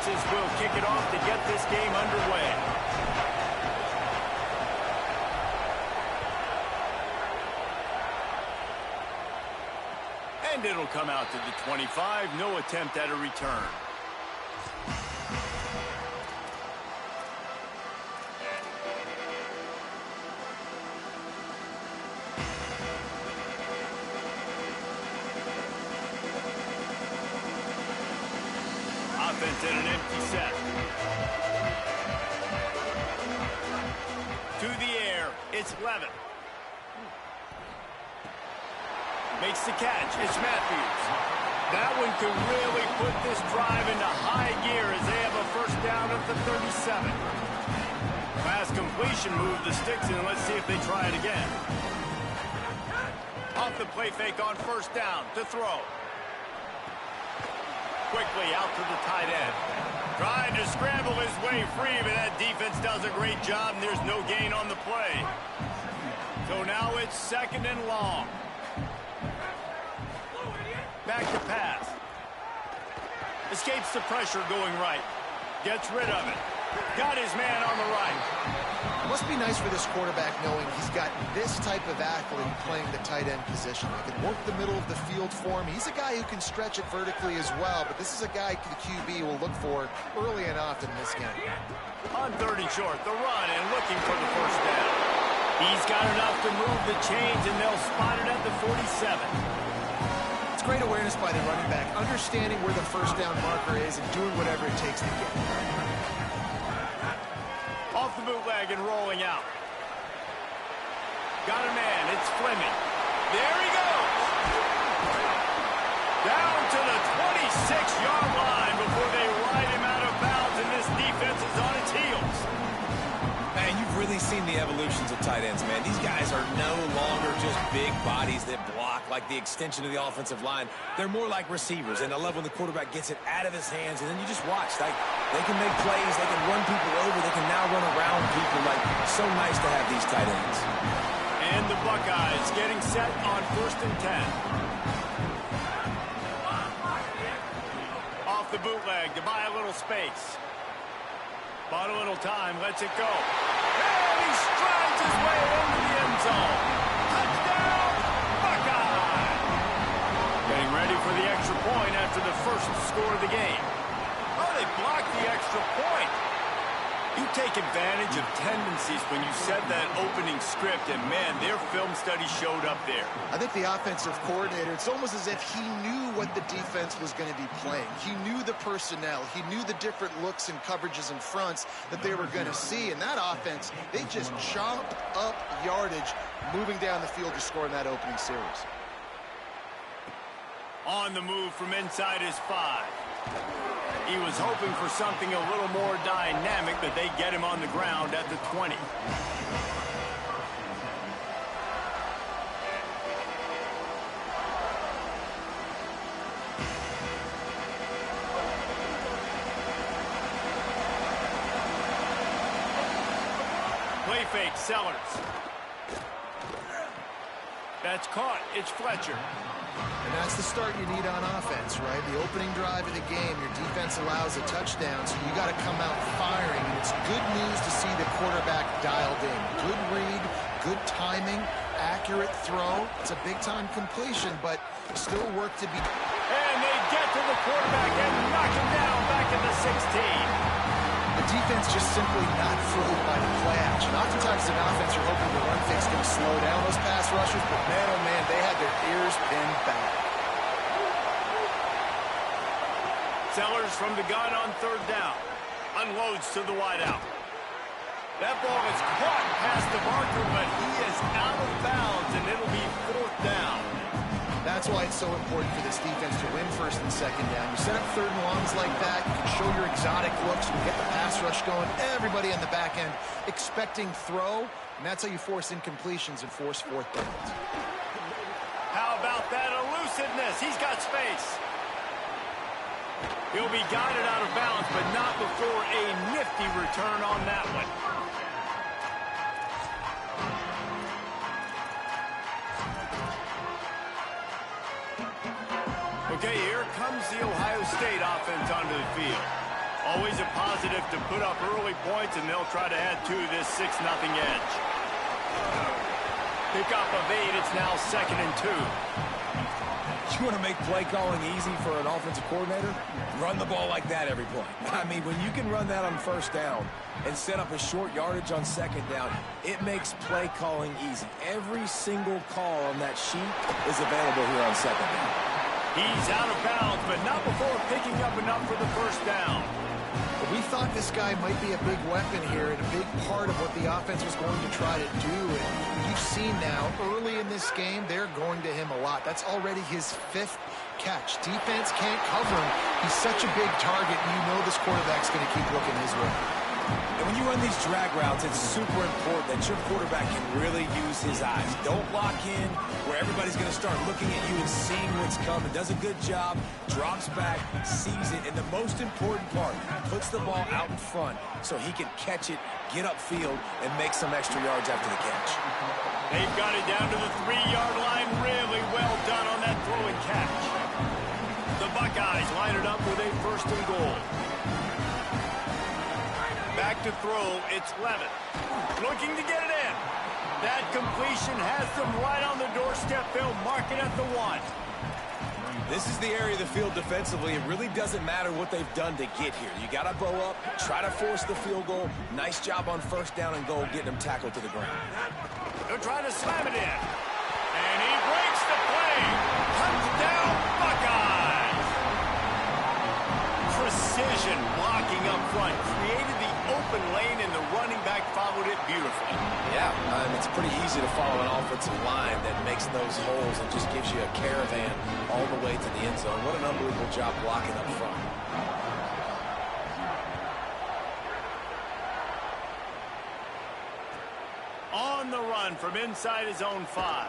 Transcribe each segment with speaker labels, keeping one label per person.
Speaker 1: defenses will kick it off to get this game underway. And it'll come out to the 25. No attempt at a return. Offense in an empty set. To the air. It's Levin. Makes the catch. It's Matthews. That one could really put this drive into high gear as they have a first down at the 37. Pass completion, move the sticks in. Let's see if they try it again. Off the play fake on first down to throw. Quickly out to the tight end. Trying to scramble his way free, but that defense does a great job, and there's no gain on the play. So now it's second and long. Back to pass. Escapes the pressure going right. Gets rid of it. Got his man on the right.
Speaker 2: Must be nice for this quarterback knowing he's got this type of athlete playing the tight end position. He can work the middle of the field for him. He's a guy who can stretch it vertically as well, but this is a guy the QB will look for early and often in this game.
Speaker 1: On third and short, the run and looking for the first down. He's got enough to move the chains, and they'll spot it at the 47.
Speaker 2: Great awareness by the running back, understanding where the first down marker is and doing whatever it takes to get it.
Speaker 1: Off the bootleg and rolling out. Got a man. It's Fleming. There he goes. Down to the 26-yard line before they ride him out of bounds, and this defense is on its heels.
Speaker 3: Man, you've really seen the evolutions of tight ends, man. These guys are no longer just big bodies that block like the extension of the offensive line. They're more like receivers, and I love when the quarterback gets it out of his hands, and then you just watch. Like, they can make plays, they can run people over, they can now run around people. Like, so nice to have these tight ends.
Speaker 1: And the Buckeyes getting set on first and 10. Off the bootleg to buy a little space. Bought a little time, lets it go. And he strides his way into the end zone. Touchdown, Buckeye! Getting ready for the extra point after the first score of the game. Oh, they blocked the extra point. You take advantage of tendencies when you said that opening script, and man, their film study showed up there.
Speaker 2: I think the offensive coordinator, it's almost as if he knew what the defense was going to be playing. He knew the personnel. He knew the different looks and coverages and fronts that they were going to see. And that offense, they just chopped up yardage moving down the field to score in that opening series.
Speaker 1: On the move from inside his 5. He was hoping for something a little more dynamic, but they get him on the ground at the 20. Play fake, Sellers. That's caught. It's Fletcher.
Speaker 2: And that's the start you need on offense, right? The opening drive of the game, your defense allows a touchdown, so you got to come out firing. And it's good news to see the quarterback dialed in. Good read, good timing, accurate throw. It's a big-time completion, but still work to be.
Speaker 1: And they get to the quarterback and knock him down back at the 16.
Speaker 2: The defense just simply not fooled by the play action. Oftentimes, an offense, you're hoping the run fake's going to slow down those pass rushers, but man, oh man, they had their ears pinned back.
Speaker 1: Sellers from the gun on third down. Unloads to the wideout. That ball is caught past the marker, but he is out of bounds, and it'll be fourth down.
Speaker 2: That's why it's so important for this defense to win first and second down. You set up third and longs like that, you can show your exotic looks, you can get the pass rush going, everybody on the back end expecting throw, and that's how you force incompletions and force fourth downs.
Speaker 1: How about that elusiveness? He's got space. He'll be guided out of bounds, but not before a nifty return on that one. Okay, here comes the Ohio State offense onto the field. Always a positive to put up early points, and they'll try to add to this 6-0 edge. Pick up of 8. It's now 2nd and 2.
Speaker 3: You want to make play calling easy for an offensive coordinator? Run the ball like that every play. I mean, when you can run that on 1st down and set up a short yardage on 2nd down, it makes play calling easy. Every single call on that sheet is available here on 2nd down.
Speaker 1: He's out of bounds, but not before picking up enough for the 1st down.
Speaker 2: We thought this guy might be a big weapon here and a big part of what the offense was going to try to do. And you've seen now, early in this game, they're going to him a lot. That's already his 5th catch. Defense can't cover him. He's such a big target, and you know this quarterback's going to keep looking his way.
Speaker 3: And when you run these drag routes, it's super important that your quarterback can really use his eyes. Don't lock in where everybody's going to start looking at you and seeing what's coming. Does a good job, drops back, sees it, and the most important part, puts the ball out in front so he can catch it, get upfield, and make some extra yards after the catch.
Speaker 1: They've got it down to the 3-yard line. Really well done on that throw and catch. The Buckeyes line it up with a 1st and goal. Back to throw, it's Levin. Looking to get it in. That completion has them right on the doorstep. They'll mark it at the 1.
Speaker 3: This is the area of the field defensively. It really doesn't matter what they've done to get here. You got to bow up, try to force the field goal. Nice job on 1st down and goal, getting them tackled to the ground.
Speaker 1: They're trying to slam it in. And he breaks the play. Touchdown, Buckeyes. Precision blocking up front. Created the open lane, and the running back followed it beautifully.
Speaker 3: Yeah, it's pretty easy to follow an offensive line that makes those holes and just gives you a caravan all the way to the end zone. What an unbelievable job blocking up front.
Speaker 1: On the run from inside his own 5.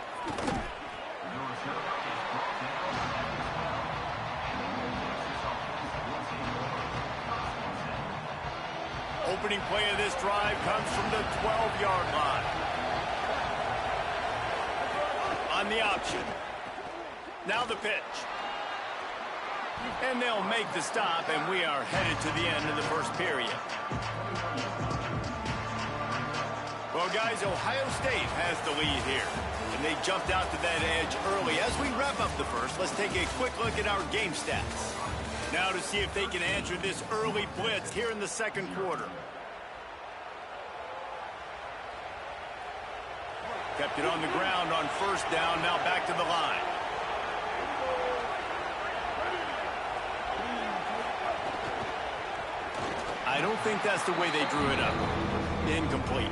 Speaker 1: Opening play of this drive comes from the 12-yard line. On the option. Now the pitch. And they'll make the stop, and we are headed to the end of the 1st period. Well, guys, Ohio State has the lead here. And they jumped out to that edge early. As we wrap up the 1st, let's take a quick look at our game stats. Now to see if they can answer this early blitz here in the 2nd quarter. Kept it on the ground on 1st down, now back to the line. I don't think that's the way they drew it up. Incomplete.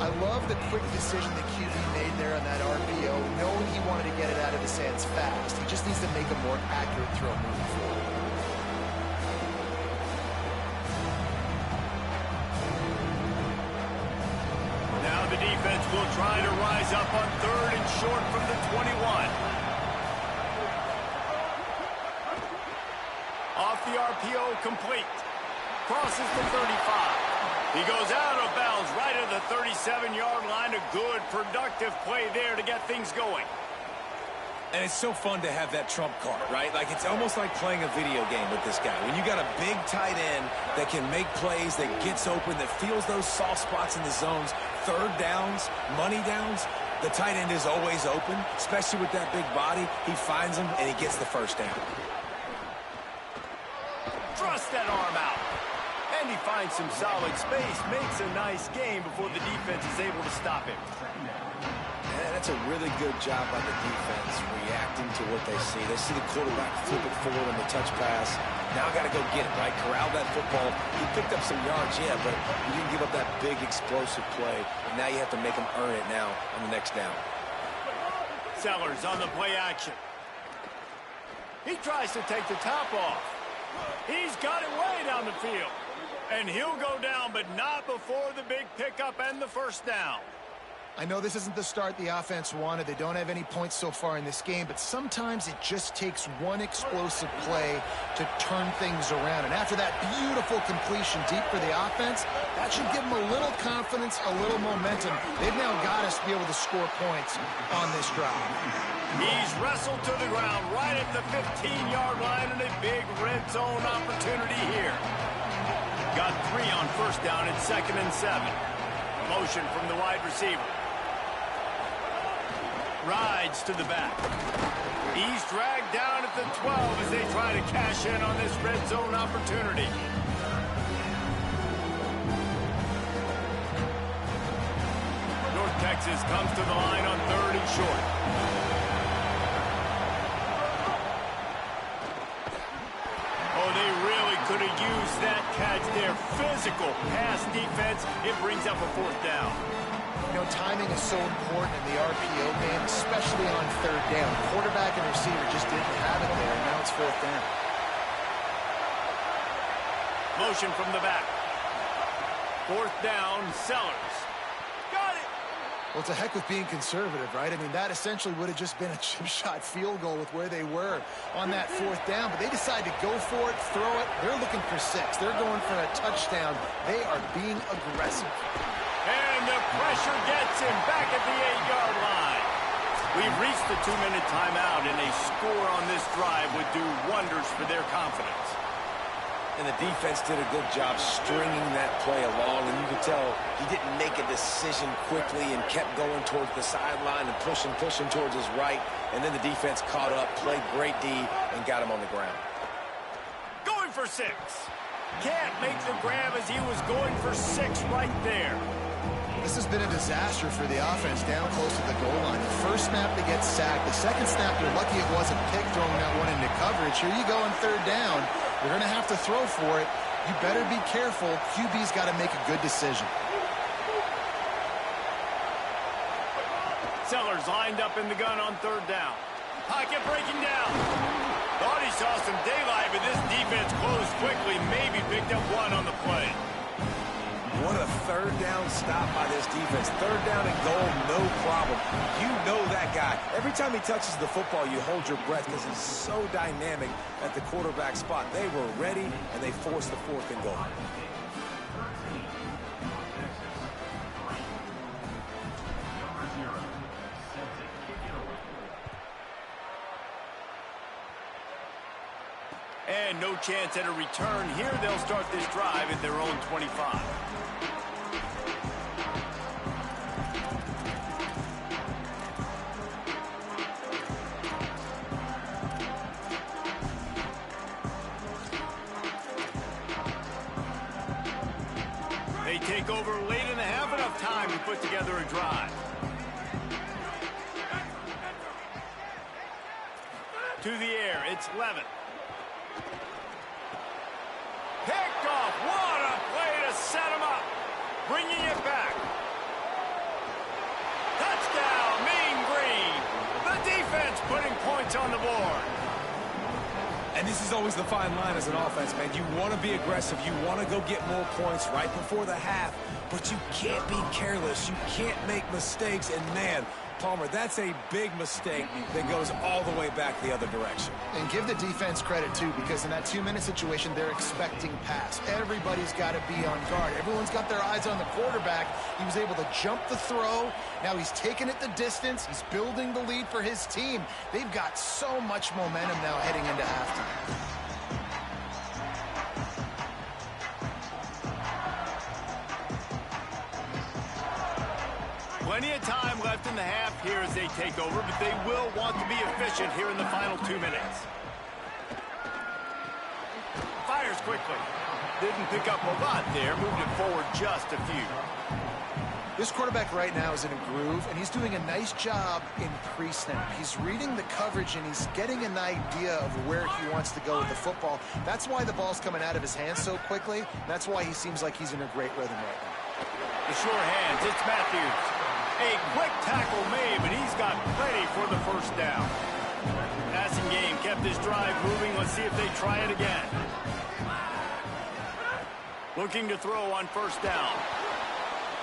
Speaker 2: I love the quick decision the QB made there on that RPO, knowing he wanted to get it out of his hands fast. He just needs to make a more accurate throw moving forward.
Speaker 1: Now the defense will try to rise up on 3rd and short from the 21. Off the RPO, complete. Crosses the 35. He goes out of bounds right at the 37-yard line. A good, productive play there to get things going.
Speaker 3: And it's so fun to have that trump card, right? Like, it's almost like playing a video game with this guy. When you got a big tight end that can make plays, that gets open, that feels those soft spots in the zones, 3rd downs, money downs, the tight end is always open, especially with that big body. He finds them, and he gets the 1st down.
Speaker 1: Thrust that arm out. And he finds some solid space, makes a nice game before the defense is able to stop him.
Speaker 3: Yeah, that's a really good job by the defense, reacting to what they see. They see the quarterback flip it forward on the touch pass. Now got to go get it, right? Corral that football. He picked up some yards, yeah, but you didn't give up that big explosive play. And now you have to make him earn it now on the next down.
Speaker 1: Sellers on the play action. He tries to take the top off. He's got it way down the field. And he'll go down, but not before the big pickup and the 1st down.
Speaker 2: I know this isn't the start the offense wanted. They don't have any points so far in this game, but sometimes it just takes one explosive play to turn things around. And after that beautiful completion deep for the offense, that should give them a little confidence, a little momentum. They've now got us to be able to score points on this drive.
Speaker 1: He's wrestled to the ground right at the 15-yard line, and a big red zone opportunity here. Got 3 on first down and 2nd and 7. Motion from the wide receiver. Rides to the back. He's dragged down at the 12 as they try to cash in on this red zone opportunity. North Texas comes to the line on 3rd and short. Oh, they really could have used that catch there. Physical pass defense. It brings up a 4th down.
Speaker 2: You know, timing is so important in the RPO game, especially on 3rd down. Quarterback and receiver just didn't have it there, and now it's 4th down.
Speaker 1: Motion from the back. 4th down, Sellers. Got it!
Speaker 2: Well, it's a heck of being conservative, right? I mean, that essentially would have just been a chip shot field goal with where they were on that 4th down, but they decided to go for it, throw it. They're looking for 6. They're going for a touchdown. They are being aggressive.
Speaker 1: And the pressure gets him back at the 8-yard line. We've reached the 2-minute timeout, and a score on this drive would do wonders for their confidence.
Speaker 3: And the defense did a good job stringing that play along, and you could tell he didn't make a decision quickly and kept going towards the sideline and pushing towards his right. And then the defense caught up, played great D, and got him on the ground.
Speaker 1: Going for 6. Can't make the grab as he was going for 6 right there.
Speaker 2: This has been a disaster for the offense down close to the goal line. The first snap, they get sacked. The second snap, they're lucky it wasn't picked, throwing that one into coverage. Here you go on 3rd down. You're going to have to throw for it. You better be careful. QB's got to make a good decision.
Speaker 1: Sellers lined up in the gun on 3rd down. Pocket breaking down. Thought he saw some daylight, but this defense closed quickly. Maybe picked up 1 on the play.
Speaker 3: What a 3rd down stop by this defense. 3rd down and goal, no problem. You know that guy. Every time he touches the football, you hold your breath because he's so dynamic at the quarterback spot. They were ready, and they forced the 4th and goal.
Speaker 1: And no chance at a return here. They'll start this drive at their own 25. They take over late in the half, enough time to put together a drive. To the air, it's Levin. Picked off. What a play to set him up. Bringing it back. Touchdown, Mean Green. The defense putting points on the board.
Speaker 3: And this is always the fine line as an offense, man. You want to be aggressive. You want to go get more points right before the half, but you can't be careless. You can't make mistakes. And, man, Palmer, that's a big mistake that goes all the way back the other direction.
Speaker 2: And give the defense credit, too, because in that 2-minute situation, they're expecting pass. Everybody's got to be on guard. Everyone's got their eyes on the quarterback. He was able to jump the throw. Now he's taking it the distance. He's building the lead for his team. They've got so much momentum now heading into halftime.
Speaker 1: Plenty of time left in the half here as they take over, but they will want to be efficient here in the final 2 minutes. Fires quickly. Didn't pick up a lot there, moved it forward just a few.
Speaker 2: This quarterback right now is in a groove, and he's doing a nice job in pre-snap. He's reading the coverage, and he's getting an idea of where he wants to go with the football. That's why the ball's coming out of his hands so quickly. That's why he seems like he's in a great rhythm right now.
Speaker 1: The sure hands, it's Matthews. A quick tackle made, but he's got plenty for the 1st down. Passing game kept this drive moving. Let's see if they try it again. Looking to throw on 1st down.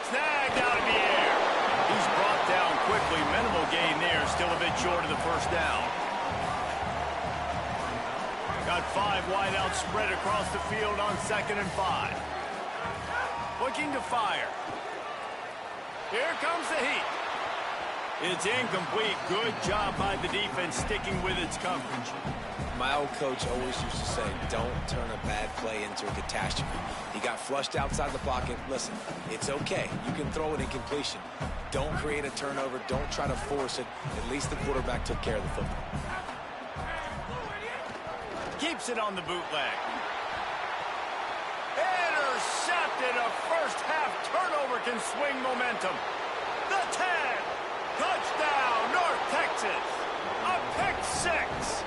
Speaker 1: Snagged out in the air. He's brought down quickly. Minimal gain there. Still a bit short of the 1st down. Got 5 wideouts spread across the field on 2nd and 5. Looking to fire. Here comes the heat. It's incomplete. Good job by the defense sticking with its coverage.
Speaker 3: My old coach always used to say, don't turn a bad play into a catastrophe. He got flushed outside the pocket. Listen, it's okay. You can throw it in completion. Don't create a turnover. Don't try to force it. At least the quarterback took care of the football.
Speaker 1: Keeps it on the bootleg. Intercepted. A first-half turnover can swing momentum. The 10. Touchdown, North Texas. A pick six.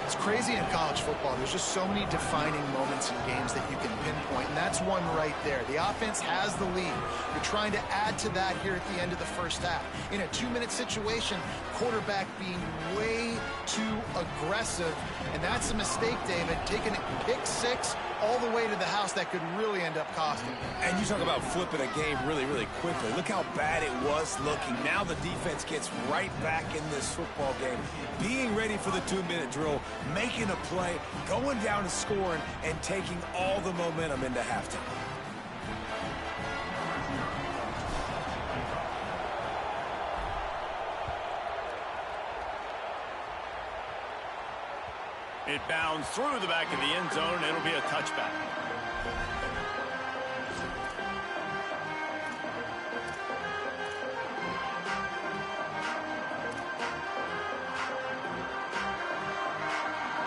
Speaker 2: It's crazy in college football. There's just so many defining moments in games that you can pinpoint, and that's one right there. The offense has the lead. You're trying to add to that here at the end of the first half. In a 2-minute situation, quarterback being way too aggressive, and that's a mistake, David. Taking a pick six all the way to the house, that could really end up costing.
Speaker 3: And you talk about flipping a game really, really quickly. Look how bad it was looking. Now the defense gets right back in this football game, being ready for the 2-minute drill, making a play, going down and scoring, and taking all the momentum into halftime.
Speaker 1: It bounds through the back of the end zone. It'll be a touchback.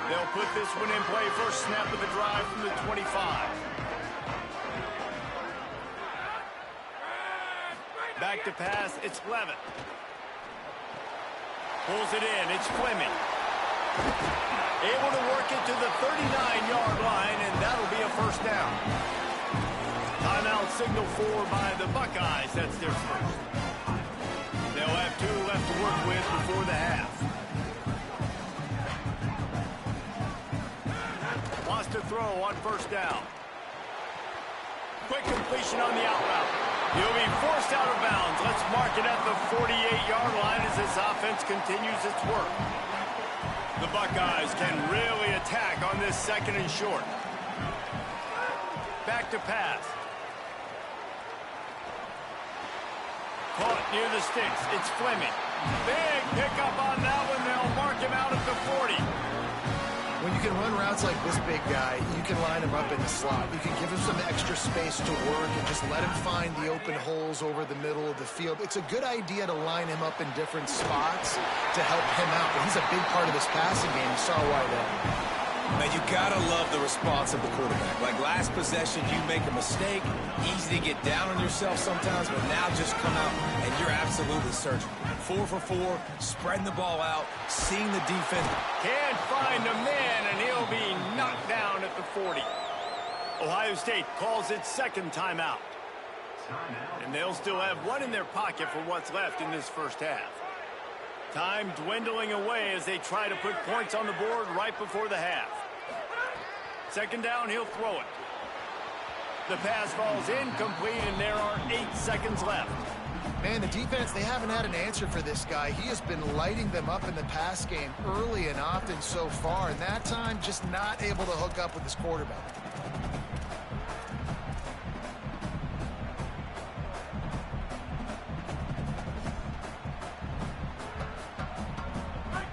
Speaker 1: They'll put this one in play. First snap of the drive from the 25. Back to pass. It's Levitt. Pulls it in. It's Fleming. Able to work it to the 39-yard line, and that'll be a first down. Timeout signal for by the Buckeyes. That's their first. They'll have 2 left to work with before the half. Wants to throw on first down. Quick completion on the out route. He'll be forced out of bounds. Let's mark it at the 48-yard line as this offense continues its work. The Buckeyes can really attack on this second and short. Back to pass. Caught near the sticks. It's Fleming. Big pickup on that one. They'll mark him out at the 40.
Speaker 2: When you can run routes like this big guy, you can line him up in the slot. You can give him some extra space to work and just let him find the open holes over the middle of the field. It's a good idea to line him up in different spots to help him out. But he's a big part of this passing game. You saw why there.
Speaker 3: Man, you gotta love the response of the quarterback. Like last possession, you make a mistake. Easy to get down on yourself sometimes, but now just come out and you're absolutely searching. 4 for 4, spreading the ball out, seeing the defense.
Speaker 1: Can't find a man, and he'll be knocked down at the 40. Ohio State calls its second timeout. And they'll still have one in their pocket for what's left in this first half. Time dwindling away as they try to put points on the board right before the half. Second down, he'll throw it. The pass falls incomplete, and there are 8 seconds left.
Speaker 2: Man, the defense, they haven't had an answer for this guy. He has been lighting them up in the pass game early and often so far, and that time just not able to hook up with his quarterback.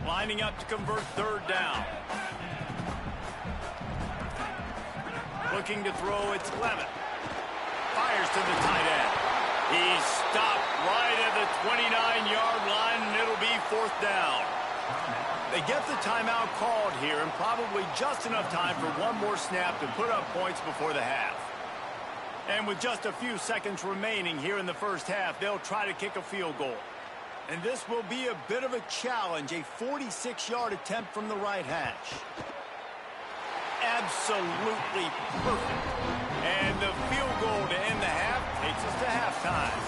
Speaker 1: Lining up to convert third down. Looking to throw, it's Levitt. Fires to the tight end. He's stopped right at the 29-yard line, and it'll be fourth down. They get the timeout called here, and probably just enough time for one more snap to put up points before the half. And with just a few seconds remaining here in the first half, they'll try to kick a field goal. And this will be a bit of a challenge, a 46-yard attempt from the right hash. Absolutely perfect. And the field goal to end the half takes us to halftime.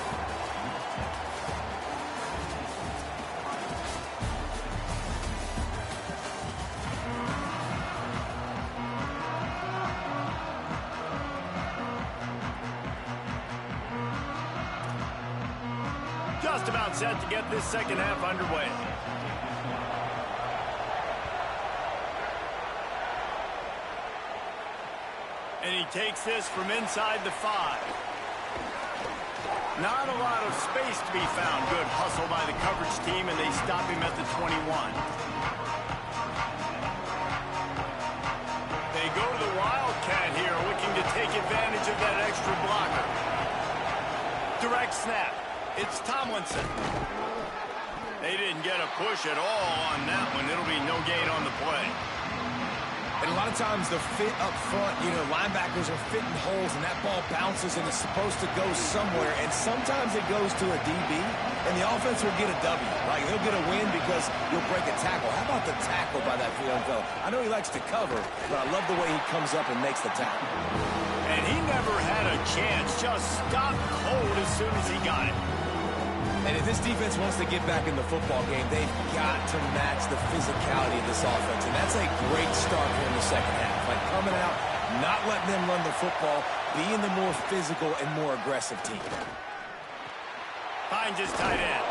Speaker 1: Just about set to get this second half underway. And he takes this from inside the 5. Not a lot of space to be found. Good hustle by the coverage team, and they stop him at the 21. They go to the Wildcat here, looking to take advantage of that extra blocker. Direct snap. It's Tomlinson. They didn't get a push at all on that one. It'll be no gain on the play.
Speaker 3: And a lot of times the fit up front, linebackers are fitting holes, and that ball bounces, and it's supposed to go somewhere. And sometimes it goes to a DB, and the offense will get a W. Like, they'll get a win because you'll break a tackle. How about the tackle by that young fellow? I know he likes to cover, but I love the way he comes up and makes the tackle.
Speaker 1: And he never had a chance. Just stopped cold as soon as he got it.
Speaker 3: And if this defense wants to get back in the football game, they've got to match the physicality of this offense. And that's a great start here in the second half. Like, coming out, not letting them run the football, being the more physical and more aggressive team.
Speaker 1: Finds his tight end.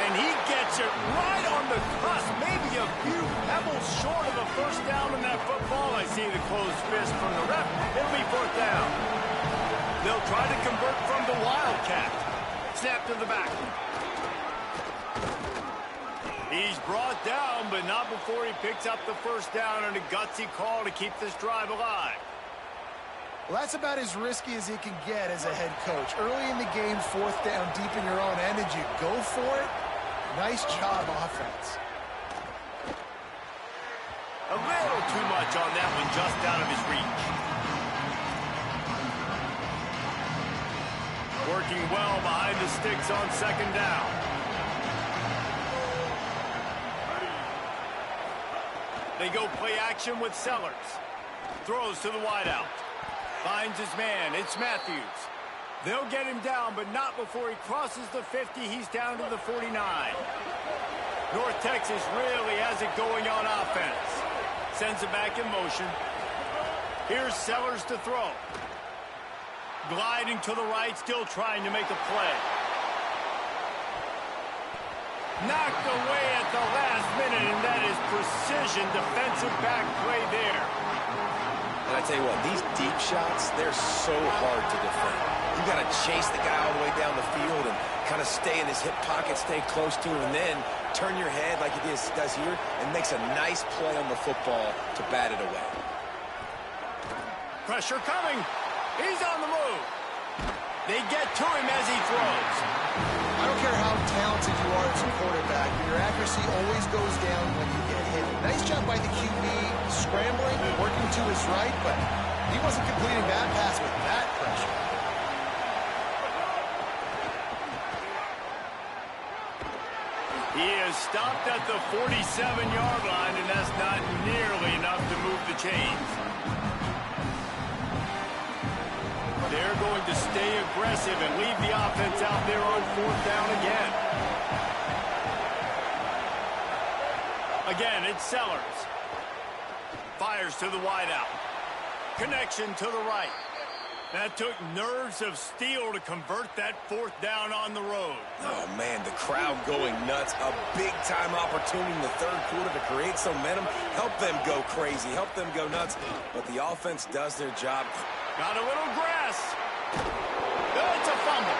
Speaker 1: And he gets it right on the cusp. Maybe a few pebbles short of a first down in that football. I see the closed fist from the ref. It'll be fourth down. They'll try to convert from the Wildcat. Snap to the back. He's brought down, but not before he picks up the first down and a gutsy call to keep this drive alive.
Speaker 2: Well, that's about as risky as he can get as a head coach. Early in the game, fourth down, deep in your own end, and you go for it. Nice job, offense.
Speaker 1: A little too much on that one, just out of his reach. Working well behind the sticks on second down. They go play action with Sellers. Throws to the wideout. Finds his man. It's Matthews. They'll get him down, but not before he crosses the 50. He's down to the 49. North Texas really has it going on offense. Sends it back in motion. Here's Sellers to throw. Gliding to the right, still trying to make a play. Knocked away at the last minute, and that is precision defensive back play there.
Speaker 3: And I tell you what, these deep shots, they're so hard to defend. You got to chase the guy all the way down the field and kind of stay in his hip pocket, stay close to him, and then turn your head like he does here and makes a nice play on the football to bat it away.
Speaker 1: Pressure coming. He's on the move. They get to him as he throws.
Speaker 2: I don't care how talented you are as a quarterback, but your accuracy always goes down when you get hit. Nice job by the QB scrambling and working to his right, but he wasn't completing that pass with that pressure.
Speaker 1: He is stopped at the 47-yard line, and that's not nearly enough to move the chains. They're going to stay aggressive and leave the offense out there on fourth down again. Again, it's Sellers. Fires to the wideout. Connection to the right. That took nerves of steel to convert that fourth down on the road.
Speaker 3: Oh, man, the crowd going nuts. A big-time opportunity in the third quarter to create some momentum. Help them go crazy. Help them go nuts. But the offense does their job.
Speaker 1: Got a little grass. It's a fumble.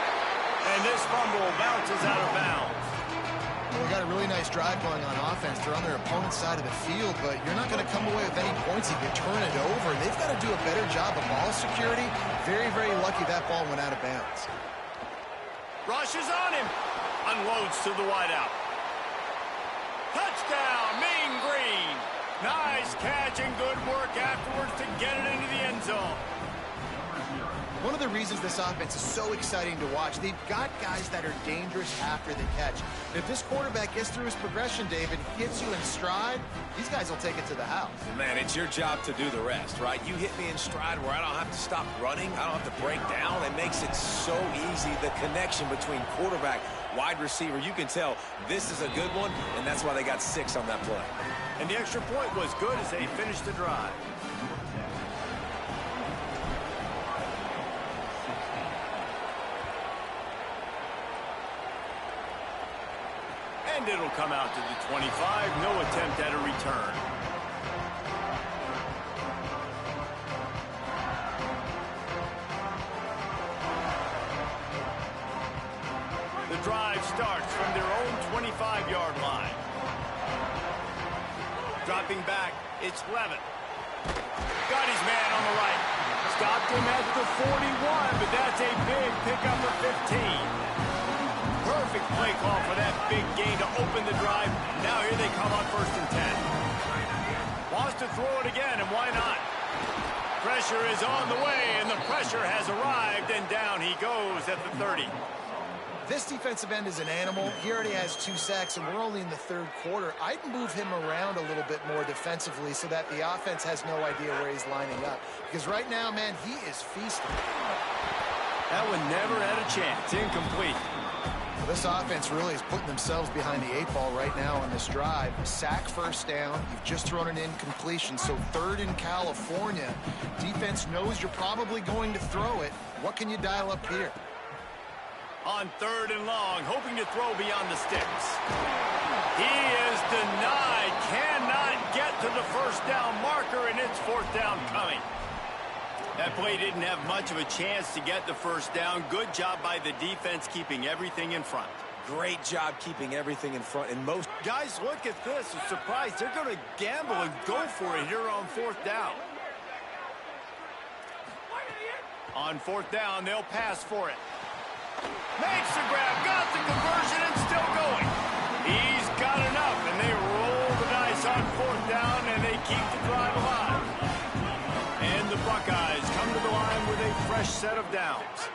Speaker 1: And this fumble bounces out of bounds.
Speaker 2: Well, we got a really nice drive going on offense. They're on their opponent's side of the field, but you're not going to come away with any points if you turn it over. They've got to do a better job of ball security. Very, very lucky that ball went out of bounds.
Speaker 1: Rushes on him. Unloads to the wideout. Touchdown, Mean Green. Nice catch and good work afterwards to get it into the end zone.
Speaker 2: One of the reasons this offense is so exciting to watch, they've got guys that are dangerous after the catch. If this quarterback gets through his progression, David, hits you in stride, these guys will take it to the house.
Speaker 3: Man, it's your job to do the rest, right? You hit me in stride where I don't have to stop running. I don't have to break down. It makes it so easy, the connection between quarterback, wide receiver. You can tell this is a good one, and that's why they got 6 on that play.
Speaker 1: And the extra point was good as they finished the drive. And it'll come out to the 25. No attempt at a return. drive starts from their own 25-yard line. Dropping back, it's Levin. Got his man on the right. Stopped him at the 41, but that's a big pickup of 15. Perfect play call for that big gain to open the drive. Now here they come on 1st and 10. Wants to throw it again, and why not? Pressure is on the way, and the pressure has arrived, and down he goes at the 30.
Speaker 2: This defensive end is an animal. He already has 2 sacks, and we're only in the 3rd quarter. I'd move him around a little bit more defensively so that the offense has no idea where he's lining up. Because right now, man, he is feasting.
Speaker 1: That one never had a chance. Incomplete.
Speaker 2: Well, this offense really is putting themselves behind the 8 ball right now on this drive. Sack, 1st down. You've just thrown an incompletion, so 3rd in California. Defense knows you're probably going to throw it. What can you dial up here?
Speaker 1: On 3rd and long, hoping to throw beyond the sticks. He is denied. Cannot get to the 1st down marker, and it's 4th down coming. That play didn't have much of a chance to get the 1st down. Good job by the defense keeping everything in front.
Speaker 3: Great job keeping everything in front. And most
Speaker 1: guys, look at this. I'm surprised. They're going to gamble and go for it here on 4th down. On 4th down, they'll pass for it. Makes the grab, got the conversion, and still going. He's got enough, and they roll the dice on 4th down, and they keep the drive alive. And the Buckeyes come to the line with a fresh set of downs.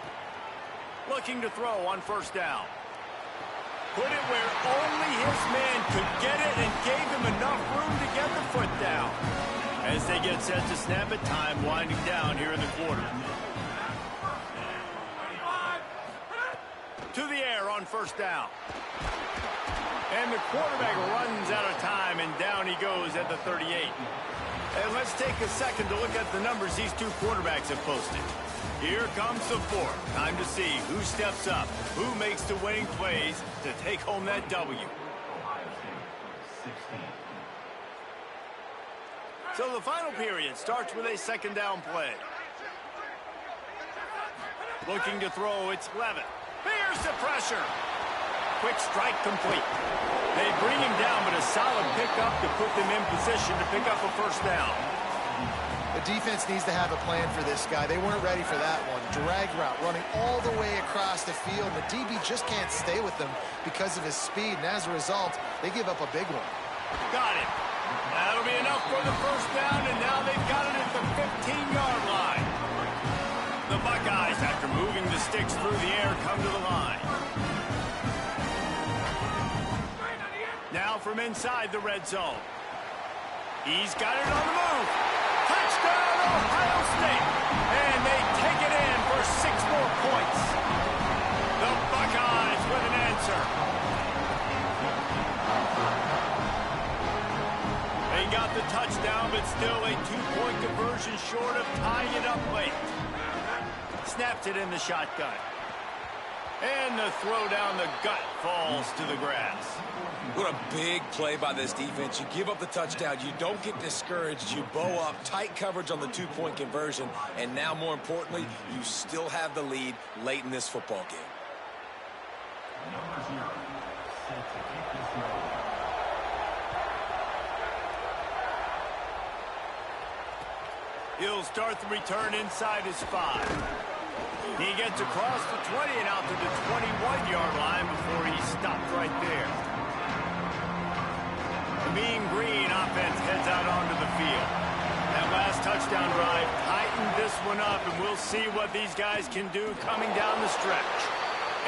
Speaker 1: Looking to throw on 1st down. Put it where only his man could get it and gave him enough room to get the foot down. As they get set to snap it, time winding down here in the quarter. To the air on 1st down. And the quarterback runs out of time, and down he goes at the 38. And let's take a second to look at the numbers these 2 quarterbacks have posted. Here comes the 4th. Time to see who steps up, who makes the winning plays to take home that W. So the final period starts with a 2nd down play. Looking to throw, it's Levin. Here's the pressure. Quick strike complete. They bring him down, but a solid pickup to put them in position to pick up a 1st down.
Speaker 2: The defense needs to have a plan for this guy. They weren't ready for that one. Drag route running all the way across the field. The DB just can't stay with them because of his speed, and as a result, they give up a big one.
Speaker 1: Got it. That'll be enough for the 1st down, and now they've got it at the 15-yard line. The Buckeyes, after moving the sticks through the air, come to the line. Now from inside the red zone. He's got it on the move. Touchdown, Ohio State. And they take it in for 6 more points. The Buckeyes with an answer. They got the touchdown, but still a 2-point conversion short of tying it up late. Snaps it in the shotgun. And the throw down the gut falls to the grass.
Speaker 3: What a big play by this defense. You give up the touchdown. You don't get discouraged. You bow up. Tight coverage on the 2-point conversion. And now, more importantly, you still have the lead late in this football game.
Speaker 1: He'll start the return inside his 5. He gets across the 20 and out to the 21-yard line before he stopped right there. The Mean Green offense heads out onto the field. That last touchdown drive tightened this one up, and we'll see what these guys can do coming down the stretch.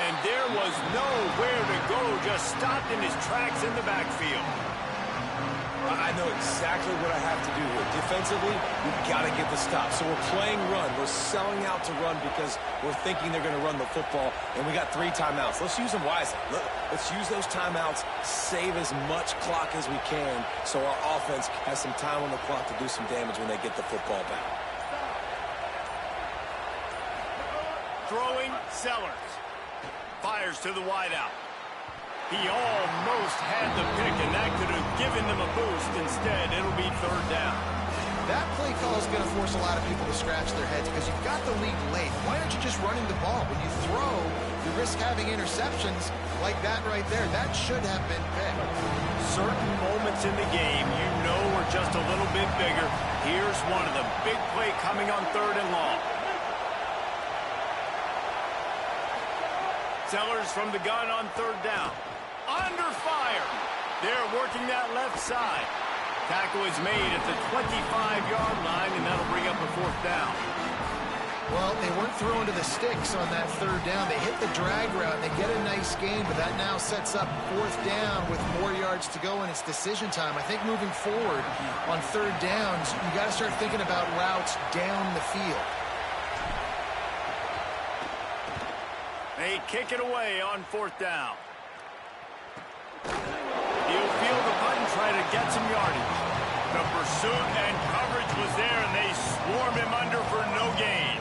Speaker 1: And there was nowhere to go, just stopped in his tracks in the backfield.
Speaker 3: I know exactly what I have to do here. Defensively, we've got to get the stop. So we're playing run. We're selling out to run because we're thinking they're going to run the football, and we got 3 timeouts. Let's use them wisely. Let's use those timeouts, save as much clock as we can so our offense has some time on the clock to do some damage when they get the football back.
Speaker 1: Throwing, Sellers. Fires to the wideout. He almost had the pick, and that could have given them a boost. Instead, it'll be 3rd down.
Speaker 2: That play call is going to force a lot of people to scratch their heads because you've got the lead late. Why aren't you just running the ball? When you throw, you risk having interceptions like that right there. That should have been picked.
Speaker 1: Certain moments in the game you know are just a little bit bigger. Here's one of them. Big play coming on 3rd and long. Sellers from the gun on 3rd down. Under fire. They're working that left side. Tackle is made at the 25-yard line, and that'll bring up a 4th down.
Speaker 2: Well, they weren't throwing to the sticks on that 3rd down. They hit the drag route, and they get a nice gain, but that now sets up 4th down with more yards to go, and it's decision time. I think moving forward on 3rd downs, you got to start thinking about routes down the field.
Speaker 1: They kick it away on 4th down. He'll field the punt and try to get some yardage. The pursuit and coverage was there, and they swarm him under for no gain.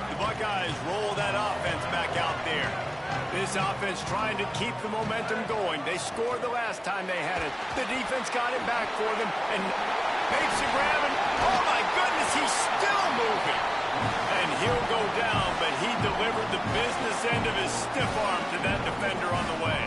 Speaker 1: The Buckeyes roll that offense back out there. This offense trying to keep the momentum going. They scored the last time they had it. The defense got it back for them and makes a grab, and oh my goodness, he's still moving. And he'll go down, but he delivered the business end of his stiff arm to that defender on the way.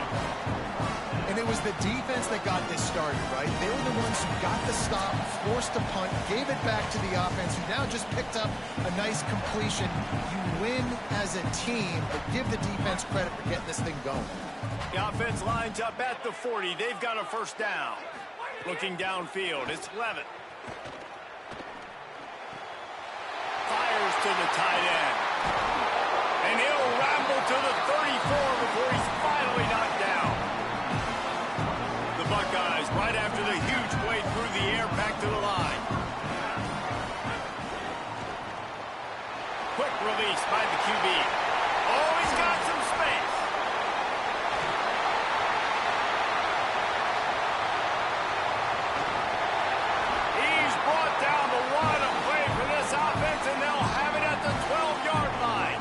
Speaker 2: And it was the defense that got this started, right? They were the ones who got the stop, forced a punt, gave it back to the offense, who now just picked up a nice completion. You win as a team, but give the defense credit for getting this thing going.
Speaker 1: The offense lines up at the 40. They've got a 1st down. Looking downfield, it's Levitt. Fires to the tight end. And he'll ramble to the 34 before he's finally knocked down. The Buckeyes, right after the huge play through the air, back to the line. Quick release by the QB. Oh, he's got some space. He's brought down, but what a play for this offense, and they'll have it at the 12-yard line.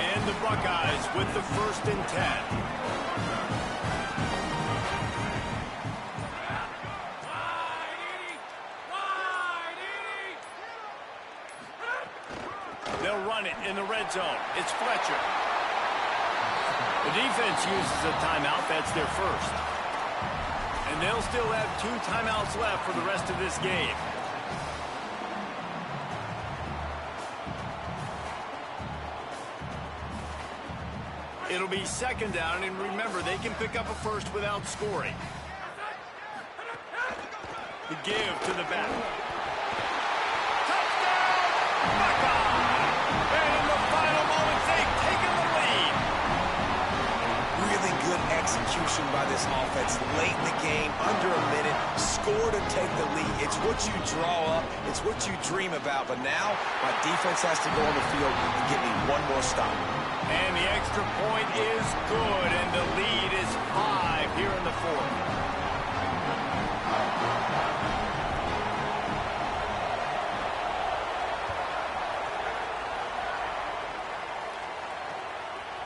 Speaker 1: And the Buckeyes with the 1st and 10. They'll run it in the red zone. It's Fletcher. The defense uses a timeout. That's their 1st. And they'll still have 2 timeouts left for the rest of this game. It'll be 2nd down, and remember, they can pick up a 1st without scoring. The give to the back. Touchdown! Buckeyes! And in the final moments, they've taken the lead.
Speaker 3: Really good execution by this offense late in the game, under a minute, score to take the lead. It's what you draw up, it's what you dream about, but now my defense has to go on the field and get me one more stop.
Speaker 1: And the extra point is good, and the lead is 5 here in the 4th.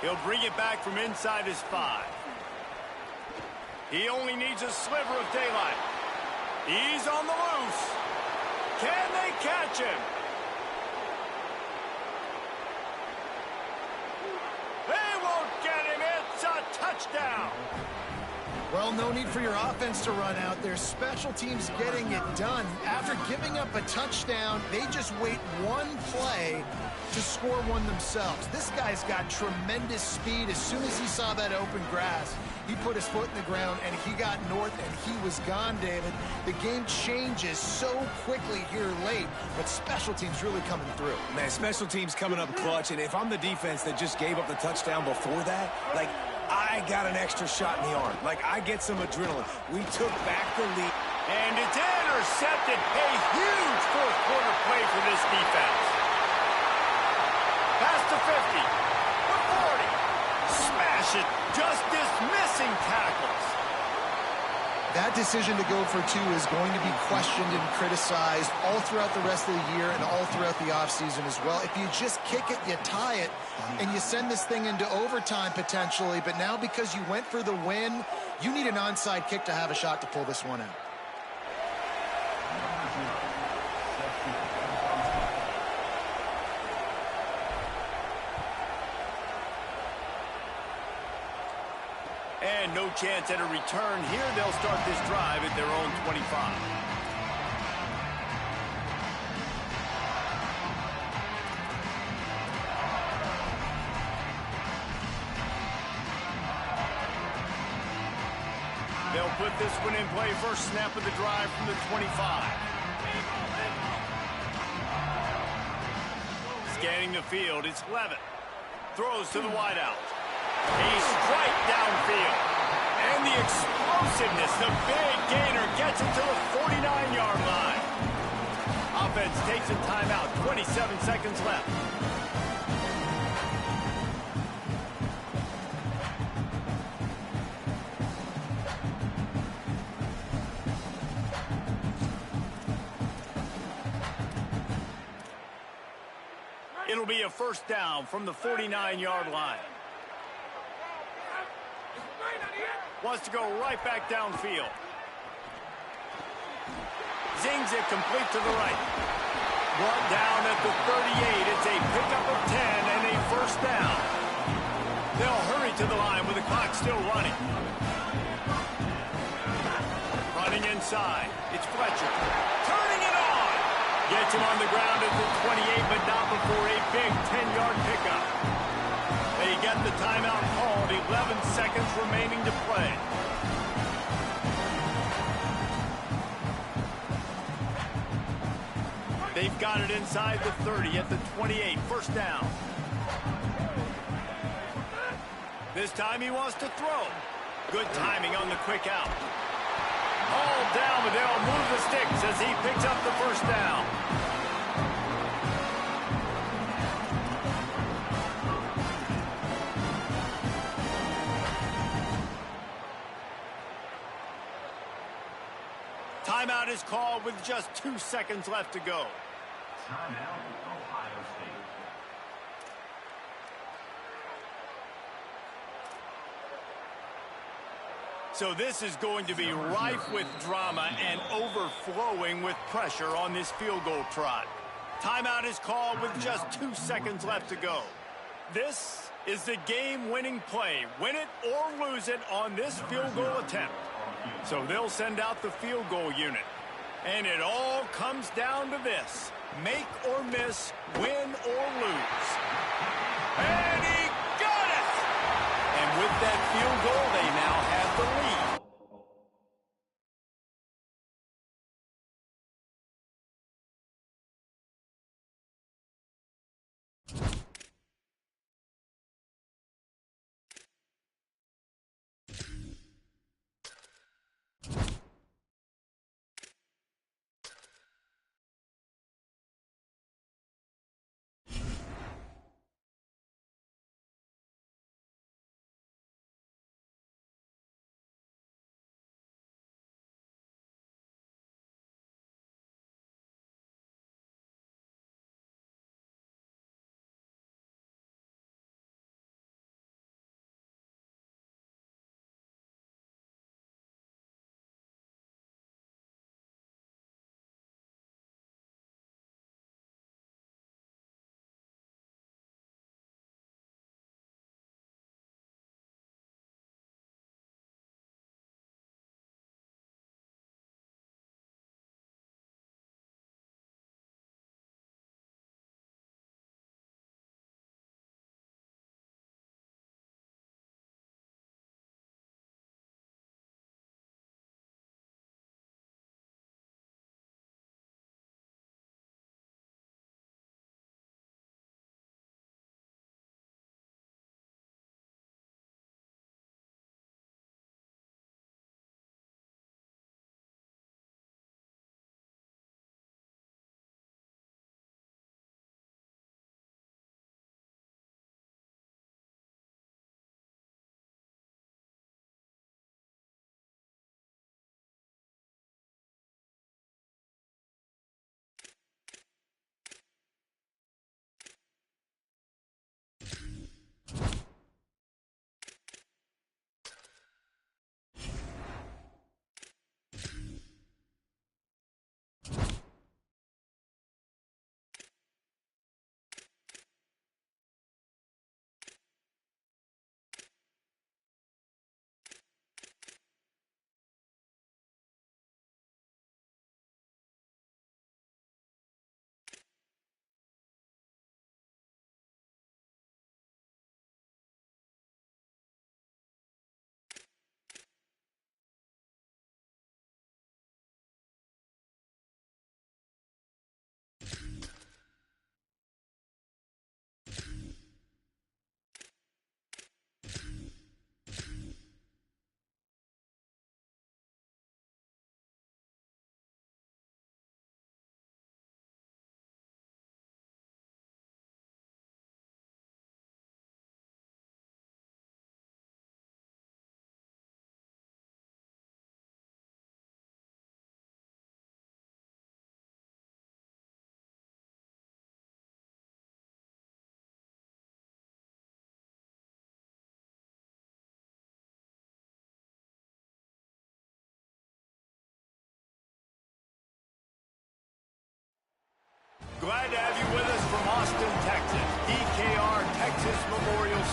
Speaker 1: He'll bring it back from inside his 5. He only needs a sliver of daylight. He's on the loose. Can they catch him? They won't get him. It's a touchdown.
Speaker 2: Well, no need for your offense to run out. Their special teams getting it done. After giving up a touchdown, they just wait one play to score one themselves. This guy's got tremendous speed. As soon as he saw that open grass, he put his foot in the ground, and he got north, and he was gone, David. The game changes so quickly here late, but special teams really coming through.
Speaker 3: Man, special teams coming up clutch, and if I'm the defense that just gave up the touchdown before that, like, I got an extra shot in the arm. Like, I get some adrenaline. We took back the lead.
Speaker 1: And it's intercepted. A huge fourth-quarter play for this defense. Past the 50, the 40. Smash it. Just dismissing tackles.
Speaker 2: That decision to go for 2 is going to be questioned and criticized all throughout the rest of the year and all throughout the offseason as well. If you just kick it, you tie it, and you send this thing into overtime potentially. But now because you went for the win, you need an onside kick to have a shot to pull this one out.
Speaker 1: And no chance at a return here. They'll start this drive at their own 25. They'll put this one in play. First snap of the drive from the 25. Scanning the field, it's Levitt. Throws to the wideout. A strike downfield. And the explosiveness, the big gainer gets it to the 49-yard line. Offense takes a timeout, 27 seconds left. It'll be a first down from the 49-yard line. Wants to go right back downfield. Zings it complete to the right. Brought down at the 38. It's a pickup of 10 and a first down. They'll hurry to the line with the clock still running. Running inside. It's Fletcher. Turning it on. Gets him on the ground at the 28, but not before a big 10-yard pickup. They get the timeout called, 11 seconds remaining to play. They've got it inside the 30 at the 28, first down. This time he wants to throw. Good timing on the quick out. Hauled down, but they'll move the sticks as he picks up the first down. Timeout is called with just 2 seconds left to go.
Speaker 4: Timeout, Ohio State.
Speaker 1: So this is going to be rife with drama and overflowing with pressure on this field goal trot. Timeout is called with just 2 seconds left to go. This is the game-winning play. Win it or lose it on this field goal attempt. So they'll send out the field goal unit. And it all comes down to this. Make or miss, win or lose. And he got it! And with that field goal, they now have the lead.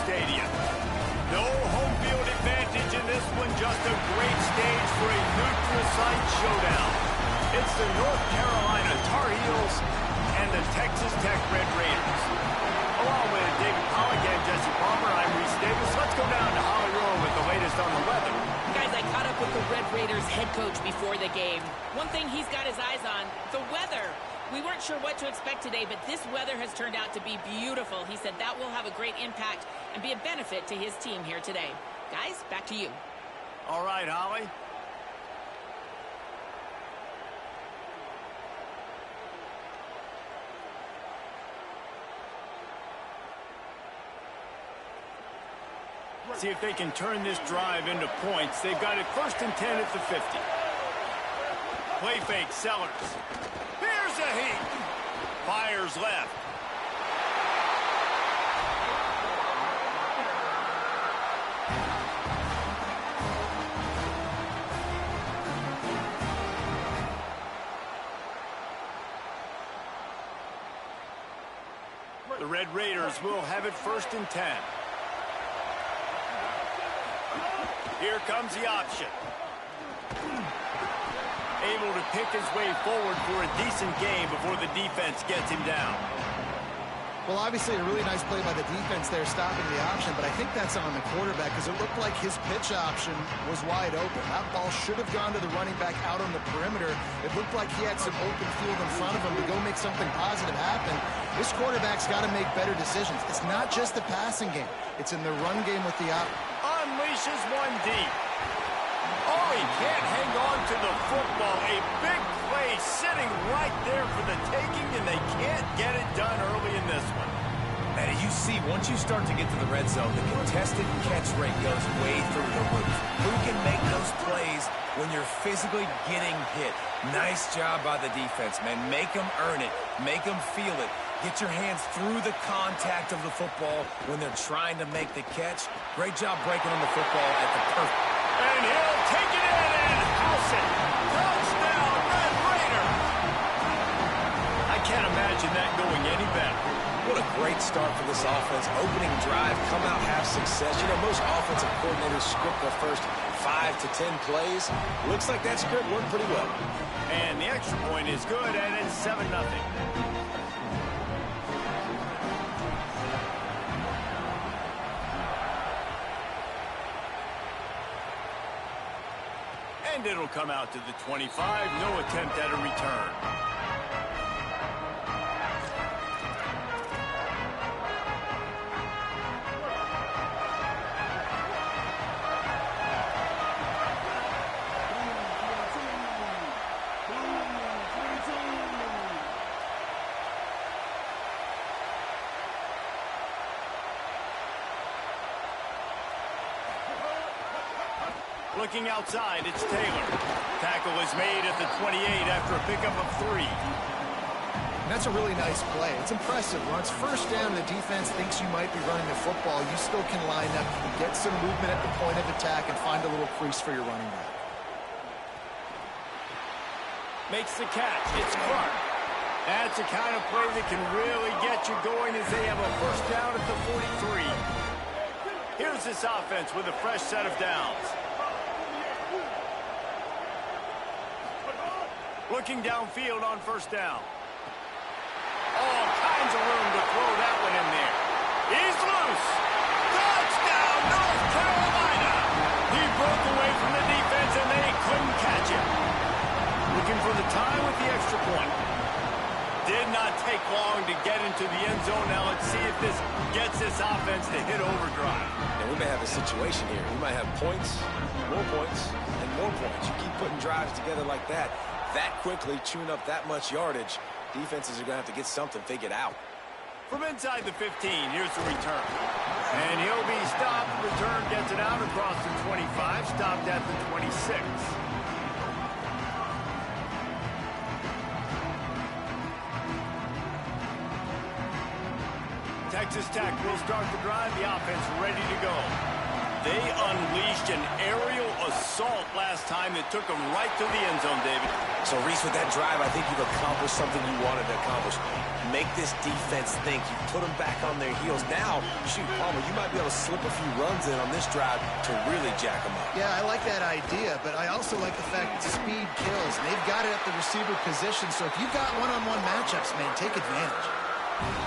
Speaker 1: Stadium. No home field advantage in this one, just a great stage for a neutral site showdown. It's the North Carolina Tar Heels and the Texas Tech Red Raiders. Along with David Pollock and Jesse Palmer, I'm Reese Davis. Let's go down to Holly Rowe with the latest on the weather.
Speaker 5: Guys, I caught up with the Red Raiders head coach before the game. One thing he's got his eyes on, the weather. We weren't sure what to expect today, but this weather has turned out to be beautiful. He said that will have a great impact and be a benefit to his team here today. Guys, back to you.
Speaker 1: All right, Holly. See if they can turn this drive into points. They've got it 1st and 10 at the 50. Play fake, Sellers. Here's a heat. Fires left. The Red Raiders will have it 1st and 10. Here comes the option. Able to pick his way forward for a decent game before the defense gets him down.
Speaker 2: Well, obviously a really nice play by the defense there, stopping the option, but I think that's on the quarterback because it looked like his pitch option was wide open. That ball should have gone to the running back out on the perimeter. It looked like he had some open field in front of him to go make something positive happen. This quarterback's got to make better decisions. It's not just the passing game. It's in the run game with the option.
Speaker 1: Unleashes one deep. Oh, he can't hang on to the football. A big play sitting right there for the taking, and they can't get it done early in this one.
Speaker 3: And you see, once you start to get to the red zone, the contested catch rate goes way through the roof. Who can make those plays when you're physically getting hit? Nice job by the defense, man. Make them earn it. Make them feel it. Get your hands through the contact of the football when they're trying to make the catch. Great job breaking on the football at the perfect.
Speaker 1: And he'll take it in and house it. Touchdown, Red Raider. I can't imagine that going any better.
Speaker 3: What a great start for this offense. Opening drive, come out, have success. You know, most offensive coordinators script their first 5 to 10 plays. Looks like that script worked pretty well.
Speaker 1: And the extra point is good, and it's 7-0. And it'll come out to the 25. No attempt at a return. Looking outside, it's Taylor. Tackle is made at the 28 after a pickup of 3.
Speaker 2: And that's a really nice play. It's impressive. When it's 1st down and the defense thinks you might be running the football, you still can line up, you can get some movement at the point of attack and find a little crease for your running back.
Speaker 1: Makes the catch. It's Clark. That's the kind of play that can really get you going as they have a 1st down at the 43. Here's this offense with a fresh set of downs. Looking downfield on 1st down. All kinds of room to throw that one in there. He's loose. Touchdown, North Carolina. He broke away from the defense, and they couldn't catch him. Looking for the tie with the extra point. Did not take long to get into the end zone. Now let's see if this gets this offense to hit overdrive.
Speaker 3: And we may have a situation here. We might have points, and more points. You keep putting drives together like that quickly, chewing up that much yardage, defenses are going to have to get something figured out.
Speaker 1: From inside the 15, here's the return. And he'll be stopped. Return gets it out across the 25, stopped at the 26. Texas Tech will start the drive. The offense ready to go. They unleashed an aerial assault last time that took them right to the end zone, David.
Speaker 3: So, Reese, with that drive, I think you've accomplished something you wanted to accomplish. Make this defense think. You put them back on their heels. Now, shoot, Palmer, you might be able to slip a few runs in on this drive to really jack them up.
Speaker 2: Yeah, I like that idea, but I also like the fact that speed kills. And they've got it at the receiver position, so if you've got one-on-one matchups, man, take advantage.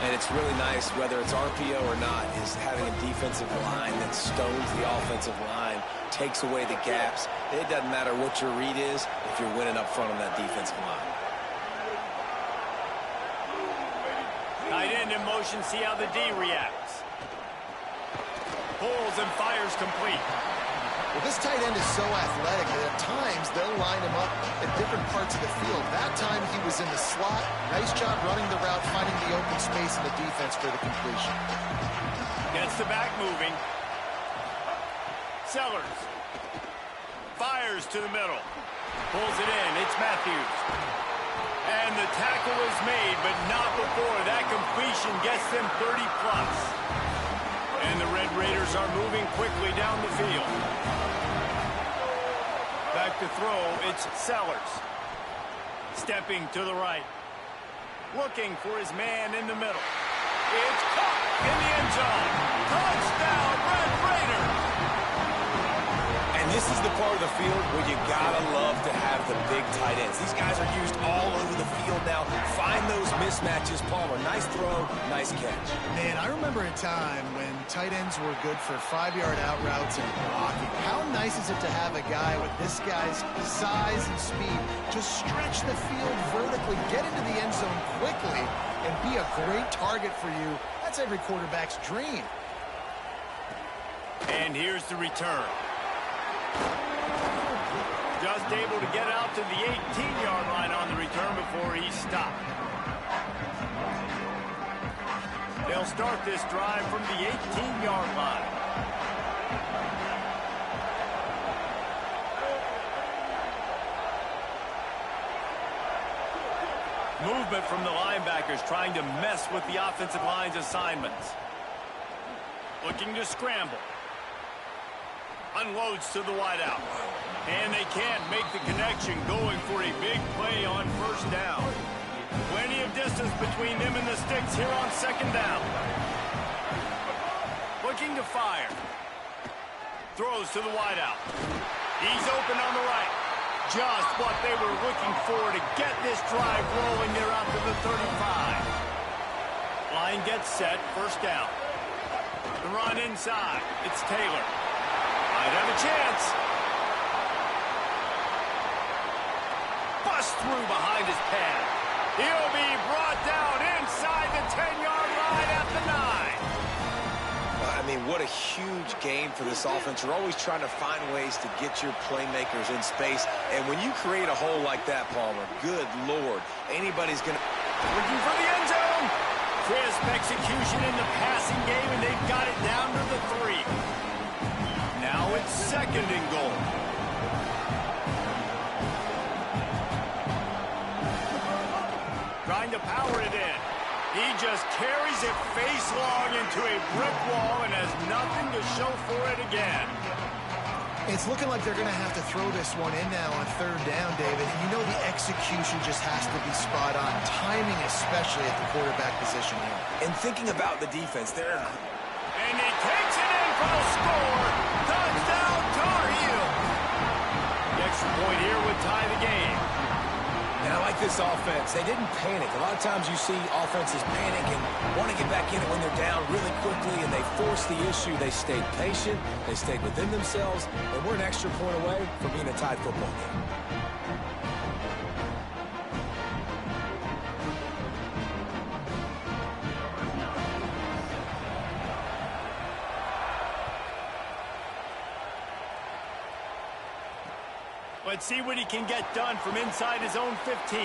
Speaker 3: And it's really nice, whether it's RPO or not, is having a defensive line that stones the offensive line, takes away the gaps. It doesn't matter what your read is if you're winning up front on that defensive line.
Speaker 1: Tight end in motion, see how the D reacts. Pulls and fires complete.
Speaker 2: Well, this tight end is so athletic that at times they'll line him up at different parts of the field. That time he was in the slot. Nice job running the route, finding the open space in the defense for the completion.
Speaker 1: Gets the back moving. Sellers. Fires to the middle. Pulls it in. It's Matthews. And the tackle is made, but not before that completion gets them 30+. And the Red Raiders are moving quickly down the field. Back to throw, it's Sellers. Stepping to the right. Looking for his man in the middle. It's caught in the end zone. Touchdown, Red Raiders!
Speaker 3: And this is the part of the field where you gotta love to have the big tight ends. These guys are used all over the field now. Find those mismatches, Palmer. Nice throw, nice catch.
Speaker 2: Man, I remember a time when tight ends were good for 5-yard out routes and blocking. How nice is it to have a guy with this guy's size and speed to stretch the field vertically, get into the end zone quickly, and be a great target for you? That's every quarterback's dream.
Speaker 1: And here's the return. Just able to get out to the 18-yard line on the return before he stopped. They'll start this drive from the 18-yard line. Movement from the linebackers trying to mess with the offensive line's assignments. Looking to scramble. Unloads to the wideout. And they can't make the connection, going for a big play on first down. Plenty of distance between them and the sticks here on second down. Looking to fire. Throws to the wideout. He's open on the right. Just what they were looking for to get this drive rolling there out to the 35. Line gets set, first down. The run inside. It's Taylor. Might have a chance. Bust through behind his pad. He'll be brought down inside the 10-yard line at the 9.
Speaker 3: I mean, what a huge game for this offense. You're always trying to find ways to get your playmakers in space. And when you create a hole like that, Palmer, good Lord, anybody's going to...
Speaker 1: Looking for the end zone. Crisp execution in the passing game, and they've got it down to the 3. Now it's second and goal. Trying to power it in. He just carries it face long into a brick wall and has nothing to show for it again.
Speaker 2: It's looking like they're going to have to throw this one in now on third down, David. And you know the execution just has to be spot on. Timing especially at the quarterback position here.
Speaker 3: And thinking about the defense, they're...
Speaker 1: And he takes it in for the score. Touchdown, Tar Heel. The extra point here would tie the game.
Speaker 3: And I like this offense. They didn't panic. A lot of times you see offenses panic and want to get back in it when they're down really quickly, and they force the issue. They stayed patient. They stayed within themselves, and we're an extra point away from being a tied football game.
Speaker 1: Let's see what he can get done from inside his own 15.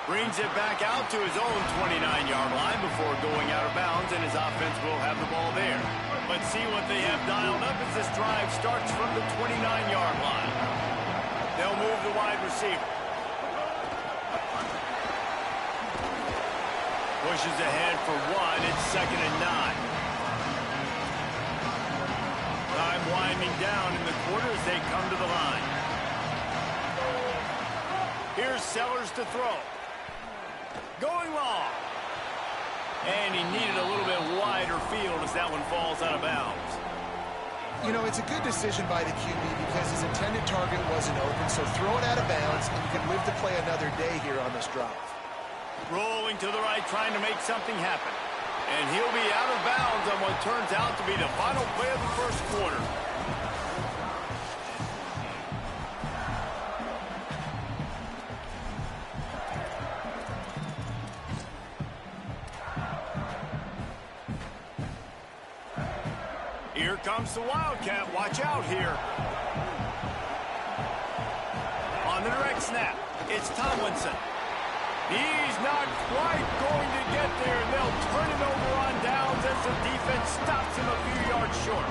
Speaker 1: Brings it back out to his own 29-yard line before going out of bounds, and his offense will have the ball there. Let's see what they have dialed up as this drive starts from the 29-yard line. They'll move the wide receiver. Pushes ahead for one. It's second and 9. winding down in the quarter as they come to the line. Here's Sellers to throw. Going long. And he needed a little bit wider field as that one falls out of bounds.
Speaker 2: You know, it's a good decision by the QB because his intended target wasn't open, so throw it out of bounds, and you can live to play another day here on this drive.
Speaker 1: Rolling to the right, trying to make something happen. And he'll be out of bounds on what turns out to be the final play of the first quarter. Here comes the Wildcat. Watch out here. On the direct snap, it's Tomlinson. He's not quite going to get there. They'll turn it over on downs as the defense stops him a few yards short.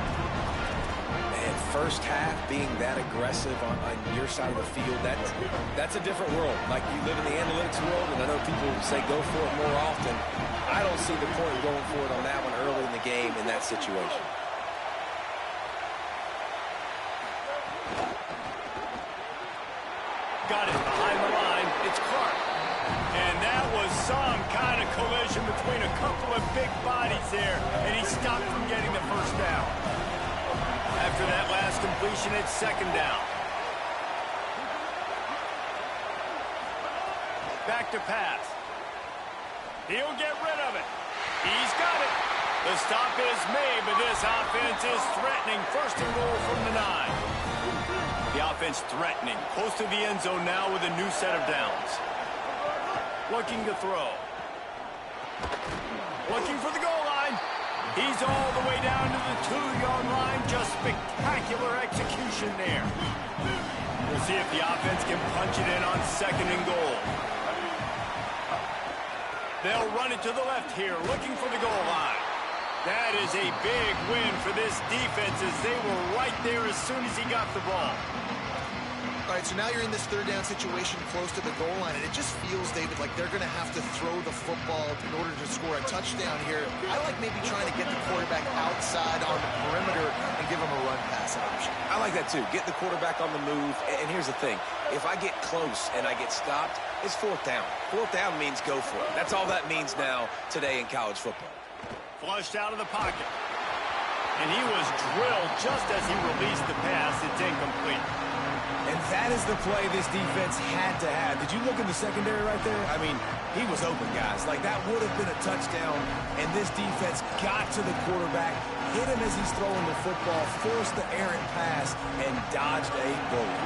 Speaker 3: Man, first half being that aggressive on your side of the field, that's a different world. Like, you live in the analytics world, and I know people say go for it more often. I don't see the point going for it on that one early in the game in that situation.
Speaker 1: Got it behind the line. It's Clark. And that was some kind of collision between a couple of big bodies there, and he stopped from getting the first down. After that last completion, it's second down. Back to pass. He'll get rid of it. He's got it. The stop is made, but this offense is threatening. First and goal from the 9. The offense threatening. Close to the end zone now with a new set of downs. Looking to throw. Looking for the goal line. He's all the way down to the 2-yard line. Just spectacular execution there. We'll see if the offense can punch it in on second and goal. They'll run it to the left here, looking for the goal line. That is a big win for this defense as they were right there as soon as he got the ball.
Speaker 2: All right, so now you're in this third down situation close to the goal line, and it just feels, David, like they're going to have to throw the football in order to score a touchdown here. I like maybe trying to get the quarterback outside on the perimeter and give him a run-pass option.
Speaker 3: I like that, too. Get the quarterback on the move. And here's the thing. If I get close and I get stopped, it's fourth down. Fourth down means go for it. That's all that means now today in college football.
Speaker 1: Flushed out of the pocket. And he was drilled just as he released the pass. It's incomplete.
Speaker 3: And that is the play this defense had to have. Did you look in the secondary right there? I mean, he was open, guys. Like, that would have been a touchdown, and this defense got to the quarterback, hit him as he's throwing the football, forced the errant pass, and dodged a bullet.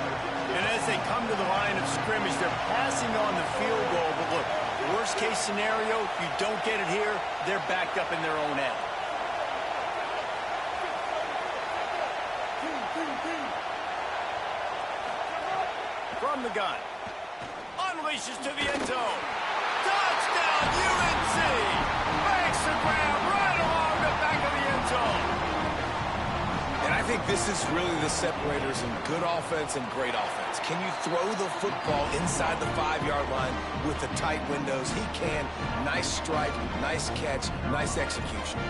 Speaker 1: And as they come to the line of scrimmage, they're passing on the field goal. But look, worst-case scenario, you don't get it here, they're backed up in their own end. From the gun. Unleashes to the end zone. Touchdown, UNC! Makes the grab right along the back of the end zone.
Speaker 3: And I think this is really the separators in good offense and great offense. Can you throw the football inside the 5-yard line with the tight windows? He can. Nice strike, nice catch, nice execution.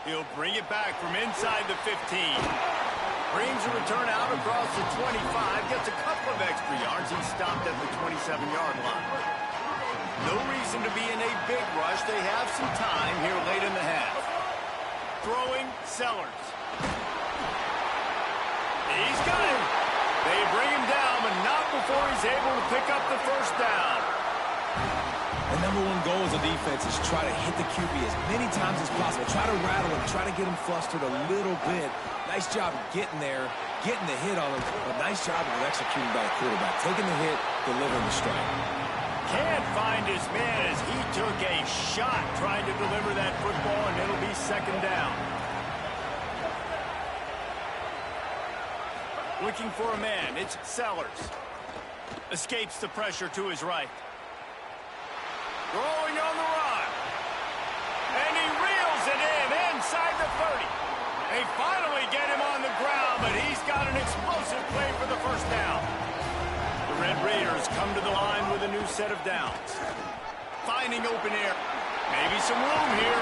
Speaker 1: He'll bring it back from inside the 15. Brings a return out across the 25. Gets a couple of extra yards. He's stopped at the 27-yard line. No reason to be in a big rush. They have some time here late in the half. Throwing, Sellers. He's got him. They bring him down, but not before he's able to pick up the first down.
Speaker 3: The number one goal as a defense is try to hit the QB as many times as possible. Try to rattle him. Try to get him flustered a little bit. Nice job getting there, getting the hit on him. But nice job of executing by the quarterback. Taking the hit, delivering the strike.
Speaker 1: Can't find his man as he took a shot trying to deliver that football, and it'll be second down. Looking for a man. It's Sellers. Escapes the pressure to his right. Throwing on the run. And he reels it in inside the 30. They finally get him on the ground, but he's got an explosive play for the first down. The Red Raiders come to the line with a new set of downs. Finding open air. Maybe some room here.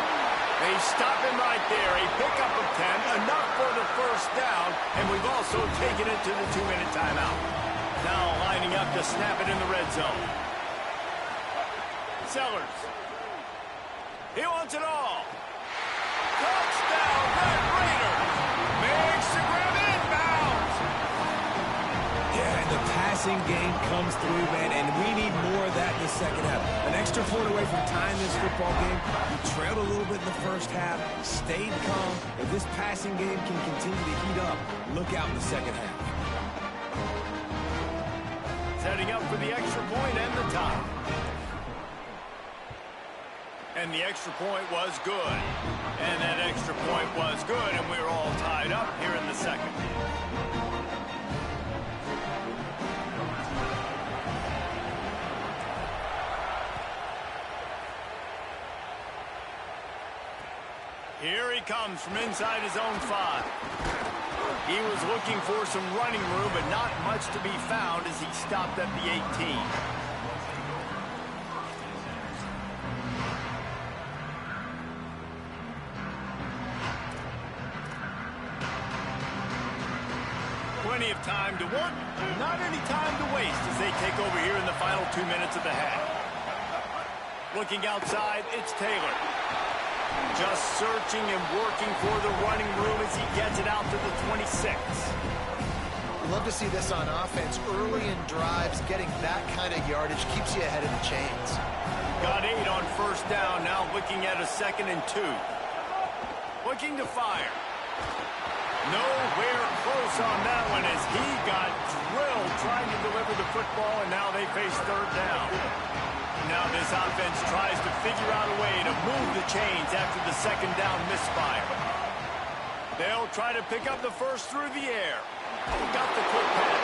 Speaker 1: They stop him right there. A pickup of 10, enough for the first down, and we've also taken it to the 2-minute timeout. Now lining up to snap it in the red zone. Sellers. He wants it all. Touchdown, Red Raiders. Makes the grab inbounds.
Speaker 3: Yeah, and the passing game comes through, man, and we need more of that in the second half. An extra point away from tying this football game. You trailed a little bit in the first half, stayed calm. If this passing game can continue to heat up, look out in the second half.
Speaker 1: Setting up for the extra point and the tie. And the extra point was good. And that extra point was good, and we're all tied up here in the second. Here he comes from inside his own 5. He was looking for some running room, but not much to be found as he stopped at the 18. Plenty of time to work, not any time to waste as they take over here in the final 2 minutes of the half. Looking outside, it's Taylor. Just searching and working for the running room as he gets it out to the 26.
Speaker 2: Love to see this on offense. Early in drives, getting that kind of yardage keeps you ahead of the chains.
Speaker 1: Got 8 on first down, now looking at a 2nd and 2. Looking to fire. Nowhere close on that one as he got drilled trying to deliver the football, and now they face 3rd down. Now this offense tries to figure out a way to move the chains after the 2nd down misfire. They'll try to pick up the first through the air. Got the quick pass.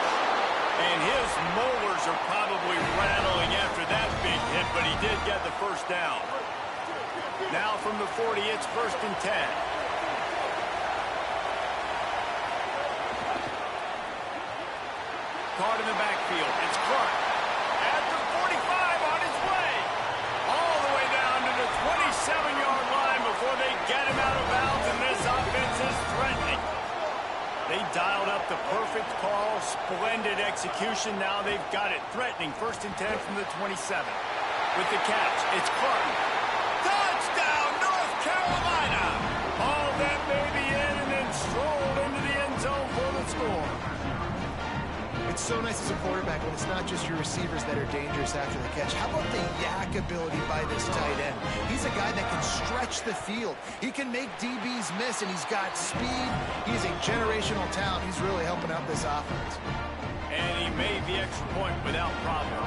Speaker 1: And his molars are probably rattling after that big hit, but he did get the first down. Now from the 40, it's 1st and 10. Caught in the backfield. It's Clark. At the 45 on his way. All the way down to the 27-yard line before they get him out of bounds, and this offense is threatening. They dialed up the perfect call. Splendid execution. Now they've got it. Threatening 1st and 10 from the 27. With the catch, it's Clark. Touchdown, North Carolina. Hauled that baby in and then strolled into the end zone for the score.
Speaker 2: It's so nice as a quarterback when it's not just your receivers that are dangerous after the catch. How about the yak ability by this tight end? He's a guy that can stretch the field. He can make DBs miss, and he's got speed. He's a generational talent. He's really helping out this offense.
Speaker 1: And he made the extra point without problem.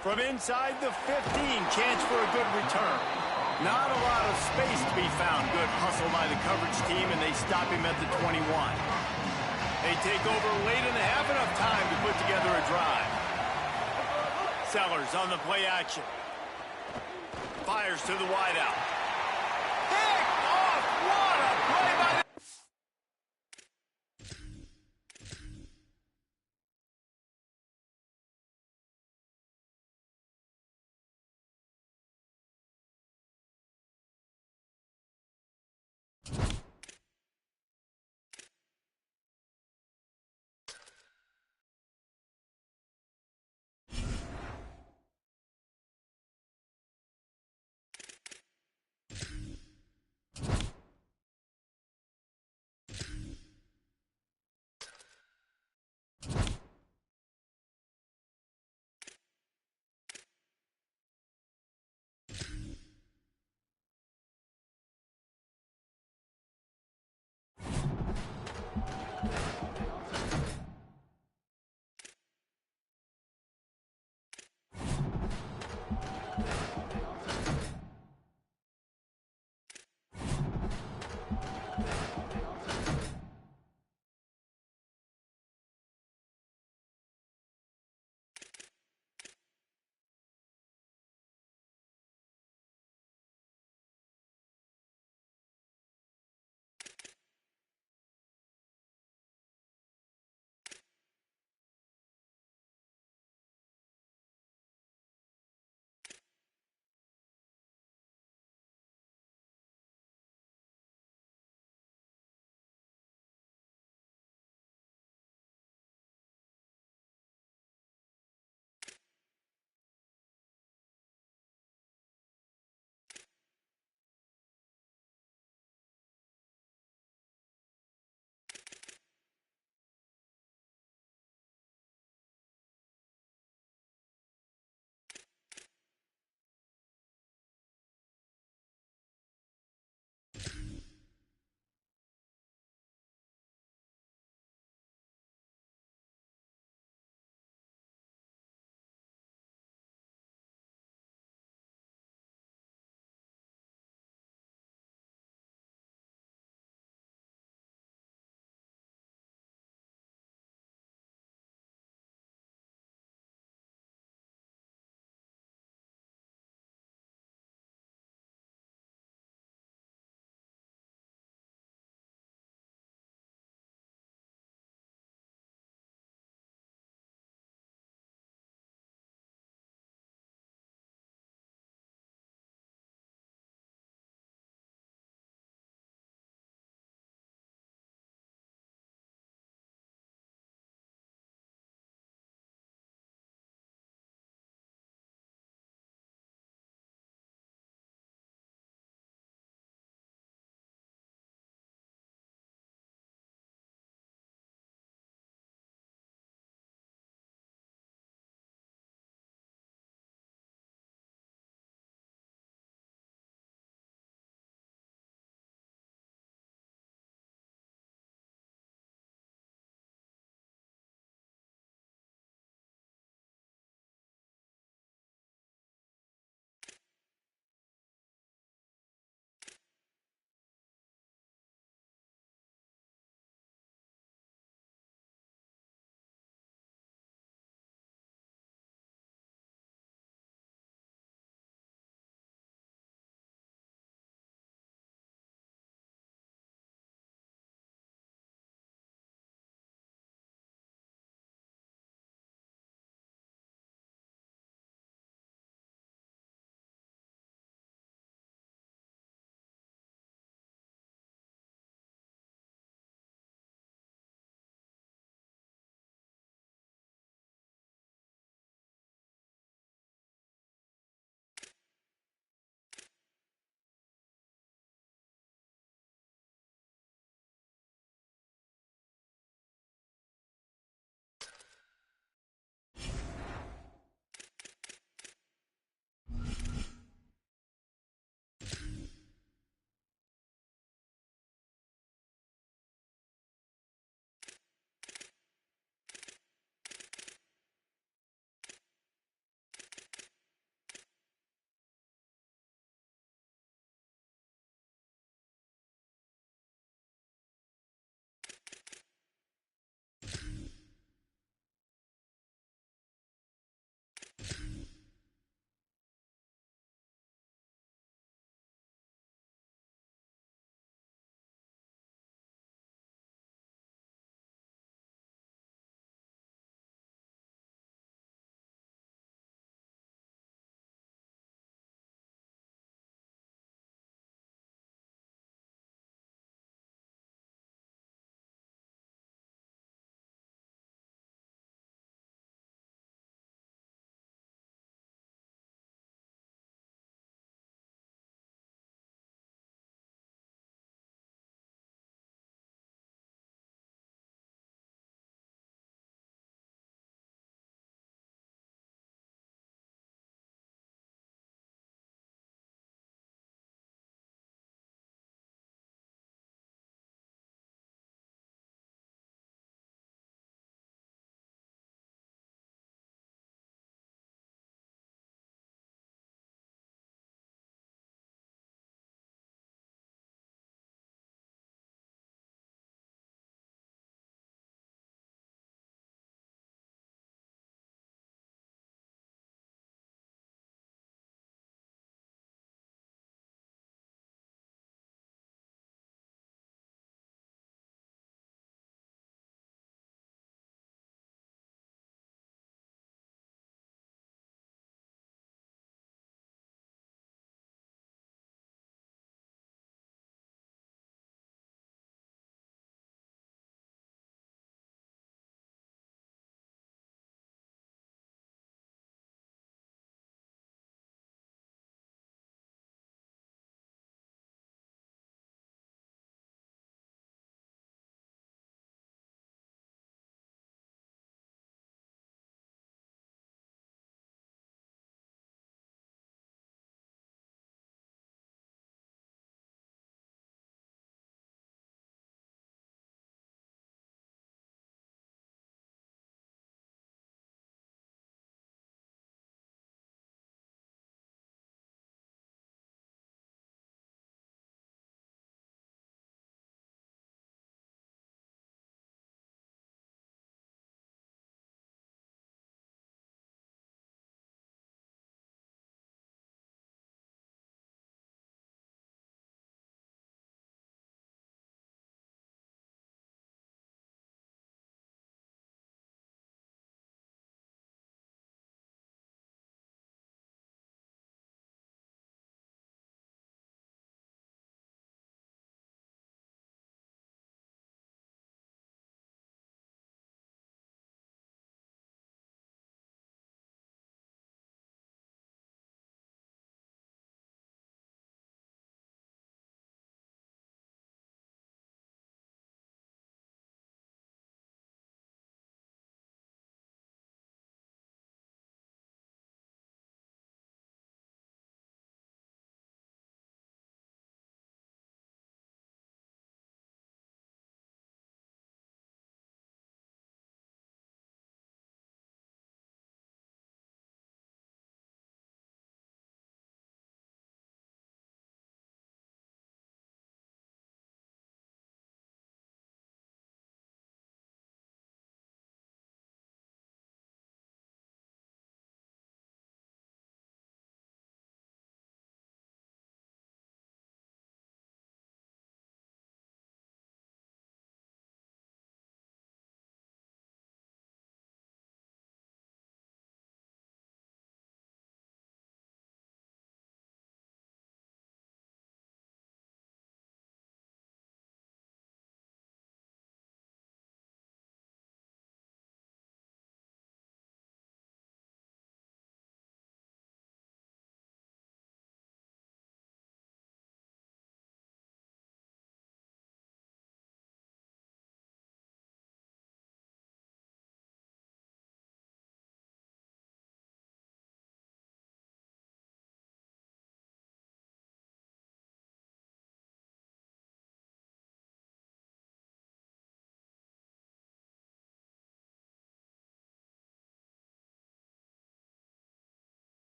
Speaker 1: From inside the 15, chance for a good return. Not a lot of space to be found. Good hustle by the coverage team, and they stop him at the 21. They take over late in the half, enough time to put together a drive. Sellers on the play action. Fires to the wideout. Picked off! What a play by the...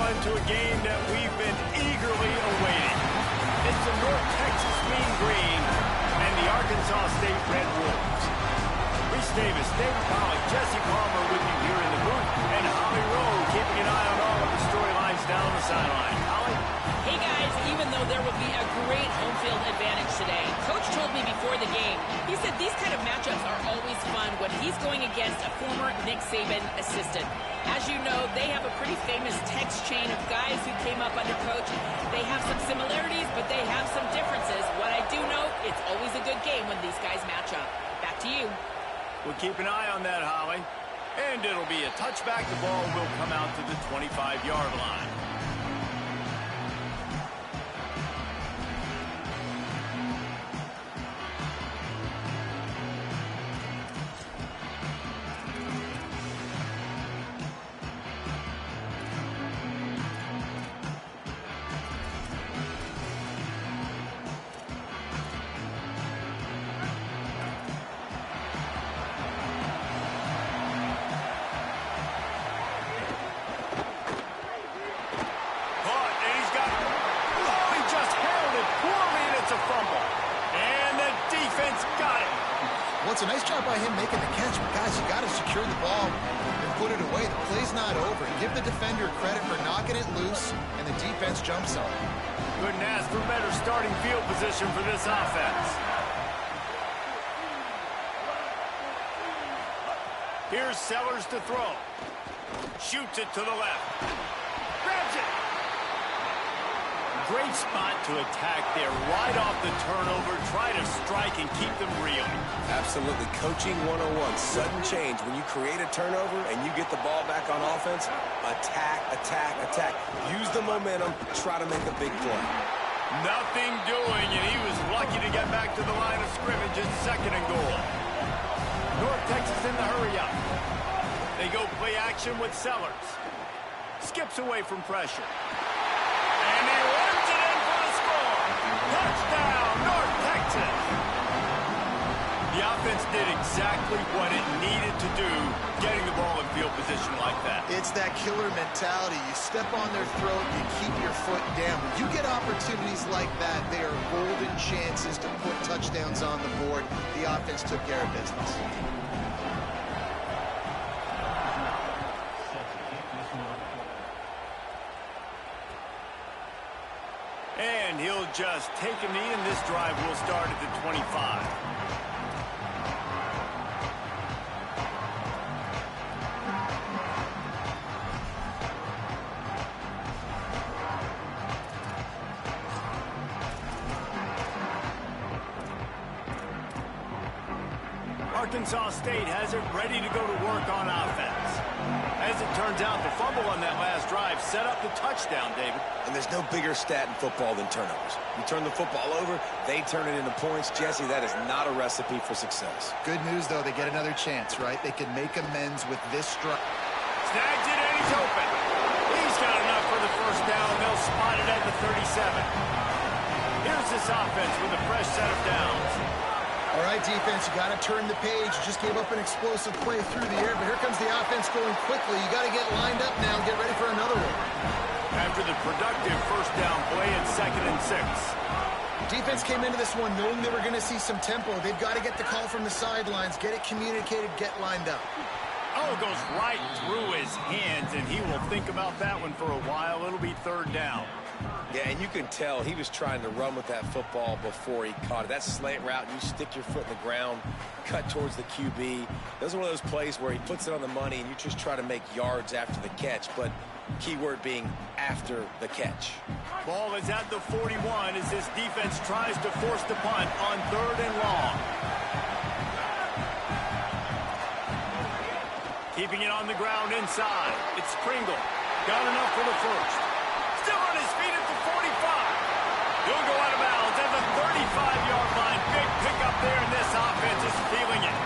Speaker 1: into a game that we've been eagerly awaiting. It's the North Texas Mean Green and the Arkansas State Red Wolves. Reese Davis, David Pollock, Jesse Palmer with you here in the booth, and Holly Rowe keeping an eye on all of the storylines down the sideline. Holly?
Speaker 5: Hey guys, even though there will be a great home field advantage today, Coach told me before the game, he said these kind of matchups are always fun when he's going against a former Nick Saban assistant. As you know, they have a pretty famous text chain of guys who came up under Coach. They have some similarities, but they have some differences. What I do know, it's always a good game when these guys match up. Back to you.
Speaker 1: We'll keep an eye on that, Holly. And it'll be a touchback. The ball will come out to the 25-yard line.
Speaker 2: Well, it's a nice job by him making the catch, but guys, you got to secure the ball and put it away. The play's not over. Give the defender credit for knocking it loose, and the defense jumps on it.
Speaker 1: Couldn't ask for better starting field position for this offense. Here's Sellers to throw. Shoots it to the left. Grabs it. Great spot to attack there, right off the turnover. Try to strike and keep them reeling.
Speaker 3: Absolutely. Coaching 101. Sudden change. When you create a turnover and you get the ball back on offense, attack, attack, attack. Use the momentum. Try to make a big play.
Speaker 1: Nothing doing, and he was lucky to get back to the line of scrimmage at 2nd and goal. North Texas in the hurry-up. They go play action with Sellers. Skips away from pressure. And he runs it in for the score. Touchdown, North Texas. The offense did exactly what it needed to do, getting the ball in field position like that.
Speaker 2: It's that killer mentality. You step on their throat, you keep your foot down. When you get opportunities like that, they are golden chances to put touchdowns on the board. The offense took care of business.
Speaker 1: And he'll just take a knee, and this drive will start at the 25. Arkansas State has it ready to go to work on offense. As it turns out, the fumble on that last drive set up the touchdown, David.
Speaker 3: And there's no bigger stat in football than turnovers. You turn the football over, they turn it into points. Jesse, that is not a recipe for success.
Speaker 2: Good news, though, they get another chance, right? They can make amends with this strike.
Speaker 1: Snags it, and he's open. He's got enough for the first down. They'll spot it at the 37. Here's this offense with a fresh set of downs.
Speaker 2: All right, defense, you got to turn the page. You just gave up an explosive play through the air, but here comes the offense going quickly. You got to get lined up now and get ready for another one.
Speaker 1: After the productive first down play at 2nd and 6.
Speaker 2: Defense came into this one knowing they were going to see some tempo. They've got to get the call from the sidelines, get it communicated, get lined up.
Speaker 1: Oh, it goes right through his hands, and he will think about that one for a while. It'll be 3rd down.
Speaker 3: Yeah, and you can tell he was trying to run with that football before he caught it. That slant route, you stick your foot in the ground, cut towards the QB. Those are one of those plays where he puts it on the money and you just try to make yards after the catch, but key word being after the catch.
Speaker 1: Ball is at the 41 as this defense tries to force the punt on 3rd and long. Keeping it on the ground inside. It's Kringle. Got enough for the first. Still on his feet at the 45. He'll go out of bounds at the 35-yard line. Big pickup there, and this offense is feeling it.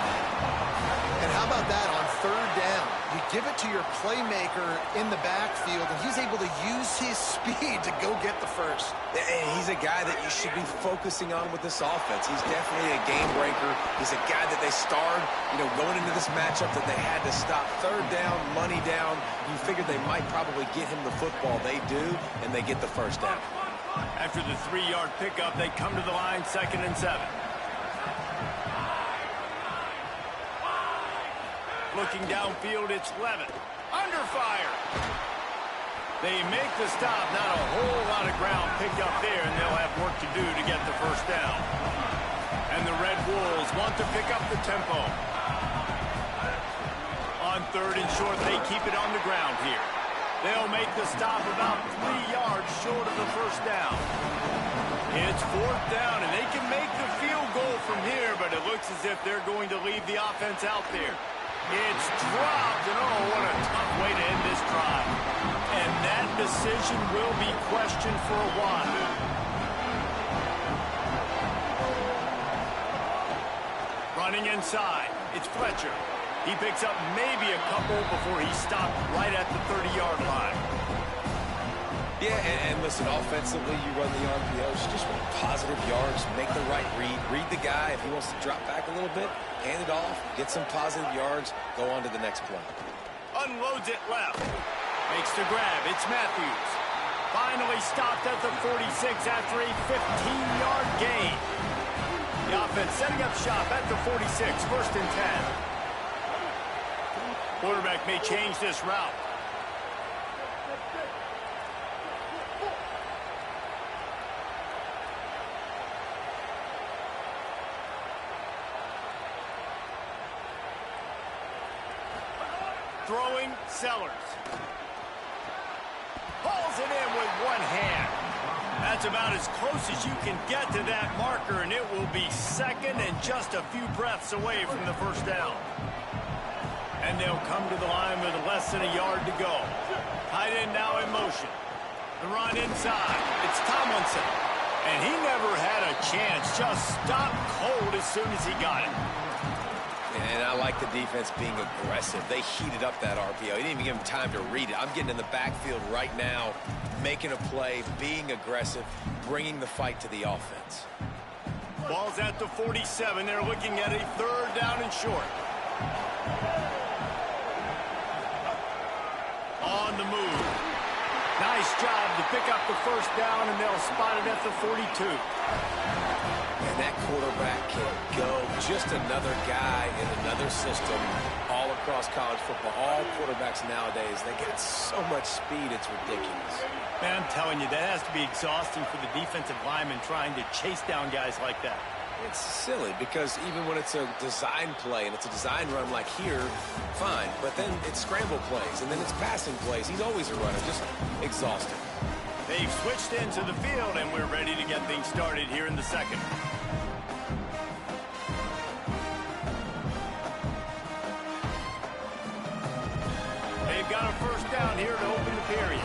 Speaker 2: And how about that on 3rd down? You give it to your playmaker in the backfield, and he's able to use his speed to go get the first.
Speaker 3: And he's a guy that you should be focusing on with this offense. He's definitely a game breaker. He's a guy that they starred, going into this matchup that they had to stop. Third down, money down. You figured they might probably get him the football. They do, and they get the first down.
Speaker 1: After the 3-yard pickup, they come to the line, 2nd and 7. Looking downfield, it's Levitt. Under fire. They make the stop. Not a whole lot of ground picked up there, and they'll have work to do to get the first down. And the Red Wolves want to pick up the tempo. On 3rd and short, they keep it on the ground here. They'll make the stop about 3 yards short of the first down. It's 4th down, and they can make the field goal from here, but it looks as if they're going to leave the offense out there. It's dropped, and oh, what a tough way to end this drive. And that decision will be questioned for a while. Running inside, it's Fletcher. He picks up maybe a couple before he's stopped right at the 30-yard line.
Speaker 3: Yeah, and listen, offensively, you run the RPOs, you just want positive yards, make the right read the guy. If he wants to drop back a little bit, hand it off, get some positive yards, go on to the next play.
Speaker 1: Unloads it left. Makes the grab. It's Matthews. Finally stopped at the 46 after a 15-yard gain. The offense setting up shop at the 46, 1st and 10. Quarterback may change this route. Throwing, Sellers. Pulls it in with one hand. That's about as close as you can get to that marker, and it will be 2nd and just a few breaths away from the first down. And they'll come to the line with less than a yard to go. Tight end now in motion. The run inside. It's Tomlinson. And he never had a chance. Just stopped cold as soon as he got it.
Speaker 3: And I like the defense being aggressive. They heated up that RPO. He didn't even give him time to read it. I'm getting in the backfield right now, making a play, being aggressive, bringing the fight to the offense.
Speaker 1: Ball's at the 47. They're looking at a 3rd down and short. On the move. Nice job to pick up the first down, and they'll spot it at the 42.
Speaker 3: And that quarterback can go. Just another guy in another system all across college football. All quarterbacks nowadays, they got so much speed, it's ridiculous.
Speaker 1: Man, I'm telling you, that has to be exhausting for the defensive lineman trying to chase down guys like that.
Speaker 3: It's silly because even when it's a design play and it's a design run like here, fine. But then it's scramble plays and then it's passing plays. He's always a runner, just exhausting.
Speaker 1: They've switched into the field, and we're ready to get things started here in the 2nd. They've got a first down here to open the period.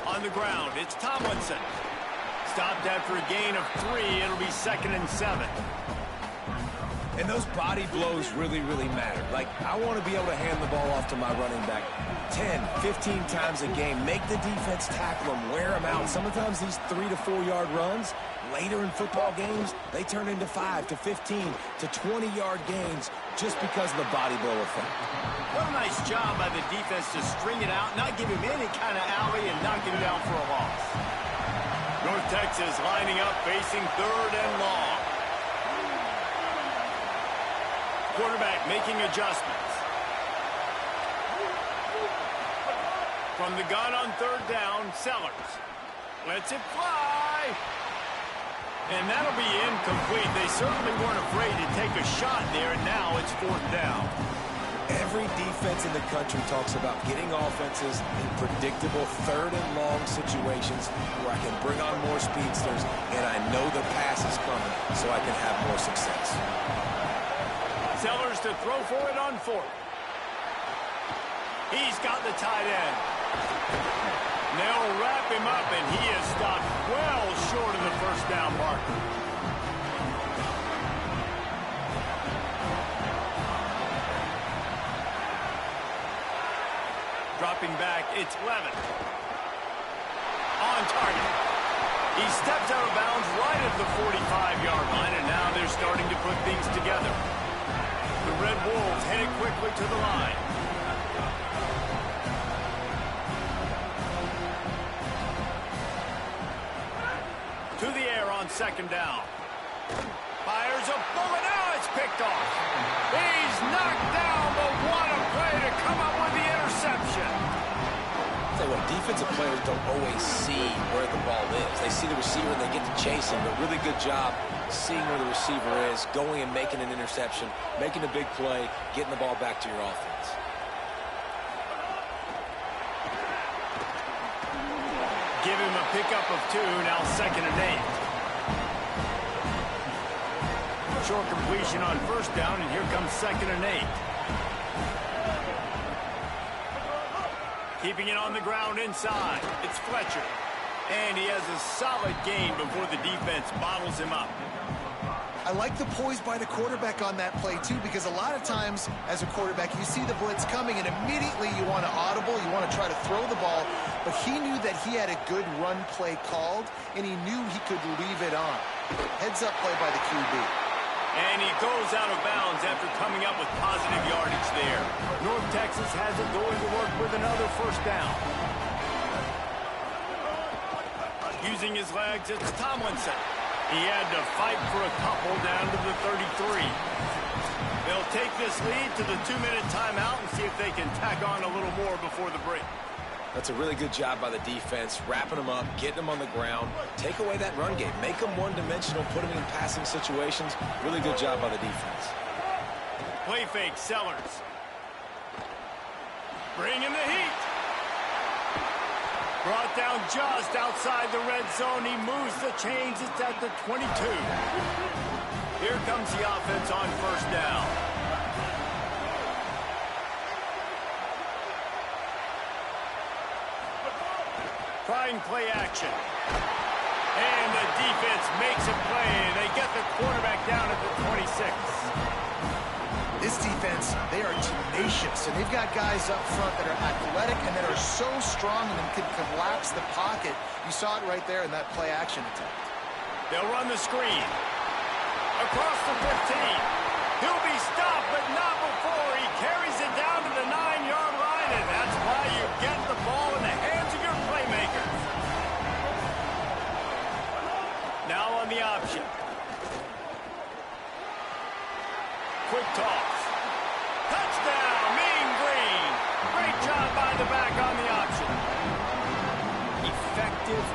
Speaker 1: On the ground, it's Tomlinson. Stopped after a gain of 3. It'll be 2nd and 7.
Speaker 3: And those body blows really, really matter. Like, I want to be able to hand the ball off to my running back 10, 15 times a game. Make the defense tackle them, wear them out. Sometimes these 3 to 4 yard runs, later in football games, they turn into 5 to 15 to 20-yard gains just because of the body blow effect.
Speaker 1: What a nice job by the defense to string it out, not give him any kind of alley, and knock him down for a loss. North Texas lining up, facing 3rd and long. Quarterback making adjustments. From the gun on 3rd down, Sellers. Lets it fly. And that'll be incomplete. They certainly weren't afraid to take a shot there, and now it's 4th down.
Speaker 3: Every defense in the country talks about getting offenses in predictable 3rd and long situations where I can bring on more speedsters and I know the pass is coming so I can have more success.
Speaker 1: Sellers to throw for it on 4th. He's got the tight end. They'll wrap him up, and he is stopped well short of the first down marker. Dropping back, it's Levin. On target. He steps out of bounds right at the 45-yard line, and now they're starting to put things together. The Red Wolves headed quickly to the line. To the air on second down. Fires a bullet. Now it's picked off. He's knocked down, but what a play to come up with the interception.
Speaker 3: I'll tell you what, defensive players don't always see where the ball is. They see the receiver and they get to chase him, but really good job seeing where the receiver is, going and making an interception, making a big play, getting the ball back to your offense.
Speaker 1: Give him a pickup of 2, now 2nd and 8. Short completion on first down, and here comes 2nd and 8. Keeping it on the ground inside. It's Fletcher. And he has a solid gain before the defense bottles him up.
Speaker 2: I like the poise by the quarterback on that play, too, because a lot of times as a quarterback, you see the blitz coming, and immediately you want to audible, you want to try to throw the ball, but he knew that he had a good run play called, and he knew he could leave it on. Heads-up play by the QB.
Speaker 1: And he goes out of bounds after coming up with positive yardage there. North Texas has it going to work with another first down. Using his legs, it's Tomlinson. He had to fight for a couple down to the 33. They'll take this lead to the 2-minute timeout and see if they can tack on a little more before the break.
Speaker 3: That's a really good job by the defense, wrapping them up, getting them on the ground, take away that run game, make them one-dimensional, put them in passing situations. Really good job by the defense.
Speaker 1: Play fake, Sellers. Bring in the heat. Brought down just outside the red zone. He moves the chains. It's at the 22. Here comes the offense on first down. Trying play action. And the defense makes a play. They get the quarterback down at the 26.
Speaker 2: This defense, they are tenacious, and they've got guys up front that are athletic and that are so strong and can collapse the pocket. You saw it right there in that play action attempt.
Speaker 1: They'll run the screen. Across the 15. He'll be stopped, but not before he carries it down to the 9-yard line, and that's why you get the ball in the hands of your playmakers. Now on the option. Quick toss. Touchdown, Mean Green. Great job by the back on the option. Effective.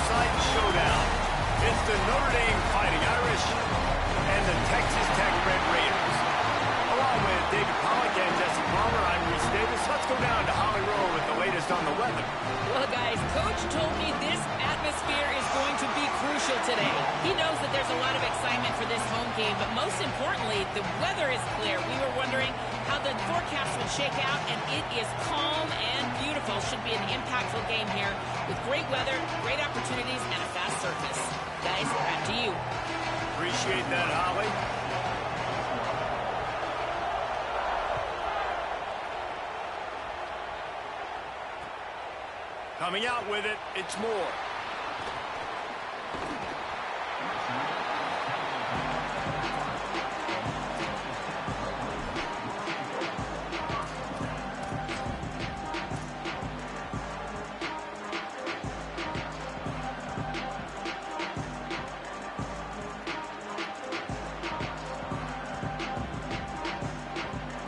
Speaker 1: site showdown. It's the Notre Dame Fighting Irish and the Texas Tech Red Raiders. Along with David Pollack and Jesse Palmer, I'm Reese Davis. Let's go down to Holly Rowe with the latest on the weather.
Speaker 5: Well, guys, Coach told me this atmosphere is going to be crucial today. He knows that there's a lot of excitement for this home game, but most importantly, the weather is clear. We were wondering how the forecast would shake out, and it is calm and beautiful. Should be an impactful game here with great weather, great opportunities, and a fast surface. Guys, back to you.
Speaker 1: Appreciate that, Holly. Coming out with it, it's Moore.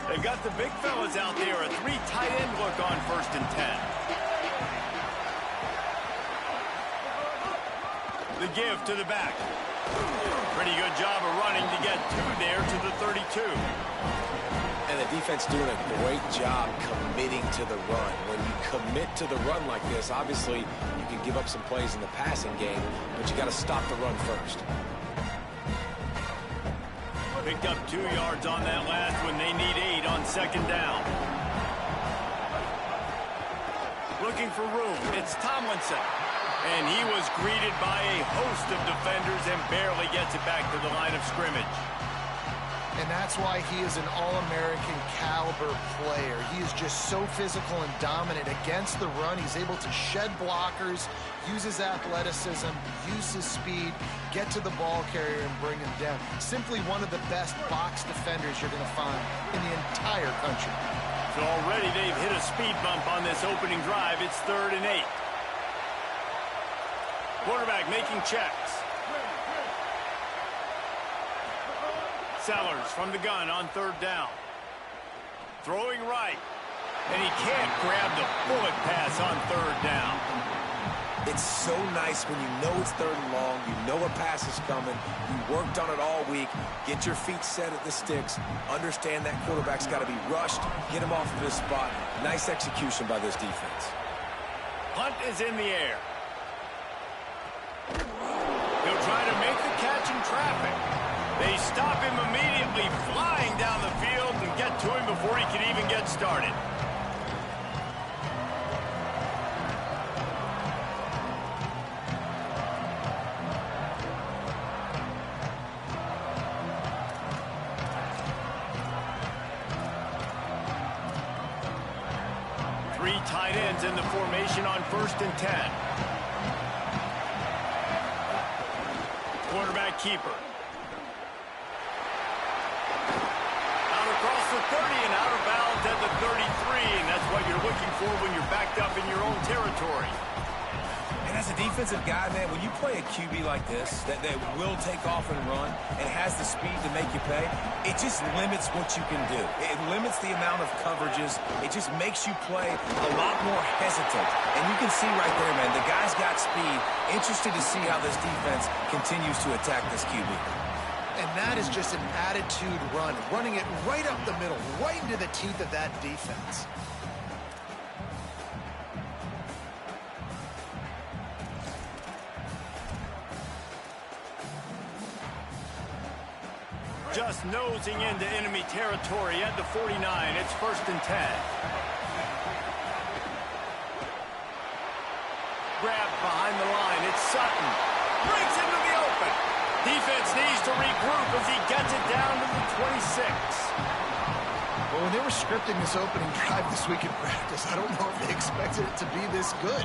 Speaker 1: They've got the big fellas out there, a three tight end look on 1st and 10. The give to the back. Pretty good job of running to get two there to the 32.
Speaker 3: And the defense doing a great job committing to the run. When you commit to the run like this, obviously you can give up some plays in the passing game, but you got to stop the run first.
Speaker 1: Picked up 2 yards on that last one. They need 8 on 2nd down. Looking for room. It's Tomlinson. And he was greeted by a host of defenders and barely gets it back to the line of scrimmage.
Speaker 2: And that's why he is an All-American caliber player. He is just so physical and dominant against the run. He's able to shed blockers, use his athleticism, use his speed, get to the ball carrier and bring him down. Simply one of the best box defenders you're going to find in the entire country.
Speaker 1: So already they've hit a speed bump on this opening drive. It's 3rd and 8. Quarterback making checks. Sellers from the gun on 3rd down. Throwing right. And he can't grab the bullet pass on 3rd down.
Speaker 3: It's so nice when you know it's 3rd and long, you know a pass is coming, you worked on it all week, get your feet set at the sticks, understand that quarterback's got to be rushed, get him off of this spot. Nice execution by this defense.
Speaker 1: Hunt is in the air. He'll try to make the catch in traffic. They stop him immediately, flying down the field and get to him before he can even get started. Three tight ends in the formation on 1st and 10. Quarterback keeper. Out across the 30 and out of bounds at the 33, and that's what you're looking for when you're backed up in your own territory.
Speaker 3: And as a defensive guy, man, when you play a QB like this, that will take off and run and has the speed to make you pay, it just limits what you can do. It limits the amount of coverages. It just makes you play a lot more hesitant. And you can see right there, man, the guy's got speed. Interested to see how this defense continues to attack this QB.
Speaker 2: And that is just an attitude run, running it right up the middle, right into the teeth of that defense.
Speaker 1: Just nosing into enemy territory at the 49. It's 1st and 10. Grabbed behind the line. It's Sutton. Breaks into the open. Defense needs to regroup as he gets it down to the 26.
Speaker 2: Well, when they were scripting this opening drive this week in practice, I don't know if they expected it to be this good.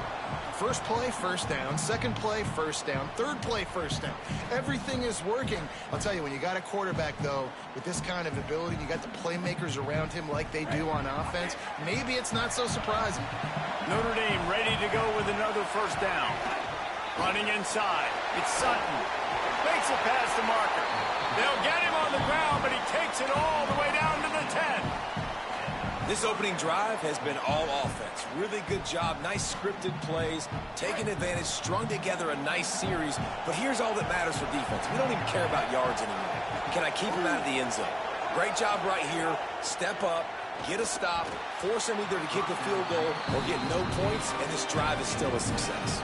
Speaker 2: First play, 1st down. 2nd play, 1st down. 3rd play, 1st down. Everything is working. I'll tell you, when you got a quarterback, though, with this kind of ability, you got the playmakers around him like they do on offense, maybe it's not so surprising.
Speaker 1: Notre Dame ready to go with another 1st down. Running inside. It's Sutton. Makes it past the marker. They'll get him on the ground, but he takes it all the way down to the 10.
Speaker 3: This opening drive has been all offense. Really good job, nice scripted plays, taking advantage, strung together a nice series. But here's all that matters for defense. We don't even care about yards anymore. Can I keep him out of the end zone? Great job right here. Step up, get a stop, force him either to kick a field goal or get no points, and this drive is still a success.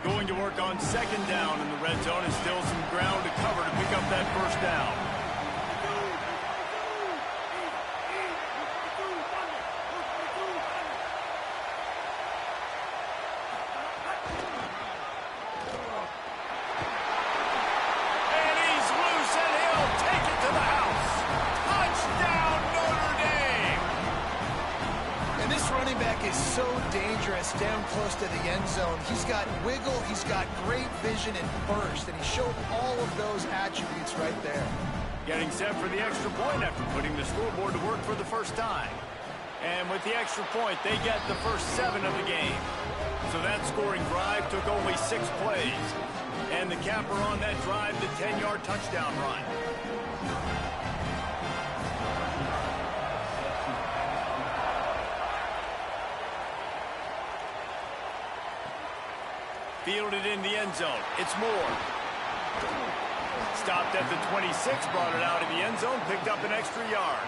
Speaker 1: Going to work on second down in the red zone, and still some ground to cover to pick up that first down. And he's loose, and he'll take it to the house. Touchdown, Notre Dame!
Speaker 2: And this running back is so dangerous down close to the end zone. He's got wiggle, he's got great vision and burst, and he showed all of those attributes right there.
Speaker 1: Getting set for the extra point after putting the scoreboard to work for the first time. And with the extra point, they get the first 7 of the game. So that scoring drive took only 6 plays. And the capper on that drive, the 10-yard touchdown run. Fielded in the end zone. It's Moore. Stopped at the 26, brought it out of the end zone, picked up an extra yard.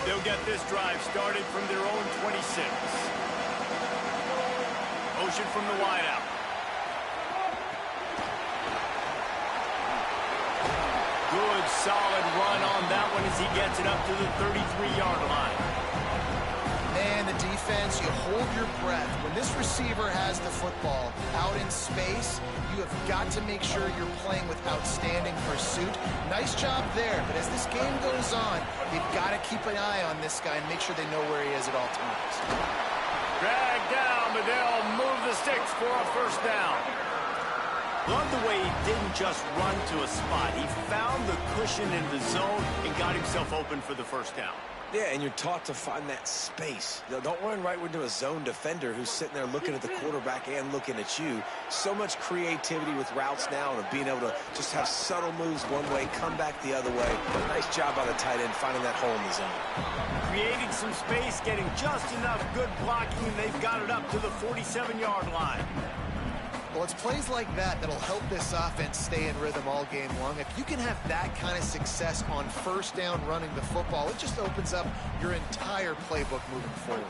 Speaker 1: They'll get this drive started from their own 26. Motion from the wideout. Good, solid run on that one as he gets it up to the 33-yard line.
Speaker 2: Man, the defense, you hold your breath. When this receiver has the football out in space, you have got to make sure you're playing with outstanding pursuit. Nice job there, but as this game goes on, you've got to keep an eye on this guy and make sure they know where he is at all times.
Speaker 1: Dragged down, but they'll move the sticks for a first down. Love the way he didn't just run to a spot. He found the cushion in the zone and got himself open for the first down.
Speaker 3: Yeah, and you're taught to find that space. Don't run right into a zone defender who's sitting there looking at the quarterback and looking at you. So much creativity with routes now and being able to just have subtle moves one way, come back the other way. Nice job by the tight end finding that hole in the zone.
Speaker 1: Creating some space, getting just enough good blocking, and they've got it up to the 47-yard line.
Speaker 2: Well, it's plays like that that'll help this offense stay in rhythm all game long. If you can have that kind of success on first down running the football, it just opens up your entire playbook moving forward.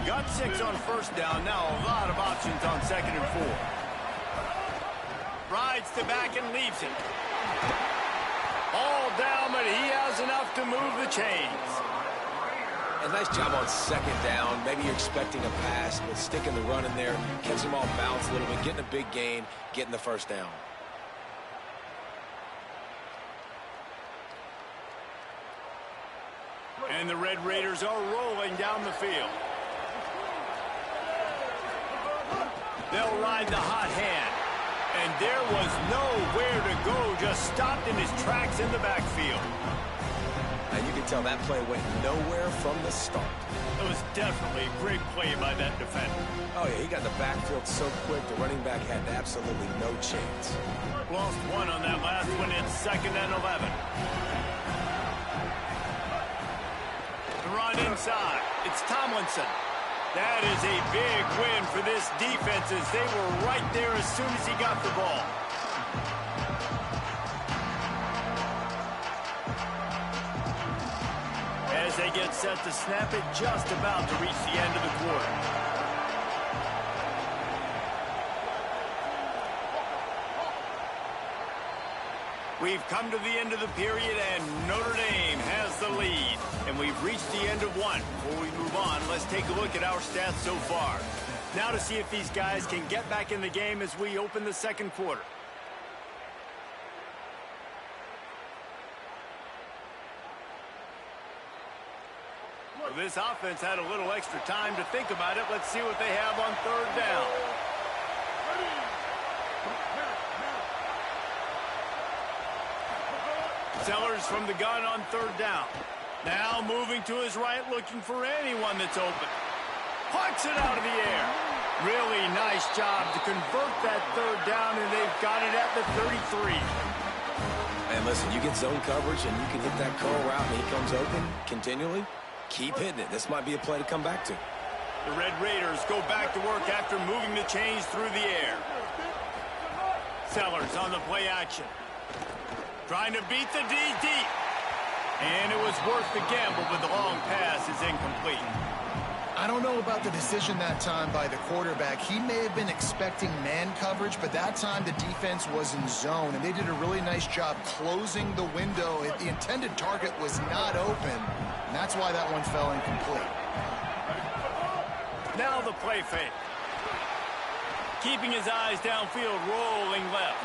Speaker 1: Got 6 on first down. Now a lot of options on second and 4. Rides to back and leaves it. All down, but he has enough to move the chains.
Speaker 3: A nice job on second down. Maybe you're expecting a pass, but sticking the run in there, catch them all bounce a little bit, getting a big gain, getting the first down.
Speaker 1: And the Red Raiders are rolling down the field. They'll ride the hot hand. And there was nowhere to go, just stopped in his tracks in the backfield.
Speaker 3: And you can tell that play went nowhere from the start.
Speaker 1: It was definitely a great play by that defender.
Speaker 3: Oh, yeah, he got the backfield so quick, the running back had absolutely no chance.
Speaker 1: Lost 1 on that last one. It's 2nd and 11. The run inside. It's Tomlinson. That is a big win for this defense as they were right there as soon as he got the ball. As they get set to snap it, just about to reach the end of the quarter. We've come to the end of the period, and Notre Dame has the lead. And we've reached the end of one. Before we move on, let's take a look at our stats so far. Now to see if these guys can get back in the game as we open the second quarter. This offense had a little extra time to think about it. Let's see what they have on third down. Sellers from the gun on third down. Now moving to his right, looking for anyone that's open. Pucks it out of the air. Really nice job to convert that third down, and they've got it at the 33.
Speaker 3: And listen, you get zone coverage and you can hit that curl route and he comes open continually. Keep hitting it. This might be a play to come back to.
Speaker 1: The Red Raiders go back to work after moving the chains through the air. Sellers on the play action. Trying to beat the D deep. And it was worth the gamble, but the long pass is incomplete.
Speaker 2: I don't know about the decision that time by the quarterback. He may have been expecting man coverage, but that time the defense was in zone, and they did a really nice job closing the window. The intended target was not open, and that's why that one fell incomplete.
Speaker 1: Now the play fake. Keeping his eyes downfield, rolling left.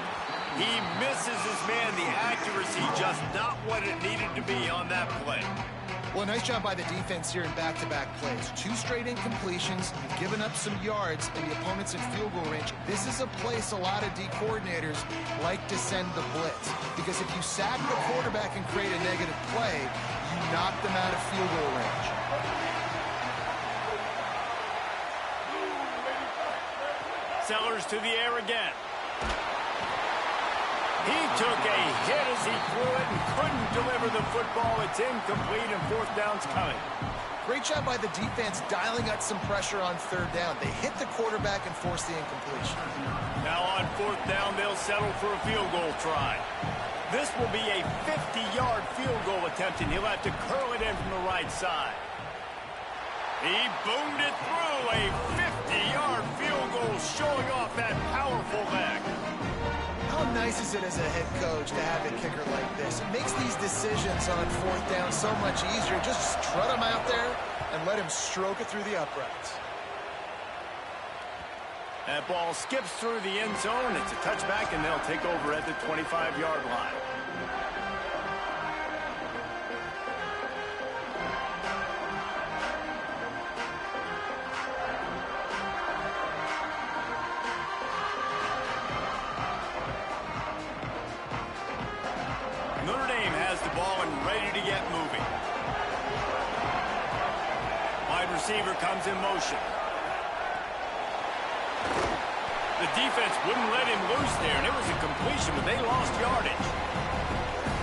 Speaker 1: He misses his man. The accuracy just not what it needed to be on that play.
Speaker 2: Well, nice job by the defense here in back-to-back plays. 2 straight incompletions, you've given up some yards, and the opponent's in field goal range. This is a place a lot of D coordinators like to send the blitz, because if you sack the quarterback and create a negative play, you knock them out of field goal range.
Speaker 1: Sellers to the air again. He took a hit as he threw it and couldn't deliver the football. It's incomplete and fourth down's coming.
Speaker 2: Great job by the defense dialing up some pressure on third down. They hit the quarterback and forced the incompletion.
Speaker 1: Now on fourth down, they'll settle for a field goal try. This will be a 50-yard field goal attempt, and he'll have to curl it in from the right side. He boomed it through. A 50-yard field goal showing off that powerful leg.
Speaker 2: How nice is it as a head coach to have a kicker like this? It makes these decisions on fourth down so much easier. Just strut him out there and let him stroke it through the uprights.
Speaker 1: That ball skips through the end zone. It's a touchback, and they'll take over at the 25-yard line. Notre Dame has the ball and ready to get moving. Wide receiver comes in motion. The defense wouldn't let him loose there, and it was a completion, but they lost yardage.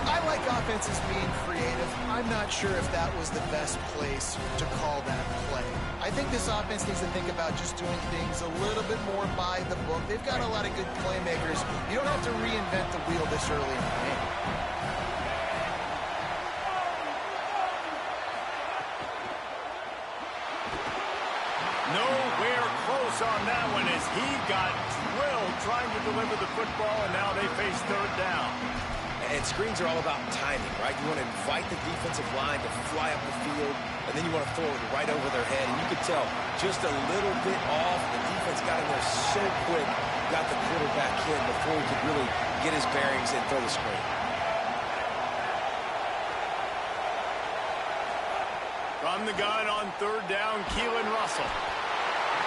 Speaker 2: I like offenses being creative. I'm not sure if that was the best place to call that play. I think this offense needs to think about just doing things a little bit more by the book. They've got a lot of good playmakers. You don't have to reinvent the wheel this early in the game.
Speaker 1: Nowhere close on that one as he got drilled trying to deliver the football, and now they face third down.
Speaker 3: And screens are all about timing, right? You want to invite the defensive line to fly up the field, and then you want to throw it right over their head. And you could tell just a little bit off. The defense got in there so quick, got the quarterback hit before he could really get his bearings and throw the screen.
Speaker 1: From the gun on third down, Keelan Russell.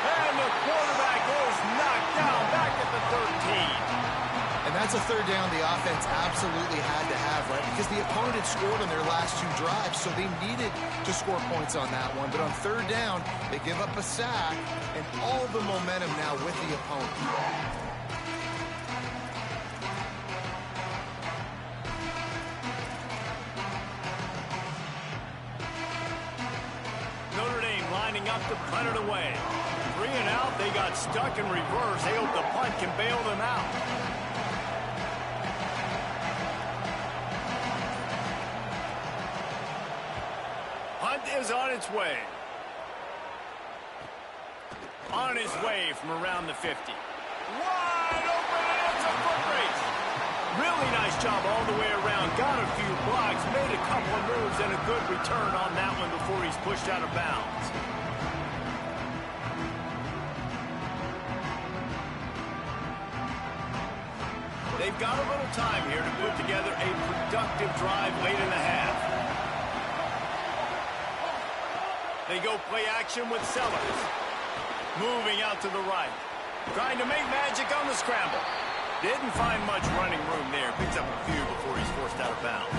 Speaker 1: And the quarterback is knocked down back at the 13.
Speaker 2: And that's a third down the offense absolutely had to have, right? Because the opponent had scored on their last 2 drives, so they needed to score points on that one. But on third down, they give up a sack, and all the momentum now with the opponent.
Speaker 1: Notre Dame lining up to punt it away. 3 and out, they got stuck in reverse. They hope the punt can bail them out. Punt is on its way. On his way from around the 50. Wide open, and it's a foot race. Really nice job all the way around. Got a few blocks, made a couple of moves, and a good return on that one before he's pushed out of bounds. They've got a little time here to put together a productive drive late in the half. They go play action with Sellers. Moving out to the right. Trying to make magic on the scramble. Didn't find much running room there. Picks up a few before he's forced out of bounds.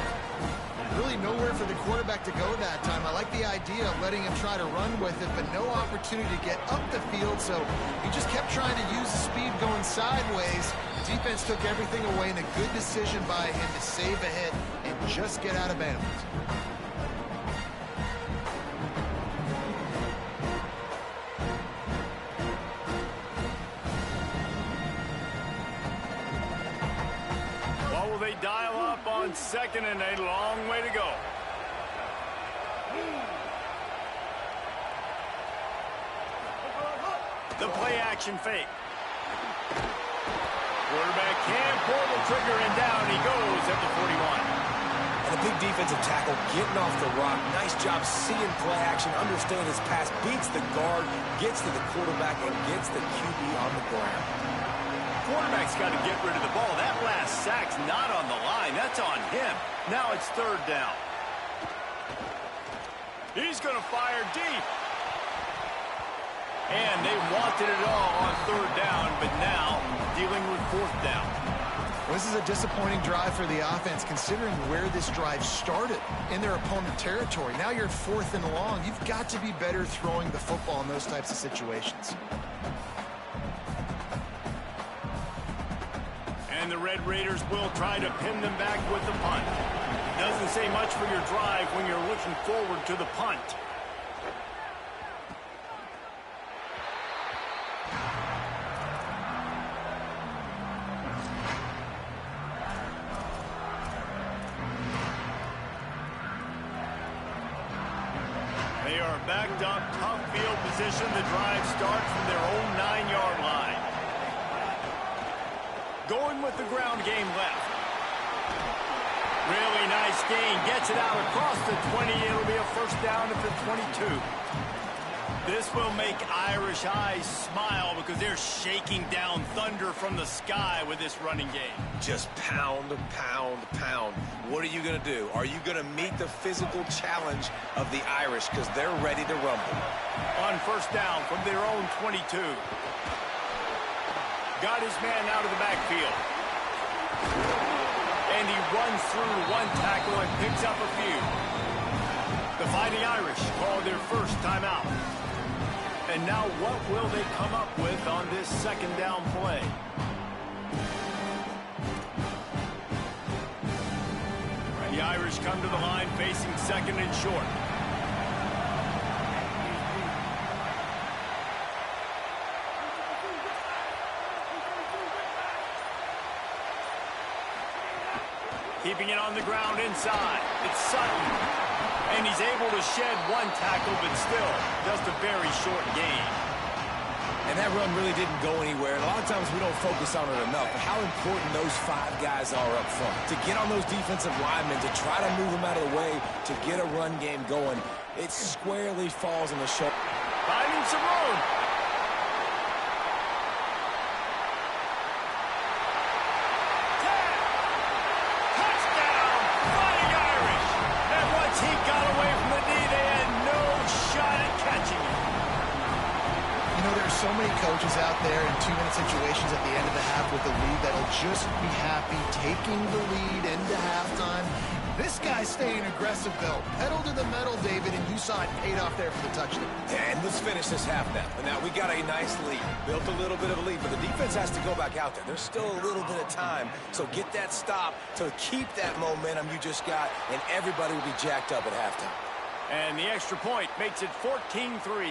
Speaker 2: Really nowhere for the quarterback to go that time. I like the idea of letting him try to run with it, but no opportunity to get up the field, so he just kept trying to use the speed going sideways. Defense took everything away, and a good decision by him to save a hit and just get out of bounds.
Speaker 1: What will they dial up on second and a long way to go? The play action fake. Quarterback can pull the trigger and down he goes at the 41.
Speaker 3: And a big defensive tackle getting off the rock. Nice job seeing play action, understanding his pass, beats the guard, gets to the quarterback, and gets the QB on the ground.
Speaker 1: Quarterback's got to get rid of the ball. That last sack's not on the line. That's on him. Now it's third down. He's going to fire deep. And they wanted it all on third down, but now dealing with fourth down.
Speaker 2: This is a disappointing drive for the offense, considering where this drive started, in their opponent territory. Now you're at fourth and long. You've got to be better throwing the football in those types of situations.
Speaker 1: And the Red Raiders will try to pin them back with the punt. Doesn't say much for your drive when you're looking forward to the punt. They are backed up, tough field position. The drive starts from their own 9-yard line. Going with the ground game left. Really nice gain. Gets it out across the 20. It'll be a first down at the 22. This will make Irish eyes smile because they're shaking down thunder from the sky with this running game.
Speaker 3: Just pound, pound, pound. What are you going to do? Are you going to meet the physical challenge of the Irish because they're ready to rumble?
Speaker 1: On first down from their own 22. Got his man out of the backfield. And he runs through one tackle and picks up a few. The Fighting Irish call their first timeout. And now what will they come up with on this second down play? The Irish come to the line facing second and short. Keeping it on the ground inside. It's Sutton. And he's able to shed one tackle, but still just a very short gain.
Speaker 3: And that run really didn't go anywhere. And a lot of times we don't focus on it enough. But how important those 5 guys are up front. To get on those defensive linemen, to try to move them out of the way, to get a run game going, it squarely falls on the shoulder.
Speaker 1: Finding some room.
Speaker 2: So many coaches out there in 2-minute situations at the end of the half with the lead that'll just be happy taking the lead into halftime. This guy's staying aggressive, though. Pedal to the metal, David, and you saw it paid off there for the touchdown.
Speaker 3: And let's finish this half now. Now, we got a nice lead. Built a little bit of a lead, but the defense has to go back out there. There's still a little bit of time, so get that stop to keep that momentum you just got, and everybody will be jacked up at halftime.
Speaker 1: And the extra point makes it 14-3.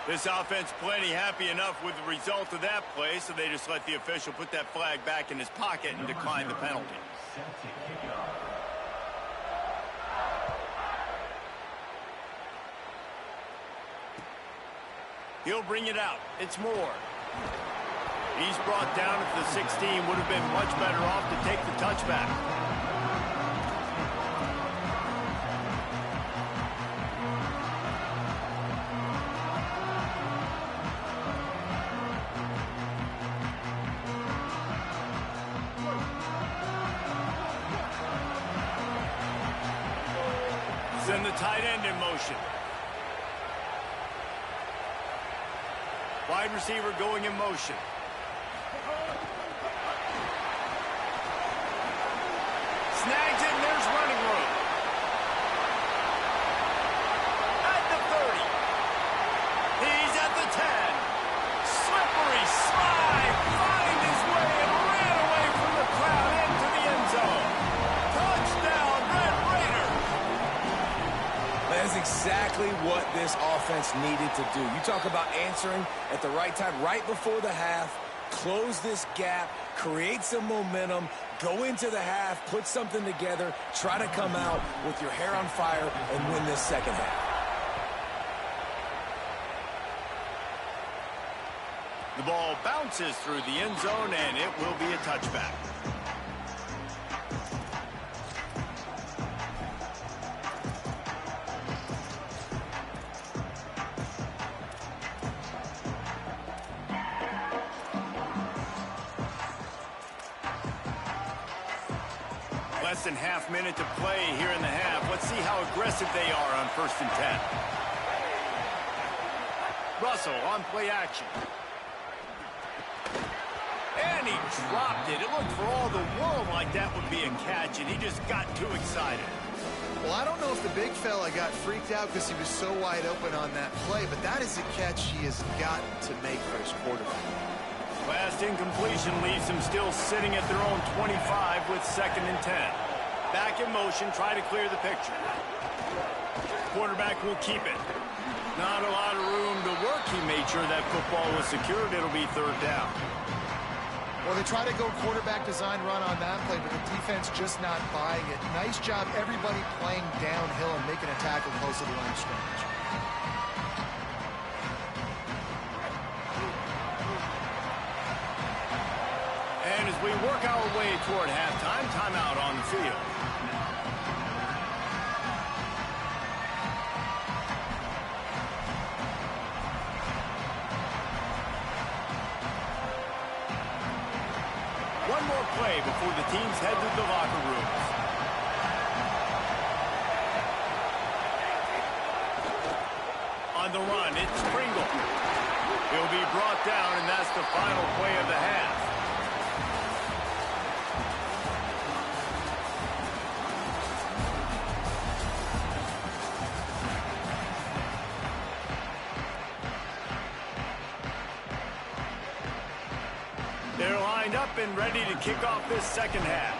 Speaker 1: This offense plenty happy enough with the result of that play, so they just let the official put that flag back in his pocket and decline the penalty. He'll bring it out. It's Moore. He's brought down at the 16. Would have been much better off to take the touchback. Send the tight end in motion. Wide receiver going in motion. Snags it, and there's running room. At the 30. He's at the 10. Slippery slide. Find his way and ran away from the crowd into the end zone. Touchdown, Red Raiders.
Speaker 3: That's exactly what this offense needed to do. You talk about answering at the right time, right before the half, close this gap, create some momentum, go into the half, put something together, try to come out with your hair on fire and win this second half.
Speaker 1: The ball bounces through the end zone, and it will be a touchback. Less than half minute to play here in the half. Let's see how aggressive they are on 1st and 10. Russell on play action. And he dropped it. It looked for all the world like that would be a catch, and he just got too excited.
Speaker 2: Well, I don't know if the big fella got freaked out because he was so wide open on that play, but that is a catch he has got to make for his quarterback.
Speaker 1: Last incompletion leaves them still sitting at their own 25 with 2nd and 10. Back in motion, try to clear the picture. Quarterback will keep it. Not a lot of room to work. He made sure that football was secured. It'll be 3rd down.
Speaker 2: Well, they try to go quarterback design run on that play, but the defense just not buying it. Nice job, everybody playing downhill and making a tackle close to the line of scrimmage.
Speaker 1: And as we work our way toward halftime, timeout on the field. One more play before the teams head to the locker rooms. On the run, it's Pringle. He'll be brought down, and that's the final play of the half. They're lined up and ready to kick off this second half.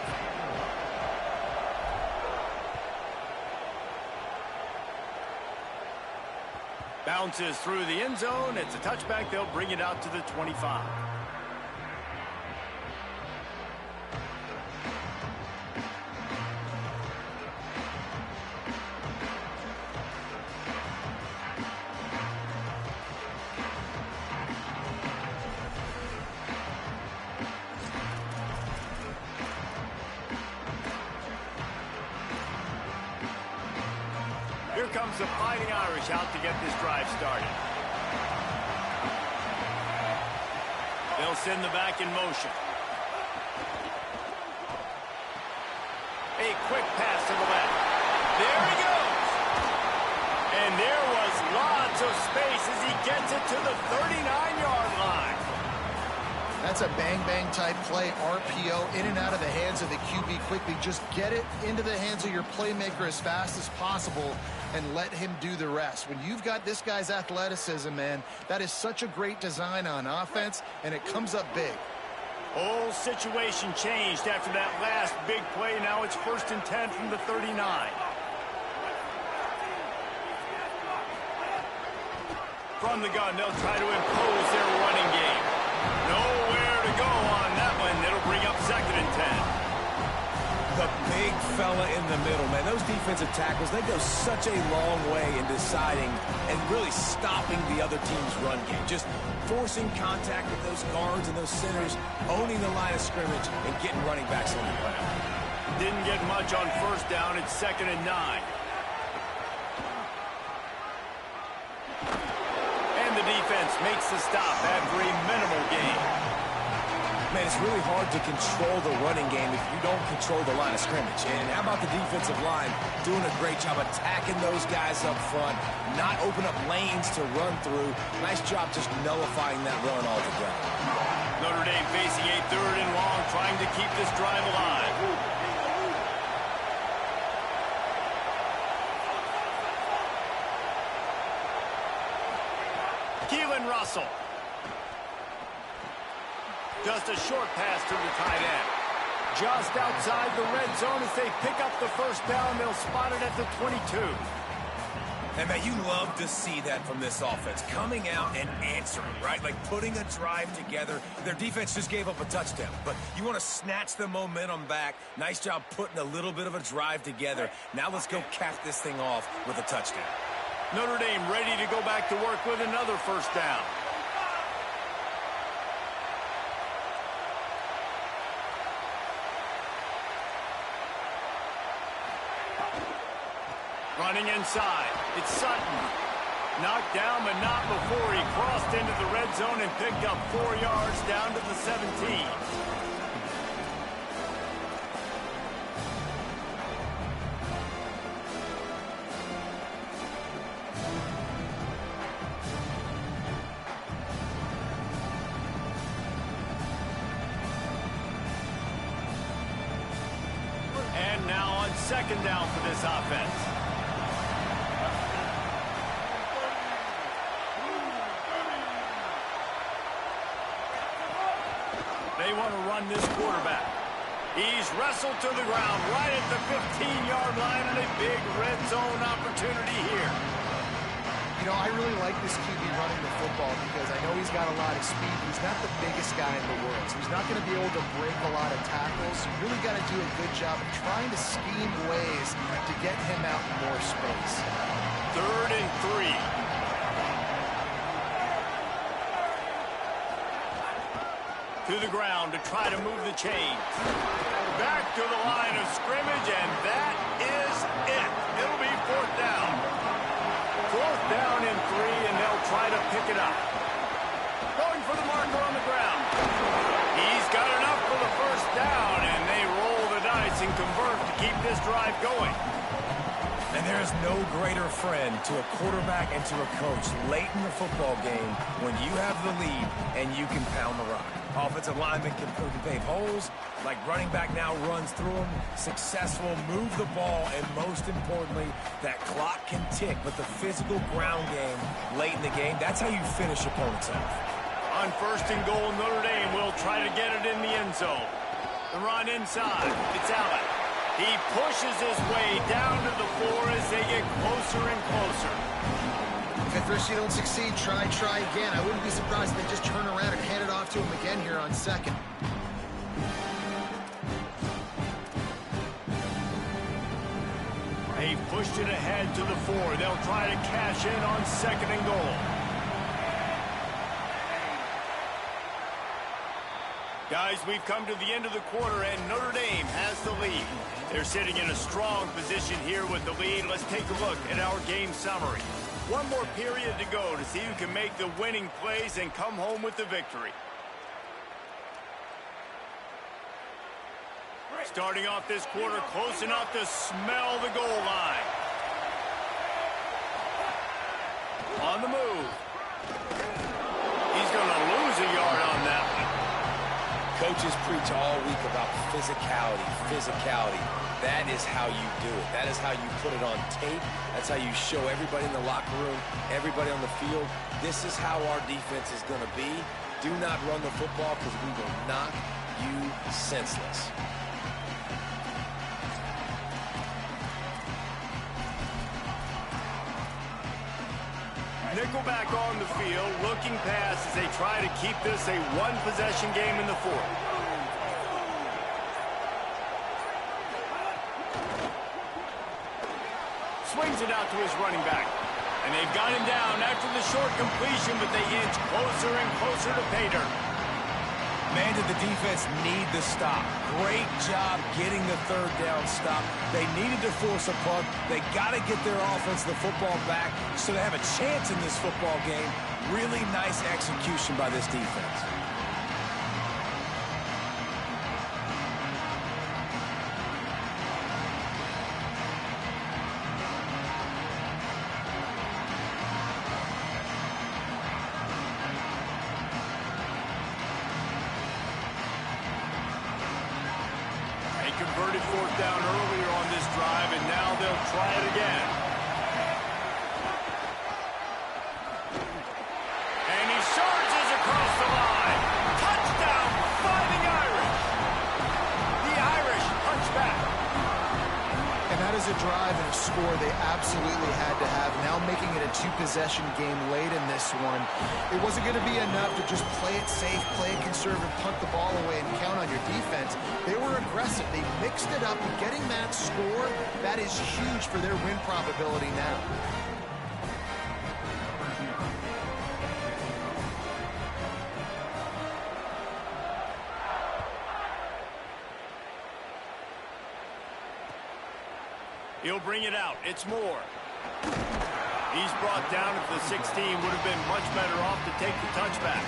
Speaker 1: Bounces through the end zone. It's a touchback. They'll bring it out to the 25. Here comes the Fighting Irish out to get this drive started. They'll send the back in motion. A quick pass to the left. There he goes. And there was lots of space as he gets it to the 39-yard line.
Speaker 2: That's a bang-bang type play, RPO, in and out of the hands of the QB quickly. Just get it into the hands of your playmaker as fast as possible and let him do the rest. When you've got this guy's athleticism, man, that is such a great design on offense, and it comes up big.
Speaker 1: Whole situation changed after that last big play. Now it's 1st and 10 from the 39. From the gun, they'll try to impose their running game. Nowhere to go on that one. It'll bring up 2nd and 10.
Speaker 3: The big fella in the middle, man. Those defensive tackles, they go such a long way in deciding and really stopping the other team's run game. Just forcing contact with those guards and those centers, owning the line of scrimmage, and getting running backs on the ground.
Speaker 1: Didn't get much on 1st down. It's 2nd and 9. And the defense makes the stop after a minimal gain.
Speaker 3: Man, it's really hard to control the running game if you don't control the line of scrimmage. And how about the defensive line doing a great job attacking those guys up front, not open up lanes to run through. Nice job just nullifying that run altogether.
Speaker 1: Notre Dame facing a 3rd and long, trying to keep this drive alive. and Russell. Just a short pass to the tight end. Just outside the red zone as they pick up the first down. They'll spot it at the 22.
Speaker 3: And, man, you love to see that from this offense. Coming out and answering, right? Like putting a drive together. Their defense just gave up a touchdown. But you want to snatch the momentum back. Nice job putting a little bit of a drive together. Now let's go cap this thing off with a touchdown.
Speaker 1: Notre Dame ready to go back to work with another first down. Running inside, it's Sutton. Knocked down, but not before he crossed into the red zone and picked up 4 yards down to the 17. And now on second down for this offense. They want to run this quarterback. He's wrestled to the ground right at the 15-yard line and a big red zone opportunity here.
Speaker 2: You know, I really like this QB running the football because I know he's got a lot of speed. He's not the biggest guy in the world, so he's not going to be able to break a lot of tackles. You really got to do a good job of trying to scheme ways to get him out in more space.
Speaker 1: 3rd and 3. To the ground to try to move the chains. Back to the line of scrimmage, and that is it. It'll be 4th down. 4th down and 3, and they'll try to pick it up. Going for the marker on the ground. He's got enough for the first down, and they roll the dice and convert to keep this drive going.
Speaker 3: And there is no greater friend to a quarterback and to a coach late in the football game when you have the lead and you can pound the rock. Offensive linemen can pave holes, like running back now runs through them, successful, move the ball, and most importantly, that clock can tick, but the physical ground game late in the game, that's how you finish opponents off.
Speaker 1: On 1st and goal, Notre Dame will try to get it in the end zone. The run inside, it's Allen. He pushes his way down to the floor as they get closer and closer.
Speaker 2: If at first you don't succeed, try again. I wouldn't be surprised if they just turn around and hand it off to him again here on 2nd.
Speaker 1: They've pushed it ahead to the 4. They'll try to cash in on 2nd and goal. Guys, we've come to the end of the quarter, and Notre Dame has the lead. They're sitting in a strong position here with the lead. Let's take a look at our game summary. One more period to go to see who can make the winning plays and come home with the victory. Starting off this quarter close enough to smell the goal line. On the move. He's going to lose a yard on that one.
Speaker 3: Coaches preach all week about physicality. That is how you do it. That is how you put it on tape. That's how you show everybody in the locker room, everybody on the field. This is how our defense is going to be. Do not run the football because we will knock you senseless.
Speaker 1: Nickelback on the field, looking pass as they try to keep this a one-possession game in the 4th. Swings it out to his running back. And they've got him down after the short completion, but they inch closer and closer to pay dirt.
Speaker 3: Man, did the defense need the stop. Great job getting the 3rd down stop. They needed to force a punt. They got to get their offense the football back so they have a chance in this football game. Really nice execution by this defense.
Speaker 1: Converted 4th down earlier on this drive, and now they'll try it again. And he
Speaker 2: score they absolutely had to have. Now making it a two-possession game late in this one. It wasn't going to be enough to just play it safe, play it conservative, punt the ball away, and count on your defense. They were aggressive. They mixed it up, and getting that score, that is huge for their win probability now.
Speaker 1: He'll bring it out. It's Moore. He's brought down at the 16. Would have been much better off to take the touchback.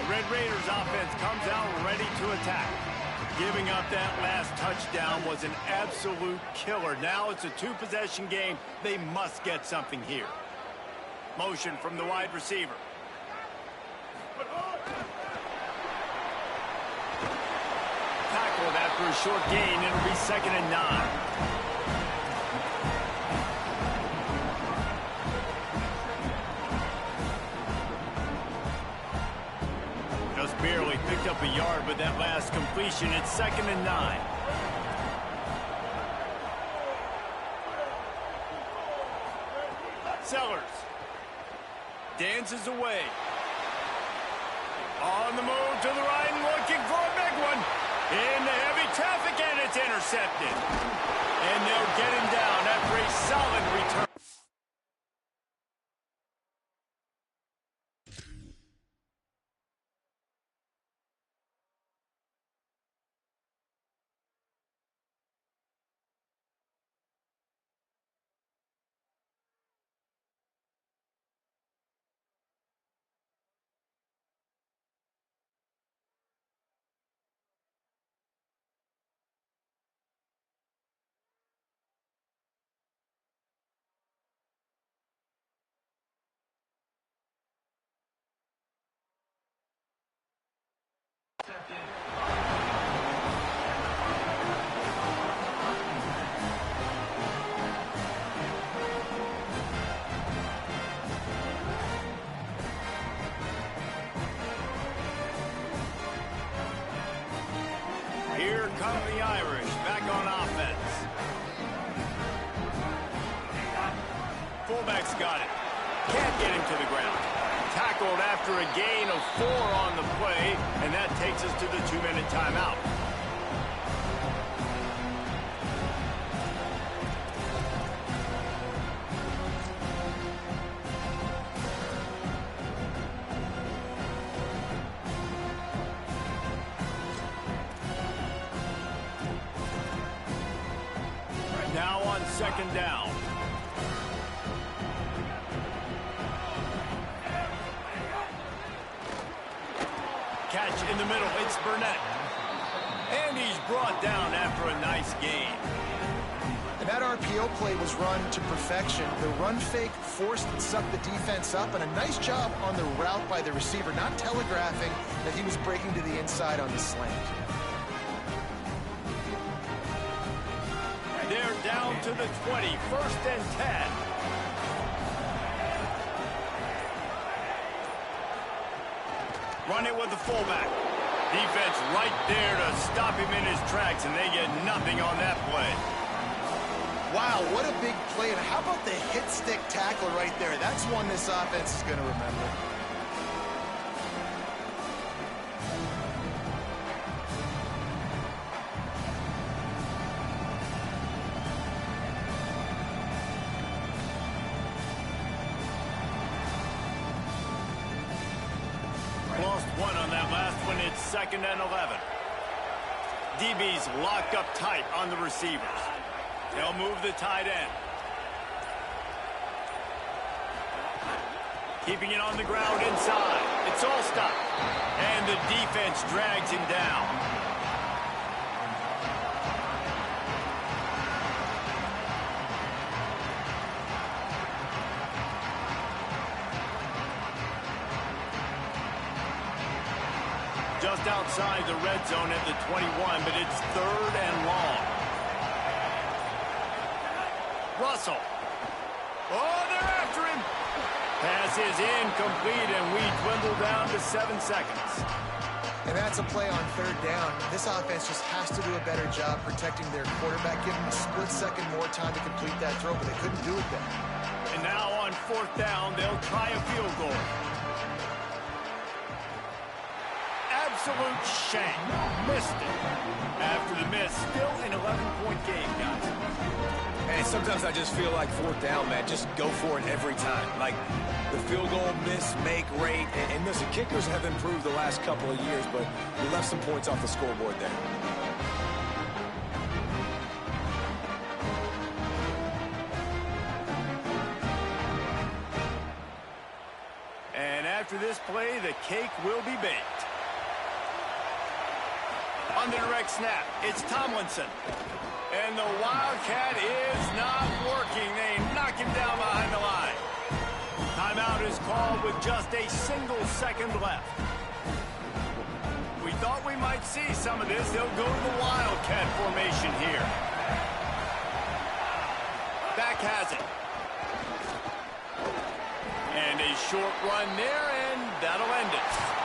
Speaker 1: The Red Raiders offense comes out ready to attack. Giving up that last touchdown was an absolute killer. Now it's a two-possession game. They must get something here. Motion from the wide receiver. Tackled after a short gain. It'll be 2nd and 9. Just barely picked up a yard with that last completion. It's 2nd and 9. Sellers dances away. On the move to the right and looking for a big one. In the heavy traffic, and it's intercepted. And they'll get him down after a solid return. Here come the Irish back on offense. Fullback's got it. Can't get him to the ground. Tackled after a gain of 4 on the play, and that takes us to the 2-minute timeout. Now on 2nd down. Catch in the middle. It's Burnett. And he's brought down after a nice gain.
Speaker 2: And that RPO play was run to perfection. The run fake forced and sucked the defense up, and a nice job on the route by the receiver, not telegraphing that he was breaking to the inside on the slant.
Speaker 1: They're down to the 20, 1st and 10. Run it with the fullback. Defense right there to stop him in his tracks, and they get nothing on that play.
Speaker 2: Wow, what a big play. And how about the hit stick tackle right there? That's one this offense is going to remember.
Speaker 1: Lost 1 on that last one. It's 2nd and 11. DB's locked up tight on the receivers. They'll move the tight end. Keeping it on the ground inside. It's all stopped. And the defense drags him down. Just outside the red zone at the 21, but it's 3rd and long. Russell. Oh, they're after him. Pass is incomplete, and we dwindle down to 7 seconds.
Speaker 2: And that's a play on third down. This offense just has to do a better job protecting their quarterback, give them a split second more time to complete that throw, but they couldn't do it then.
Speaker 1: And now on 4th down, they'll try a field goal. Absolute shank. Missed it. After the miss, still an 11-point game, guys.
Speaker 3: And sometimes I just feel like 4th down, man, just go for it every time. Like the field goal miss, make rate. And listen, kickers have improved the last couple of years, but we left some points off the scoreboard there.
Speaker 1: And after this play, the cake will be baked. On the direct snap, it's Tomlinson. And the Wildcat is not working. They knock him down behind the line. Timeout is called with just a single second left. We thought we might see some of this. They'll go to the Wildcat formation here. Back has it. And a short run there, and that'll end it.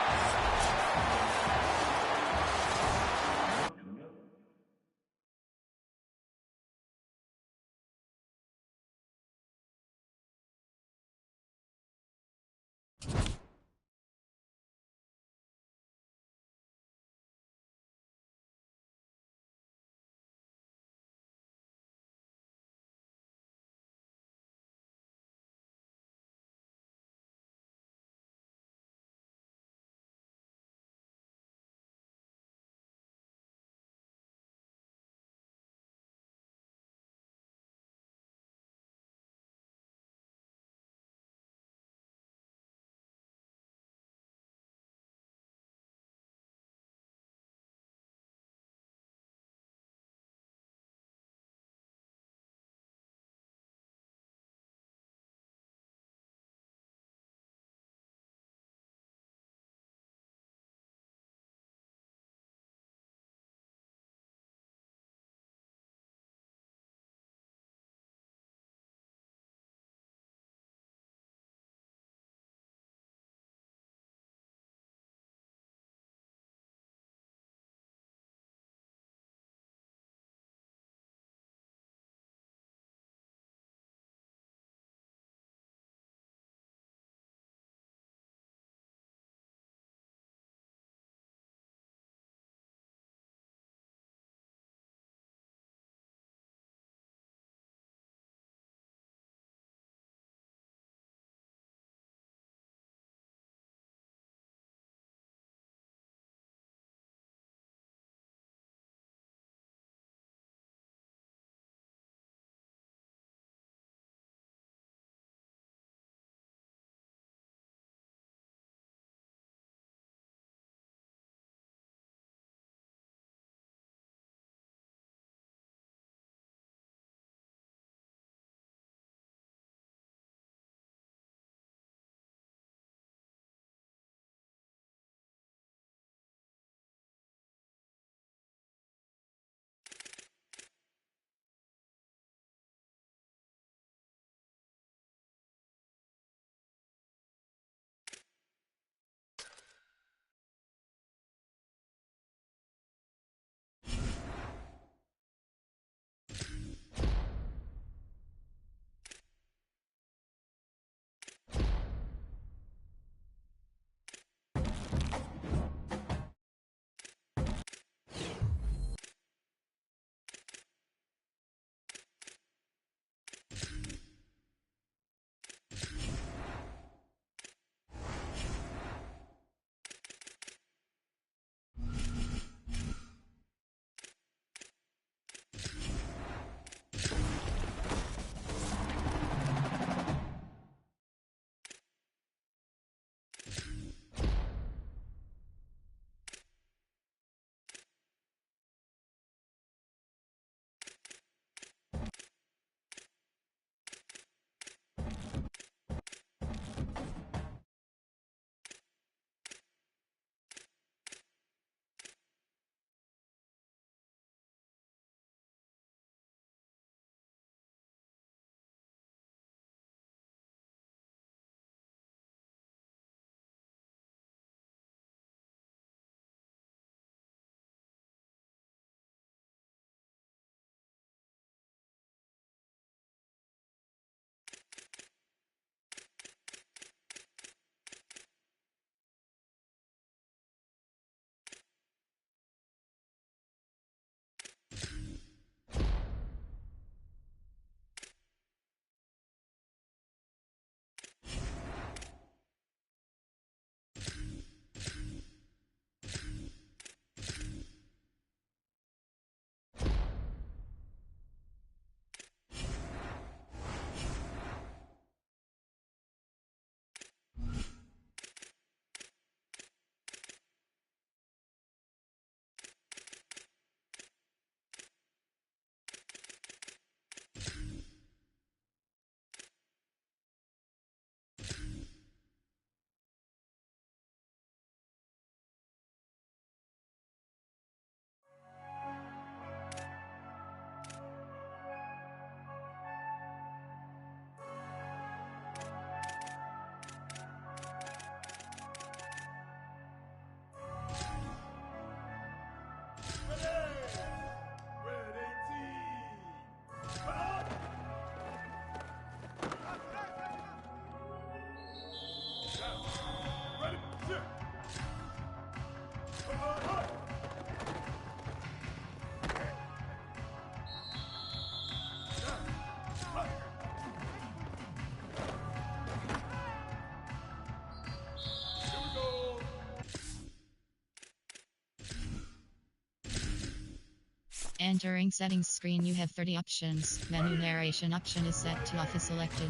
Speaker 6: Entering settings screen, you have 30 options. Menu narration option is set to off is selected.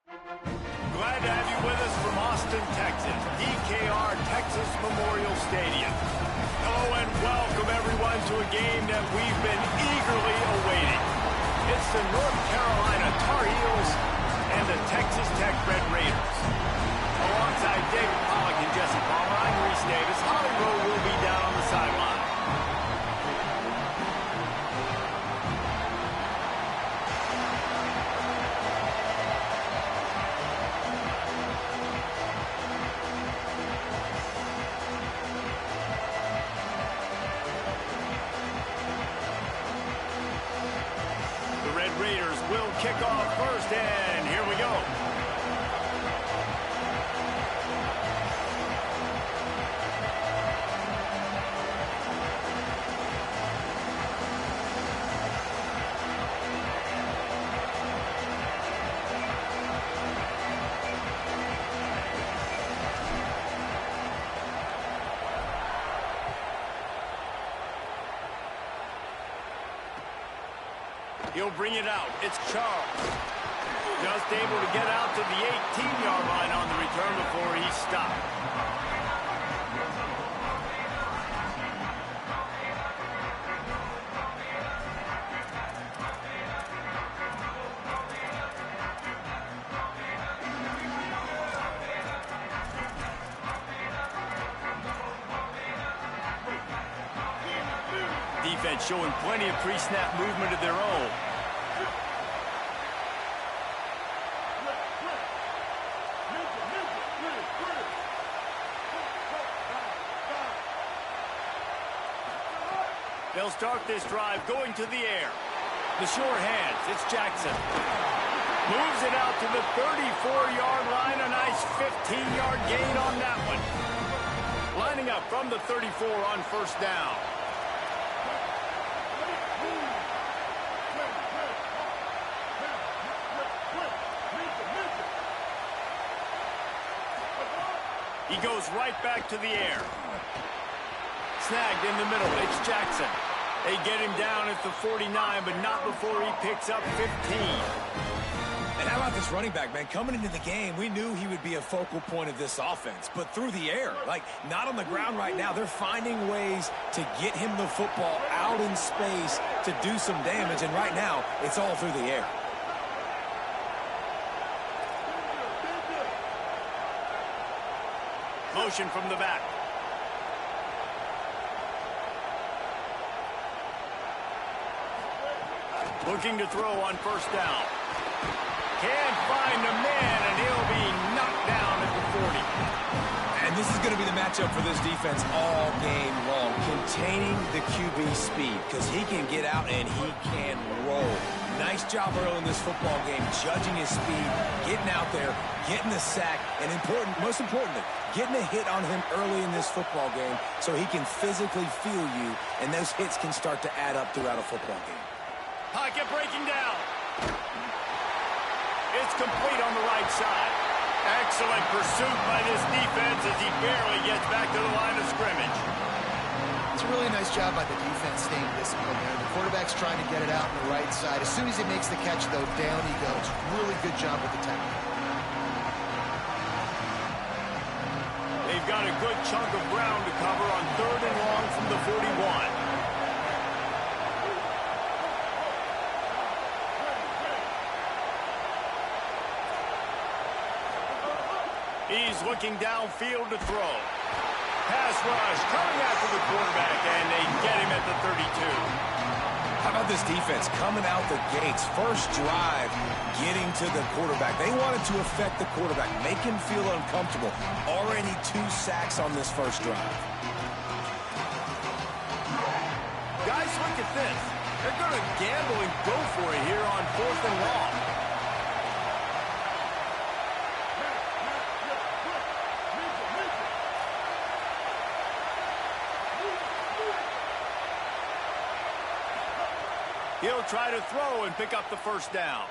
Speaker 1: Glad to have you with us from Austin, Texas, DKR Texas Memorial Stadium. Hello and welcome everyone to a game that we've been eagerly awaiting. It's the North Carolina Tar Heels and the Texas Tech Red Raiders. Alongside David Pollack and Jesse Palmer, I'm Reese Davis. Holly Rowe will be down on the sideline. Raiders will kick off first, and here we go. He'll bring it out. It's Charles. Just able to get out to the 18-yard line on the return before he stopped. Defense showing plenty of pre-snap movement of their own. They'll start this drive going to the air. The sure hands, it's Jackson. Moves it out to the 34-yard line. A nice 15-yard gain on that one. Lining up from the 34 on first down. He goes right back to the air. Snagged in the middle. It's Jackson. They get him down at the 49, but not before he picks up 15.
Speaker 3: And how about this running back, man? Coming into the game, we knew he would be a focal point of this offense, but through the air, like not on the ground right now. They're finding ways to get him the football out in space to do some damage, and right now, it's all through the air.
Speaker 1: Motion from the back. Looking to throw on first down. Can't find a man, and he'll be knocked down at the 40.
Speaker 3: And this is going to be the matchup for this defense all game long. Containing the QB speed, because he can get out and he can roll. Nice job early in this football game, judging his speed, getting out there, getting the sack, and most importantly, getting a hit on him early in this football game so he can physically feel you, and those hits can start to add up throughout a football game.
Speaker 1: Pocket breaking down. It's complete on the right side. Excellent pursuit by this defense as he barely gets back to the line of scrimmage.
Speaker 2: It's a really nice job by the defense staying disciplined there. The quarterback's trying to get it out on the right side. As soon as he makes the catch, though, down he goes. Really good job with the tackle.
Speaker 1: They've got a good chunk of ground to cover on 3rd and long from the 41. He's looking downfield to throw. Pass rush coming after the quarterback, and they get him at the 32.
Speaker 3: How about this defense coming out the gates? First drive, getting to the quarterback. They wanted to affect the quarterback, make him feel uncomfortable. Already 2 sacks on this first drive.
Speaker 1: Guys, look at this. They're going to gamble and go for it here on 4th and long. He'll try to throw and pick up the first down.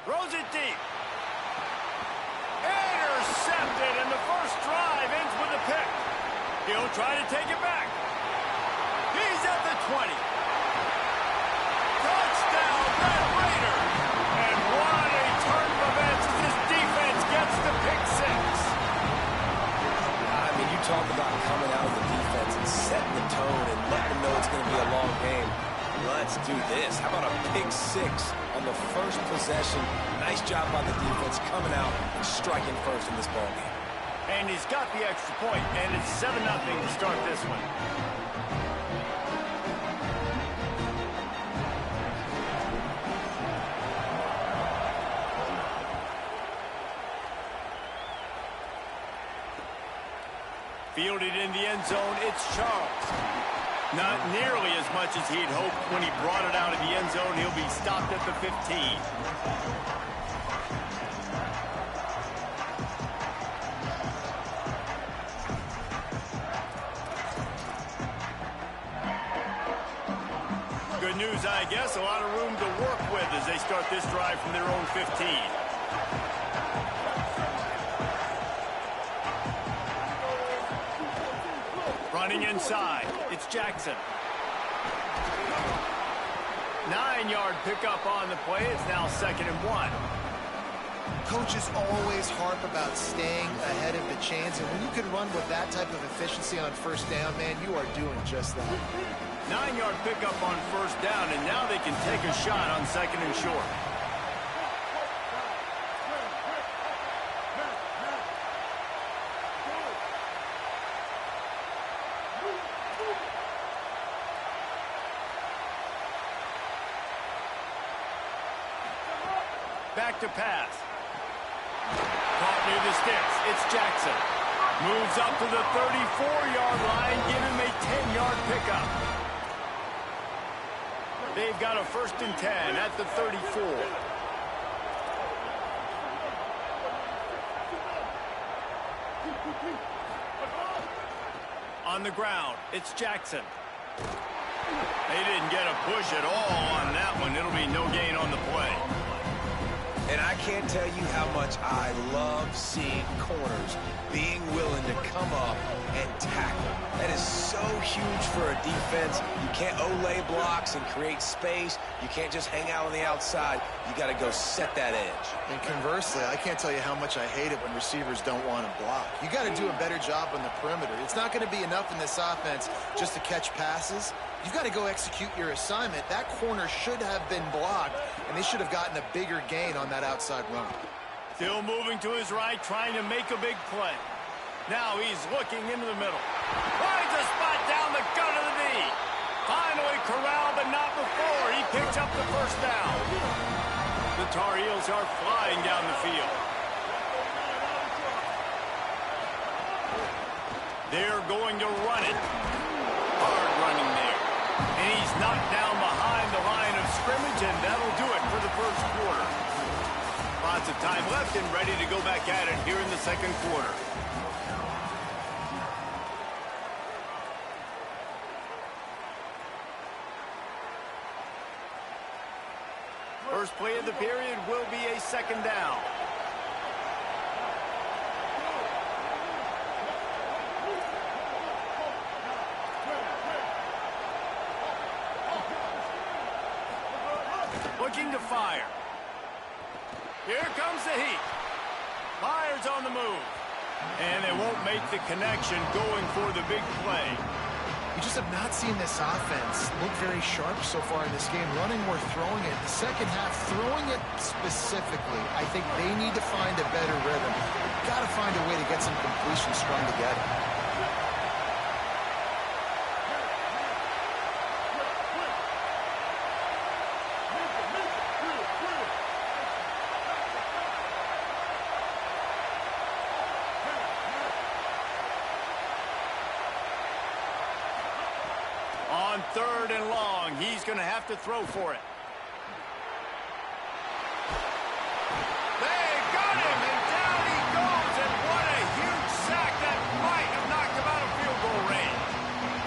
Speaker 1: Throws it deep. Intercepted, and the first drive ends with a pick. He'll try to take it back. He's at the 20. Touchdown, Red Raiders. And what a turn of events as this
Speaker 3: let's do this. How about a pick six on the first possession? Nice job by the defense coming out and striking first in this ballgame.
Speaker 1: And he's got the extra point, and it's 7-0 to start this one. Fielded in the end zone, it's Charles. Not nearly as much as he'd hoped when he brought it out of the end zone. He'll be stopped at the 15. Good news, I guess. A lot of room to work with as they start this drive from their own 15. Running inside, it's Jackson. 9-yard pickup on the play. It's now 2nd and 1.
Speaker 2: Coaches always harp about staying ahead of the chains, and when you can run with that type of efficiency on first down, man, you are doing just that.
Speaker 1: 9-yard pickup on first down, and now they can take a shot on 2nd and short. Back to pass. Caught near the sticks. It's Jackson. Moves up to the 34-yard line. Give him a 10-yard pickup. They've got a 1st and 10 at the 34. On the ground, it's Jackson. They didn't get a push at all on that one. It'll be no gain on the play.
Speaker 3: And I can't tell you how much I love seeing corners being willing to come up and tackle. That is so huge for a defense. You can't olay blocks and create space. You can't just hang out on the outside. You got to go set that edge.
Speaker 2: And conversely, I can't tell you how much I hate it when receivers don't want to block. You got to do a better job on the perimeter. It's not going to be enough in this offense just to catch passes. You've got to go execute your assignment. That corner should have been blocked, and they should have gotten a bigger gain on that outside run.
Speaker 1: Still moving to his right, trying to make a big play. Now he's looking into the middle. Finds a spot down the gut of the knee. Finally corralled, but not before. He picks up the first down. The Tar Heels are flying down the field. They're going to run it. Hard running there. And he's knocked down behind the line of scrimmage, and that'll do it for the first quarter. Lots of time left and ready to go back at it here in the second quarter. First play of the period will be a 2nd down. Looking to fire. Here comes the heat. Fires on the move. And they won't make the connection going for the big play.
Speaker 2: We just have not seen this offense look very sharp so far in this game. Running or throwing it. The second half, throwing it specifically, I think they need to find a better rhythm. They've got to find a way to get some completion strung together.
Speaker 1: On 3rd and long, he's going to have to throw for it. They got him, and down he goes, and what a huge sack that might have knocked him out of field goal range.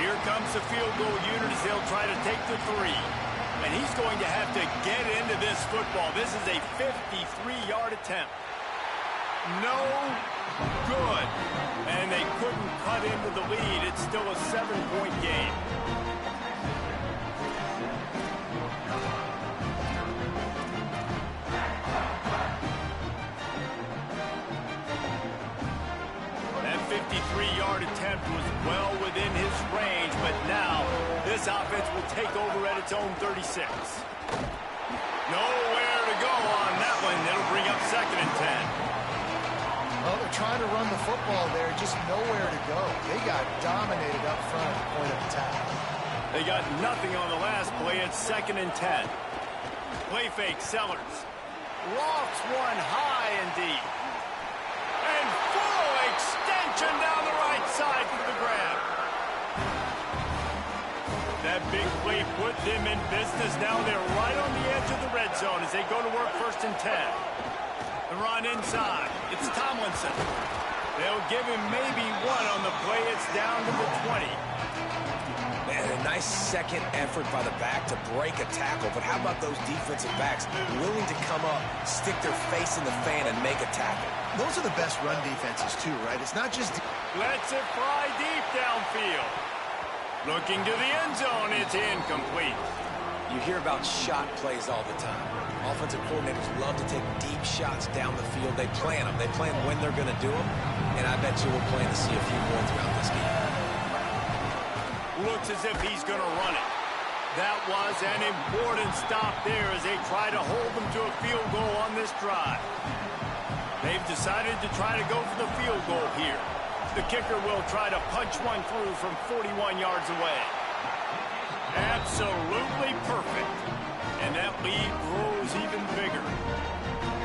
Speaker 1: Here comes the field goal unit as they'll try to take the 3. And he's going to have to get into this football. This is a 53-yard attempt. No good. And they couldn't cut into the lead. It's still a 7-point game. That 53-yard attempt was well within his range, but now this this offense will take over at its own 36. Nowhere to go on that one. It'll bring up 2nd and 10.
Speaker 2: Well, they're trying to run the football there, just nowhere to go. They got dominated up front at the point of attack.
Speaker 1: They got nothing on the last play. It's 2nd and 10. Play fake, Sellers. Lofts one high and deep. And full extension down the right side for the grab. That big play put them in business. Now they're right on the edge of the red zone as they go to work 1st and 10. The run inside. It's Tomlinson. They'll give him maybe one on the play. It's down to the 20.
Speaker 3: Man, a nice second effort by the back to break a tackle. But how about those defensive backs willing to come up, stick their face in the fan, and make a tackle?
Speaker 2: Those are the best run defenses, too, right? It's not just...
Speaker 1: Lets it fly deep downfield. Looking to the end zone. It's incomplete.
Speaker 3: You hear about shot plays all the time. Offensive coordinators love to take deep shots down the field. They plan them. They plan when they're going to do them. And I bet you we'll plan to see a few more throughout this game.
Speaker 1: Looks as if he's going to run it. That was an important stop there as they try to hold them to a field goal on this drive. They've decided to try to go for the field goal here. The kicker will try to punch one through from 41 yards away. Absolutely perfect. And that lead grows even bigger.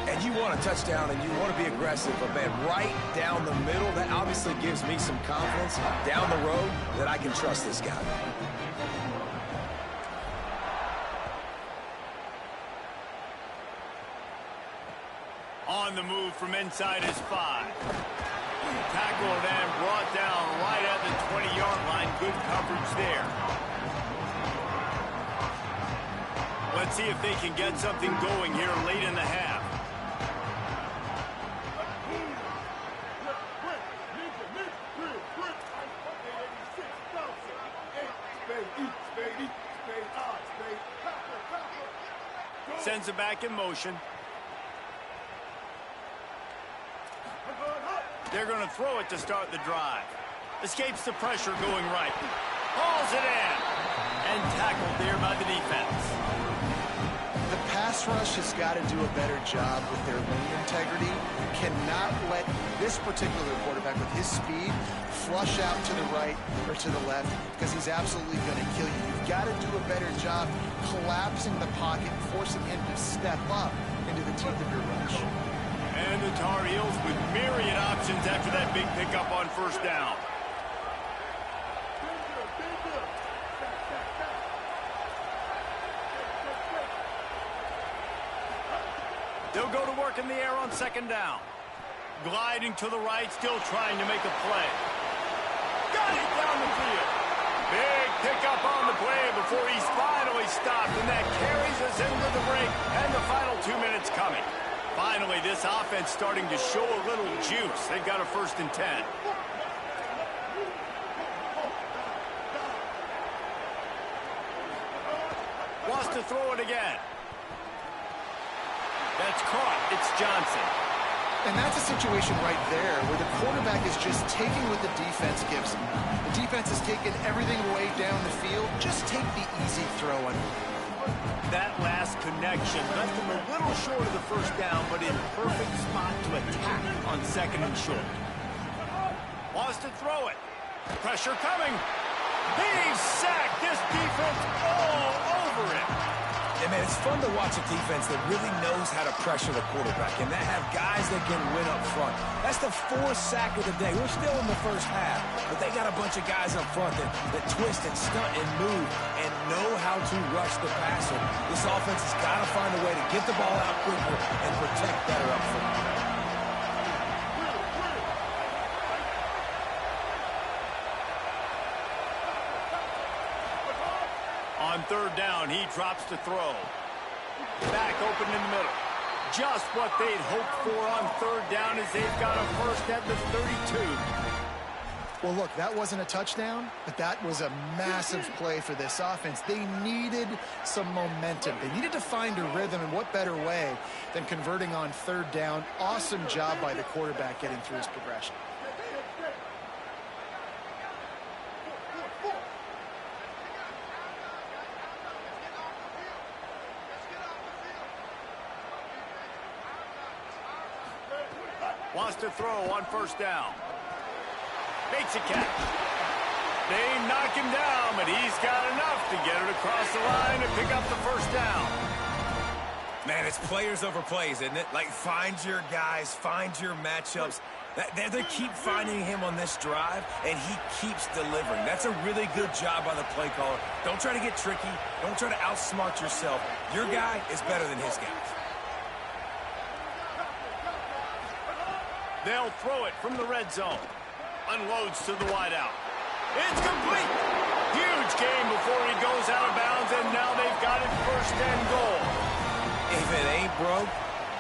Speaker 3: And you want a touchdown and you want to be aggressive, but man, right down the middle, that obviously gives me some confidence down the road that I can trust this guy.
Speaker 1: On the move from inside his 5. Tackled and brought down right at the 20-yard line. Good coverage there. Let's see if they can get something going here late in the half. Sends it back in motion. They're going to throw it to start the drive. Escapes the pressure going right. Hauls it in. And tackled there by the defense.
Speaker 2: The pass rush has got to do a better job with their lane integrity. You cannot let this particular quarterback with his speed flush out to the right or to the left because he's absolutely going to kill you. You've got to do a better job collapsing the pocket, forcing him to step up into the teeth of your rush.
Speaker 1: And the Tar Heels with myriad options after that big pickup on 1st down. They'll go to work in the air on 2nd down. Gliding to the right, still trying to make a play. Got it down the field. Big pickup on the play before he's finally stopped, and that carries us into the break and the final 2 minutes coming. Finally, this offense starting to show a little juice. They've got a 1st and 10. Wants to throw it again. That's caught. It's Johnson.
Speaker 2: And that's a situation right there where the quarterback is just taking what the defense gives him. The defense has taken everything away down the field. Just take the easy throw on him.
Speaker 1: That last connection left him a little short of the 1st down, but in perfect spot to attack on 2nd and short. Wants to throw it. Pressure coming. He's sacked. This defense all over it.
Speaker 3: Yeah, man, it's fun to watch a defense that really knows how to pressure the quarterback and that have guys that can win up front. That's the 4th sack of the day. We're still in the 1st half, but they got a bunch of guys up front that twist and stunt and move and know how to rush the passer. This offense has got to find a way to get the ball out quicker and protect better up front.
Speaker 1: On 3rd down, he drops to throw. Back open in the middle. Just what they'd hoped for on 3rd down as they've got a 1st at the 32.
Speaker 2: Well, look, that wasn't a touchdown, but that was a massive play for this offense. They needed some momentum. They needed to find a rhythm, and what better way than converting on 3rd down. Awesome job by the quarterback getting through his progression.
Speaker 1: Wants to throw on first down. Makes a catch. They knock him down, but he's got enough to get it across the line and pick up the first down.
Speaker 3: Man, it's players over plays, isn't it? Like, find your guys, find your matchups. They keep finding him on this drive, and he keeps delivering. That's a really good job by the play caller. Don't try to get tricky. Don't try to outsmart yourself. Your guy is better than his guys.
Speaker 1: They'll throw it from the red zone. Unloads to the wideout. It's complete. Huge game before he goes out of bounds, and now they've got it first and goal.
Speaker 3: If it ain't broke,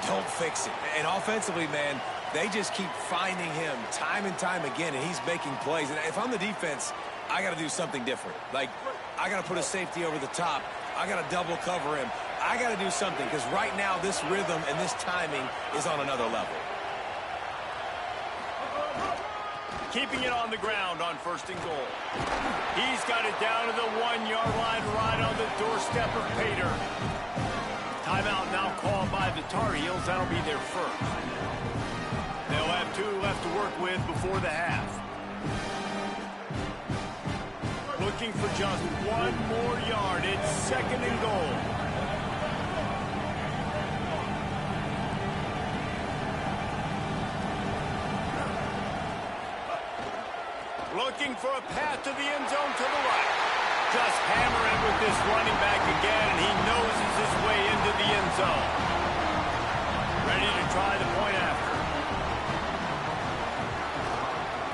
Speaker 3: don't fix it. And offensively, man, they just keep finding him time and time again, and he's making plays. And if I'm the defense, I got to do something different. Like, I got to put a safety over the top. I got to double cover him. I got to do something, because right now this rhythm and this timing is on another level.
Speaker 1: Keeping it on the ground on first and goal. He's got it down to the 1-yard line, right on the doorstep of Pater. Timeout now called by the Tar Heels. That'll be their first. They'll have 2 left to work with before the half. Looking for just 1 more yard. It's second and goal. Looking for a path to the end zone to the right. Just hammering with this running back again, and he noses his way into the end zone. Ready to try the point after.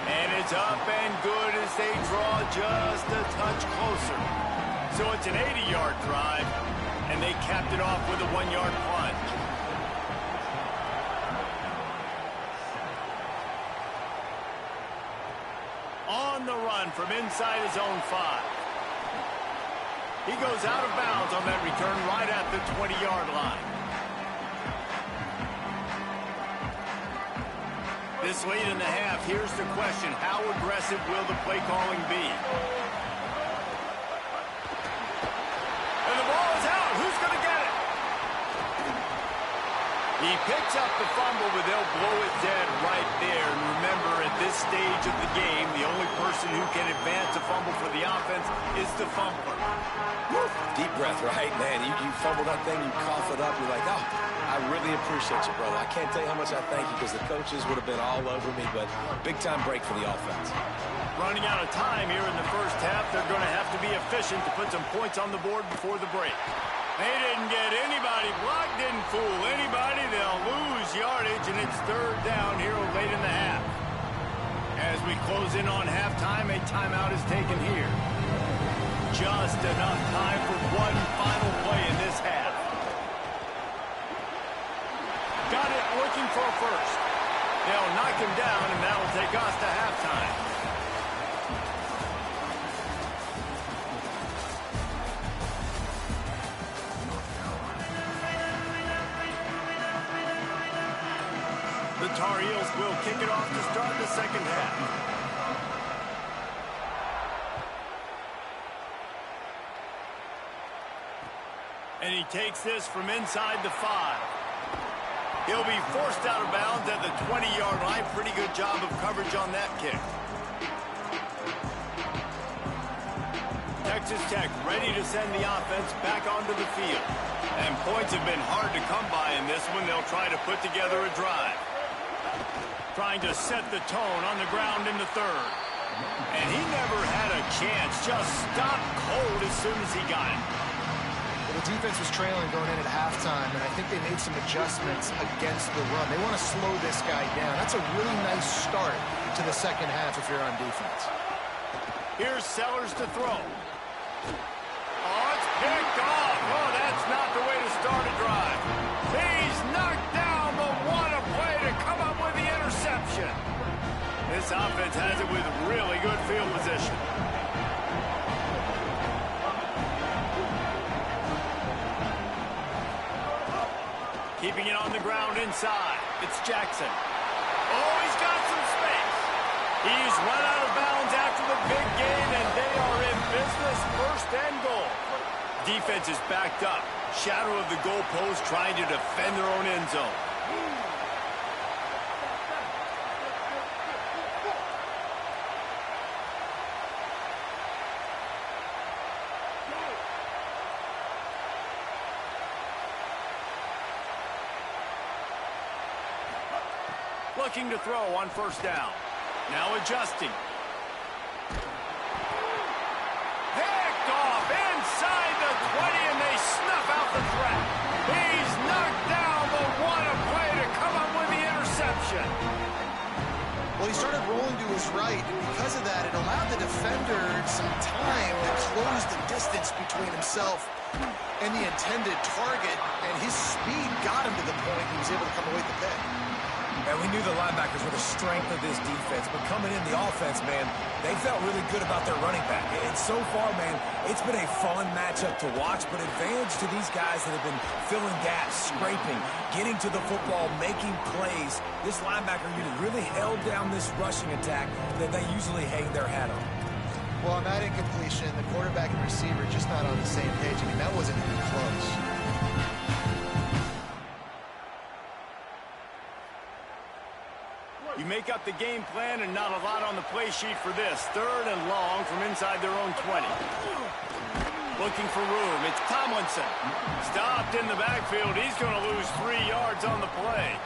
Speaker 1: And it's up and good as they draw just a touch closer. So it's an 80-yard drive, and they capped it off with a 1-yard plunge. On the run from inside his own 5. He goes out of bounds on that return right at the 20-yard line. This late in the half, here's the question. How aggressive will the play calling be? And the ball is out. Who's going to get it? He picks up the fumble, but they'll blow it dead right there. And remember, at this stage of the game, the only person who can advance a fumble for the offense is the fumbler.
Speaker 3: Woo. Deep breath, right? Man, you fumble that thing, you cough it up, you're like, oh, I really appreciate you, brother. I can't tell you how much I thank you, because the coaches would have been all over me, but big-time break for the offense.
Speaker 1: Running out of time here in the first half, they're going to have to be efficient to put some points on the board before the break. They didn't get anybody blocked, didn't fool anybody. They'll lose yardage, and it's third down here late in the half. As we close in on halftime, a timeout is taken here. Just enough time for one final play in this half. Got it, looking for a first. They'll knock him down, and that'll take us to halftime. The Tar Heels will kick it off to start the second half. And he takes this from inside the 5. He'll be forced out of bounds at the 20-yard line. Pretty good job of coverage on that kick. Texas Tech ready to send the offense back onto the field. And points have been hard to come by in this one. They'll try to put together a drive. Trying to set the tone on the ground in the third. And he never had a chance. Just stopped cold as soon as he got it.
Speaker 2: Well, the defense was trailing going in at halftime, and I think they made some adjustments against the run. They want to slow this guy down. That's a really nice start to the second half if you're on defense.
Speaker 1: Here's Sellers to throw. Oh, it's picked off. Oh, that's not the way to start a drive. He's knocked down, but what a play to come up with the interception. This offense has it with really good field position. Keeping it on the ground inside. It's Jackson. Oh, he's got some space. He's run out of bounds after the big gain, and they are in business, first and goal. Defense is backed up. Shadow of the goalpost, trying to defend their own end zone. Looking to throw on first down. Now adjusting. Picked off inside the 20, and they snuff out the threat. He's knocked down, but what a play to come up with the interception.
Speaker 2: Well, he started rolling to his right, and because of that, it allowed the defender some time to close the distance between himself and the intended target, and his speed got him to the point he was able to come away with the pick.
Speaker 3: And we knew the linebackers were the strength of this defense, but coming in the offense, man, they felt really good about their running back. And so far, man, it's been a fun matchup to watch, but advantage to these guys that have been filling gaps, scraping, getting to the football, making plays. This linebacker unit really held down this rushing attack that they usually hang their hat on.
Speaker 2: Well, on that incompletion, the quarterback and receiver just not on the same page. I mean, that wasn't even close.
Speaker 1: You make up the game plan and not a lot on the play sheet for this. 3rd and long from inside their own 20. Looking for room. It's Tomlinson. Stopped in the backfield. He's going to lose 3 yards on the play.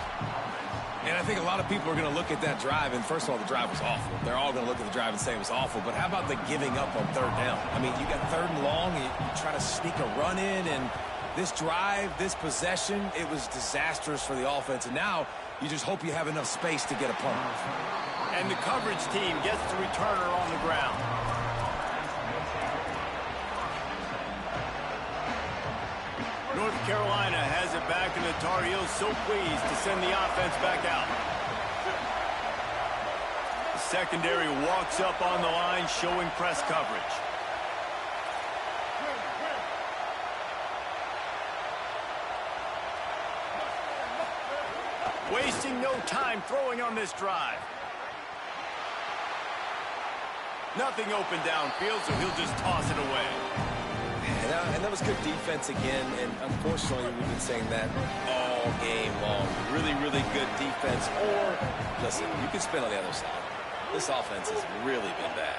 Speaker 3: And I think a lot of people are going to look at that drive, and first of all, the drive was awful. They're all going to look at the drive and say it was awful, but how about the giving up on 3rd down? I mean, you got 3rd and long, and you try to sneak a run in, and this drive, this possession, it was disastrous for the offense, and now you just hope you have enough space to get a punt.
Speaker 1: And the coverage team gets the returner on the ground. North Carolina has it back, and the Tar Heels so pleased to send the offense back out. The secondary walks up on the line, showing press coverage. Wasting no time throwing on this drive. Nothing open downfield, so he'll just toss it away.
Speaker 3: And that was good defense again, and unfortunately we've been saying that all game long. Really, really good defense. Or, listen, you can spin on the other side. This offense has really been bad.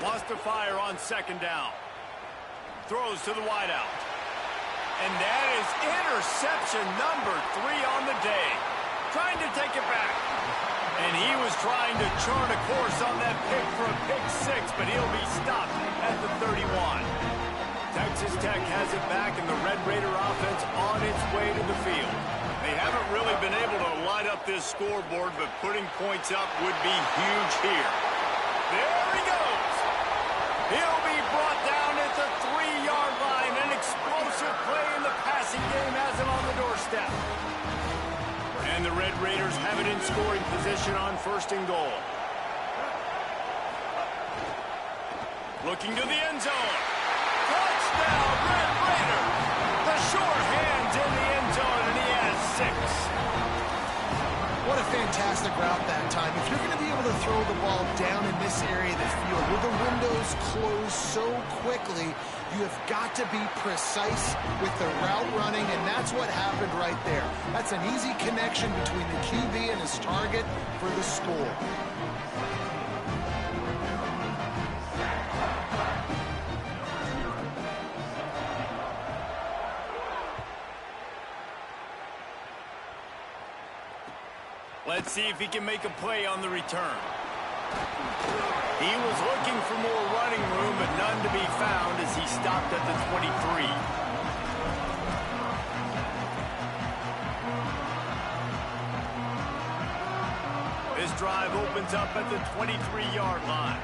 Speaker 1: Lost to fire on 2nd down. Throws to the wideout. And that is interception number 3 on the day. Trying to take it back. And he was trying to chart a course on that pick for a pick 6, but he'll be stopped at the 31. Texas Tech has it back, and the Red Raider offense on its way to the field. They haven't really been able to light up this scoreboard, but putting points up would be huge here. There he goes. He'll be brought down at the 3-yard line. An explosive play in the passing game has him on the doorstep. And the Red Raiders have it in scoring position on 1st and goal. Looking to the end zone. Touchdown, Red Raiders. The short hands in the end zone, and he has 6.
Speaker 2: What a fantastic route that time. If you're going to be able to throw the ball down in this area of the field where the windows close so quickly, you have got to be precise with the route running, and that's what happened right there. That's an easy connection between the QB and his target for the score.
Speaker 1: Let's see if he can make a play on the return. He was looking for more running room, but none to be found as he stopped at the 23. This drive opens up at the 23-yard line.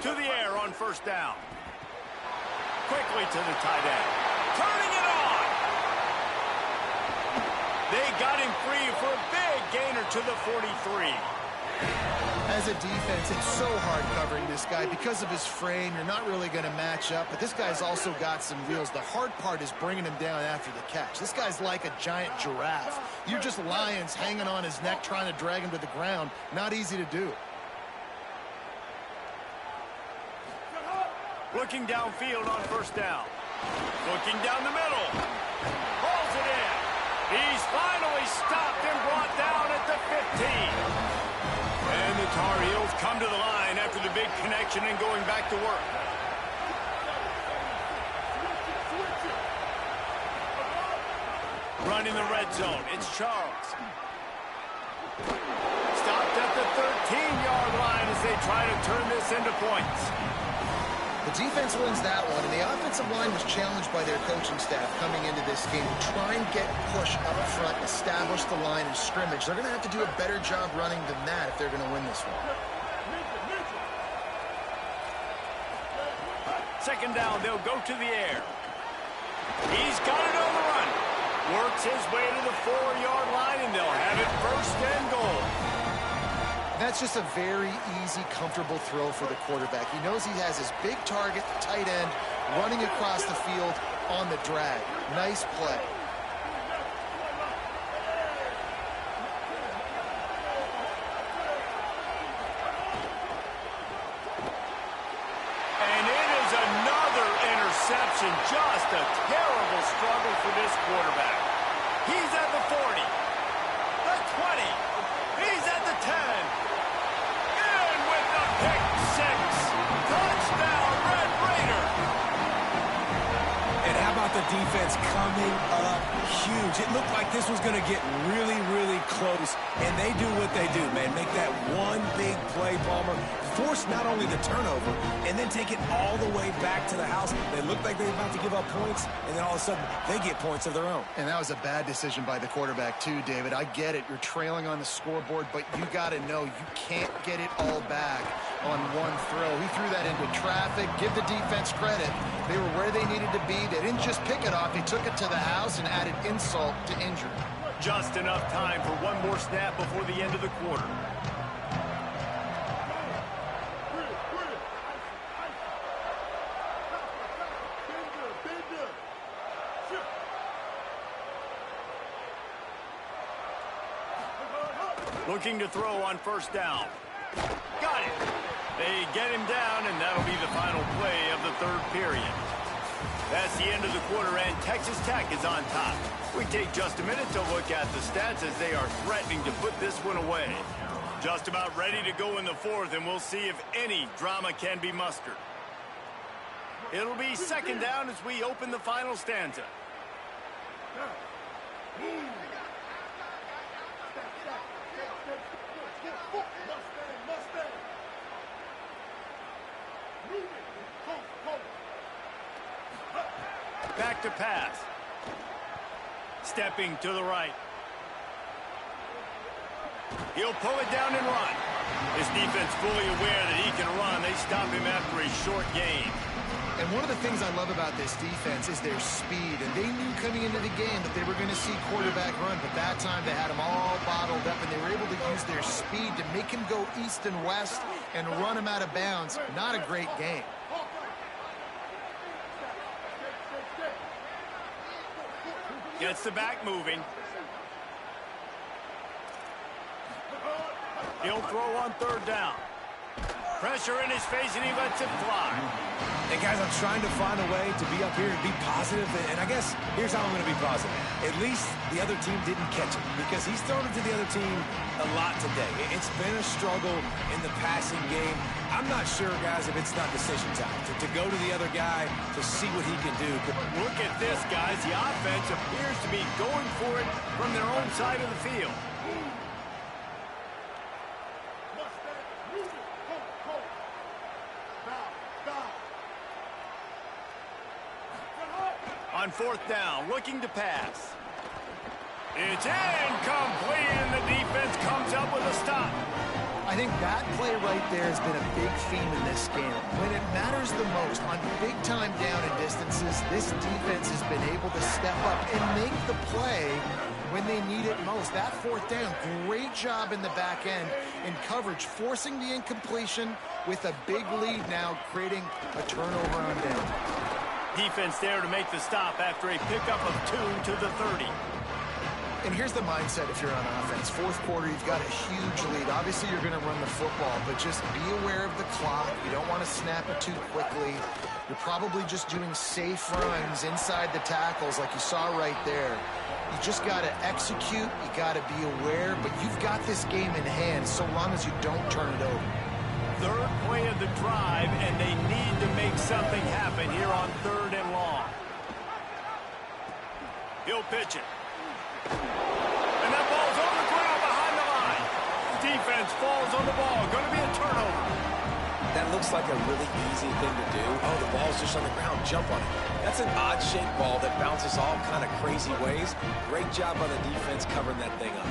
Speaker 1: To the air on 1st down. Quickly to the tight end. Turning it on. They got him free for a big gainer to the 43.
Speaker 2: As a defense, it's so hard covering this guy. Because of his frame, you're not really going to match up. But this guy's also got some wheels. The hard part is bringing him down after the catch. This guy's like a giant giraffe. You're just lions hanging on his neck trying to drag him to the ground. Not easy to do.
Speaker 1: Looking downfield on 1st down. Looking down the middle. Pulls it in. He's finally stopped and brought down at the 15. And the Tar Heels come to the line after the big connection and going back to work. Running the red zone, it's Charles. Stopped at the 13-yard line as they try to turn this into points.
Speaker 2: The defense wins that one, and the offensive line was challenged by their coaching staff coming into this game to try and get push up front, establish the line of scrimmage. They're going to have to do a better job running than that if they're going to win this one.
Speaker 1: Second down, they'll go to the air. He's got it on the run. Works his way to the 4-yard line, and they'll have it first and goal.
Speaker 2: That's just a very easy, comfortable throw for the quarterback. He knows he has his big target, the tight end, running across the field on the drag. Nice play.
Speaker 1: And it is another interception. Just a terrible struggle for this quarterback. He's at the 40, the 20, he's at the 10. Pick six. Touchdown, Red Raider.
Speaker 3: And how about the defense coming up huge? It looked like this was going to get really, really close. And they do what they do, man. Make that one big play, Palmer. Force not only the turnover, and then take it all the way back to the house. They looked like they were about to give up points, and then all of a sudden, they get points of their own.
Speaker 2: And that was a bad decision by the quarterback, too, David. I get it. You're trailing on the scoreboard, but you got to know you can't get it all back on one throw. He threw that into traffic. Give the defense credit. They were where they needed to be. They didn't just pick it off. They took it to the house and added insult to injury.
Speaker 1: Just enough time for one more snap before the end of the quarter. Looking to throw on first down. Got it. They get him down, and that'll be the final play of the third period. That's the end of the quarter, and Texas Tech is on top. We take just a minute to look at the stats as they are threatening to put this one away. Just about ready to go in the fourth, and we'll see if any drama can be mustered. It'll be second down as we open the final stanza. Back to pass. Stepping to the right. He'll pull it down and run. His defense fully aware that he can run. They stop him after a short gain.
Speaker 2: And one of the things I love about this defense is their speed. And they knew coming into the game that they were going to see quarterback run. But that time they had him all bottled up, and they were able to use their speed to make him go east and west and run him out of bounds. Not a great game.
Speaker 1: Gets the back moving. He'll throw on third down. Pressure in his face, and he lets it fly.
Speaker 3: And guys, I'm trying to find a way to be up here and be positive. And I guess here's how I'm going to be positive. At least the other team didn't catch it, because he's thrown it to the other team a lot today. It's been a struggle in the passing game. I'm not sure, guys, if it's not decision time to go to the other guy to see what he can do.
Speaker 1: Look at this, guys. The offense appears to be going for it from their own side of the field. On fourth down, looking to pass. It's incomplete, and the defense comes up with a stop.
Speaker 2: I think that play right there has been a big theme in this game. When it matters the most, on big-time down and distances, this defense has been able to step up and make the play when they need it most. That fourth down, great job in the back end in coverage, forcing the incompletion with a big lead now, creating a turnover on down.
Speaker 1: Defense there to make the stop after a pickup of 2 to the 30.
Speaker 2: And here's the mindset if you're on offense. Fourth quarter, you've got a huge lead. Obviously, you're going to run the football, but just be aware of the clock. You don't want to snap it too quickly. You're probably just doing safe runs inside the tackles like you saw right there. You just got to execute, you got to be aware, but you've got this game in hand so long as you don't turn it over.
Speaker 1: Third play of the drive, and they need to make something happen here on 3rd and long. He'll pitch it. And that ball's on the ground behind the line. Defense falls on the ball. Going to be a turnover.
Speaker 3: That looks like a really easy thing to do. Oh, the ball's just on the ground. Jump on it. That's an odd-shaped ball that bounces all kind of crazy ways. Great job by the defense covering that thing up.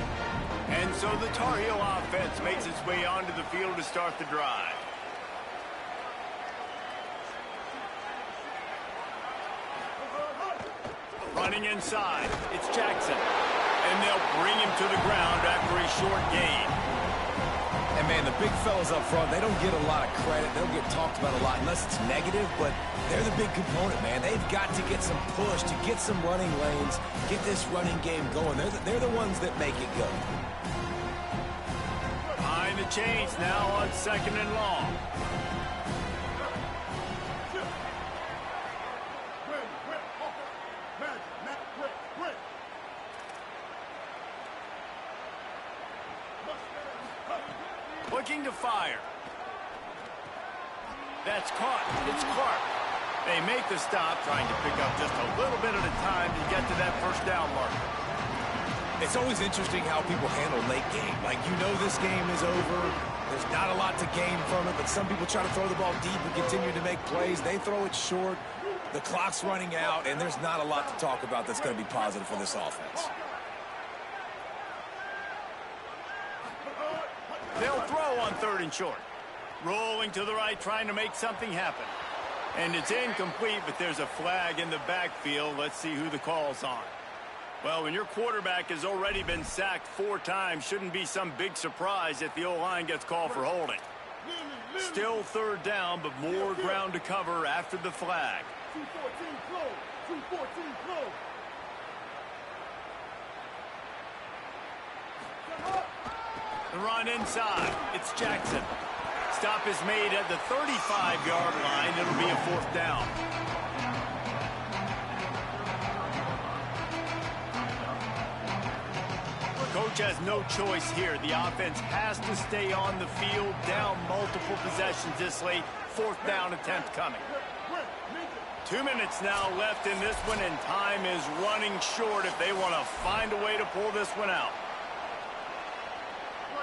Speaker 1: And so the Tar Heel offense makes its way onto the field to start the drive. Running inside, it's Jackson. And they'll bring him to the ground after a short gain.
Speaker 3: And, man, the big fellas up front, they don't get a lot of credit. They don't get talked about a lot unless it's negative, but they're the big component, man. They've got to get some push, to get some running lanes, get this running game going. They're the ones that make it go.
Speaker 1: Behind the chains now on 2nd and long. Looking to fire. That's caught. It's Clark. They make the stop, trying to pick up just a little bit at a time to get to that 1st down mark.
Speaker 3: It's always interesting how people handle late game. Like, you know this game is over. There's not a lot to gain from it, but some people try to throw the ball deep and continue to make plays. They throw it short. The clock's running out, and there's not a lot to talk about that's going to be positive for this offense.
Speaker 1: They'll throw on 3rd and short. Rolling to the right, trying to make something happen. And it's incomplete, but there's a flag in the backfield. Let's see who the call's on. Well, when your quarterback has already been sacked 4 times, shouldn't be some big surprise if the O-line gets called for holding. Still 3rd down, but more ground to cover after the flag.
Speaker 7: 214 close. 214 close.
Speaker 1: The run inside. It's Jackson. Stop is made at the 35-yard line. It'll be a 4th down. Coach has no choice here. The offense has to stay on the field, down multiple possessions this late. 4th down attempt coming. 2 minutes now left in this one, and time is running short if they want to find a way to pull this one out.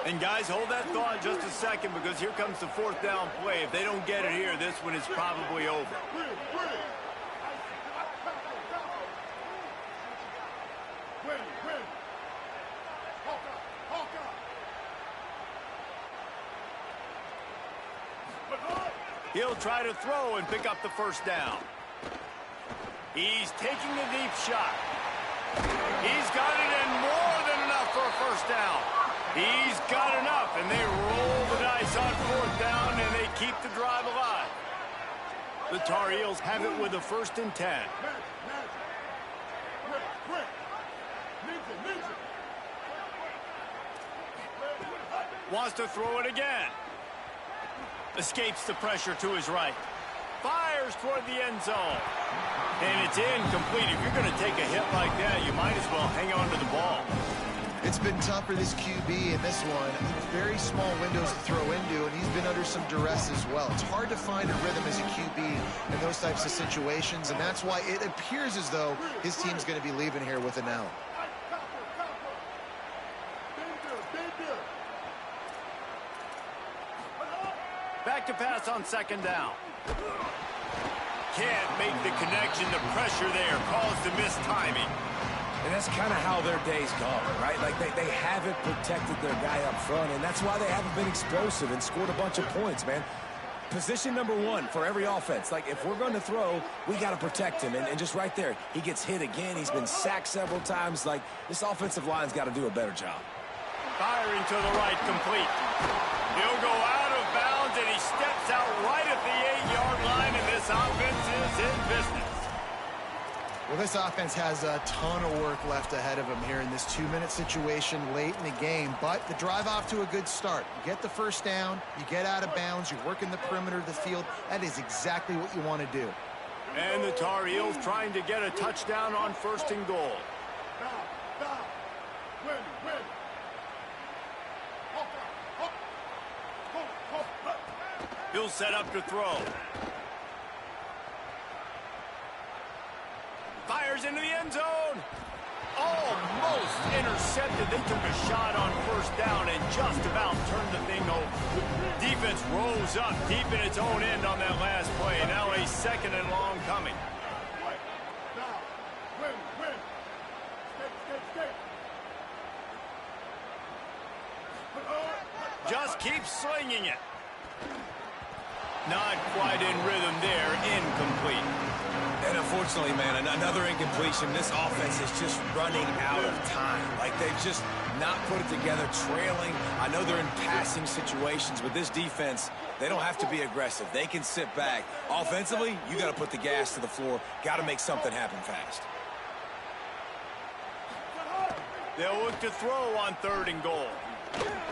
Speaker 1: And guys, hold that thought just a second, because here comes the 4th down play. If they don't get it here, this one is probably over. He'll try to throw and pick up the 1st down. He's taking a deep shot. He's got it in, more than enough for a 1st down. He's got enough, and they roll the dice on 4th down, and they keep the drive alive. The Tar Heels have it with a 1st and 10. Wants to throw it again. Escapes the pressure to his right. Fires toward the end zone. And it's incomplete. If you're going to take a hit like that, you might as well hang on to the ball.
Speaker 2: It's been tough for this QB in this one. Very small windows to throw into, and he's been under some duress as well. It's hard to find a rhythm as a QB in those types of situations, and that's why it appears as though his team's going to be leaving here with an L.
Speaker 1: Back to pass on 2nd down. Can't make the connection. The pressure there caused the missed timing.
Speaker 3: And that's kind of how their day's gone, right? Like, they haven't protected their guy up front, and that's why they haven't been explosive and scored a bunch of points, man. Position number 1 for every offense. Like, if we're going to throw, we got to protect him. And just right there, he gets hit again. He's been sacked several times. Like, this offensive line's got to do a better job.
Speaker 1: Firing to the right, complete. He'll go out of bounds, and he steps out right at the 8-yard line, and this offense is in business.
Speaker 2: Well, this offense has a ton of work left ahead of them here in this 2-minute situation late in the game, but the drive off to a good start. You get the 1st down, you get out of bounds, you work in the perimeter of the field. That is exactly what you want to do.
Speaker 1: And the Tar Heels trying to get a touchdown on 1st and goal.
Speaker 7: Stop. Win.
Speaker 1: He'll set up to throw. Fires into the end zone. Almost intercepted. They took a shot on 1st down and just about turned the thing over. Defense rose up deep in its own end on that last play. Now a 2nd and long coming.
Speaker 7: Stop. Win. Stay.
Speaker 1: Just keep slinging it. Not quite in rhythm there. Incomplete.
Speaker 3: And unfortunately, man, another incompletion. This offense is just running out of time. Like, they've just not put it together, trailing. I know they're in passing situations, but this defense, they don't have to be aggressive. They can sit back. Offensively, you got to put the gas to the floor. Got to make something happen fast.
Speaker 1: They'll look to throw on 3rd and goal.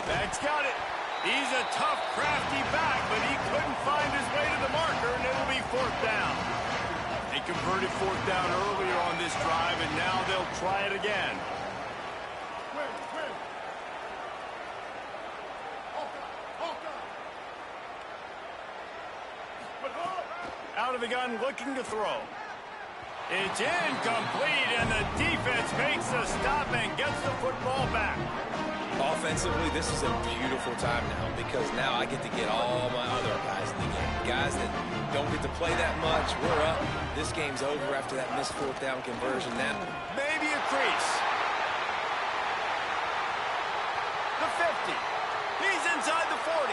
Speaker 1: That's got it. He's a tough, crafty back, but he couldn't find his way to the marker, and it'll be 4th down. They converted 4th down earlier on this drive, and now they'll try it again.
Speaker 7: Win.
Speaker 1: Out of the gun, looking to throw. It's incomplete, and the defense makes a stop and gets the football back.
Speaker 3: Offensively, this is a beautiful time now because now I get to get all my other guys in the game. Guys that don't get to play that much, we're up. This game's over after that missed 4th down conversion now.
Speaker 1: Maybe a crease. The 50. He's inside the 40.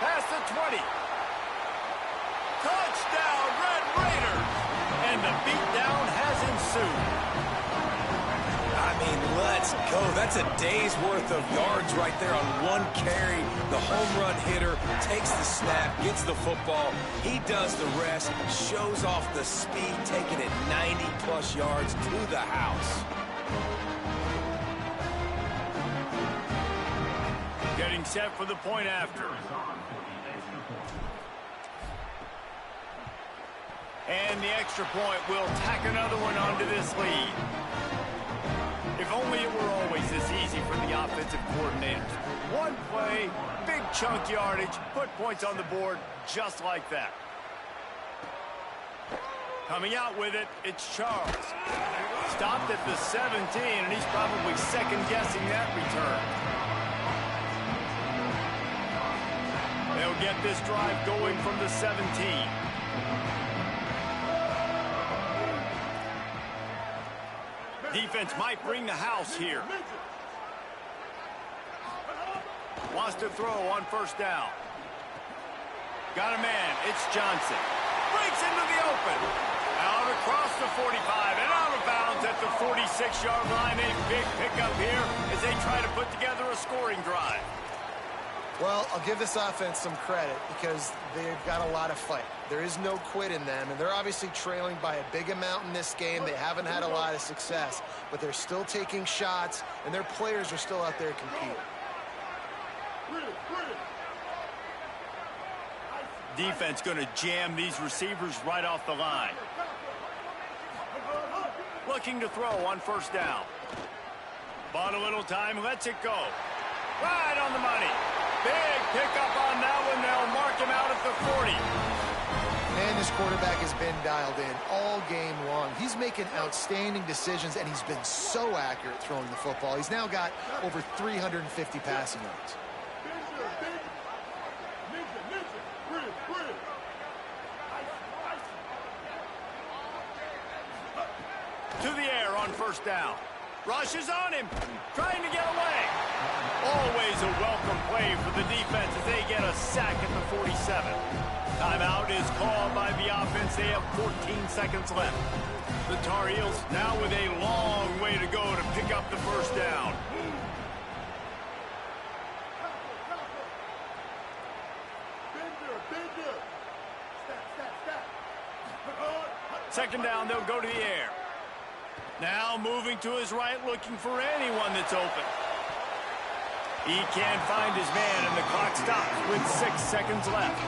Speaker 1: Past the 20. Touchdown, Red Raiders! And the beatdown has ensued.
Speaker 3: I mean, let's go. That's a day's worth of yards right there on one carry. The home run hitter takes the snap, gets the football. He does the rest, shows off the speed, taking it 90-plus yards to the house.
Speaker 1: Getting set for the point after. And the extra point will tack another one onto this lead. If only it were always this easy for the offensive coordinators. One play, big chunk yardage, put points on the board just like that. Coming out with it, it's Charles. Stopped at the 17, and he's probably second-guessing that return. They'll get this drive going from the 17. Defense might bring the house here. Wants to throw on 1st down. Got a man. It's Johnson. Breaks into the open. Out across the 45 and out of bounds at the 46-yard line. A big pickup here as they try to put together a scoring drive.
Speaker 2: Well, I'll give this offense some credit because they've got a lot of fight. There is no quit in them, and they're obviously trailing by a big amount in this game. They haven't had a lot of success, but they're still taking shots, and their players are still out there competing.
Speaker 1: Defense going to jam these receivers right off the line. Looking to throw on 1st down. Bought a little time, lets it go. Right on the money. Big pickup on that one. They'll mark him out at the 40.
Speaker 2: Man, this quarterback has been dialed in all game long. He's making outstanding decisions, and he's been so accurate throwing the football. He's now got over 350 passing yards.
Speaker 1: To the air on 1st down. Rush is on him, trying to get away. Always a welcome play for the defense as they get a sack at the 47. Timeout is called by the offense. They have 14 seconds left. The Tar Heels now with a long way to go to pick up the 1st down. Second down, they'll go to the air. Now moving to his right, looking for anyone that's open. He can't find his man, and the clock stops with 6 seconds left.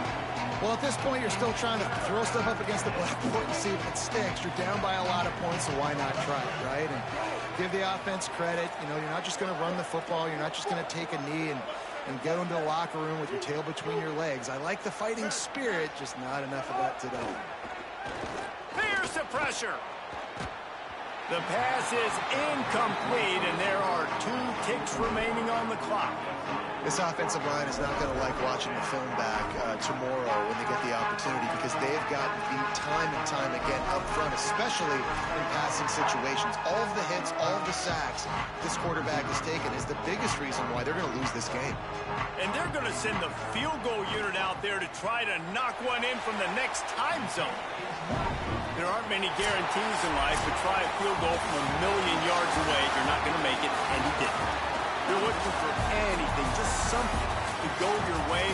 Speaker 2: Well, at this point, you're still trying to throw stuff up against the blackboard and see if it sticks. You're down by a lot of points, so why not try it, right? And give the offense credit. You know, you're not just going to run the football. You're not just going to take a knee and go into the locker room with your tail between your legs. I like the fighting spirit, just not enough of that today.
Speaker 1: Here's the pressure. The pass is incomplete, and there are 2 ticks remaining on the clock.
Speaker 2: This offensive line is not going to like watching the film back tomorrow when they get the opportunity, because they have gotten beat time and time again up front, especially in passing situations. All of the hits, all of the sacks this quarterback has taken is the biggest reason why they're going to lose this game.
Speaker 1: And they're going to send the field goal unit out there to try to knock one in from the next time zone. There aren't many guarantees in life, but try a field goal from a million yards away. You're not going to make it, and he didn't. You're looking for anything, just something to go your way.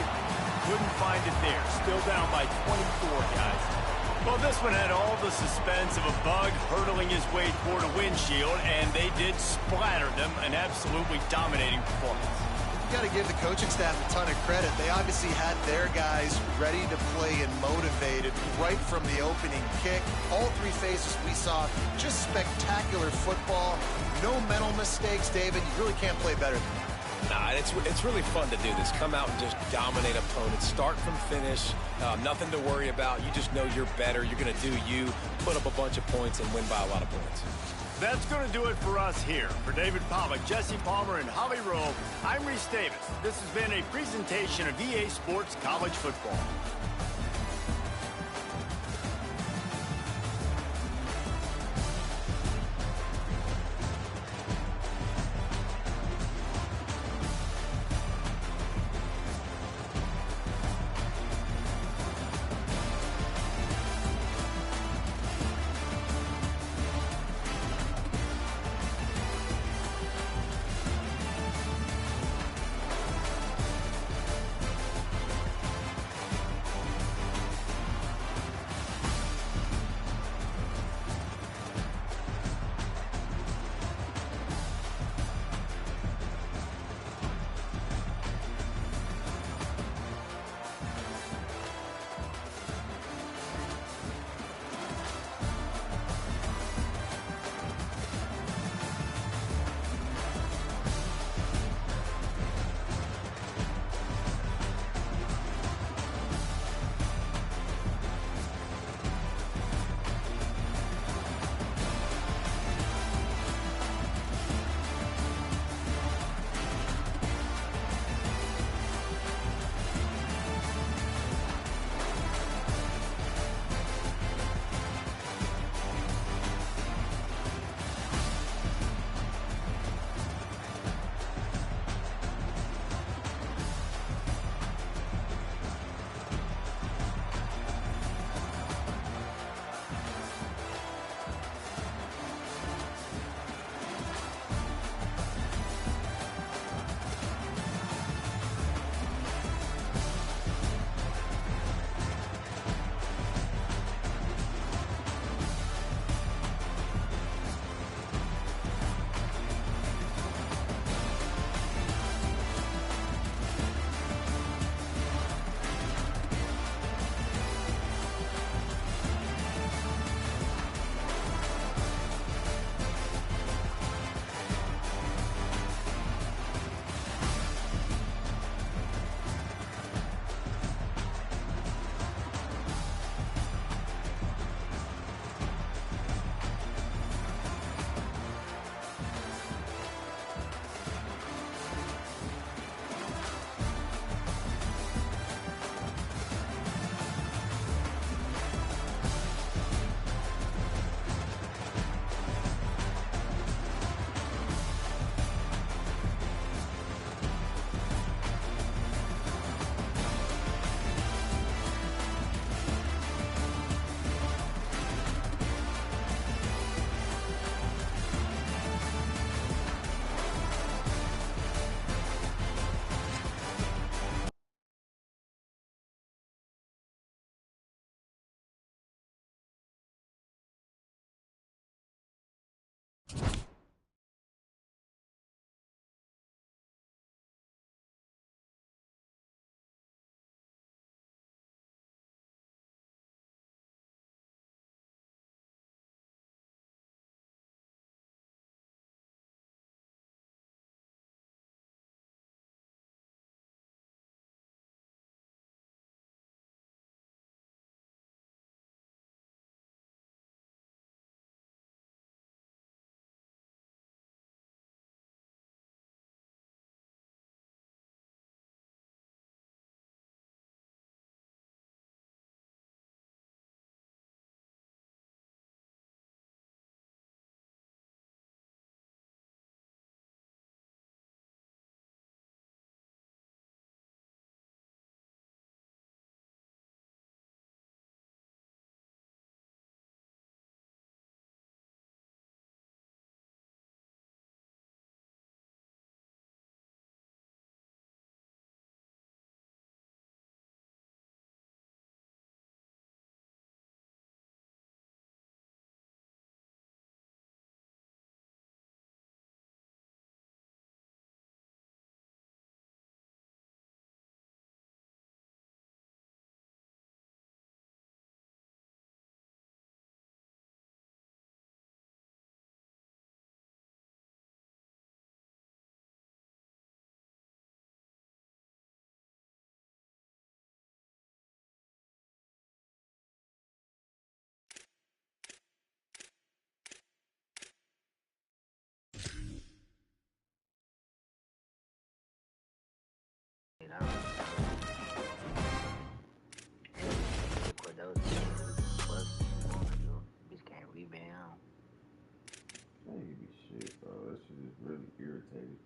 Speaker 1: Couldn't find it there. Still down by 24, guys. Well, this one had all the suspense of a bug hurtling his way toward a windshield, and they did splatter them. An absolutely dominating performance.
Speaker 2: You got to give the coaching staff a ton of credit. They obviously had their guys ready to play and motivated right from the opening kick. All 3 phases we saw, just spectacular football. No mental mistakes, David. You really can't play better than that.
Speaker 3: Nah, it's really fun to do this. Come out and just dominate opponents. Start from finish. Nothing to worry about. You just know you're better. You're going to do you, put up a bunch of points, and win by a lot of points.
Speaker 1: That's going to do it for us here. For David Pollack, Jesse Palmer, and Holly Rowe, I'm Reese Davis. This has been a presentation of EA Sports College Football.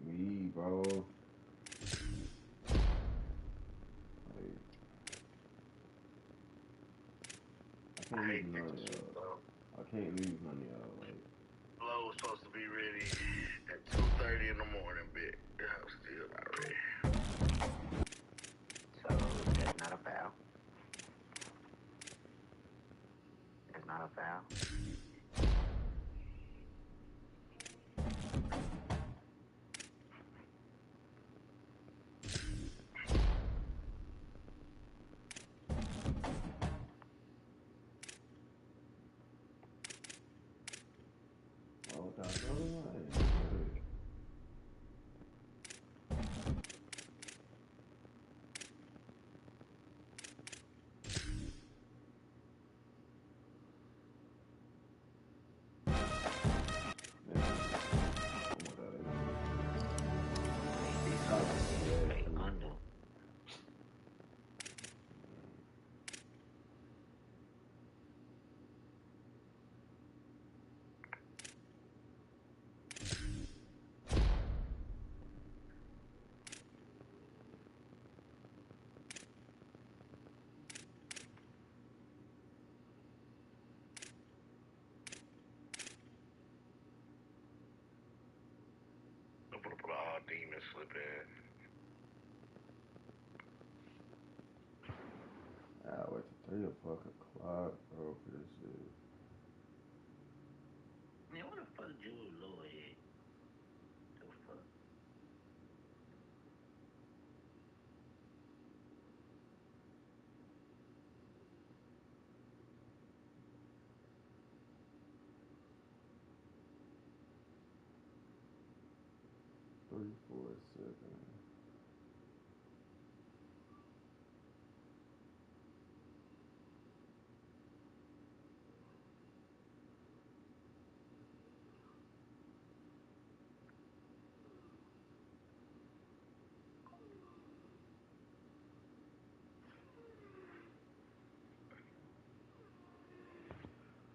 Speaker 8: me, bro. Like, I can't lose none of y'all. I can't lose none of y'all. Like,
Speaker 9: Blow was supposed to be ready at 2:30 in the morning, bitch. I'm still not ready.
Speaker 10: So that's not a foul. That's not a foul.
Speaker 8: oh, that's good.
Speaker 10: Play under.
Speaker 9: I'm gonna put all demon slip in.
Speaker 8: I wait till 3 o'clock, bro, for this shit.
Speaker 10: Man, what the fuck Jude Law is? The fuck?
Speaker 8: Three, 4 seconds.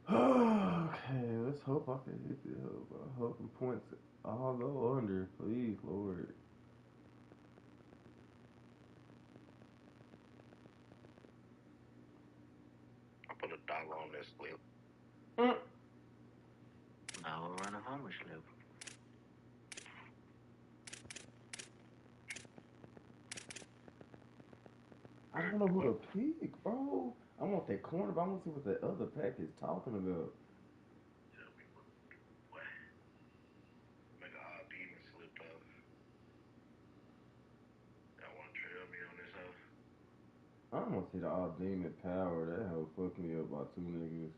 Speaker 8: Okay, let's hope I can hit the hope. I hope the points all go under, please, Lord.
Speaker 9: I put $1 on this slip.
Speaker 10: Now we'll run a homer slip.
Speaker 8: I don't know who to pick, bro. I want that corner, but I want to see what the other pack is talking about.
Speaker 9: Tell me what? Make an all demon slip up. Y'all wanna trail me on this house?
Speaker 8: I don't want to see the all demon power. That hoe fucked me up by 2 niggas.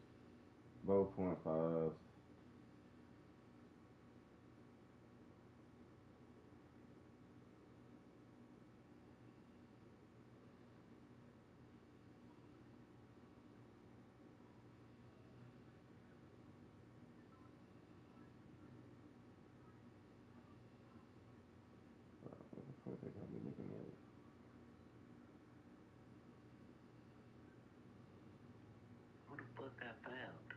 Speaker 8: Both 0.5s. What the fuck they gonna be looking at?
Speaker 10: Who the fuck got fouled?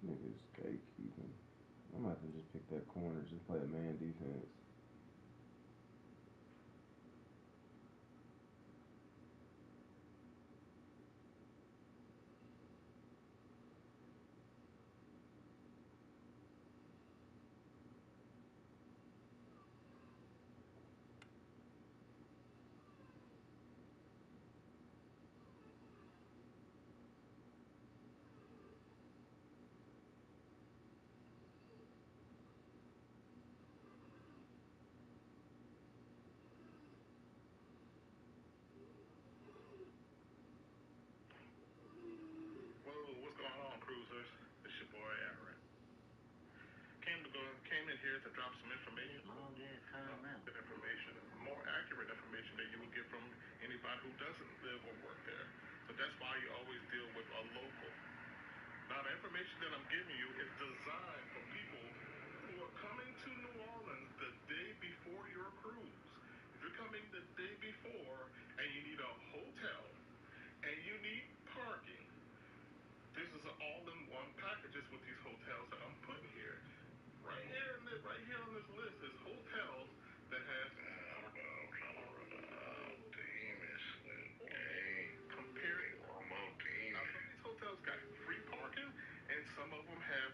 Speaker 8: Niggas gatekeeping. I'm gonna have to just pick that corner, just play a man defense.
Speaker 9: Whoa, what's going on, cruisers? It's your boy Aaron. Came in here to drop some information.
Speaker 10: Long ass time out.
Speaker 9: Good information, more accurate information that you will get from anybody who doesn't live or work there. So that's why you always deal with a local. Now, the information that I'm giving you is designed for people who are coming to New Orleans the day before your cruise. If you're coming the day before and you need a hotel and you need parking, this is an all-in-one packages with these hotels that I'm putting here. Right here right here on this list is hotels that have compared. Now, some of these hotels got free parking, and some of them have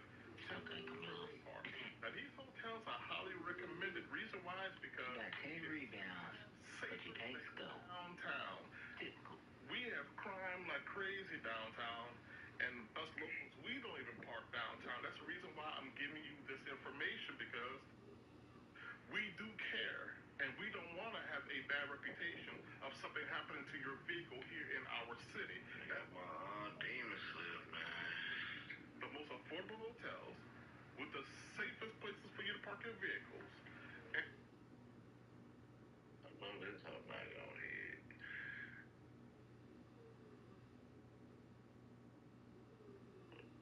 Speaker 9: temporary parking. Now, these hotels are highly recommended. Reason why is because
Speaker 10: You got 10 rebounds, but you can't score.
Speaker 9: Downtown.
Speaker 10: Typical.
Speaker 9: We have crime like crazy downtown, and us locals, we don't even park downtown. That's the reason why I'm giving you this information, because we do care, and we don't want to have a bad reputation of something happening to your vehicle here in our city.
Speaker 10: That's my demon slip, man.
Speaker 9: The most affordable hotels with the safest places for you to park your vehicles. And
Speaker 10: I know this whole night on here.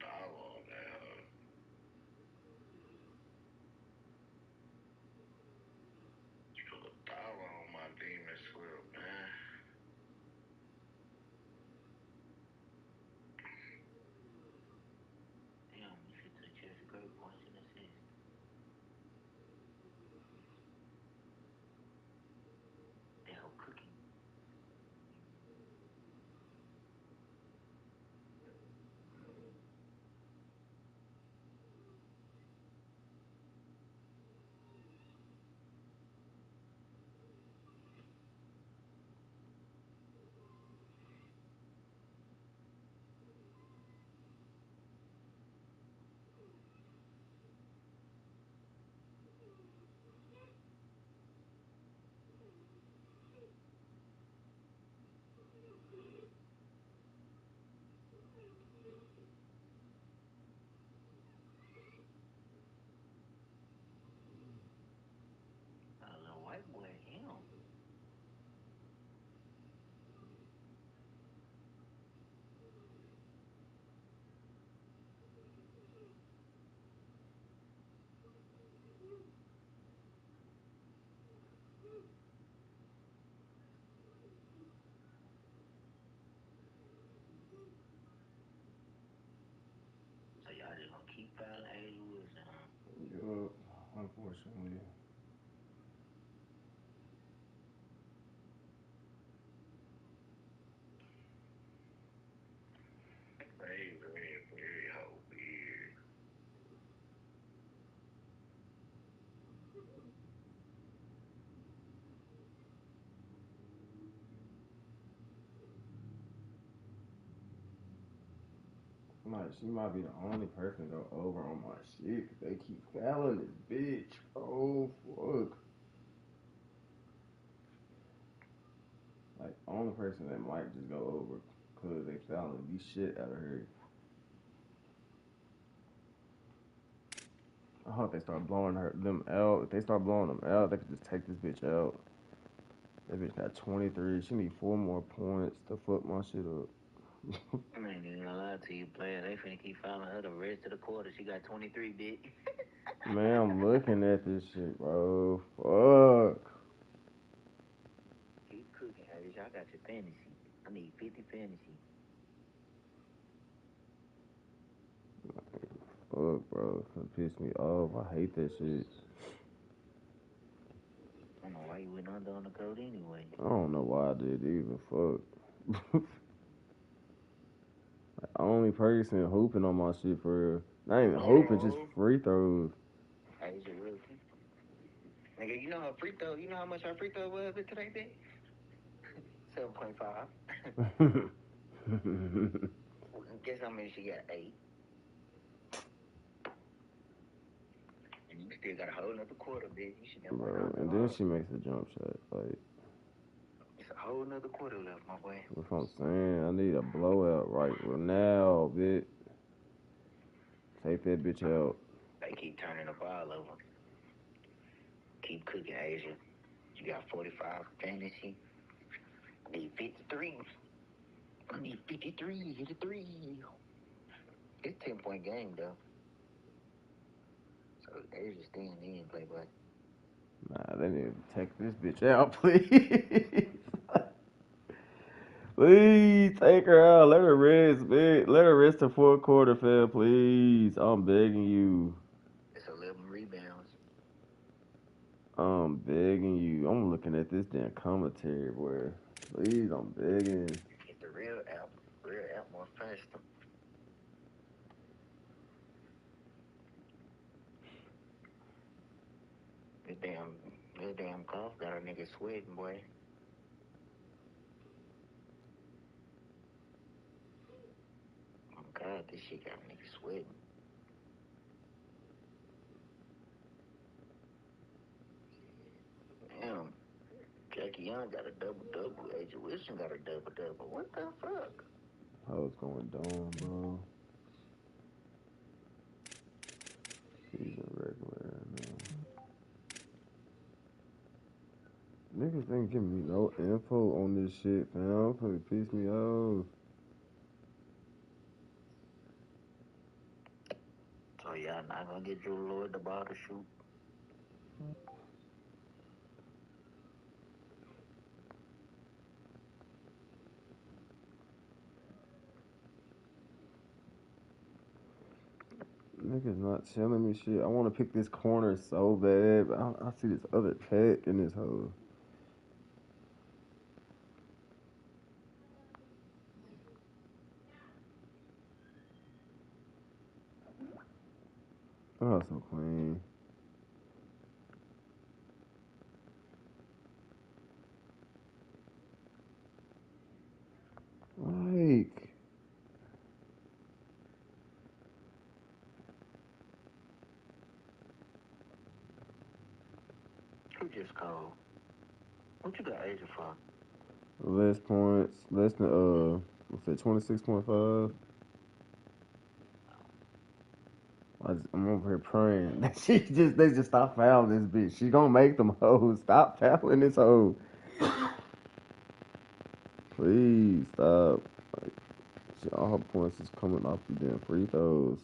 Speaker 10: $1 on that. Put $1 on my demon slip, man. Damn, you should take JayFromDaGrove points and assists. They whole cooking. A little white boy, him. So y'all just gonna keep fouling A. Lewis, huh?
Speaker 8: Yup, unfortunately.
Speaker 10: Very whole weird.
Speaker 8: Like, she might be the only person to go over on my shit, 'cause they keep fouling this bitch. Oh, fuck. Like, only person that might just go over, because they fouling the shit out of her. I hope they start blowing them out. If they start blowing them out, they could just take this bitch out. That bitch got 23. She need 4 more points to fuck my shit up.
Speaker 10: I ain't even gonna lie to you, player. They finna keep fouling her the rest of the quarter. She got 23, bitch.
Speaker 8: Man, I'm looking at this shit, bro. Fuck.
Speaker 10: Keep cooking, Harris. I got your fantasy. I need 50 fantasy.
Speaker 8: Fuck, bro. It piss me off. I hate that shit.
Speaker 10: I don't know why you went under on the code anyway.
Speaker 8: I don't know why I did either. Fuck. The only person hooping on my shit for real. Not even hooping, just free throws.
Speaker 10: Hey, it's a real thing. Nigga, you know how free throw, you know how much our free throw was today, bitch? 7.5. Guess how many she got? 8. And you still got a whole nother quarter, bitch. You should have went
Speaker 8: Bro,
Speaker 10: under.
Speaker 8: and then she makes a jump shot. Like,
Speaker 10: It's a whole nother quarter left, my boy.
Speaker 8: that's what I'm saying. I need a blowout right now, bitch. Take that bitch out.
Speaker 10: They keep turning the ball over. Keep cooking, Asia. You got 45 fantasy. I need 53. I need 53. Hit a 3. It's 10-point game, though. So Asia's staying in, playboy.
Speaker 8: Nah, they need to take this bitch out, please. Please take her out. Let her rest, bitch. Let her rest the fourth quarter, fam, please. I'm begging you.
Speaker 10: It's 11 rebounds.
Speaker 8: I'm begging you. I'm looking at this damn commentary, boy. Please, I'm begging.
Speaker 10: Get the real app more faster. This damn golf got a nigga sweating, boy. Oh God, this shit got a nigga sweating. Damn, Jackie Young got a double-double. AJ Wilson got a double-double. What the fuck?
Speaker 8: How it's going down, bro. He's a regular now. Niggas ain't giving me no info on this shit, fam. Finna piss me off.
Speaker 10: So y'all not gonna get Drew Lloyd the ball to shoot?
Speaker 8: Niggas not telling me shit. I want to pick this corner so bad, but I see this other pack in this hole. Oh, so clean. Like,
Speaker 10: Who just called? What you got Asia for?
Speaker 8: less points, less than what's that, 26.5. I'm over here praying that they just stop fouling this bitch. She gonna make them hoes. Stop fouling this hoe. Please stop. Like, shit, all her points is coming off the damn free throws.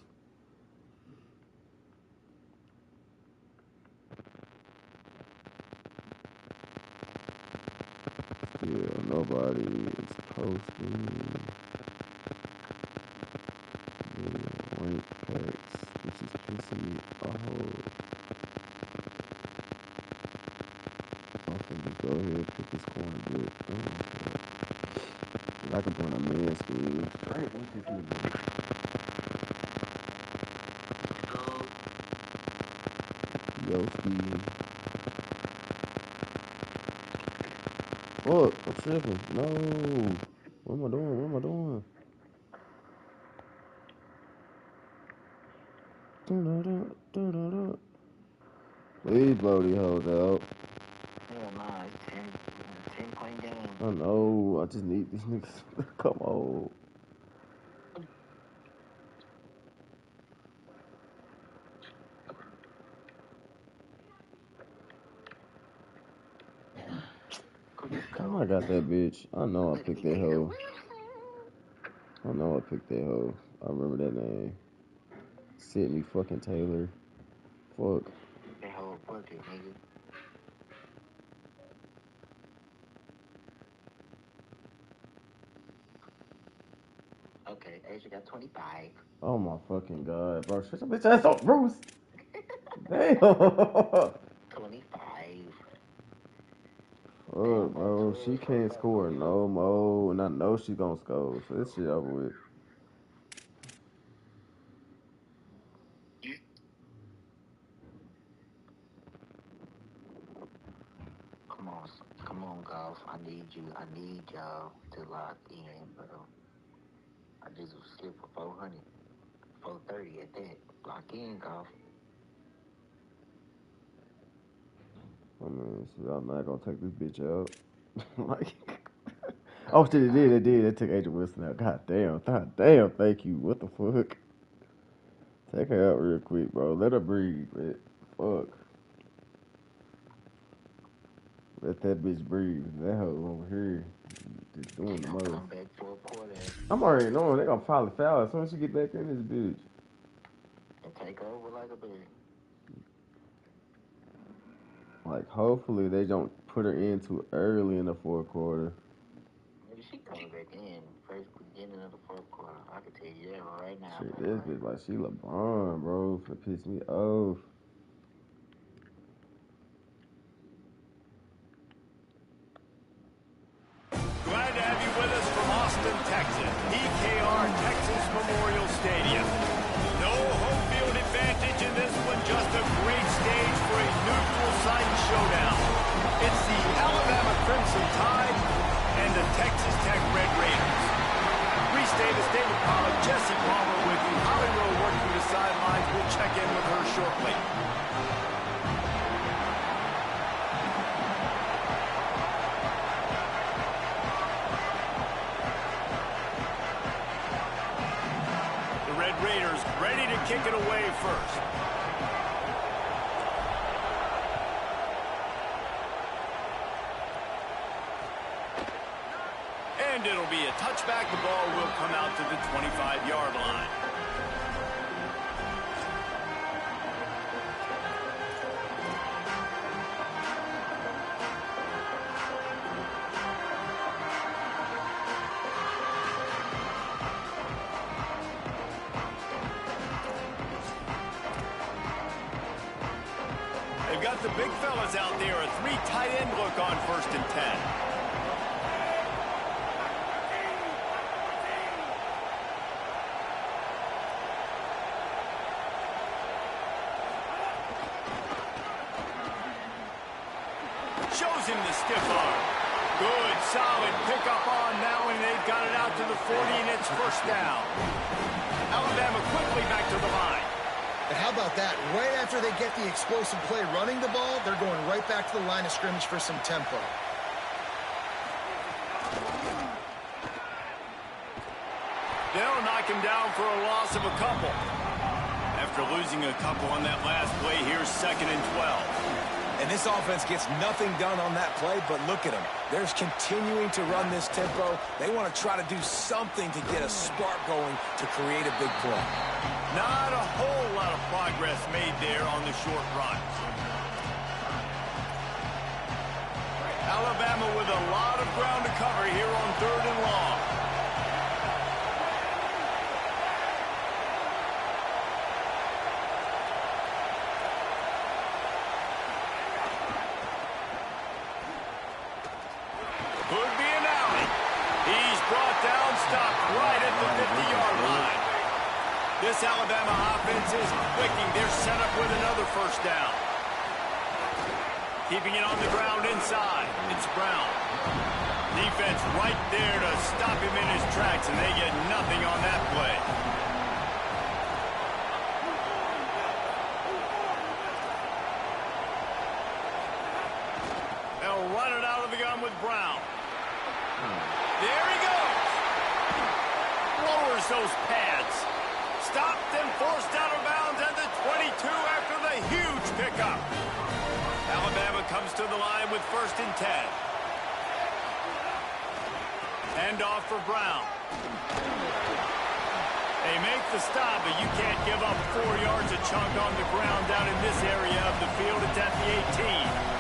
Speaker 8: Yeah, nobody is posting. Yeah, rank packs, which is pissing me off. I can just go ahead and pick this corner good. I can put a man screen. Right, what's this nigga? Yoski. Fuck, I'm tripping. No. What am I doing? What am I doing? Please blow these hoes out.
Speaker 10: Hell nah, it's 10-point game.
Speaker 8: I know. I just need these niggas. Come on. Oh, I got that bitch. I know I picked that hoe. I know I picked that hoe. I remember that name. Sydney fucking Taylor. Fuck.
Speaker 10: That whole bucket, nigga. Okay, Asia got 25.
Speaker 8: Oh my fucking god, bro. Shut your bitch ass up, Bruce. Damn.
Speaker 10: 25.
Speaker 8: Fuck, bro. She can't score no more, and I know she gonna score, so this shit over with.
Speaker 10: Come on, golf. I need y'all to lock in, bro. I just was slip for 400, 430 at that. Lock in, golf.
Speaker 8: I mean, shit, I'm not gonna take this bitch out. Like, oh shit, it did. It took Agent Wilson out. God damn. Thank you. What the fuck? Take her out real quick, bro. Let her breathe, man. Fuck. Let that bitch breathe. That hoe over here just doing the most.
Speaker 10: Come back for a quarter
Speaker 8: I'm already knowing they gonna probably foul as soon as she get back in this bitch.
Speaker 10: and take over like a bitch.
Speaker 8: Like, hopefully they don't put her in too early in the fourth quarter.
Speaker 10: Maybe she coming back in first beginning of the fourth quarter. I can tell you that right now.
Speaker 8: Shit, this bitch like she LeBron, bro. Finna piss me off.
Speaker 1: Red Raiders ready to kick it away first. And it'll be a touchback. The ball will come out to the 25-yard line. They've got the big fellas out there. A 3 tight end look on 1st and 10. Shows him the stiff arm. Good, solid pickup on now, and they've got it out to the 40, and it's 1st down. Alabama quickly back to the line.
Speaker 2: And how about that? Right after they get the explosive play running the ball, they're going right back to the line of scrimmage for some tempo.
Speaker 1: They'll knock him down for a loss of a couple. After losing a couple on that last play, here's 2nd and 12.
Speaker 3: And this offense gets nothing done on that play, but look at them. They're continuing to run this tempo. They want to try to do something to get a spark going to create a big play.
Speaker 1: Not a whole lot of progress made there on the short run. Alabama with a lot of ground to cover here on 3rd and long. Could be an alley. He's brought down, stopped right at the 50-yard line. This Alabama offense is clicking. They're set up with another 1st down. Keeping it on the ground inside. It's Brown. Defense right there to stop him in his tracks, and they get nothing on that play. They'll run it out of the gun with Brown. There he goes. Lowers those pads. Stopped and forced out of bounds at the 22 after the huge pickup. Alabama comes to the line with 1st and 10. Hand off for Brown. They make the stop, but you can't give up 4 yards a chunk on the ground down in this area of the field. It's at the 18.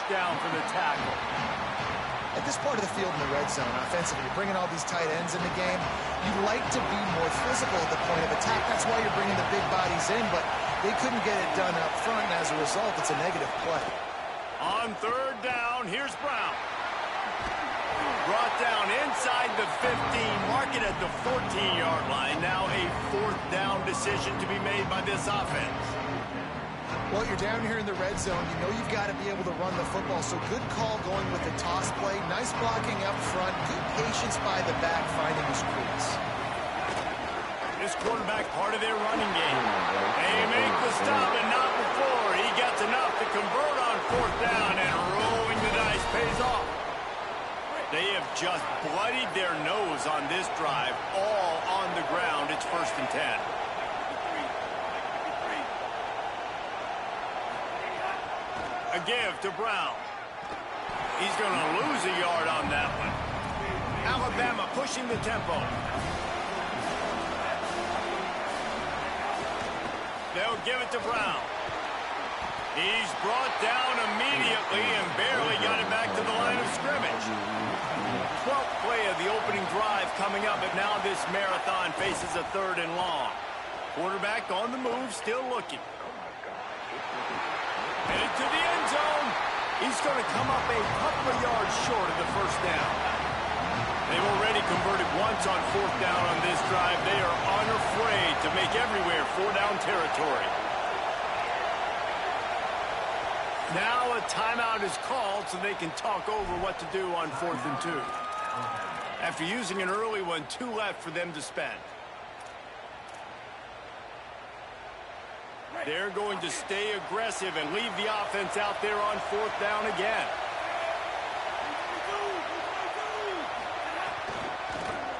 Speaker 1: Down for the tackle.
Speaker 2: At this part of the field in the red zone, offensively, you're bringing all these tight ends in the game. You like to be more physical at the point of attack. That's why you're bringing the big bodies in, but they couldn't get it done up front, and as a result, it's a negative play.
Speaker 1: On 3rd down, here's Brown. Brought down inside the 15, mark it at the 14-yard line. Now a 4th down decision to be made by this offense.
Speaker 2: Well, you're down here in the red zone. You know you've got to be able to run the football, so good call going with the toss play. Nice blocking up front. Good patience by the back, finding his crease.
Speaker 1: This quarterback part of their running game. They make the stop, and not before. He gets enough to convert on 4th down, and rolling the dice pays off. They have just bloodied their nose on this drive, all on the ground. It's 1st and 10. A give to Brown. He's going to lose a yard on that one. Alabama pushing the tempo. They'll give it to Brown. He's brought down immediately and barely got it back to the line of scrimmage. 12th play of the opening drive coming up, but now this marathon faces a 3rd and long. Quarterback on the move, still looking. Headed to the end zone. He's going to come up a couple of yards short of the 1st down. They've already converted once on 4th down on this drive. They are unafraid to make everywhere 4-down territory. Now a timeout is called so they can talk over what to do on 4th and 2. After using an early one, 2 left for them to spend. They're going to stay aggressive and leave the offense out there on 4th down again.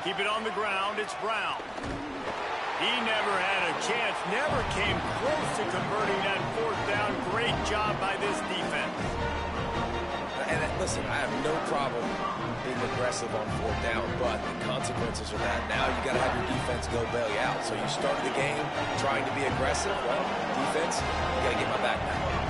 Speaker 1: Keep it on the ground. It's Brown. He never had a chance, never came close to converting that 4th down. Great job by this defense.
Speaker 3: And listen, I have no problem being aggressive on 4th down, but the consequences are that now you got to have your defense go bail you out. So you start the game trying to be aggressive. Well, defense, you got to get my back now.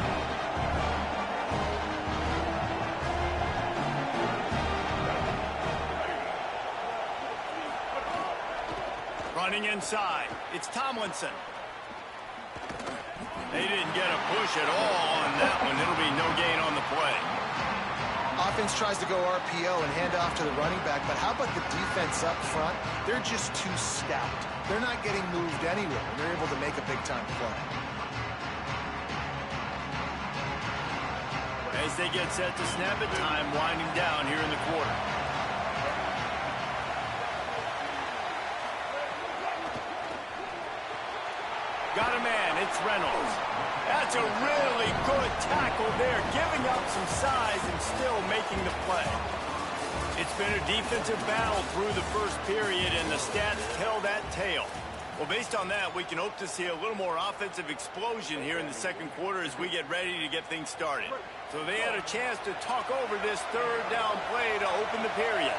Speaker 1: Running inside, it's Tomlinson. They didn't get a push at all on that one. It'll be no gain on the play.
Speaker 2: Offense tries to go RPO and hand off to the running back, but how about the defense up front? They're just too stout. They're not getting moved anywhere, and they're able to make a big-time play.
Speaker 1: As they get set to snap it, time winding down here in the quarter. Got a man, it's Reynolds. That's a really good tackle there, giving up some size and still making the play. It's been a defensive battle through the first period, and the stats tell that tale. Well, based on that, we can hope to see a little more offensive explosion here in the second quarter as we get ready to get things started. So they had a chance to talk over this 3rd down play to open the period.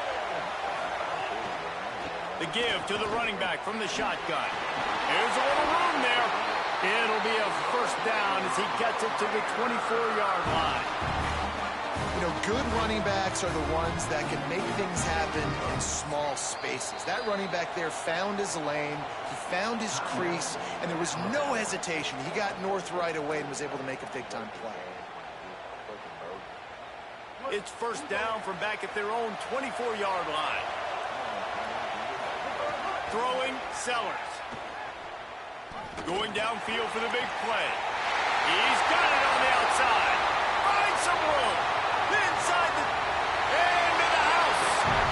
Speaker 1: The give to the running back from the shotgun. There's a little room there. It'll be a 1st down as he gets it to the 24-yard line.
Speaker 2: You know, good running backs are the ones that can make things happen in small spaces. That running back there found his lane, he found his crease, and there was no hesitation. He got north right away and was able to make a big-time play.
Speaker 1: It's 1st down from back at their own 24-yard line. Throwing, Sellers. Going downfield for the big play. He's got it on the outside. Finds some room. Inside the... And in the house.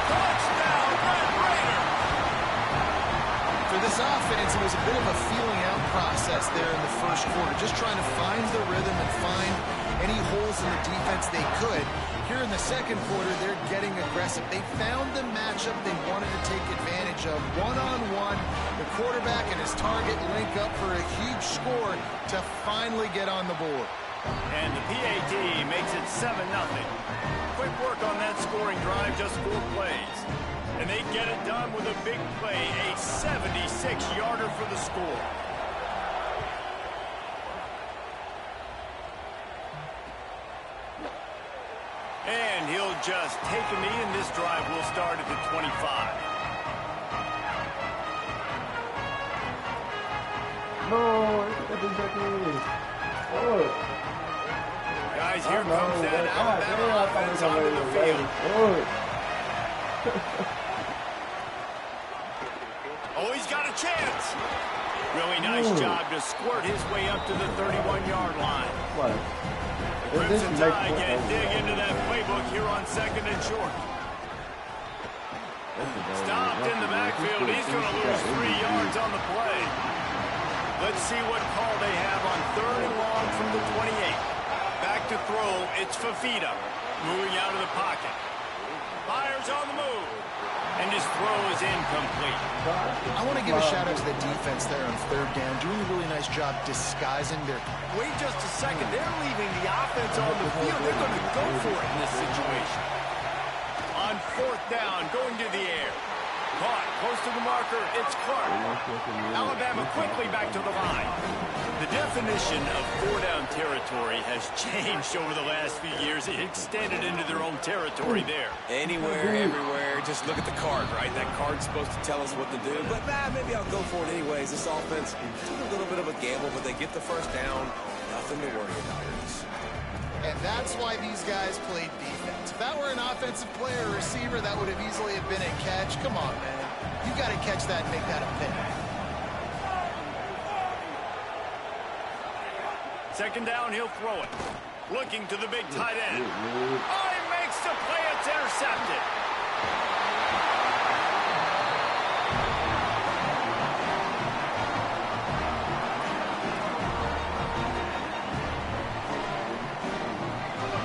Speaker 1: Touchdown, Red Raider.
Speaker 2: For this offense, it was a bit of a feeling out process there in the first quarter. Just trying to find the rhythm and find any holes in the defense they could. Here in the second quarter, they're getting aggressive. They found the matchup they wanted to take advantage of. One-on-one, the quarterback and his target link up for a huge score to finally get on the board.
Speaker 1: And the PAT makes it 7-0. Quick work on that scoring drive, just 4 plays. And they get it done with a big play, a 76-yarder for the score. And he'll just take a knee, and this drive will start at the 25.
Speaker 8: No, that is back in. Oh.
Speaker 1: Guys, here comes that Alabama offense onto the field. Oh, he's got a chance. Really nice job to squirt his way up to the 31-yard line.
Speaker 8: What?
Speaker 1: Crimson Tide can dig into that playbook here on 2nd and short. Stopped in the backfield. He's going to lose 3 yards on the play. Let's see what call they have on 3rd and long from the 28. Back to throw. It's Fafita moving out of the pocket. Fires on the move. And his throw is incomplete.
Speaker 2: I want to give a shout-out to the defense there on 3rd down, doing a really nice job disguising their...
Speaker 1: Wait just a second. They're leaving the offense on the field. They're going to go for it in this situation. On 4th down, going to the air. Caught close to the marker. It's Clark. Alabama quickly back to the line. The definition of 4-down territory has changed over the last few years. It extended into their own territory there.
Speaker 3: Anywhere, everywhere. Just look at the card, right? That card's supposed to tell us what to do. But maybe I'll go for it anyways. This offense took a little bit of a gamble, but they get the 1st down. Nothing to worry about.
Speaker 2: And that's why these guys played defense. If that were an offensive player or receiver, that would have easily have been a catch. Come on, man. You got to catch that and make that a pick.
Speaker 1: 2nd down, he'll throw it. Looking to the big tight end. Oh, he makes the play. It's intercepted.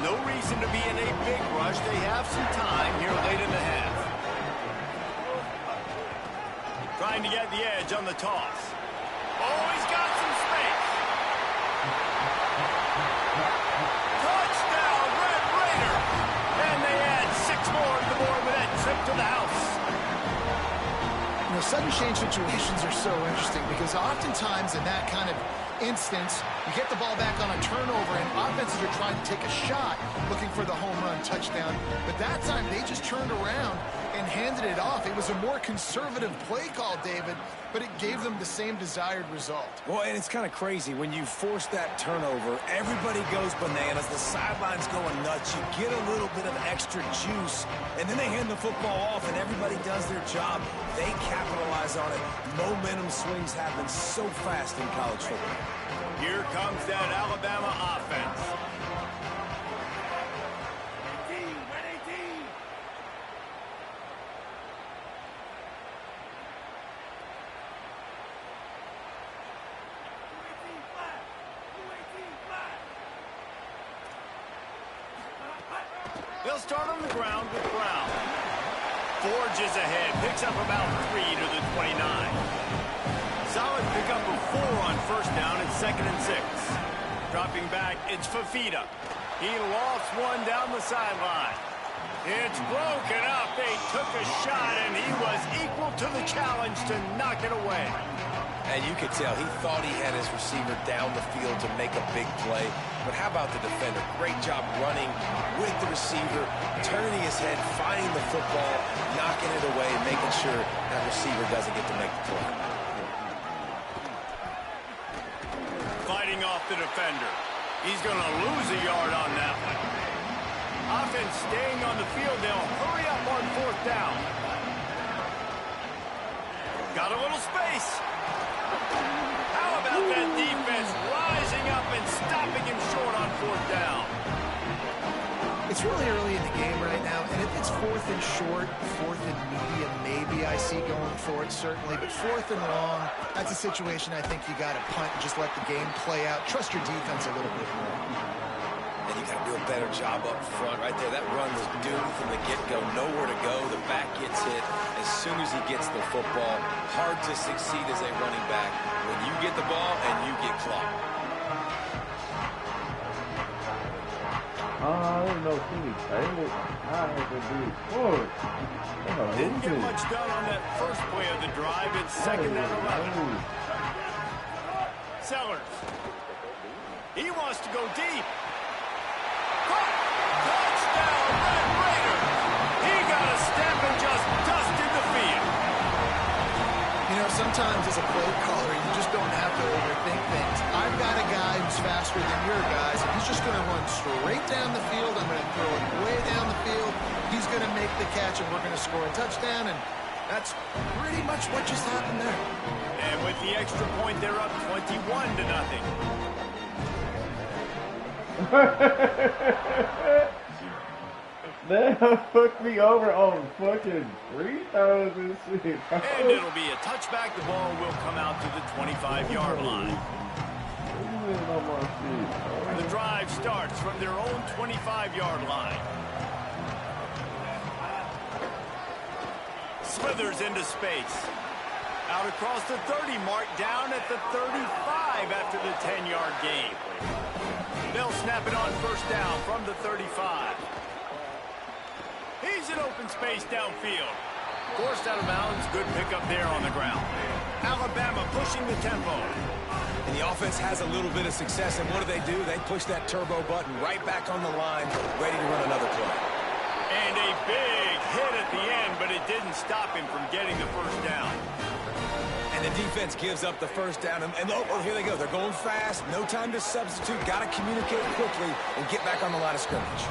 Speaker 1: No reason to be in a big rush. They have some time here late in the half. Trying to get the edge on the toss. Oh, he's got some space. Touchdown, Red Raider. And they add 6 more to the board with that trip to the house.
Speaker 2: You know, sudden change situations are so interesting because oftentimes in that kind of instance, you get the ball back on a turnover and offenses are trying to take a shot looking for the home run touchdown. But that time they just turned around and handed it off. It was a more conservative play call, David, but it gave them the same desired result.
Speaker 3: Well, and it's kind of crazy. When you force that turnover, everybody goes bananas. The sideline's going nuts. You get a little bit of extra juice, and then they hand the football off, and everybody does their job. They capitalize on it. Momentum swings happen so fast in college football.
Speaker 1: Here comes that Alabama offense. They'll start on the ground with Brown. Forges ahead, picks up about 3 to the 29. Solid pickup of 4 on first down and 2nd and 6. Dropping back, it's Fafita. He lost one down the sideline. It's broken up. They took a shot, and he was equal to the challenge to knock it away.
Speaker 3: And you could tell he thought he had his receiver down the field to make a big play. But how about the defender? Great job running with the receiver, turning his head, finding the football, knocking it away, making sure that receiver doesn't get to make the play.
Speaker 1: Fighting off the defender. He's going to lose a yard on that one. Offense staying on the field. They'll hurry up on 4th down. Got a little space. How about that defense rising up and stopping him short on 4th down?
Speaker 2: It's really early in the game right now, and if it's 4th and short, 4th and medium, maybe I see going for it, certainly. But 4th and long, that's a situation I think you got to punt and just let the game play out. Trust your defense a little bit more.
Speaker 3: And you got to do a better job up front right there. That run was doomed from the get-go. Nowhere to go. The back gets hit as soon as he gets the football. Hard to succeed as a running back when you get the ball and you get clocked.
Speaker 8: I didn't know he was it. I had to do it.
Speaker 1: Didn't get much done on that first play of the drive. It's 2nd and 11. Sellers. He wants to go deep. Touchdown, Red Raider. He got a step and just dusted the field.
Speaker 2: You know, sometimes as a play caller, you just don't have to overthink things. I've got a guy who's faster than your guys, and he's just going to run straight down the field. I'm going to throw it way down the field. He's going to make the catch, and we're going to score a touchdown, and that's pretty much what just happened there.
Speaker 1: And with the extra point, they're up 21 to nothing.
Speaker 8: They hooked me over on fucking free throws and shit.
Speaker 1: And it'll be a touchback. The ball will come out to the 25-yard line. The drive starts from their own 25-yard line. Slithers into space. Out across the 30 mark, down at the 35 after the 10-yard gain. They'll snap it on first down from the 35. He's in open space downfield. Forced out of bounds, good pickup there on the ground. Alabama pushing the tempo.
Speaker 3: And the offense has a little bit of success, and what do? They push that turbo button right back on the line, ready to run another play.
Speaker 1: And a big hit at the end, but it didn't stop him from getting the first down.
Speaker 3: And the defense gives up the first down, and oh, here they go. They're going fast, no time to substitute, got to communicate quickly and get back on the line of scrimmage.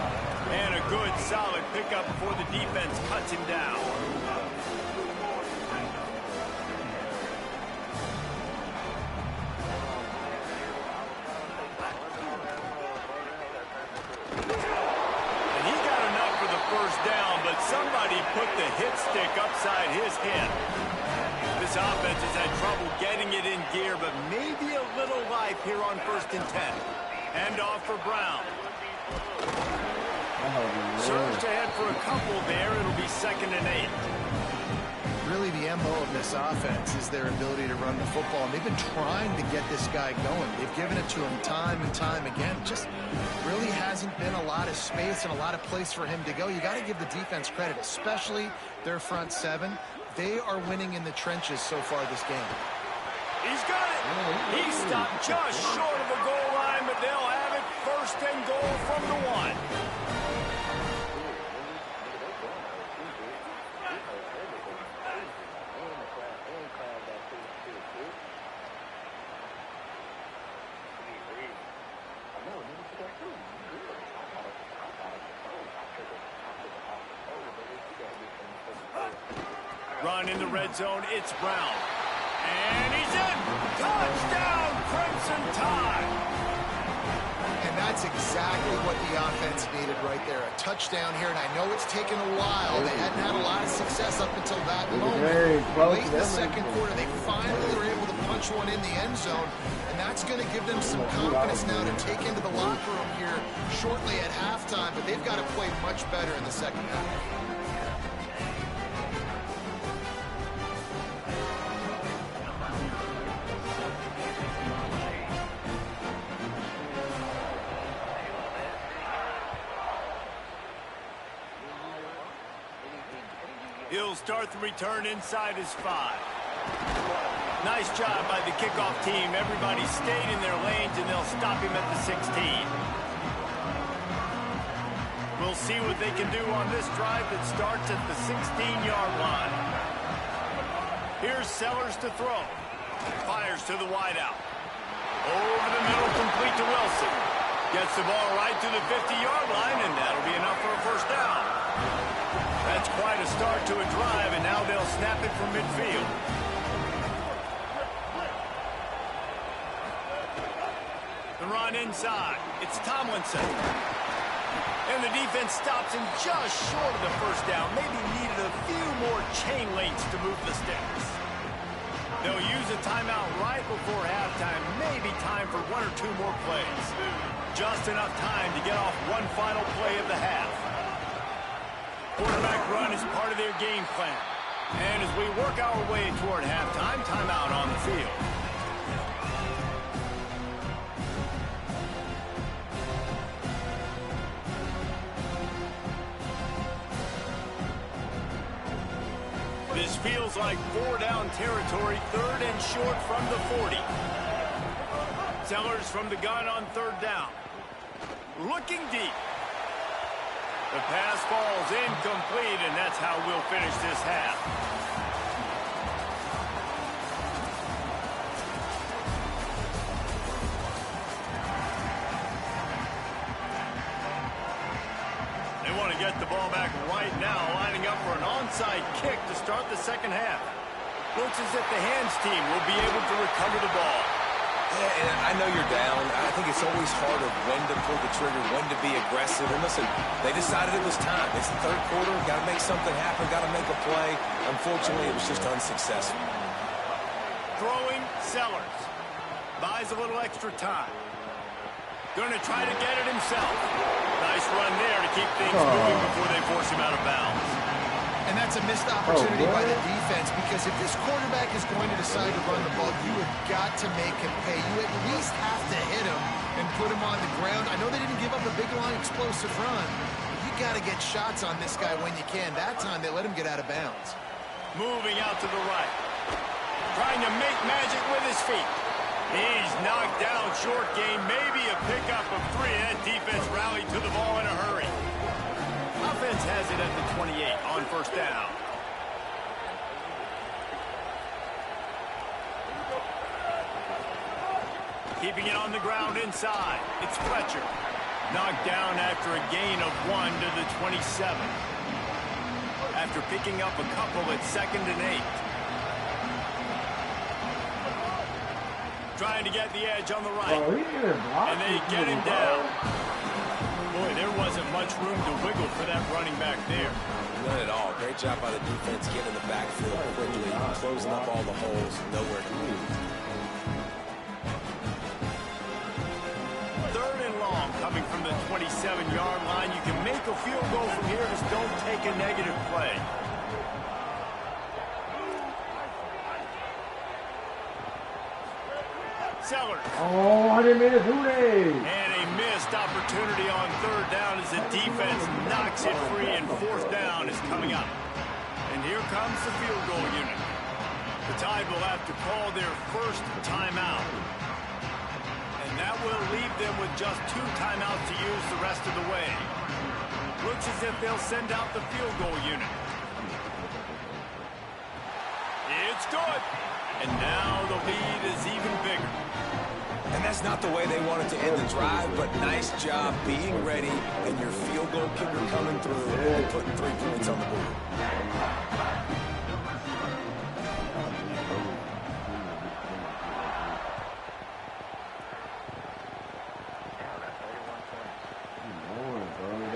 Speaker 1: And a good, solid pickup before the defense cuts him down. first down, but somebody put the hit stick upside his head. This offense has had trouble getting it in gear, but maybe a little life here on 1st and 10. Hand off for Brown. Surge ahead for a couple there. It'll be 2nd and 8.
Speaker 2: Really, the MO of this offense is their ability to run the football. And they've been trying to get this guy going. They've given it to him time and time again. Just really hasn't been a lot of space and a lot of place for him to go. You got to give the defense credit, especially their front seven. They are winning in the trenches so far this game.
Speaker 1: He's got it. He stopped just short of the goal line, but they'll have it 1st and goal from the 1. Run in the red zone, it's Brown. And he's in! Touchdown, Crimson Tide!
Speaker 2: And that's exactly what the offense needed right there. A touchdown here, and I know it's taken a while. They hadn't had a lot of success up until that moment. Late in the 2nd quarter, they finally were able to punch one in the end zone, and that's going to give them some confidence now to take into the locker room here shortly at halftime, but they've got to play much better in the 2nd half.
Speaker 1: He'll start the return inside his 5. Nice job by the kickoff team. Everybody stayed in their lanes, and they'll stop him at the 16. We'll see what they can do on this drive that starts at the 16-yard line. Here's Sellers to throw. Fires to the wideout. Over the middle, complete to Wilson. Gets the ball right to the 50-yard line, and that'll be enough for a 1st down. That's quite a start to a drive, and now they'll snap it from midfield. The run inside. It's Tomlinson. And the defense stops him just short of the 1st down. Maybe needed a few more chain links to move the sticks. They'll use a timeout right before halftime. Maybe time for 1 or 2 more plays. Just enough time to get off one final play of the half. Quarterback run is part of their game plan. And as we work our way toward halftime, timeout on the field. This feels like 4-down territory, 3rd and short from the 40. Sellers from the gun on 3rd down. Looking deep. The pass falls incomplete, and that's how we'll finish this half. They want to get the ball back right now, lining up for an onside kick to start the 2nd half. Looks as if the hands team will be able to recover the ball.
Speaker 3: Yeah, and I know you're down. I think it's always harder when to pull the trigger, when to be aggressive. And listen, they decided it was time. It's the 3rd quarter. Got to make something happen. Got to make a play. Unfortunately, it was just unsuccessful.
Speaker 1: Throwing Sellers. Buys a little extra time. Going to try to get it himself. Nice run there to keep things moving before they force him out of bounds.
Speaker 2: And that's a missed opportunity by the defense, because if this quarterback is going to decide to run the ball, you have got to make him pay. You at least have to hit him and put him on the ground. I know they didn't give up a big, long, explosive run, but you got to get shots on this guy when you can. That time, they let him get out of bounds.
Speaker 1: Moving out to the right. Trying to make magic with his feet. He's knocked down short game. Maybe a pickup of 3. That defense rallied to the ball in a hurry. Offense has it at the 28 on 1st down. Keeping it on the ground inside. It's Fletcher. Knocked down after a gain of 1 to the 27. After picking up a couple at 2nd and 8. Trying to get the edge on the right. And they get him down. Boy, there wasn't much room to wiggle for that running back there.
Speaker 3: None at all. Great job by the defense getting the backfield quickly, closing up all the holes, nowhere to move.
Speaker 1: 3rd and long, coming from the 27-yard line. You can make a field goal from here, just don't take a negative play. Sellers.
Speaker 8: Oh, I didn't mean to do that.
Speaker 1: And a missed opportunity on 3rd down as the defense knocks it free, and 4th down is coming up. And here comes the field goal unit. The Tide will have to call their first timeout. And that will leave them with just 2 timeouts to use the rest of the way. Looks as if they'll send out the field goal unit. It's good. And now the lead is even bigger.
Speaker 3: And that's not the way they wanted to end the drive, but nice job being ready and your field goal kicker coming through and putting 3 points on the board.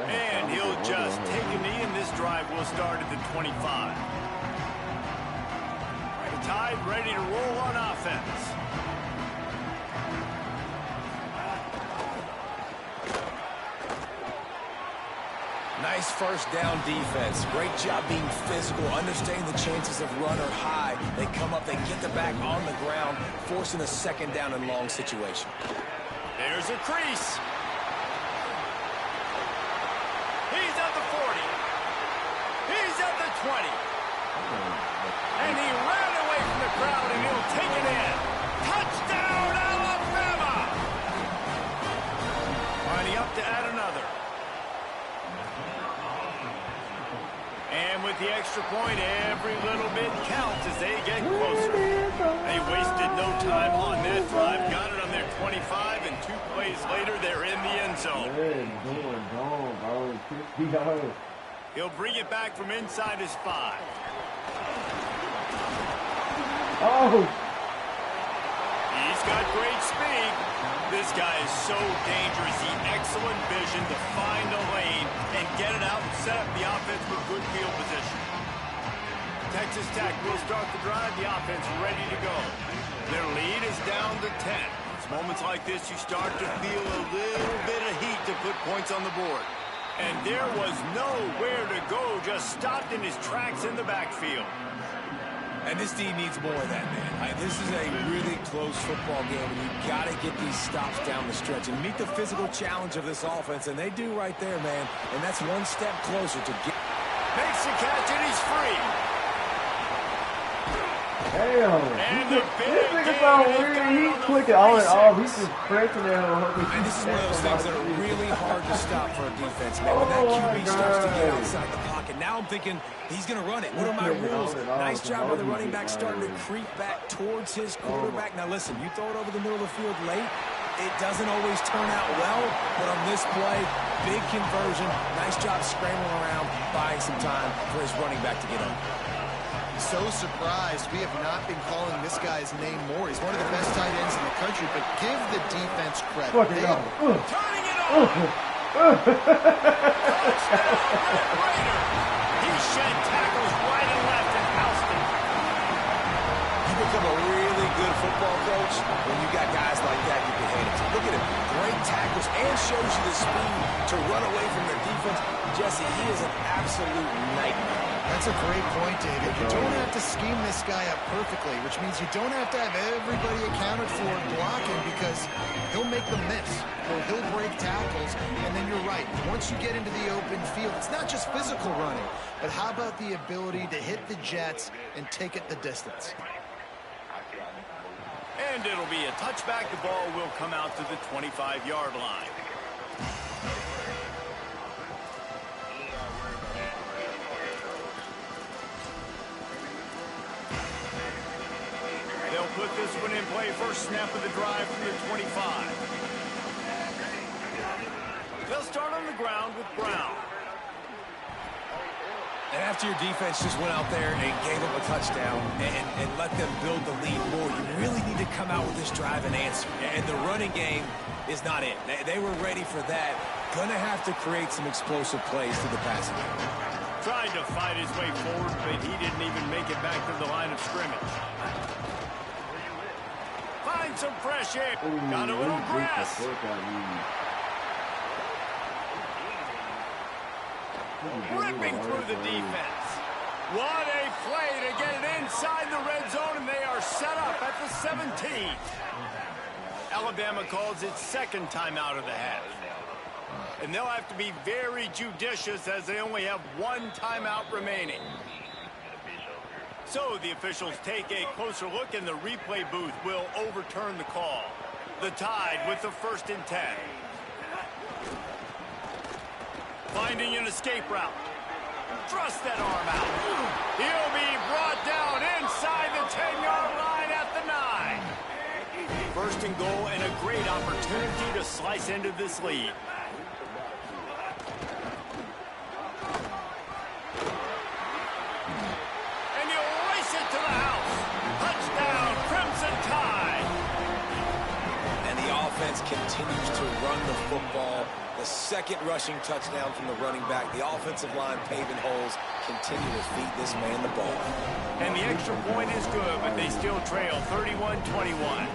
Speaker 1: And he'll just take a knee, and this drive will start at the 25. The Tide ready to roll on offense.
Speaker 3: Nice first down defense. Great job being physical, understanding the chances of run are high. They come up, they get the back on the ground, forcing a 2nd down and long situation.
Speaker 1: There's a crease. He's at the 40. He's at the 20. And he ran away from the crowd, and he'll take it in. Touchdown, Alabama! Lining up to add another. And with the extra point, every little bit counts as they get closer. They wasted no time on that drive. Got it on their 25, and 2 plays later, they're in the end zone. He'll bring it back from inside his 5.
Speaker 8: Oh!
Speaker 1: He's got great speed. This guy is so dangerous. He excellent vision to find a lane and get it out and set up the offense for good field position. Texas Tech will start the drive. The offense ready to go. Their lead is down to 10. It's moments like this you start to feel a little bit of heat to put points on the board. And there was nowhere to go, just stopped in his tracks in the backfield.
Speaker 3: And this team needs more of that, man. This is a really close football game, and you've got to get these stops down the stretch and meet the physical challenge of this offense, and they do right there, man. And that's 1 step closer to get.
Speaker 1: Makes the catch, and he's free.
Speaker 8: Damn.
Speaker 1: And
Speaker 8: This nigga so weird. He's clicking on and off. He's just pressing it on.
Speaker 3: And this is one of those things that are really hard to stop for a defense, man. When that QB starts to get outside the pocket, now I'm thinking he's going to run it. What are my rules? Nice job by the running back starting to creep back towards his quarterback. Now listen, you throw it over the middle of the field late, it doesn't always turn out well, but on this play, big conversion. Nice job scrambling around, buying some time for his running back to get up.
Speaker 2: So surprised we have not been calling this guy's name more. He's one of the best tight ends in the country, but give the defense credit.
Speaker 1: Turning it on! Touchdown, Red Raider! He shed tackles right and left and housed him.
Speaker 3: You become a really good football coach when you got guys like that you can hand it to. Look at him. Great tackles and shows you the speed to run away from their defense. Jesse, he is an absolute nightmare.
Speaker 2: That's a great point, David. You don't have to scheme this guy up perfectly, which means you don't have to have everybody accounted for blocking because he'll make them miss or he'll break tackles. And then you're right. Once you get into the open field, it's not just physical running, but how about the ability to hit the jets and take it the distance?
Speaker 1: And it'll be a touchback. The ball will come out to the 25-yard line. They'll put this one in play. First snap of the drive from the 25. They'll start on the ground with Brown.
Speaker 3: And after your defense just went out there and gave them a touchdown and let them build the lead more, you really need to come out with this drive and answer. And the running game is not it. They were ready for that. Gonna have to create some explosive plays to the passing game.
Speaker 1: Tried to fight his way forward, but he didn't even make it back to the line of scrimmage. Find some fresh air. Got a little grass. Ripping through the defense. What a play to get it inside the red zone, and they are set up at the 17. Alabama calls its second timeout of the half. And they'll have to be very judicious as they only have one timeout remaining. So the officials take a closer look, and the replay booth will overturn the call. The Tide with the 1st and 10. Finding an escape route. Thrust that arm out. He'll be brought down inside the 10-yard line at the 9. 1st and goal, and a great opportunity to slice into this lead. And he'll race it to the house. Touchdown, Crimson Tide.
Speaker 3: And the offense continues to run the football. The second rushing touchdown from the running back. The offensive line paving holes, continue to feed this man the ball.
Speaker 1: And the extra point is good, but they still trail 31-21.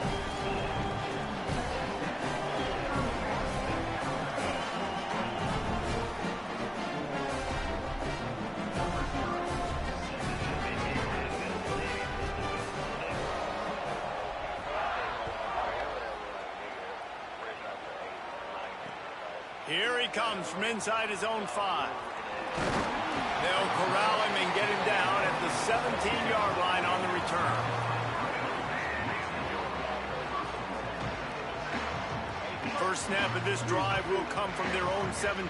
Speaker 1: Here he comes from inside his own 5. They'll corral him and get him down at the 17-yard line on the return. First snap of this drive will come from their own 17.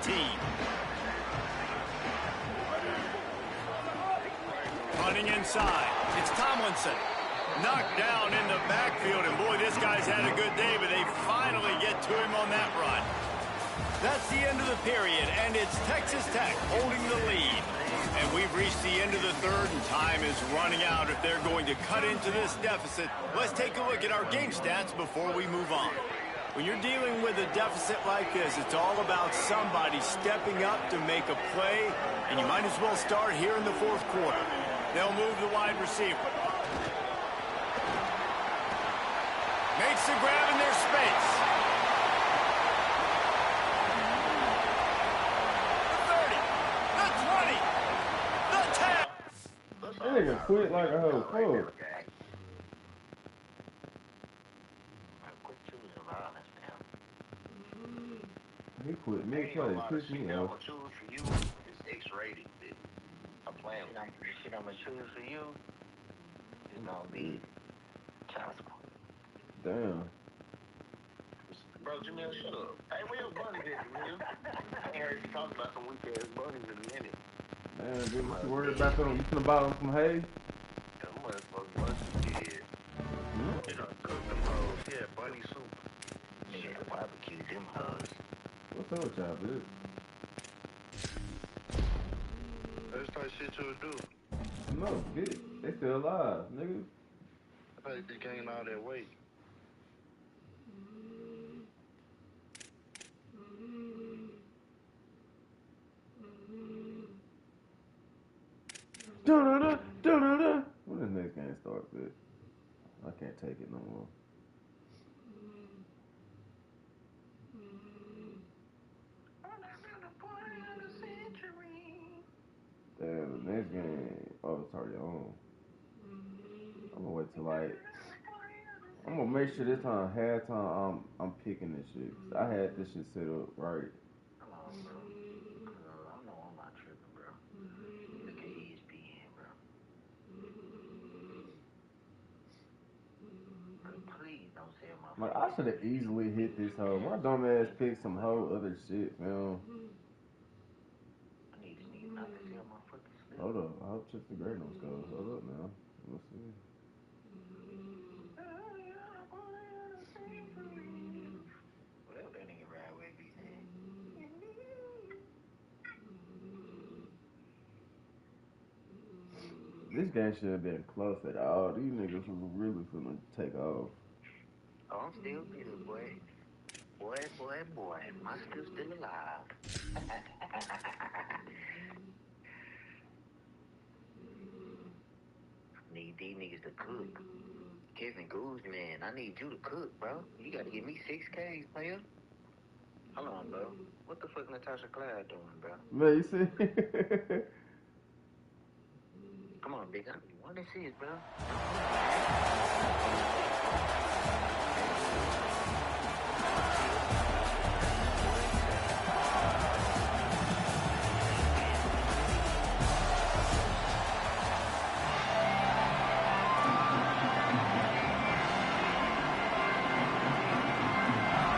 Speaker 1: Running inside, it's Tomlinson. Knocked down in the backfield, and boy, this guy's had a good day, but they finally get to him on that run. That's the end of the period, and it's Texas Tech holding the lead. And we've reached the end of the 3rd, and time is running out if they're going to cut into this deficit. Let's take a look at our game stats before we move on. When you're dealing with a deficit like this, it's all about somebody stepping up to make a play, and you might as well start here in the 4th quarter. They'll move the wide receiver. Makes the grab in their space.
Speaker 8: That nigga quit like a whole fuck. He quit mid-play. He pissed me off.
Speaker 10: Choose for you is X-rated. I'm playing with the shit I'm gonna choose for you is gonna be child support.
Speaker 8: Damn.
Speaker 10: Bro, Jamil, shut up. Hey, where your bunnies at, Jamil? I ain't heard you talk about some weak-ass bunnies in a minute.
Speaker 8: Man, dude, what you worried about them? You finna buy them some hay?
Speaker 10: Them motherfuckers bunnies dead. You know, cook them hoes. Yeah, bunny soup. Yeah, barbecue them hoes.
Speaker 8: What's up with y'all, bitch?
Speaker 9: That's the type shit you would do.
Speaker 8: No, bitch. They still alive, nigga.
Speaker 9: I think they gained all that weight.
Speaker 8: When the next game starts, bitch? I can't take it no more. Damn, the next game. Oh, it's already on. I'm gonna wait till I'm gonna make sure this time halftime I'm picking this shit. I had this shit set up right.
Speaker 10: Come on, bro. I know I'm not tripping, bro. Look at ESPN, bro. Please don't say my
Speaker 8: Like, I should have easily hit this hoe. My dumb ass picked some whole other shit, man.
Speaker 10: I need this nigga not to sell my fucking slip.
Speaker 8: Hold up. I hope Chip the Great Notes goes. Hold up now. Let's see.
Speaker 10: Whatever that nigga ride with be saying.
Speaker 8: This game should have been close at all. These niggas was really finna take off.
Speaker 10: Oh, I'm still good, boy. Boy, am I still alive. Need these niggas to cook. Kevin Guzman, I need you to cook, bro. You gotta give me 6Ks, player. Hold on, bro. What the fuck Natasha Clyde doing, bro?
Speaker 8: Man, you see?
Speaker 10: Come on, big. What this is, bro?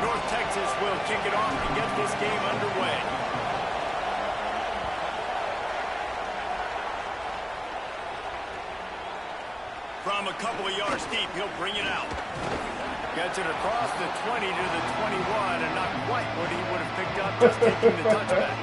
Speaker 1: North Texas will kick it off and get this game underway. From a couple of yards deep, he'll bring it out. Gets it across the 20 to the 21, and not quite what he would have picked up just taking the touchback.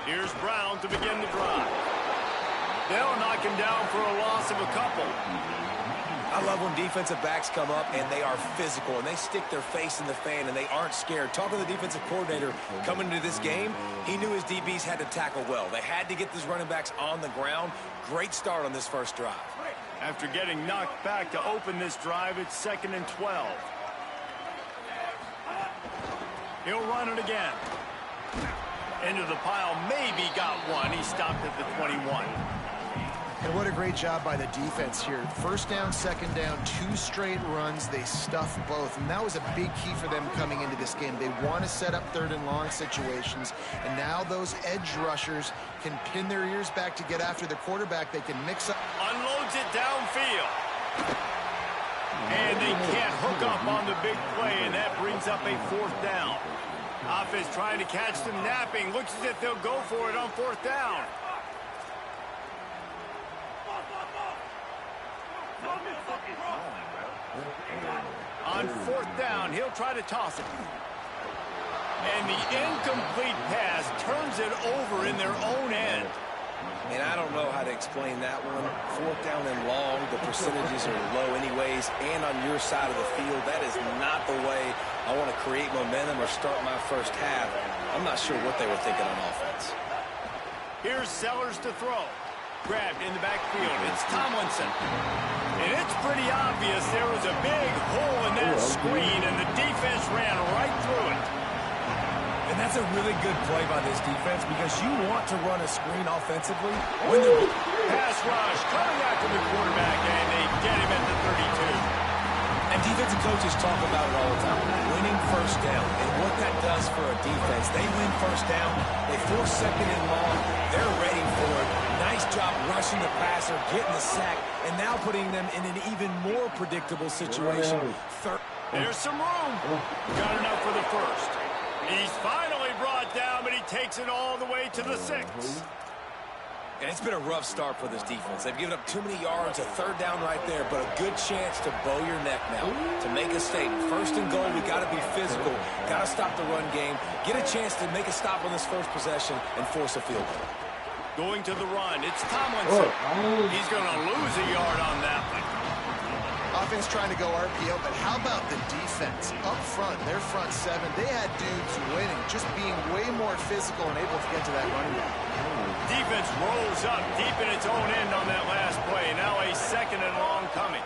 Speaker 1: Here's Brown to begin the drive. They'll knock him down for a loss of a couple.
Speaker 3: I love when defensive backs come up and they are physical and they stick their face in the fan and they aren't scared. Talking to the defensive coordinator coming into this game, he knew his DBs had to tackle well. They had to get these running backs on the ground. Great start on this first drive.
Speaker 1: After getting knocked back to open this drive, it's 2nd and 12. He'll run it again. Into the pile, maybe got one. He stopped at the 21.
Speaker 2: And what a great job by the defense here. First down, second down, 2 straight runs. They stuffed both, and that was a big key for them coming into this game. They want to set up 3rd and long situations, and now those edge rushers can pin their ears back to get after the quarterback. They can mix up.
Speaker 1: Unloads it downfield. And they can't hook up on the big play, and that brings up a 4th down. Offense trying to catch them napping. Looks as if they'll go for it on 4th down. On 4th down, he'll try to toss it. And the incomplete pass turns it over in their own end.
Speaker 3: And I don't know how to explain that one. 4th down and long, the percentages are low anyways, and on your side of the field, that is not the way I want to create momentum or start my first half. I'm not sure what they were thinking on offense.
Speaker 1: Here's Sellers to throw. Grabbed in the backfield. It's Tomlinson. And it's pretty obvious there was a big hole in that screen, and the defense ran right through it.
Speaker 3: And that's a really good play by this defense because you want to run a screen offensively when the
Speaker 1: pass rush coming after the quarterback, and they get him at the 32.
Speaker 3: And defensive coaches talk about it all the time, winning first down. And what that does for a defense, they win first down, they force 2nd and long, they're ready for it. Nice job rushing the passer, getting the sack, and now putting them in an even more predictable situation.
Speaker 1: There's some room. Got enough for the first. He's finally brought down, but he takes it all the way to the 6.
Speaker 3: And it's been a rough start for this defense. They've given up too many yards, a 3rd down right there, but a good chance to bow your neck now, to make a statement. 1st and goal, we got to be physical, got to stop the run game, get a chance to make a stop on this first possession, and force a field goal.
Speaker 1: Going to the run, it's Tomlinson. He's going to lose a yard on that one.
Speaker 2: Offense trying to go RPO, but how about the defense? Up front, their front 7, they had dudes winning, just being way more physical and able to get to that running back.
Speaker 1: Defense rolls up deep in its own end on that last play. Now a 2nd and long coming.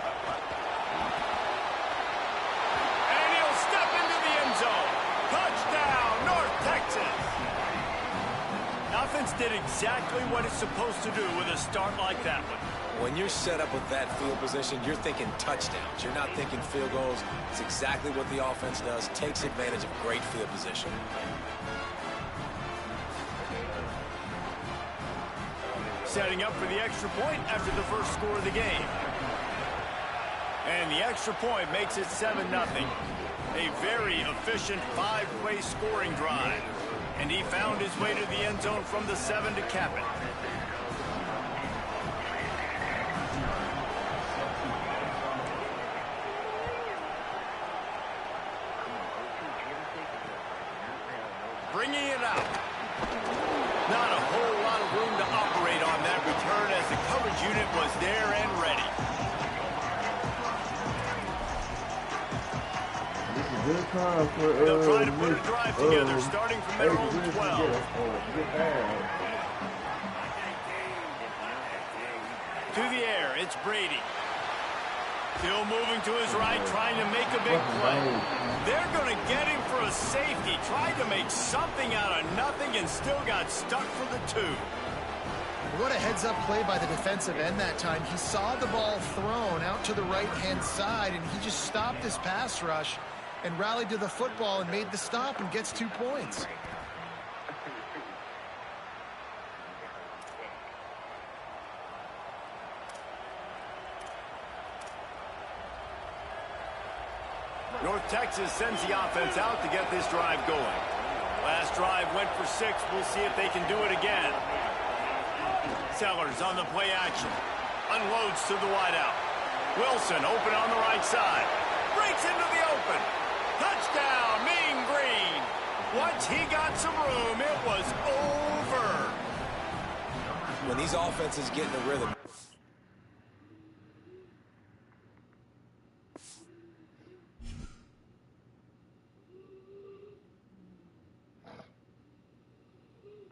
Speaker 1: And he'll step into the end zone. Touchdown, North Texas. Offense did exactly what it's supposed to do with a start like that one.
Speaker 3: When you're set up with that field position, you're thinking touchdowns. You're not thinking field goals. It's exactly what the offense does. Takes advantage of great field position.
Speaker 1: Setting up for the extra point after the first score of the game. And the extra point makes it 7-0. A very efficient 5-play scoring drive. And he found his way to the end zone from the 7 to cap it. bringing it out. Not a whole lot of room to operate on that return as the coverage unit was there and ready.
Speaker 8: This is a good time for
Speaker 1: They'll try to put a drive together, starting from their own 12. To the air, it's Brady. Still moving to his right, trying to make a big play. They're going to get him for a safety. Tried to make something out of nothing and still got stuck for the 2.
Speaker 2: What a heads-up play by the defensive end that time. He saw the ball thrown out to the right-hand side, and he just stopped his pass rush and rallied to the football and made the stop and gets 2 points.
Speaker 1: North Texas sends the offense out to get this drive going. Last drive went for 6. We'll see if they can do it again. Sellers on the play action. Unloads to the wideout. Wilson open on the right side. Breaks into the open. Touchdown, Mean Green. Once he got some room, it was over.
Speaker 3: When these offenses get in the rhythm.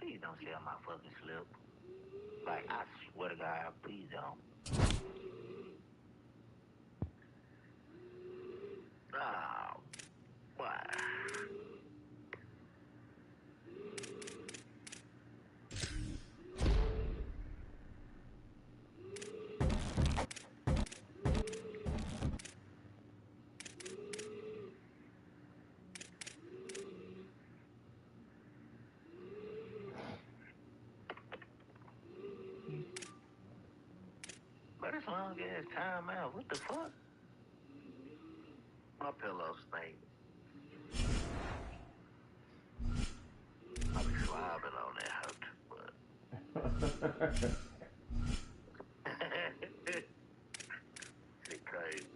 Speaker 10: Please don't sell my fucking slip. Like, I swear to God, please don't. Oh, what? But it's long as time out. What the fuck? My pillow stink. I'll be slobbing on that hook, but it's crazy.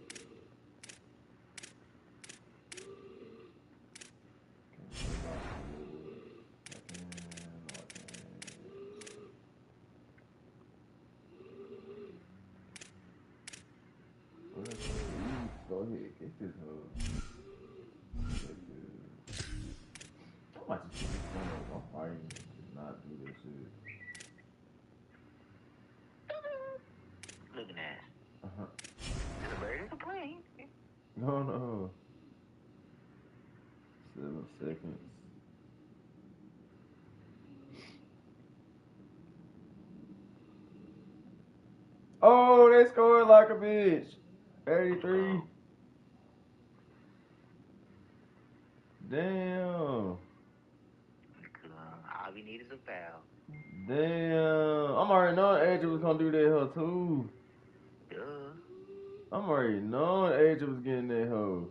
Speaker 8: Go ahead, get this hoe. I'm about to keep this I'm fighting to not do this shit.
Speaker 10: Looking at the bird is a plane.
Speaker 8: No. 7 seconds. Oh, they scored like a bitch. 83. Damn.
Speaker 10: All we need is a foul.
Speaker 8: Damn. I'm already knowing AJ was gonna do that hoe too.
Speaker 10: Duh.
Speaker 8: I'm already knowing AJ was getting that hoe.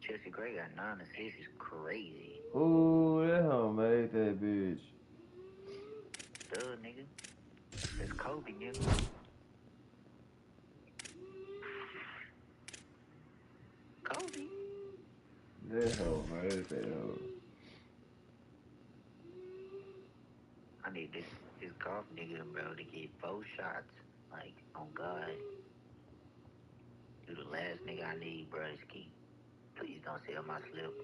Speaker 10: Chelsea Gray got 9 assists. Is crazy.
Speaker 8: Ooh, that hoe made that bitch.
Speaker 10: Duh, nigga. That's Kobe, nigga. Kobe.
Speaker 8: That hoe made that hoe.
Speaker 10: I need this golf nigga, bro, to get 4 shots. Like, on God. You the last nigga I need, bro, is key. Please don't sell my slip.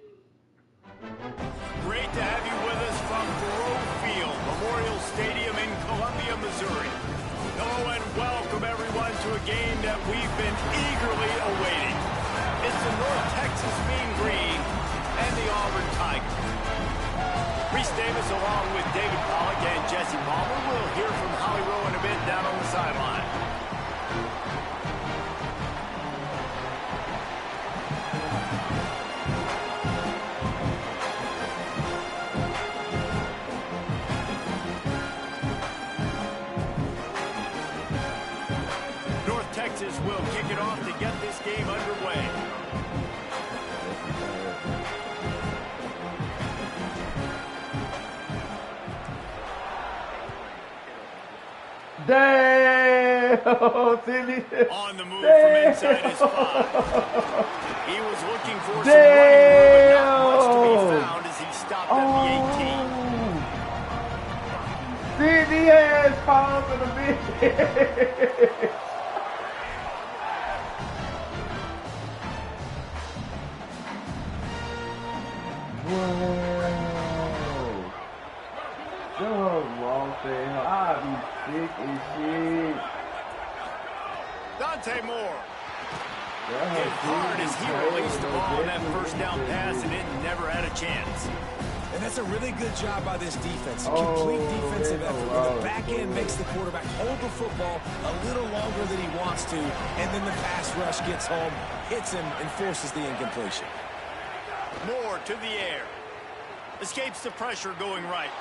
Speaker 1: Great to have you with us from Grove Field, Memorial Stadium in Columbia, Missouri. Hello and welcome everyone to a game that we've been eagerly awaiting. It's the North Texas Mean Green and the Auburn Tigers. Reese Davis along with David Pollack and Jesse Palmer. We'll hear from Holly Rowe in a bit down on the sideline. North Texas will kick it off to get this game underway.
Speaker 8: Damn!
Speaker 1: On the move from inside his 5. He was looking for some running room, but not much to be found as he stopped at the 18.
Speaker 8: ball to the bench. Whoa. Come on, fam. I'll be sick as shit.
Speaker 1: Dante Moore. Hit hard as he released the ball on that first down pass, and it never had a chance.
Speaker 3: And that's a really good job by this defense. Complete defensive effort. Where the back end makes the quarterback hold the football a little longer than he wants to, and then the pass rush gets home, hits him, and forces the incompletion.
Speaker 1: Moore to the air. Escapes the pressure going right.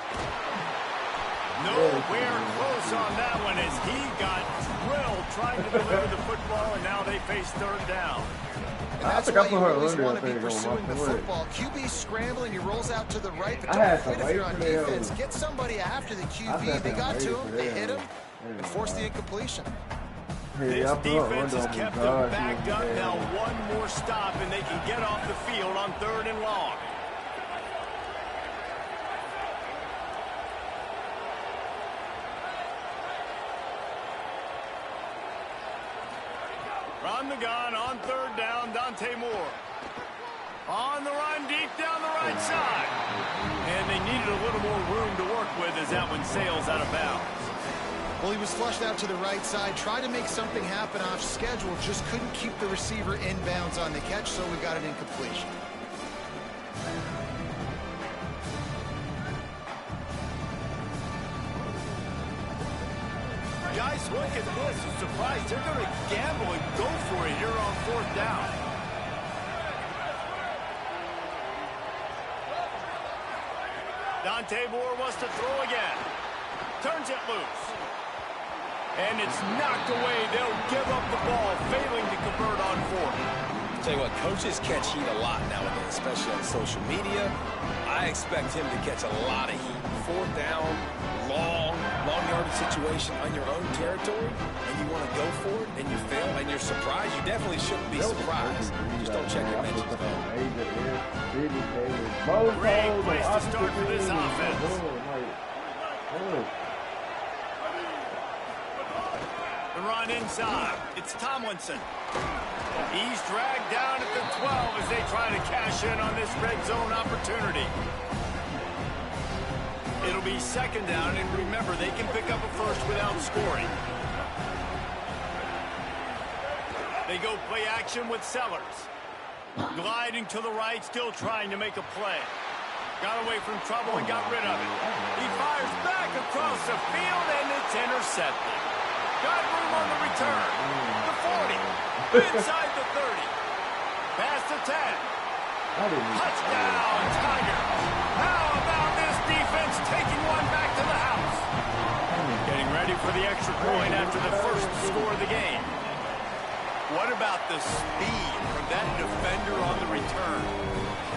Speaker 1: Nowhere close on that one as he got drilled trying to deliver the football, and now they face third down.
Speaker 2: And that's why you always want to be pursuing the football. QB scrambling, he rolls out to the right, but don't quit if you're on defense. Get somebody after the QB. They got to him, they hit him, and forced the incompletion.
Speaker 1: This defense has kept them backed up. Now one more stop, and they can get off the field on 3rd and long. From the gun on 3rd down, Dante Moore. On the run, deep down the right side. And they needed a little more room to work with as that one sails out of bounds.
Speaker 2: Well, he was flushed out to the right side, tried to make something happen off schedule, just couldn't keep the receiver inbounds on the catch, so we got an incompletion.
Speaker 1: Guys, look at this. I'm surprised they're going to gamble and go for it here on 4th down. Dante Moore wants to throw again. Turns it loose. And it's knocked away. They'll give up the ball, failing to convert on 4th.
Speaker 3: Tell you what, coaches catch heat a lot nowadays, especially on social media. I expect him to catch a lot of heat. 4th down, long yardage situation on your own territory, and you want to go for it, and you fail, and you're surprised. You definitely shouldn't be surprised. Just don't check your mentions, though.
Speaker 1: Great place to start for this offense. The run inside. It's Tomlinson. He's dragged down at the 12 as they try to cash in on this red zone opportunity. It'll be 2nd down, and remember, they can pick up a first without scoring. They go play action with Sellers. Gliding to the right, still trying to make a play. Got away from trouble and got rid of it. He fires back across the field, and it's intercepted. Got room on the return. The 40. Inside the 30. Past the 10. Touchdown, Tigers. How about this defense taking one back to the house? Getting ready for the extra point after the first score of the game. What about the speed from that defender on the return?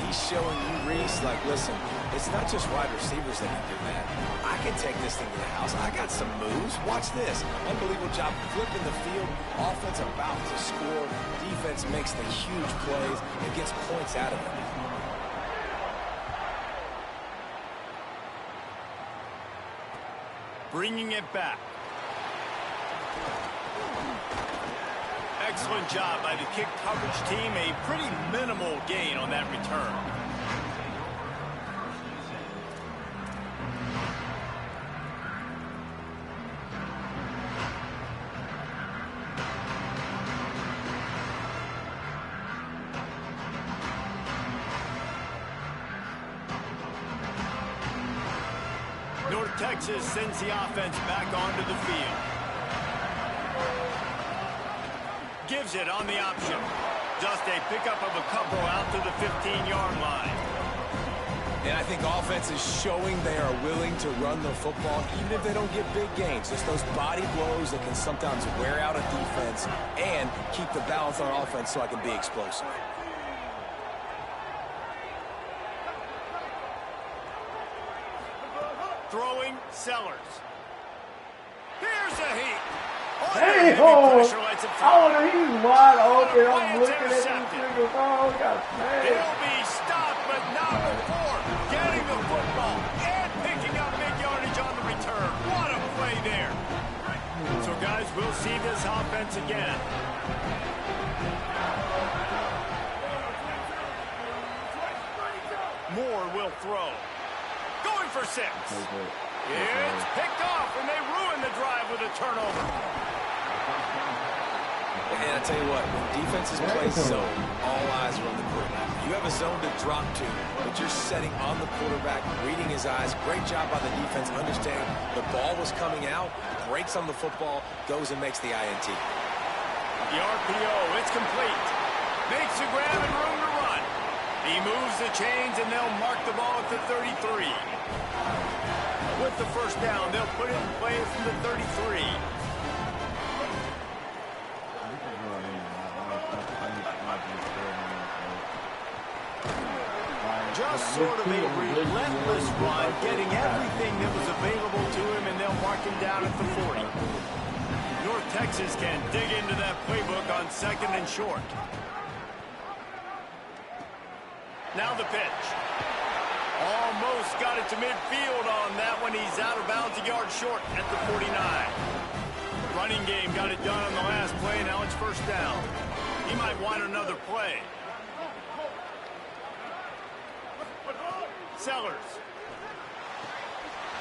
Speaker 3: He's showing you, Reese, like, listen, it's not just wide receivers that can do that. I can take this thing to the house. I got some moves. Watch this. Unbelievable job flipping the field. Offense about to score. Defense makes the huge plays and gets points out of it.
Speaker 1: Bringing it back. Excellent job by the kick coverage team. A pretty minimal gain on that return. North Texas sends the offense back onto the field. Gives it on the option. Just a pickup of a couple out to the 15-yard line.
Speaker 3: And I think offense is showing they are willing to run the football, even if they don't get big gains. Just those body blows that can sometimes wear out a defense and keep the balance on offense so I can be explosive.
Speaker 1: Throwing Sellers. Here's a heat.
Speaker 8: Hey, he's wide open. I'm looking at this nigga. Oh, got smashed.
Speaker 1: He'll be stopped, but not before getting the football and picking up big yardage on the return. What a play there. We'll see this offense again. Moore will throw. Going for 6. It's picked off, and they ruin the drive with a turnover.
Speaker 3: And I tell you what, when defenses play zone, all eyes are on the quarterback. You have a zone to drop to, but you're setting on the quarterback, reading his eyes. Great job by the defense, understanding the ball was coming out, breaks on the football, goes and makes the INT.
Speaker 1: The RPO, it's complete. Makes the grab and room to run. He moves the chains, and they'll mark the ball at the 33. With the first down, they'll put it in play from the 33. Just sort of a relentless run, getting everything that was available to him, and they'll mark him down at the 40. North Texas can dig into that playbook on 2nd and short. Now the pitch. Almost got it to midfield on that one. He's out of bounds, a yard short at the 49. Running game got it done on the last play. Now it's first down. He might want another play. Sellers.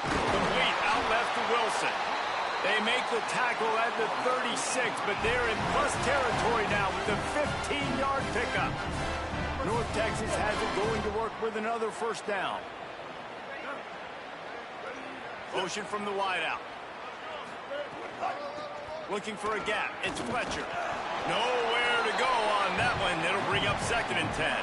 Speaker 1: Complete out left to Wilson. They make the tackle at the 36, but they're in plus territory now with the 15-yard pickup. North Texas has it going to work with another first down. Motion from the wideout. Looking for a gap. It's Fletcher. Nowhere to go on that one. It'll bring up 2nd and 10.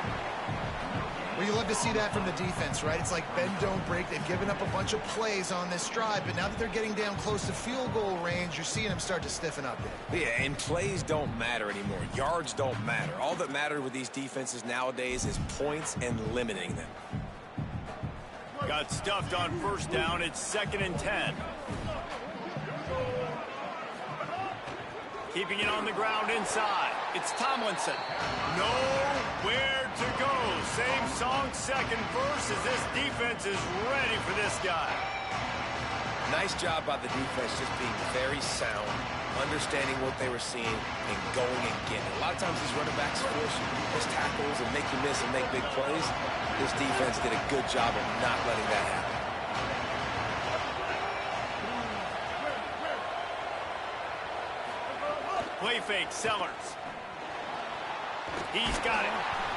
Speaker 2: Well, you love to see that from the defense, right? It's like bend, don't break. They've given up a bunch of plays on this drive, but now that they're getting down close to field goal range, you're seeing them start to stiffen up there.
Speaker 3: Yeah, and plays don't matter anymore. Yards don't matter. All that matters with these defenses nowadays is points and limiting them.
Speaker 1: Got stuffed on first down. It's 2nd and 10. Keeping it on the ground inside. It's Tomlinson. Nowhere to go. Same song, second verse, as this defense is ready for this guy.
Speaker 3: Nice job by the defense just being very sound, understanding what they were seeing, and going and getting it. A lot of times these running backs force you to miss tackles and make you miss and make big plays. This defense did a good job of not letting that happen.
Speaker 1: Play fake, Sellers. He's got it.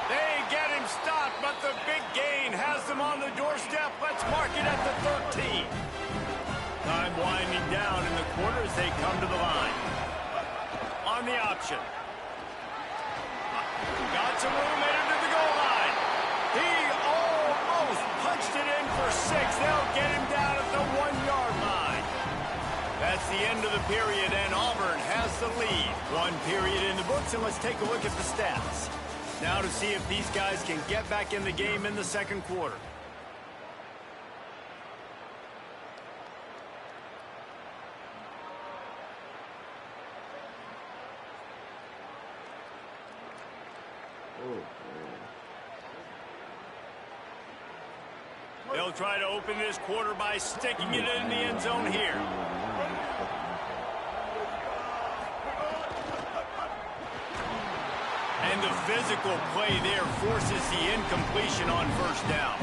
Speaker 1: They get him stopped, but the big gain has them on the doorstep. Let's mark it at the 13. Time winding down in the quarter as they come to the line. On the option. Got some room headed to the goal line. He almost punched it in for 6. They'll get him down at the 1-yard line. That's the end of the period, and Auburn has the lead. 1 period in the books, and let's take a look at the stats. Now to see if these guys can get back in the game in the second quarter. They'll try to open this quarter by sticking it in the end zone here. And the physical play there forces the incompletion on first down.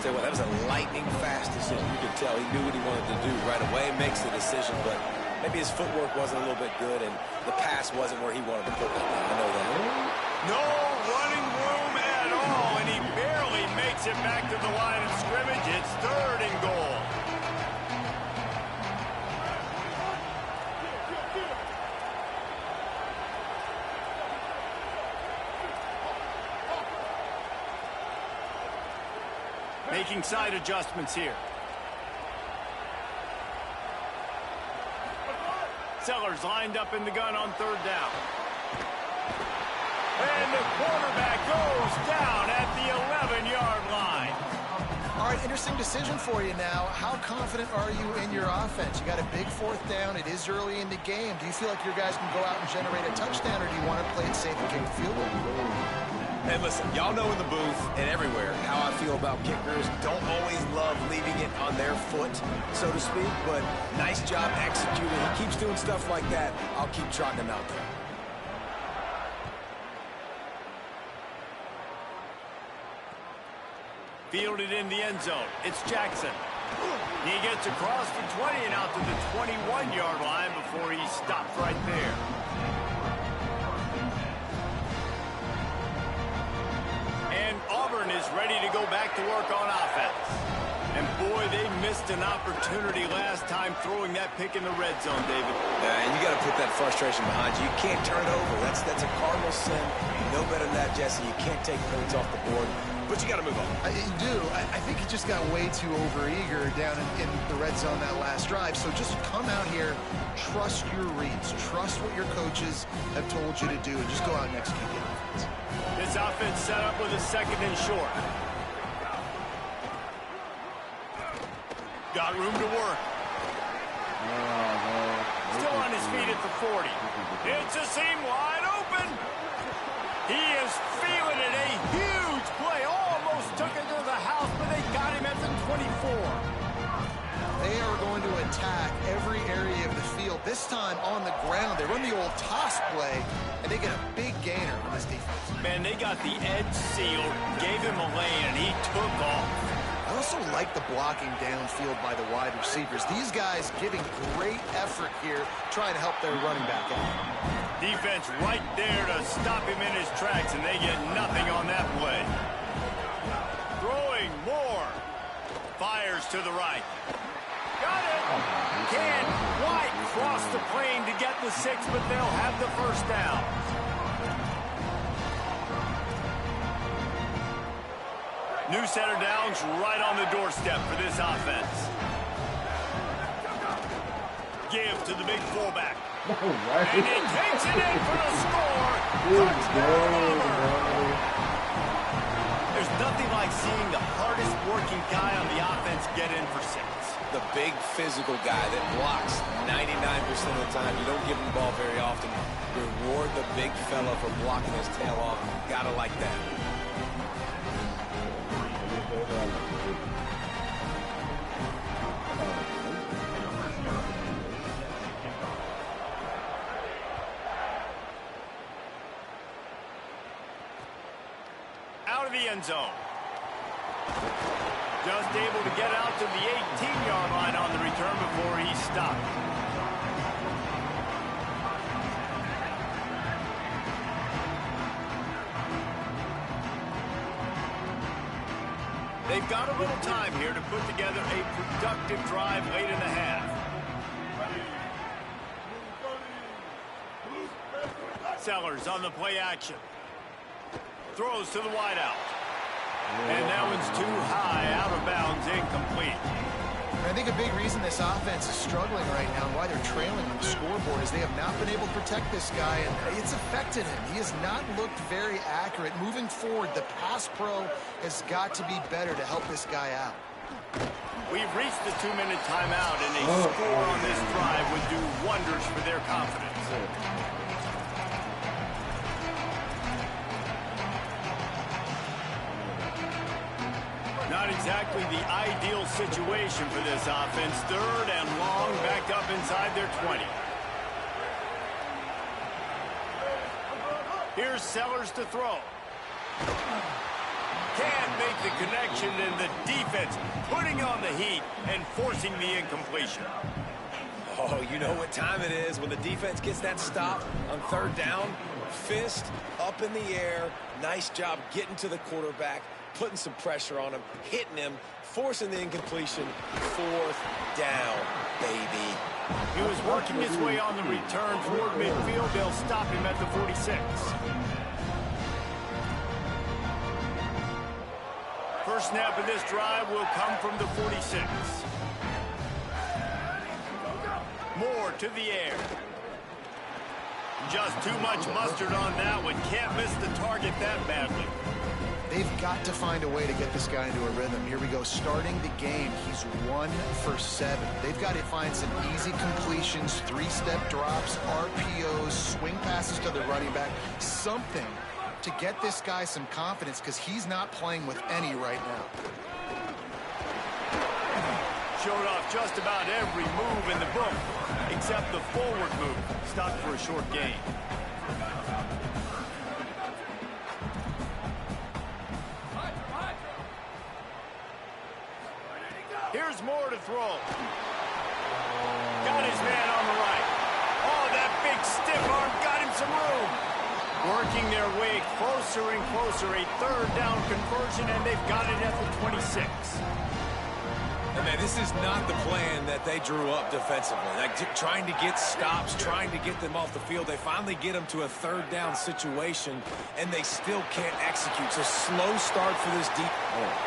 Speaker 3: Tell you what, that was a lightning fast decision. You could tell he knew what he wanted to do right away, makes the decision, but maybe his footwork wasn't a little bit good and the pass wasn't where he wanted to put it. I know that.
Speaker 1: No running room at all, and he barely makes it back to the line of scrimmage. It's 3rd and goal. Making side adjustments here. Sellers lined up in the gun on 3rd down. And the quarterback goes down at the 11-yard line.
Speaker 2: All right, interesting decision for you now. How confident are you in your offense? You got a big 4th down. It is early in the game. Do you feel like your guys can go out and generate a touchdown, or do you want to play it safe and kick the field goal?
Speaker 3: And listen, y'all know in the booth and everywhere how I feel about kickers. Don't always love leaving it on their foot, so to speak, but nice job executing. He keeps doing stuff like that. I'll keep trotting him out there.
Speaker 1: Fielded in the end zone. It's Jackson. He gets across the 20 and out to the 21-yard line before he stops right there. And Auburn is ready to go back to work on offense. And boy, they missed an opportunity last time throwing that pick in the red zone, David.
Speaker 3: And you got to put that frustration behind you. You can't turn it over. That's a cardinal sin. You know better than that, Jesse. You can't take points off the board. But you got to move on.
Speaker 2: You do. I think he just got way too overeager down in the red zone that last drive. So just come out here, trust your reads, trust what your coaches have told you to do, and just go out and execute the offense.
Speaker 1: This offense set up with a second and short. Got room to work. Still on his feet at the 40. It's a seam wide open. He is feeling it. A huge play. Almost took it to the house, but they got him at the 24.
Speaker 2: They are going to attack every area of the field. This time on the ground, they run the old toss play, and they get a big gainer on this defense.
Speaker 1: Man, they got the edge sealed, gave him a lane, and he took off.
Speaker 2: I also like the blocking downfield by the wide receivers. These guys giving great effort here, trying to help their running back out.
Speaker 1: Defense right there to stop him in his tracks, and they get nothing on that play. Throwing more. Fires to the right. Got it. Can White cross the plane to get the 6, but they'll have the first down. New set of downs right on the doorstep for this offense. Give to the big fullback. And he takes it in for the score. Touchdown. There's nothing like seeing the hardest working guy on the offense get in for 6.
Speaker 3: The big physical guy that blocks 99% of the time. You don't give him the ball very often. Reward the big fella for blocking his tail off. Gotta like that.
Speaker 1: Out of the end zone. Just able to get out to the 18-yard line on the return before he stopped. They've got a little time here to put together a productive drive late in the half. Sellers on the play action. Throws to the wideout. And that one's too high, out of bounds, incomplete.
Speaker 2: I think a big reason this offense is struggling right now and why they're trailing on the scoreboard is they have not been able to protect this guy, and it's affected him. He has not looked very accurate. Moving forward, the pass pro has got to be better to help this guy out.
Speaker 1: We've reached the 2-minute timeout, and a score on this drive would do wonders for their confidence. Not exactly the ideal situation for this offense. 3rd and long, back up inside their 20. Here's Sellers to throw. Can't make the connection, and the defense putting on the heat and forcing the incompletion.
Speaker 3: Oh, you know what time it is when the defense gets that stop on 3rd down. Fist up in the air. Nice job getting to the quarterback, putting some pressure on him, hitting him, forcing the incompletion. 4th down, baby.
Speaker 1: He was working his way on the return toward midfield. They'll stop him at the 46. First snap of this drive will come from the 46. Moore to the air. Just too much mustard on that one. Can't miss the target that badly.
Speaker 2: They've got to find a way to get this guy into a rhythm. Here we go, starting the game. He's 1 for 7. They've got to find some easy completions, 3-step drops, RPOs, swing passes to the running back, something to get this guy some confidence because he's not playing with any right now.
Speaker 1: Showed off just about every move in the book, except the forward move, stopped for a short gain. Here's more to throw. Got his man on the right. Oh, that big stiff arm got him some room. Working their way closer and closer, a third down conversion, and they've got it at the 26.
Speaker 3: And man, this is not the plan that they drew up defensively. Like trying to get stops, trying to get them off the field. They finally get them to a third down situation, and they still can't execute. So slow start for this deep.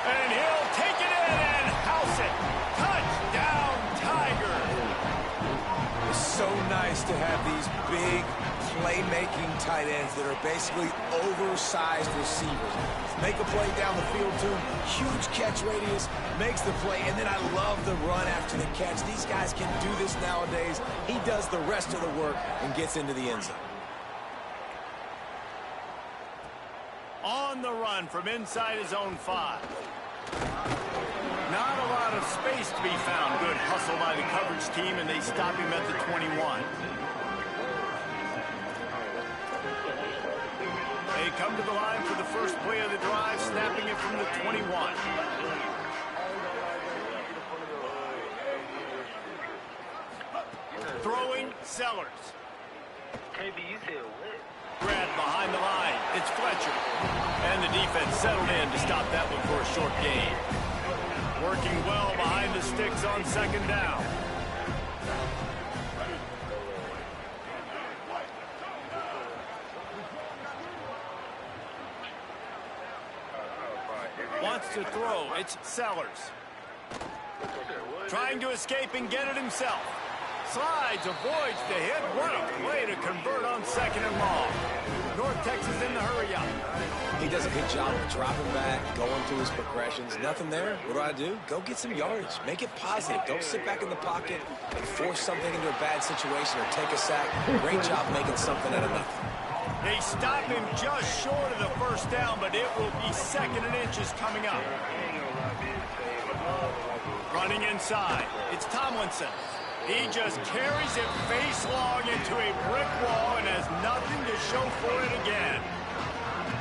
Speaker 1: And he'll take it in and house it. Touchdown, Tiger.
Speaker 3: It's so nice to have these big playmaking tight ends that are basically oversized receivers. Make a play down the field to him, huge catch radius, makes the play, and then I love the run after the catch. These guys can do this nowadays. He does the rest of the work and gets into the end zone.
Speaker 1: On the run from inside his own 5. Not a lot of space to be found. Good hustle by the coverage team, and they stop him at the 21. They come to the line for the first play of the drive, snapping it from the 21. Throwing, Sellers. Brad behind the line. It's Fletcher. And the defense settled in to stop that one for a short gain. Working well behind the sticks on second down. Wants to throw. It's Sellers. Trying to escape and get it himself. Slides, avoids the hit. What a play to convert on second and long. North Texas in the hurry-up.
Speaker 3: He does a good job of dropping back, going through his progressions. Nothing there. What do? Go get some yardage. Make it positive. Don't sit back in the pocket and force something into a bad situation or take a sack. Great job making something out of nothing.
Speaker 1: They stop him just short of the first down, but it will be second and inches coming up. Running inside. It's Tomlinson. He just carries it face long into a brick wall and has nothing to show for it again.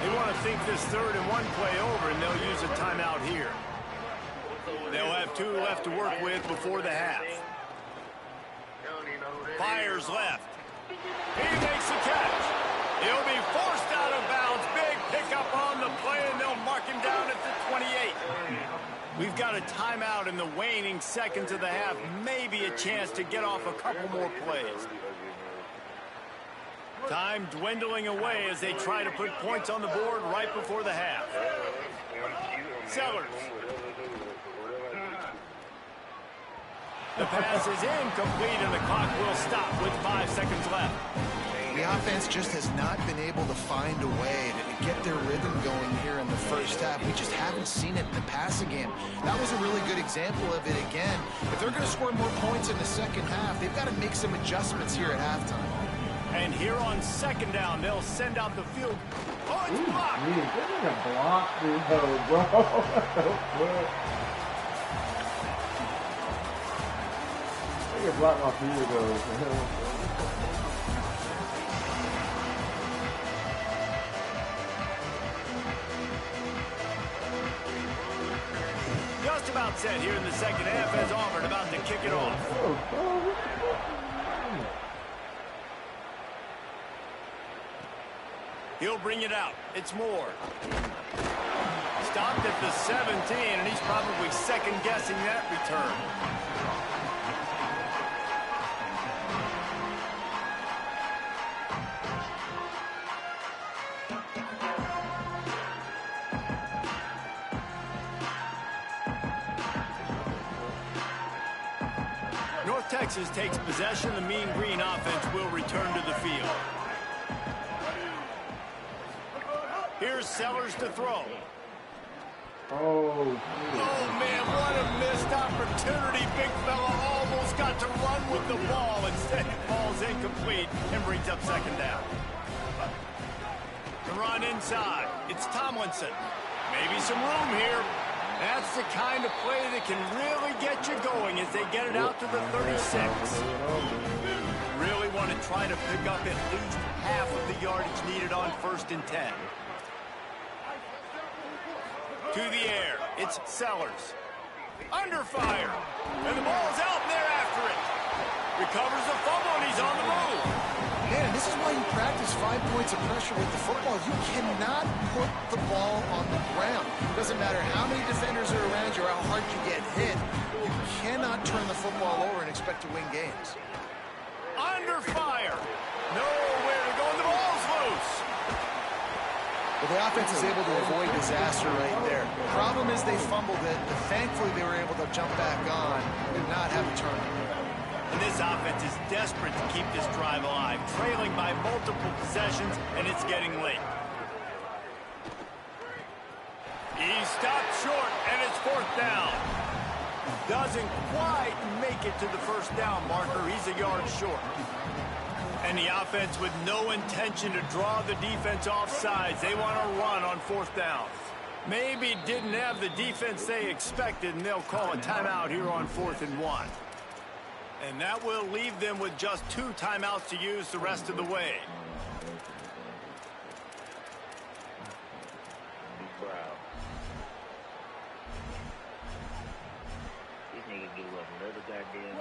Speaker 1: They want to think this 3rd and 1 play over, and they'll use a timeout here. They'll have 2 left to work with before the half. Fires left. He makes the catch. He'll be forced out of bounds. Big pickup on the play, and they'll mark him down at the 28. We've got a timeout in the waning seconds of the half. Maybe a chance to get off a couple more plays. Time dwindling away as they try to put points on the board right before the half. Sellers. The pass is incomplete, and the clock will stop with 5 seconds left.
Speaker 2: The offense just has not been able to find a way to get their rhythm going here in the first half. We just haven't seen it in the passing game. That was a really good example of it again. If they're going to score more points in the second half, they've got to make some adjustments here at halftime.
Speaker 1: And here on second down, they'll send out the field. Oh, it's blocked.
Speaker 8: This is a block, bro. I can block my field goal.
Speaker 1: Just about set here in the second half as Auburn about to kick it off. He'll bring it out. It's Moore. Stopped at the 17, and he's probably second-guessing that return. North Texas takes possession. The Mean Green offense will return to the field. Here's Sellers to throw.
Speaker 8: Oh,
Speaker 1: man, what a missed opportunity. Big fella almost got to run with the ball. Instead, it falls incomplete and brings up second down. The run inside. It's Tomlinson. Maybe some room here. That's the kind of play that can really get you going as they get it out to the 36. Really want to try to pick up at least half of the yardage needed on 1st and 10. To the air. It's Sellers. Under fire. And the ball's out and they're after it. Recovers the fumble and he's on the move.
Speaker 2: Man, this is why you practice 5 points of pressure with the football. You cannot put the ball on the ground. It doesn't matter how many defenders are around you or how hard you get hit. You cannot turn the football over and expect to win games.
Speaker 1: Under fire. Nowhere to go and the ball's loose.
Speaker 2: Well, the offense is able to avoid disaster right there. The problem is they fumbled it, but thankfully they were able to jump back on and not have a turnover.
Speaker 1: And this offense is desperate to keep this drive alive, trailing by multiple possessions, and it's getting late. He stopped short, and it's 4th down. Doesn't quite make it to the 1st down marker. He's a yard short. And the offense with no intention to draw the defense off sides. They want to run on 4th down. Maybe didn't have the defense they expected, and they'll call a timeout here on 4th and 1. And that will leave them with just 2 timeouts to use the rest of the way.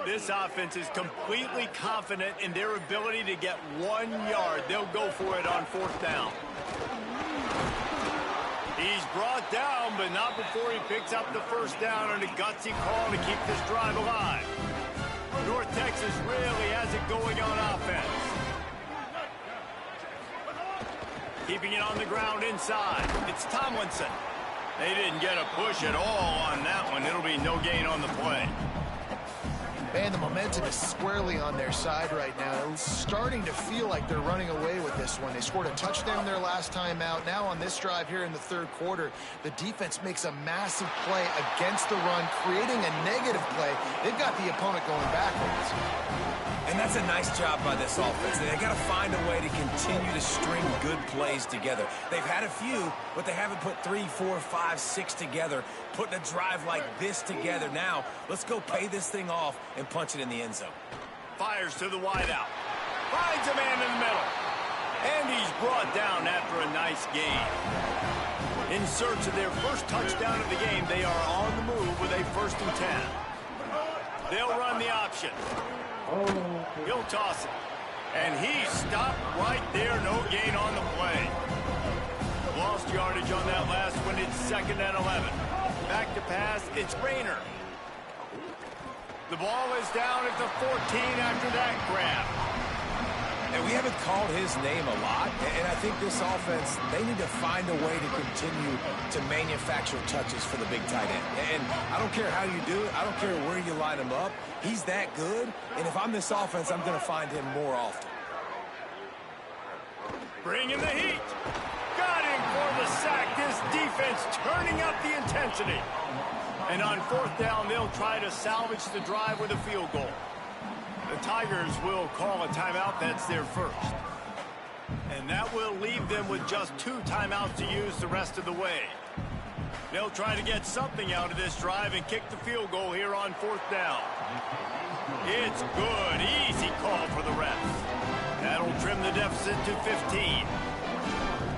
Speaker 1: This offense is completely confident in their ability to get 1 yard. They'll go for it on 4th down. He's brought down, but not before he picks up the 1st down and a gutsy call to keep this drive alive. North Texas really has it going on offense. Keeping it on the ground inside. It's Tomlinson. They didn't get a push at all on that one. It'll be no gain on the play.
Speaker 2: Man, the momentum is squarely on their side right now. It's starting to feel like they're running away with this one. They scored a touchdown their last time out. Now on this drive here in the 3rd quarter, the defense makes a massive play against the run, creating a negative play. They've got the opponent going backwards.
Speaker 3: And that's a nice job by this offense. They got to find a way to continue to string good plays together. They've had a few, but they haven't put 3, 4, 5, 6 together, putting a drive like this together. Now, let's go pay this thing off and punch it in the end zone.
Speaker 1: Fires to the wideout. Finds a man in the middle. And he's brought down after a nice gain. In search of their first touchdown of the game, they are on the move with a 1st and 10. They'll run the option. He'll toss it. And he stopped right there. No gain on the play. Lost yardage on that last one. It's 2nd and 11. Back to pass. It's Rayner. The ball is down at the 14 after that grab.
Speaker 3: And we haven't called his name a lot, and I think this offense, they need to find a way to continue to manufacture touches for the big tight end. And I don't care how you do it. I don't care where you line him up. He's that good, and if I'm this offense, I'm going to find him more often.
Speaker 1: Bringing the heat. Got him for the sack. This defense turning up the intensity. And on 4th down, they'll try to salvage the drive with a field goal. The Tigers will call a timeout. That's their first. And that will leave them with just 2 timeouts to use the rest of the way. They'll try to get something out of this drive and kick the field goal here on 4th down. It's good. Easy call for the refs. That'll trim the deficit to 15.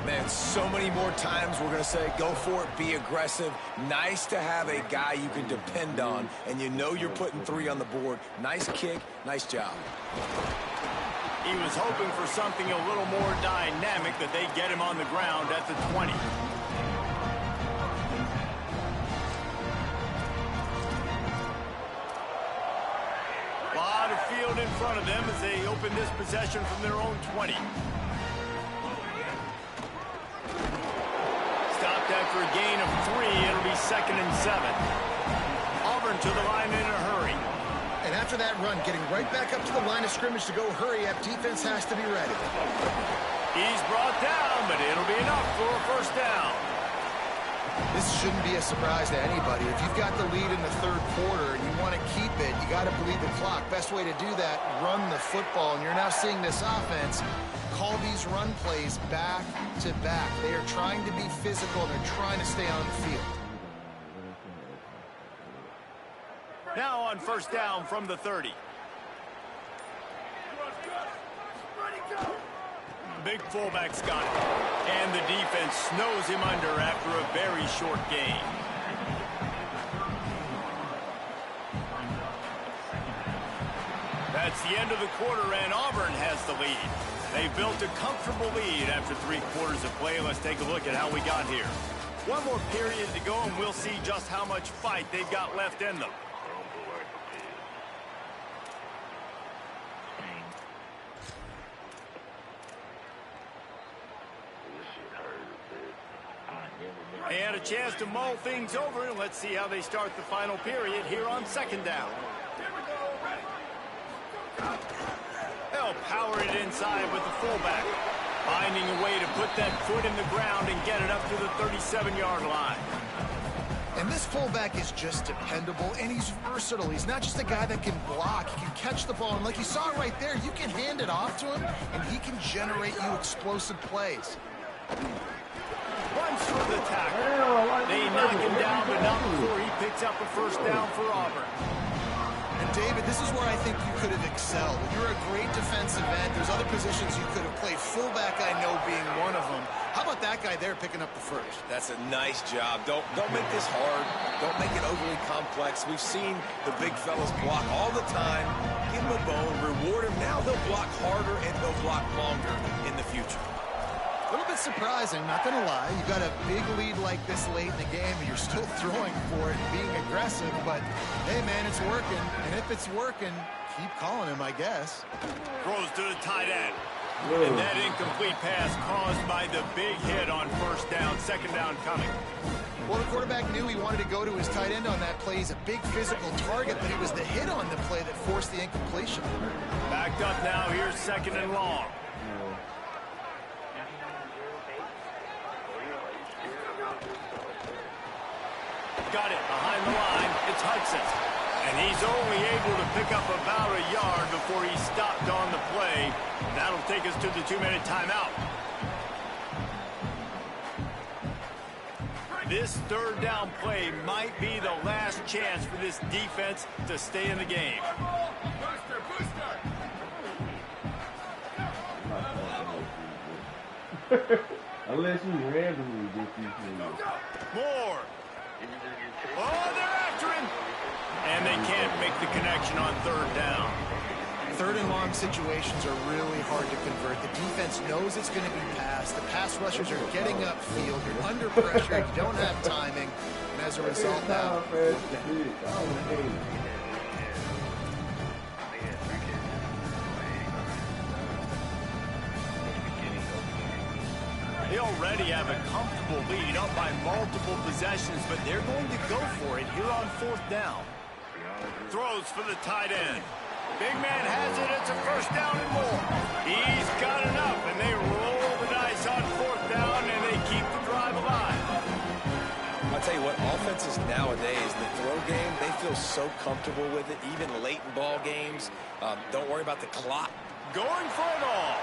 Speaker 3: Man, so many more times we're going to say, go for it, be aggressive. Nice to have a guy you can depend on, and you know you're putting 3 on the board. Nice kick, nice job.
Speaker 1: He was hoping for something a little more dynamic, that they get him on the ground at the 20. A lot of field in front of them as they open this possession from their own 20. Stopped after a gain of 3. It'll be 2nd and 7. Auburn to the line in a hurry.
Speaker 2: And after that run, getting right back up to the line of scrimmage to go hurry up, defense has to be ready.
Speaker 1: He's brought down, but it'll be enough for a 1st down.
Speaker 2: This shouldn't be a surprise to anybody. If you've got the lead in the 3rd quarter and you want to keep it, you got to bleed the clock. Best way to do that, run the football. And you're now seeing this offense call all these run plays back to back. They are trying to be physical. They're trying to stay on the field.
Speaker 1: Now on first down from the 30. Big fullback's got it. And the defense snows him under after a very short game. That's the end of the quarter, and Auburn has the lead. They've built a comfortable lead after 3 quarters of play. Let's take a look at how we got here. One more period to go, and we'll see just how much fight they've got left in them. And a chance to mull things over, and let's see how they start the final period here on second down. They'll power it inside with the fullback, finding a way to put that foot in the ground and get it up to the 37-yard line.
Speaker 2: And this fullback is just dependable, and he's versatile. He's not just a guy that can block. He can catch the ball, and like you saw right there, you can hand it off to him, and he can generate you explosive plays.
Speaker 1: Runs for the tackle. They knock him down, but not before he picks up a first down for Auburn.
Speaker 2: And David, this is where I think you could have excelled. You're a great defensive end. There's other positions you could have played. Fullback, I know, being one of them. How about that guy there picking up the first?
Speaker 3: That's a nice job. Don't make this hard. Don't make it overly complex. We've seen the big fellas block all the time. Give them a bone, reward them. Now they'll block harder and they'll block longer in the future.
Speaker 2: A little bit surprising, not going to lie. You got a big lead like this late in the game, and you're still throwing for it and being aggressive. But, hey, man, it's working. And if it's working, keep calling him, I guess.
Speaker 1: Throws to the tight end. And that incomplete pass caused by the big hit on first down, second down coming.
Speaker 2: Well, the quarterback knew he wanted to go to his tight end on that play. He's a big physical target, but it was the hit on the play that forced the incompletion.
Speaker 1: Backed up now. Here's second and long. Got it behind the line. It's Hudson. And he's only able to pick up about a yard before he stopped on the play. That'll take us to the 2-minute timeout. This third down play might be the last chance for this defense to stay in the game.
Speaker 8: Unless you randomly get these things.
Speaker 1: More. Oh, they're after him. And they can't make the connection on third down.
Speaker 2: Third and long situations are really hard to convert. The defense knows it's going to be passed. The pass rushers are getting upfield. You're under pressure. You don't have timing. And as a result now...
Speaker 1: They already have a comfortable lead up by multiple possessions, but they're going to go for it here on fourth down. Throws for the tight end. Big man has it. It's a first down and more. He's got enough, and they roll the dice on fourth down, and they keep the drive alive.
Speaker 3: I'll tell you what, offenses nowadays, the throw game, they feel so comfortable with it, even late in ball games. Don't worry about the clock.
Speaker 1: Going for it all.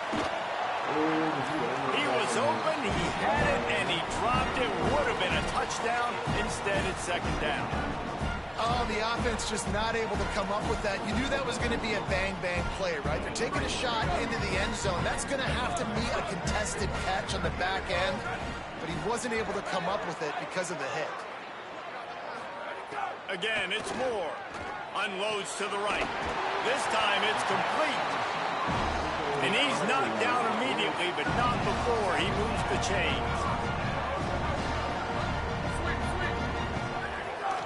Speaker 1: He was open, he had it, and he dropped it. Would have been a touchdown. Instead, it's second down.
Speaker 2: Oh, the offense just not able to come up with that. You knew that was going to be a bang-bang play, right? They're taking a shot into the end zone. That's going to have to be a contested catch on the back end, but he wasn't able to come up with it because of the hit.
Speaker 1: Again, it's Moore. Unloads to the right. This time, it's complete. And he's knocked down immediately, but not before he moves the chains.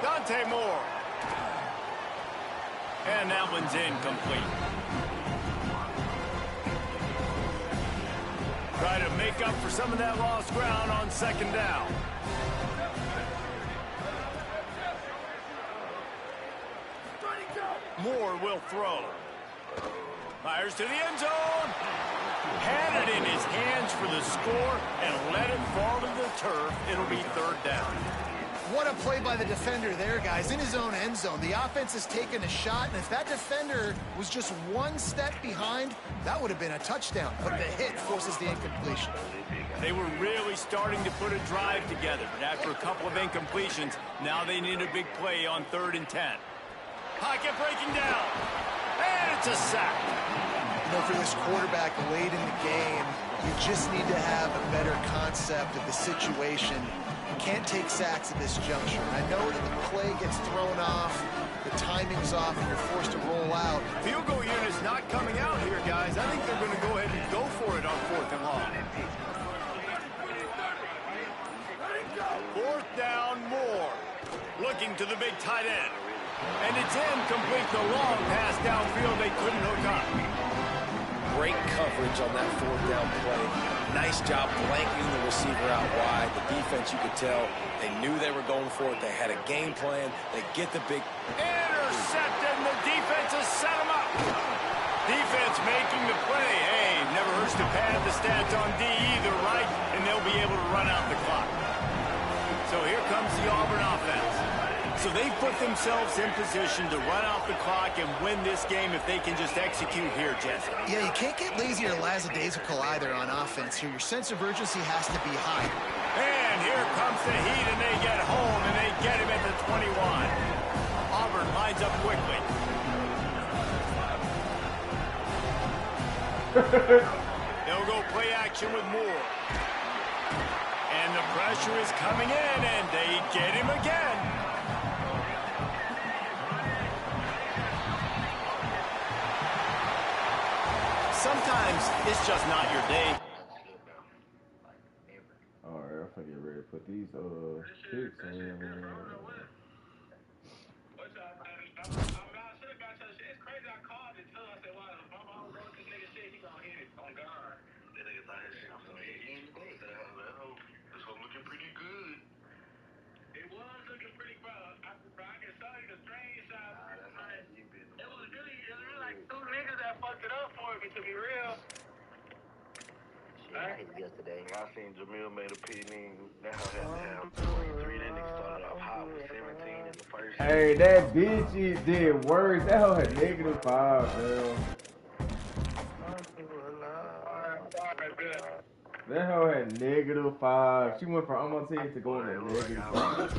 Speaker 1: Dante Moore. And that one's incomplete. Try to make up for some of that lost ground on second down. Moore will throw. Fires to the end zone. Had it in his hands for the score and let it fall to the turf. It'll be third down.
Speaker 2: what a play by the defender there, guys. In his own end zone, the offense has taken a shot, and if that defender was just one step behind, that would have been a touchdown. But the hit forces the incompletion.
Speaker 1: They were really starting to put a drive together, but after a couple of incompletions, now they need a big play on 3rd and 10. Pocket breaking down, and it's a sack.
Speaker 2: You know, for this quarterback late in the game, you just need to have a better concept of the situation. You can't take sacks at this juncture. I know that the play gets thrown off, the timing's off, and you're forced to roll out.
Speaker 1: Field goal unit's not coming out here, guys. I think they're going to go ahead and go for it on 4th and long. 4th down, Moore. Looking to the big tight end. And it's incomplete. The long pass downfield they couldn't hook up.
Speaker 3: Great coverage on that 4th down play. Nice job blanking the receiver out wide. The defense, you could tell, they knew they were going for it. They had a game plan. They get the big...
Speaker 1: Intercepted, and the defense has set him up. Defense making the play. Hey, never hurts to pad the stats on D either, right? And they'll be able to run out the clock. So here comes the Auburn offense. So they put themselves in position to run out the clock and win this game if they can just execute here, Jesse.
Speaker 2: Yeah, you can't get lazy or lackadaisical either on offense here. Your sense of urgency has to be high.
Speaker 1: And here comes the heat, and they get home, and they get him at the 21. Auburn lines up quickly. They'll go play action with Moore. And the pressure is coming in, and they get him again. Sometimes it's just not your day.
Speaker 8: Alright, I'm gonna get ready to put these picks in.
Speaker 10: To be real. Yesterday, I seen Jamil made a pitney. That had to have 23. That nigga started off hot with 17 in the first.
Speaker 8: Hey, that bitch did worse. That hoe had -5, bro. That hoe had -5. She went from almost 10 to going to -5.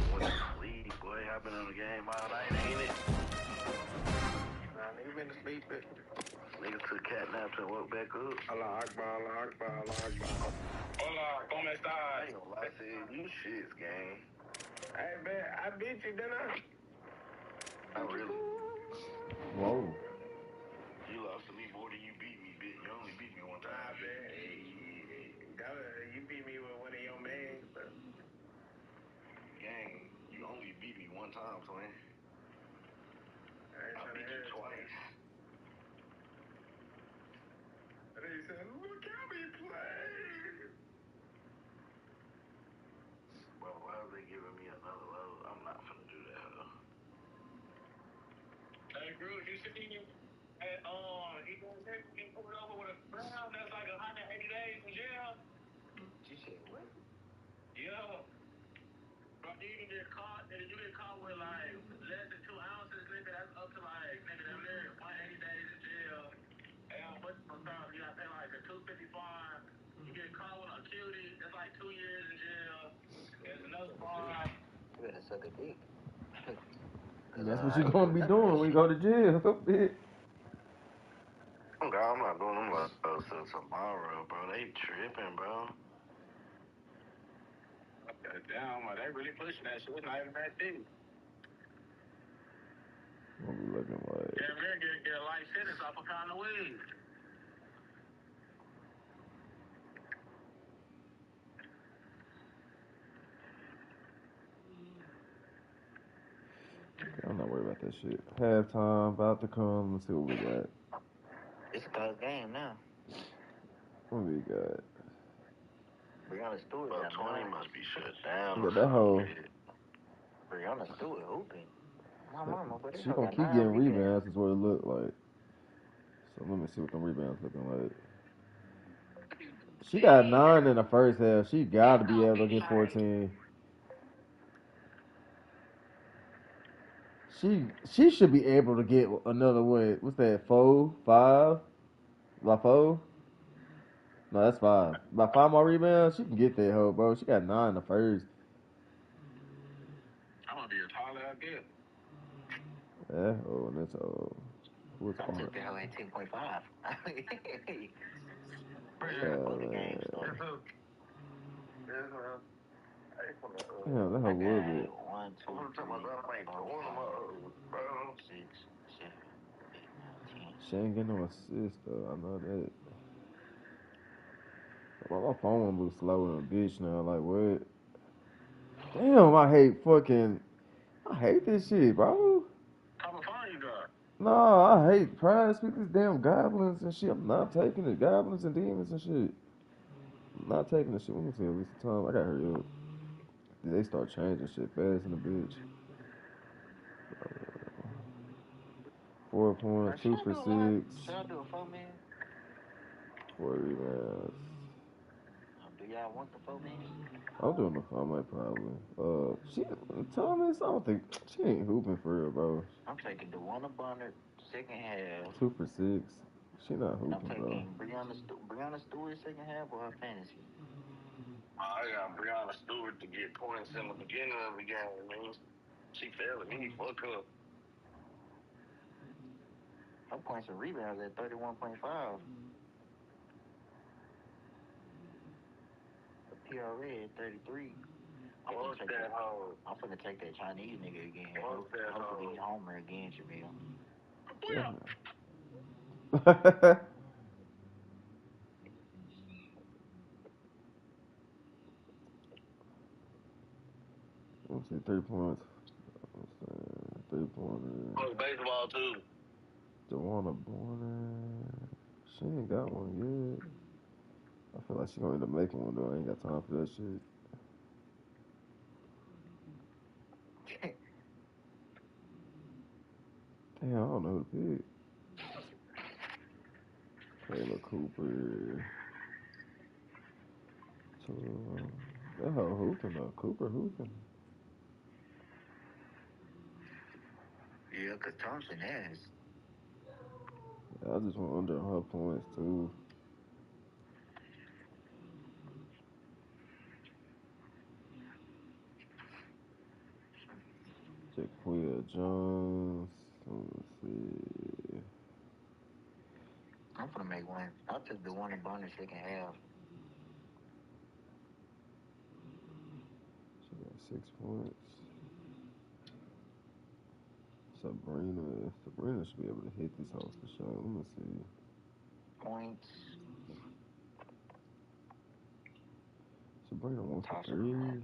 Speaker 10: Boy, I've been in the game all night, ain't it? Nah, nigga been asleep. Nigga took cat naps and woke back up. Allah Akbar, Allah Akbar, Allah Akbar. Hola, ¿cómo estás? I ain't gonna lie, I said, you shits, gang. Hey, man, I beat you, didn't I? I really.
Speaker 8: Whoa.
Speaker 10: You lost to me more than you beat me, bitch. You only beat me one time. Nah, man. Hey, you beat me with one of your mans, bro. Gang, you only beat me one time, twin. I beat you twice. And he said, look how we play. Well, why are they giving me another load? I'm not finna do that, though. Hey, Groove, you see him at, he pulled over with a brown that's like 180 days in jail? You said what? Yeah. But you can get caught, and you get caught with, like, less than 2 ounces, nigga, that's up to, like, nigga, them there, 180 days in jail. But sometimes you gotta pay like a $255. You get caught with a cutie, it's like 2 years in jail. There's another fine. You better suck a dick.
Speaker 8: That's what you're gonna be doing when you go to jail, bitch.
Speaker 10: Oh God, I'm not doing them like till tomorrow, bro. They tripping, bro. Damn, they really pushing that shit. It's not even that deep.
Speaker 8: What we looking like?
Speaker 10: Yeah, we're gonna get a life sentence off a pound of weed.
Speaker 8: I'm not worried about that shit. Halftime, about to come. Let's see what we got.
Speaker 10: It's a close game now.
Speaker 8: What we got?
Speaker 10: Brianna Stewart. About 20 must be shut down.
Speaker 8: Look at that hoe.
Speaker 10: Brianna Stewart hooping.
Speaker 8: She gonna keep getting rebounds, is what it look like. So let me see what the rebounds looking like. She got 9 in the first half. She gotta be able to get 14. She should be able to get another what? What's that? 4, 5? About 4? No, that's 5. About 5 more rebounds. She can get that hoe, bro. She got 9 the first.
Speaker 11: I'm gonna be as tall as I get.
Speaker 8: Yeah, oh, that's old. What's
Speaker 10: I
Speaker 8: on
Speaker 10: took the hell at 10.5. Before the game
Speaker 8: man.
Speaker 10: started.
Speaker 8: Damn, that
Speaker 10: I
Speaker 8: hoe would be.
Speaker 10: got 1, 2, 3, 4, 5, 6, 7, 8, 9, 10.
Speaker 8: She ain't getting no assist, though. I know that. My phone won't move slow in a bitch now. Like, what? Damn, I hate this shit, bro.
Speaker 11: How much fire you got?
Speaker 8: No, I hate prize with these damn goblins and shit. I'm not taking it. Goblins and demons and shit. I'm not taking the shit. Let me see at least the time. I got hurry up. They start changing shit fast in the bitch. 4 points, 2 for 6.
Speaker 10: Should I do a 4-man?
Speaker 8: 4 rebounds.
Speaker 10: Do y'all want the 4-man?
Speaker 8: I'm doing the 5 probably. Thomas, I don't think she ain't hooping for real, bro.
Speaker 10: I'm taking DeWanna Bonner, second half.
Speaker 8: 2 for 6. She not
Speaker 10: And I'm
Speaker 8: hooping, bro.
Speaker 10: taking Brianna Stewart, second half, or her fantasy.
Speaker 11: I got Brianna Stewart to get points in the beginning of the game, man. She failing me. Fuck up.
Speaker 10: Her points and rebounds at 31.5. The PRA at 33. I'm finna take that Chinese nigga again. Hopefully he's homer again, Jamil.
Speaker 8: Yeah. Let's see, 3 points. 3 pointers.
Speaker 11: Fuck baseball, too.
Speaker 8: DeWanna Bonner. She ain't got one yet. I feel like she gonna end up making one though. I ain't got time for that shit. Damn, I don't know who to pick. Kayla Cooper. That hoe hooping though. Cooper hooping.
Speaker 10: Yeah, because Thompson has.
Speaker 8: Yeah, I just went under her points too. Jaquia Jones. Let's see.
Speaker 10: I'm finna make one. I'll take DeWanna Bonner, second half.
Speaker 8: She got 6 points. Sabrina should be able to hit this house for sure. Let me see.
Speaker 10: Points.
Speaker 8: Sabrina 1 for 3.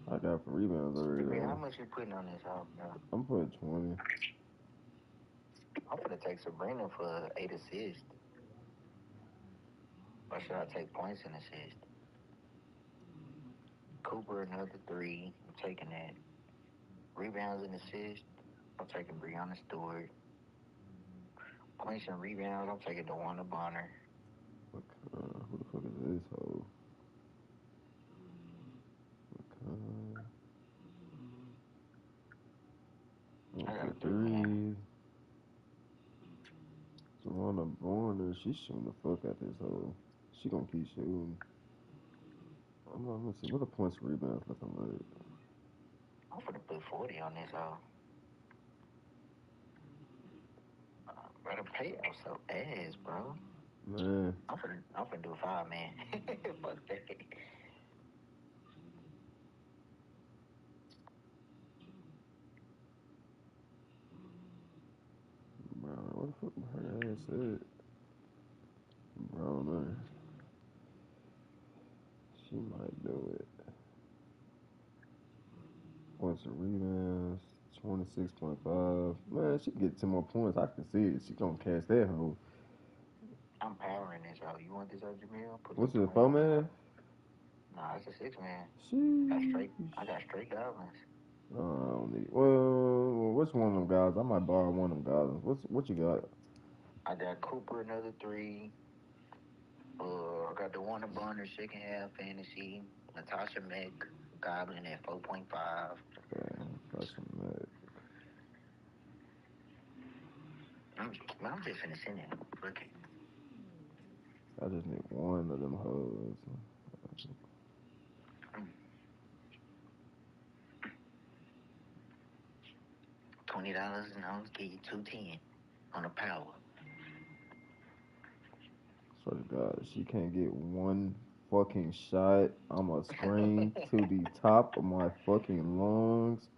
Speaker 8: I got for rebounds already though.
Speaker 10: How much you putting on this house, bro?
Speaker 8: I'm putting 20.
Speaker 10: I'm gonna take Sabrina for 8 assists. Or should I take points and assists? Cooper, another 3. I'm taking that. Rebounds and assists. I'm taking Brianna Stewart. Points and rebounds. I'm taking DeWanna Bonner.
Speaker 8: Who the fuck is this hoe?
Speaker 10: I got a
Speaker 8: 3. Savannah Warner, she's shooting the fuck at this hoe. She gonna keep shooting. Let's see, what the points and rebounds looking like?
Speaker 10: I'm gonna put 40 on this hoe. Bro, the payout's so ass, bro.
Speaker 8: Man.
Speaker 10: I'm finna do a 5-man. Fuck that.
Speaker 8: Bro, what the fuck her ass at? Browner. She might do it. Points and rebounds, 26.5. Man, she can get 10 more points. I can see it. She gonna catch that hoe.
Speaker 10: I'm powering this hoe. You want this hoe, Jamil?
Speaker 8: What's it, 4-man?
Speaker 10: Nah, it's a 6-man.
Speaker 8: Sheesh.
Speaker 10: I got straight goblins.
Speaker 8: I don't need. Well, which one of them guys? I might borrow one of them guys. What you got?
Speaker 10: I got Cooper, another 3. I got the DeWanna Bonner, second half fantasy. Natasha Meck, Goblin at 4.5.
Speaker 8: Okay, that's some mad.
Speaker 10: Well, I'm just finna send it. Look it.
Speaker 8: I just need one of them hoes.
Speaker 10: $20 and I'll give you $210 on the power.
Speaker 8: Swear to God, she can't get one fucking shot. I'ma scream to the top of my fucking lungs.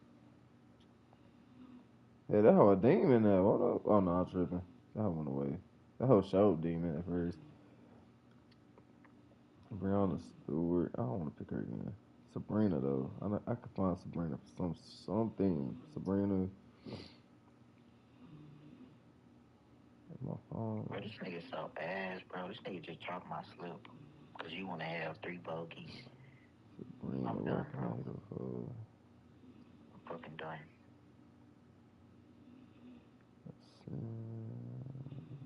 Speaker 8: Yeah, that hoe a demon now. What up? Oh no, I'm tripping. That hoe went away. That hoe showed demon at first. Brianna Stewart. I don't want to pick her again. Sabrina though. I could find Sabrina for something. Sabrina. My phone.
Speaker 10: Bro, this nigga so ass, bro. This nigga just chopped my slip. Cause you wanna have 3 bogeys.
Speaker 8: Sabrina,
Speaker 10: I'm
Speaker 8: where
Speaker 10: done,
Speaker 8: can
Speaker 10: bro.
Speaker 8: I hit her for?
Speaker 10: I'm fucking done.
Speaker 8: Let's see.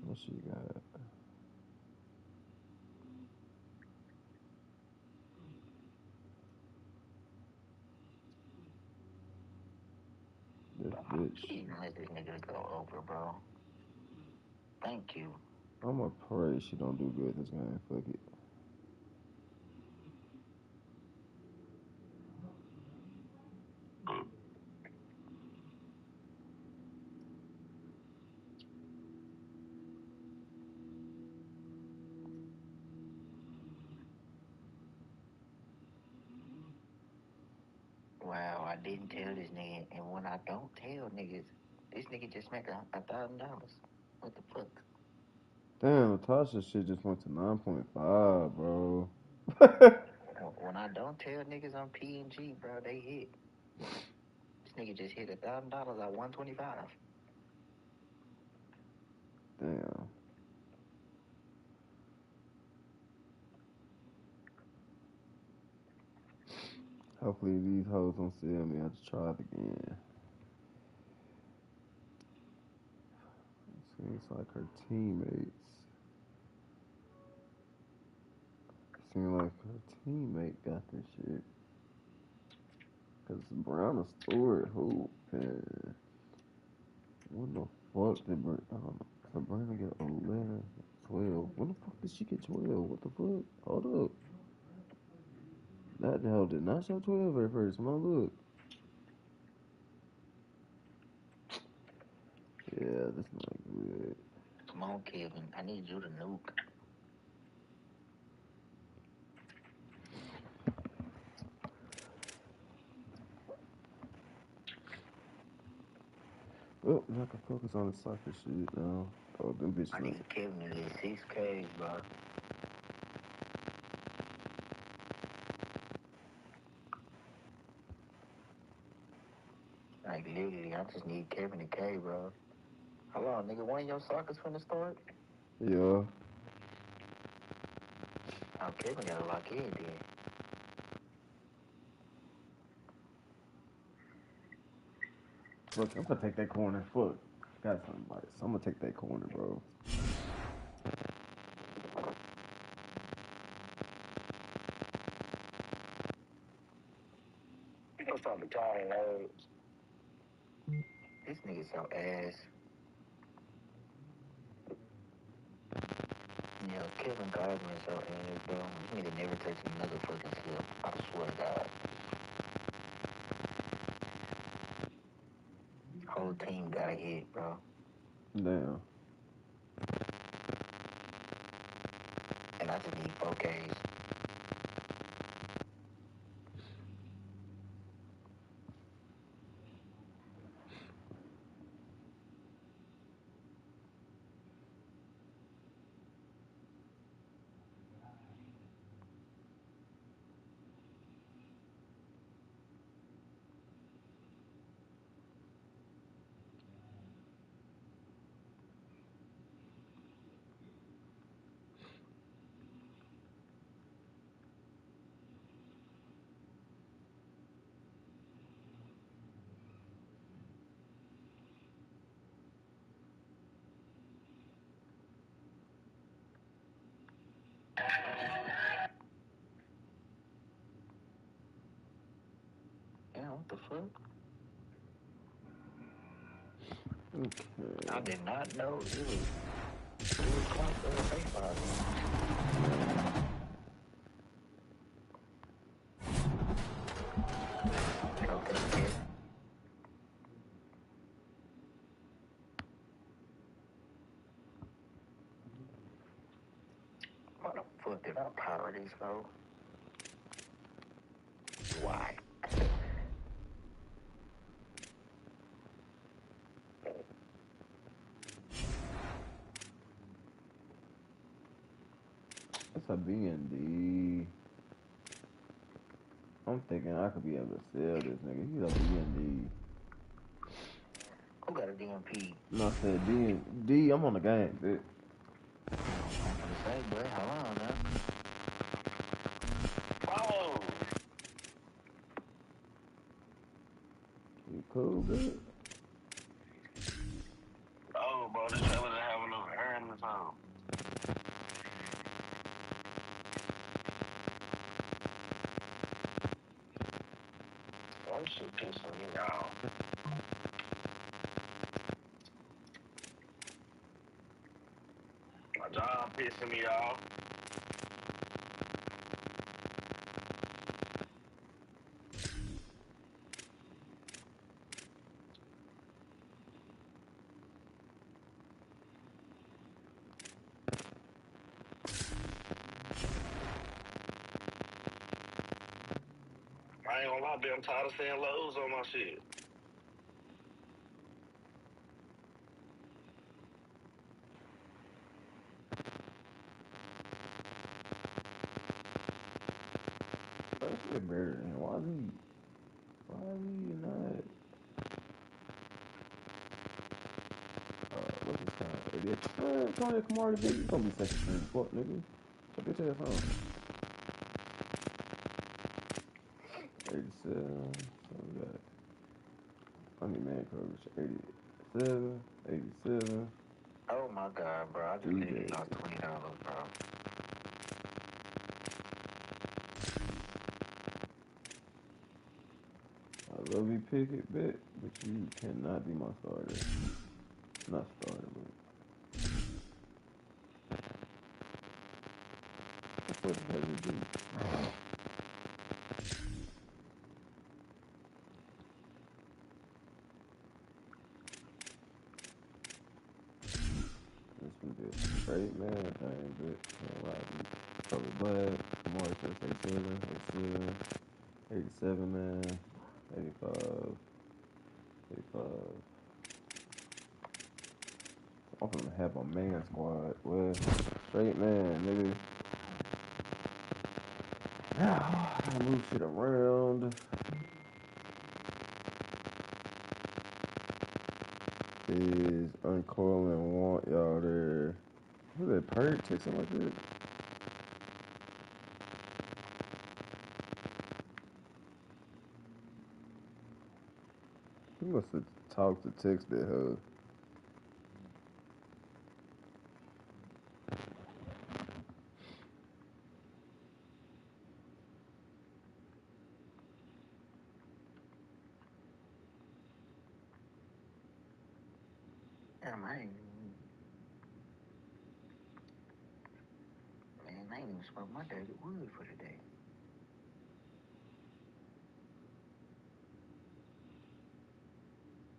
Speaker 8: What she got? This bitch.
Speaker 10: Please let this nigga go over, bro. Thank you.
Speaker 8: I'ma pray she don't do good this game. Fuck it.
Speaker 10: Wow, I didn't tell this nigga, and when I don't tell niggas, this nigga just make $1,000. What the fuck?
Speaker 8: Damn, Natasha shit just went to 9.5, bro.
Speaker 10: When I don't tell niggas I'm P&G, bro, they hit. This nigga just hit $1,000 at 125.
Speaker 8: Damn. Hopefully these hoes don't see me. I just try it again. Seems like her teammates. Seems like her teammate got this shit. Cause Brianna Stewart, who? Man, what the fuck did Sabrina get 11, 12? When the fuck did she get 12? What the fuck? Hold up. That hell did not show 12 at first. When I look. Yeah, that's not good.
Speaker 10: Come on, Kevin. I need you to nuke.
Speaker 8: Well, I can focus on the soccer shit now. Oh, them bitches.
Speaker 10: I need Kevin to get 6K, bro. Like, literally, I just need Kevin to K, bro. Hold on, nigga. One of your sockets finna start?
Speaker 8: Yeah.
Speaker 10: Oh, Kevin gotta lock in, then.
Speaker 8: Look, I'm gonna take that corner. Fuck. Got something like so I'm gonna take that corner, bro.
Speaker 10: You gonna start retiring loads. This nigga so ass. Yeah, Kevin Gardner so ass, bro. This nigga never takes another fucking slip. I swear to God. Whole team got a hit, bro.
Speaker 8: Damn.
Speaker 10: And I just need 4Ks. Yeah, what the fuck?
Speaker 8: Okay.
Speaker 10: I did not know it was close to a baseball game. Okay. What the fuck did I power these for? Why?
Speaker 8: It's a B&D. I'm thinking I could be able to sell this nigga. He's a B&D.
Speaker 10: Who got a DMP?
Speaker 8: No, I said D. I'm on the game, bitch.
Speaker 10: I'm gonna say, boy, hold on now.
Speaker 11: Oh!
Speaker 8: You cool, bitch?
Speaker 11: Oh, bro, this fella didn't have enough air in his home. I'm so pissing me off. My job pissing me off. I ain't gonna lie, I'm tired of seeing lows on my shit.
Speaker 8: That shit better than why is he not? What's his time? Idiot. Tony Kamara, bitch, you gonna be second string. Fuck, nigga. Shut bitch ass on. 87. So we got. I mean, man coverage. 87. 87.
Speaker 10: Oh my god, bro. I just literally lost $20, bro.
Speaker 8: I love you, Pickett, bitch, but you cannot be my starter. Not starter, but. What the fuck does it do? This one be a straight man thing, bitch. Can't lie to you. Probably black. Kamari first 87, 87, man. 85, 85. I'm gonna have a man squad. Well, straight man, nigga. Now, I gotta move shit around. Is uncoiling want y'all there. Who that Perk texting like this? He must have talked to text that hoe.
Speaker 10: Damn, I ain't even smoked my dirty wood for today.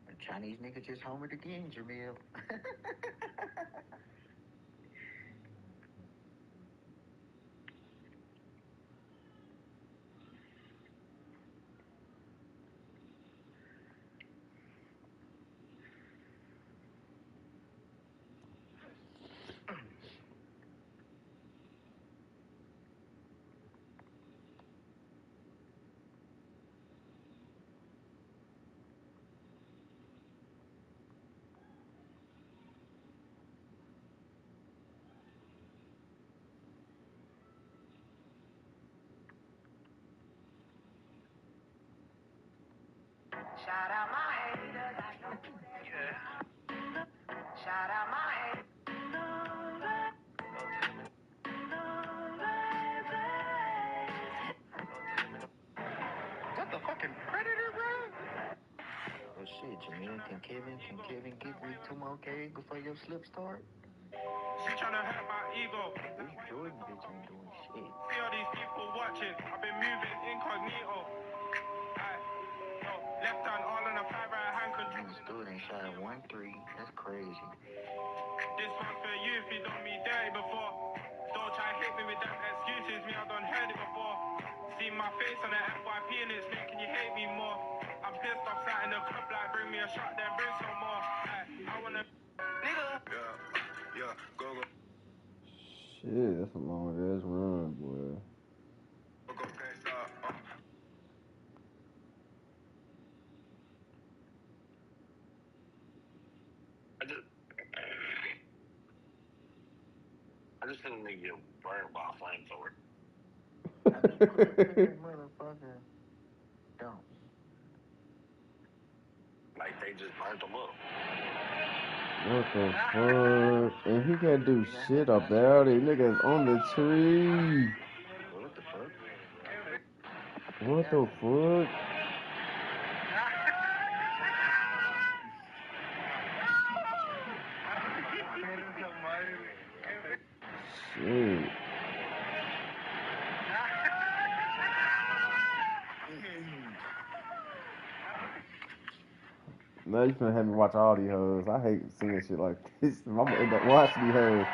Speaker 10: The Chinese nigga just homered again, Jamil.
Speaker 12: Shout out my haters, I know who they are. Shout out my haters. What the fucking predator, bro?
Speaker 10: Oh shit, Jamil. Can Kevin get me 2 more Ks before your slip start?
Speaker 13: She tryna hurt my ego.
Speaker 10: This Jordan bitch ain't doing shit.
Speaker 13: See all these people watching. I've been moving incognito. Left hand all on a 5 right hand control.
Speaker 10: Stood and shot 1-3. That's crazy.
Speaker 13: This one's for you if you done me dirty before. Don't try to hit me with them excuses. Me, I done heard it before. See my face on the FYP and it's making you hate me more. I'm pissed off sat in the club like bring me a shot then bring some more. I wanna nigga. Yeah, go.
Speaker 8: Shit, that's a long ass run, boy.
Speaker 13: Go past
Speaker 11: I just didn't think you burned by a flamethrower.
Speaker 10: Motherfucker. Don't.
Speaker 11: Like they just burnt them up.
Speaker 8: What the fuck? And he can't do shit about it. Niggas on the tree.
Speaker 10: What the fuck?
Speaker 8: What the fuck? Shit. Now you finna have me watch all these hoes. I hate seeing shit like this. I'm gonna end up watching these hoes.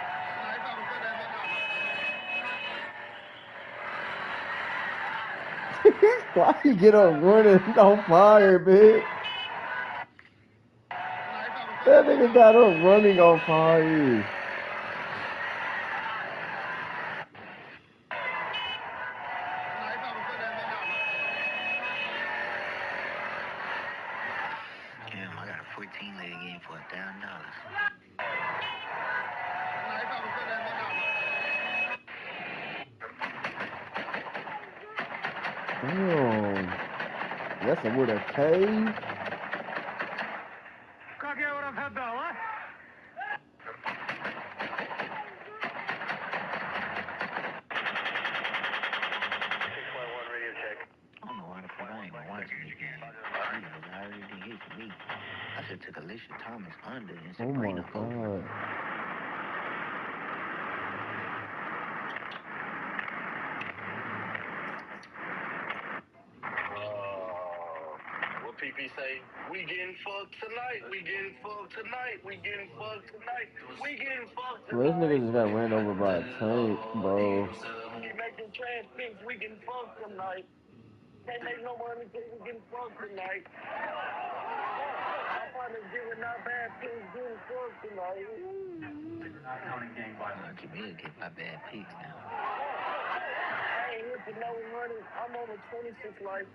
Speaker 8: Why you get up running on fire, bitch? That nigga got up running on fire.
Speaker 10: Damn, I got a 14 leg in for $1,000.
Speaker 8: Damn. That's a with a cave?
Speaker 10: I don't know why the fuck I ain't been watching this game. I already did hit for me. I should took Alicia Thomas under and
Speaker 8: Oh my
Speaker 10: Sabrina over.
Speaker 8: god.
Speaker 11: What PP say? We getting fucked tonight. We getting fucked tonight. We getting fucked tonight. We getting fucked
Speaker 8: Bro, this
Speaker 11: tonight.
Speaker 8: nigga just got ran over by a tank, bro.
Speaker 11: Keep making trans things. We getting fucked tonight. Can't make no money till we getting fucked tonight. My partner's giving out bad things, getting fucked tonight.
Speaker 10: Jamil get my bad picks now.
Speaker 11: I ain't here for no money. I'm over 26 life.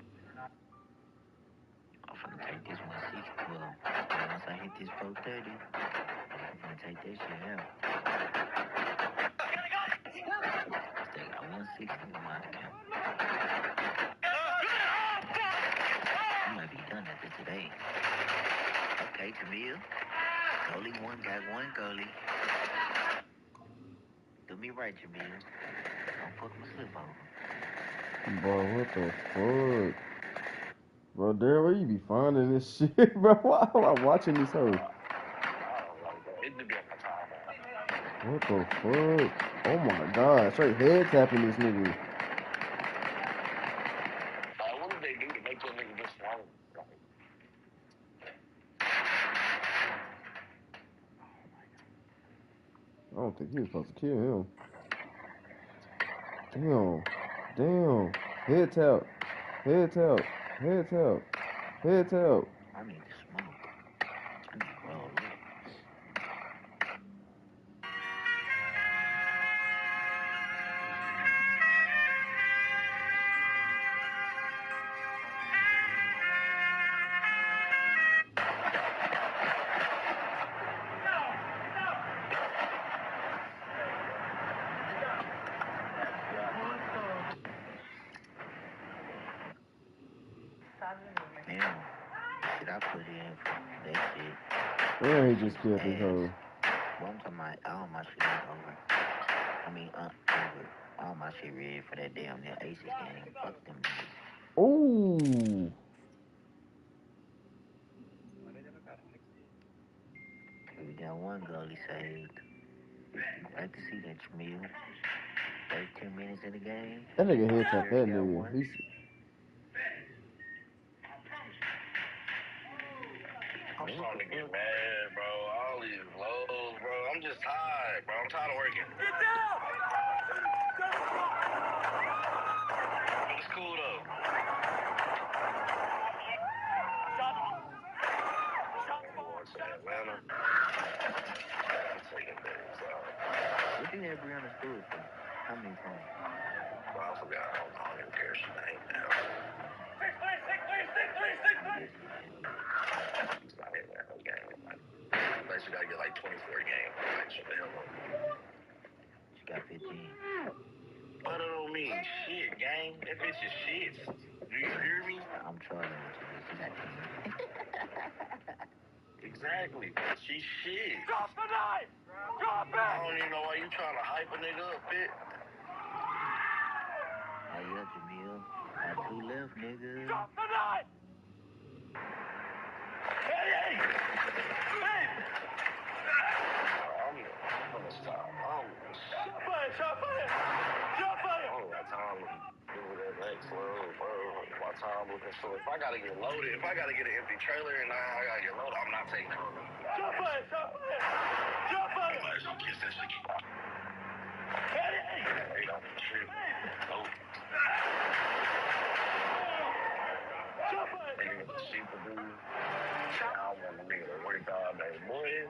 Speaker 10: I'm finna take this 160. Well, once I hit this 430, I'm finna take that shit out. Still got 160 in my account. I might be done after today. Okay, Jamil. Goalie one got one goalie. Do me right, Jamil. Don't fuck my slip over.
Speaker 8: Bro, what the fuck? Bro, Darryl, where you be finding this shit, bro? Why am I watching this hoe? What the fuck? Oh my god, straight head tapping this nigga.
Speaker 11: What did they do to make that nigga this long?
Speaker 8: I don't think he was supposed to kill him. Damn. Damn. Head tap. Head tap. Head tap. Head tap.
Speaker 10: I need to smoke. I need to roll up. Damn. Shit, I put in for that shit.
Speaker 8: Damn, he just killed this hoe.
Speaker 10: Well, I'm talking about all my shit is over. I mean, over. All my shit ready for that damn near Aces game. Fuck them niggas.
Speaker 8: Ooh.
Speaker 10: We got one goalie saved. I like to see that, Jamil. 13 minutes in the game.
Speaker 8: That nigga head tap that nigga. He's
Speaker 11: I'm starting to get mad, bro. All these lows, bro. I'm just tired, bro. I'm tired of working. Get down! It's cool, though. Going to Atlanta. I'm taking things out.
Speaker 10: What did have Brianna Stewart for? How many times?
Speaker 11: Well, I forgot. I don't even care. She ain't now. She's not in that no game. Unless you gotta get like 24 games. Like, shut the hell up.
Speaker 10: She got 15.
Speaker 11: But it don't mean shit, gang. That bitch is shit. Do you hear me?
Speaker 10: I'm trolling with you. She got 10.
Speaker 11: Exactly. She's shit.
Speaker 7: Drop the knife! Drop it!
Speaker 11: I don't even know why you trying to hype a nigga up, bitch.
Speaker 10: Hey, yeah, Jamil. Got 2 left, nigga.
Speaker 7: Drop the knife! Hey!
Speaker 11: I'm gonna stop.
Speaker 7: Shot fire! Shot fire! Shot fire!
Speaker 11: I don't got time to do that next level, bro. My time looking so if I gotta get loaded, if I gotta get an empty trailer and I gotta get loaded, I'm not taking it.
Speaker 7: Shot fire! Shot fire! Shot fire!
Speaker 11: Might as well kiss that shit.
Speaker 7: Hey!
Speaker 11: Hey, don't trip. Nope.
Speaker 7: Shot fire!
Speaker 11: Nigga with the sheep to do. I want a nigga to work all day. Boy,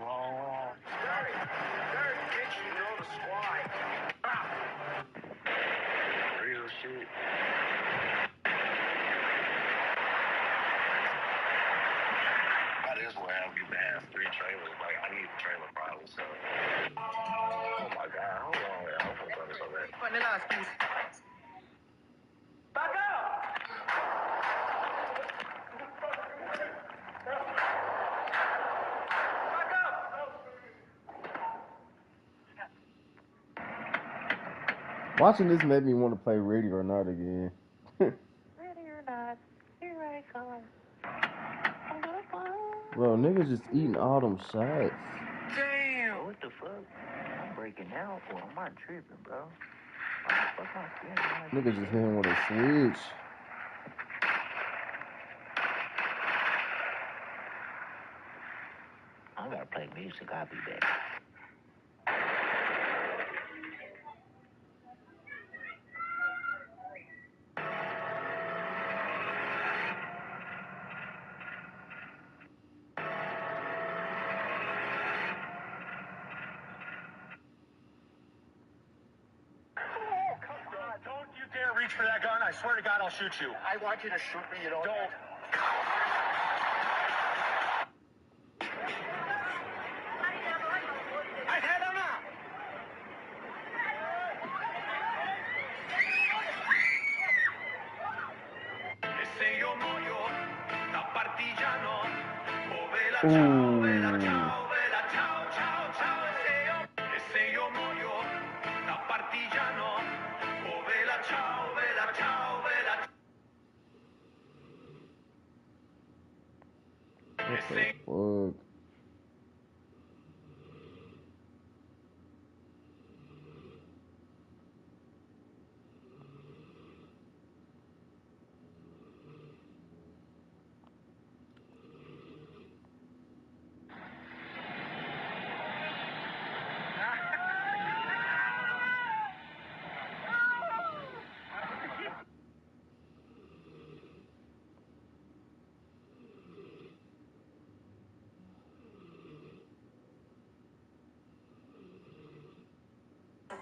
Speaker 11: long.
Speaker 7: Dirty bitch, you know the squad.
Speaker 11: Real shit. That is what I get to have 3 trailers. Like, I need a trailer probably, so. Oh my God, hold on, man. I'm gonna turn this over there.
Speaker 7: Put the last piece. Back up! Back up!
Speaker 8: watching this made me want to play Ready or Not again.
Speaker 10: Ready or not, here I come.
Speaker 8: Bro, niggas just eating all them shots.
Speaker 10: Damn! What the fuck? I'm breaking out, or am I tripping, bro? Why the fuck am I feeling like
Speaker 8: Niggas just hit him with a switch.
Speaker 10: I gotta play music. I'll be back.
Speaker 7: Don't you dare reach for that gun. I swear to God, I'll shoot you. I want you to shoot me, you know. Don't.
Speaker 8: What the fuck?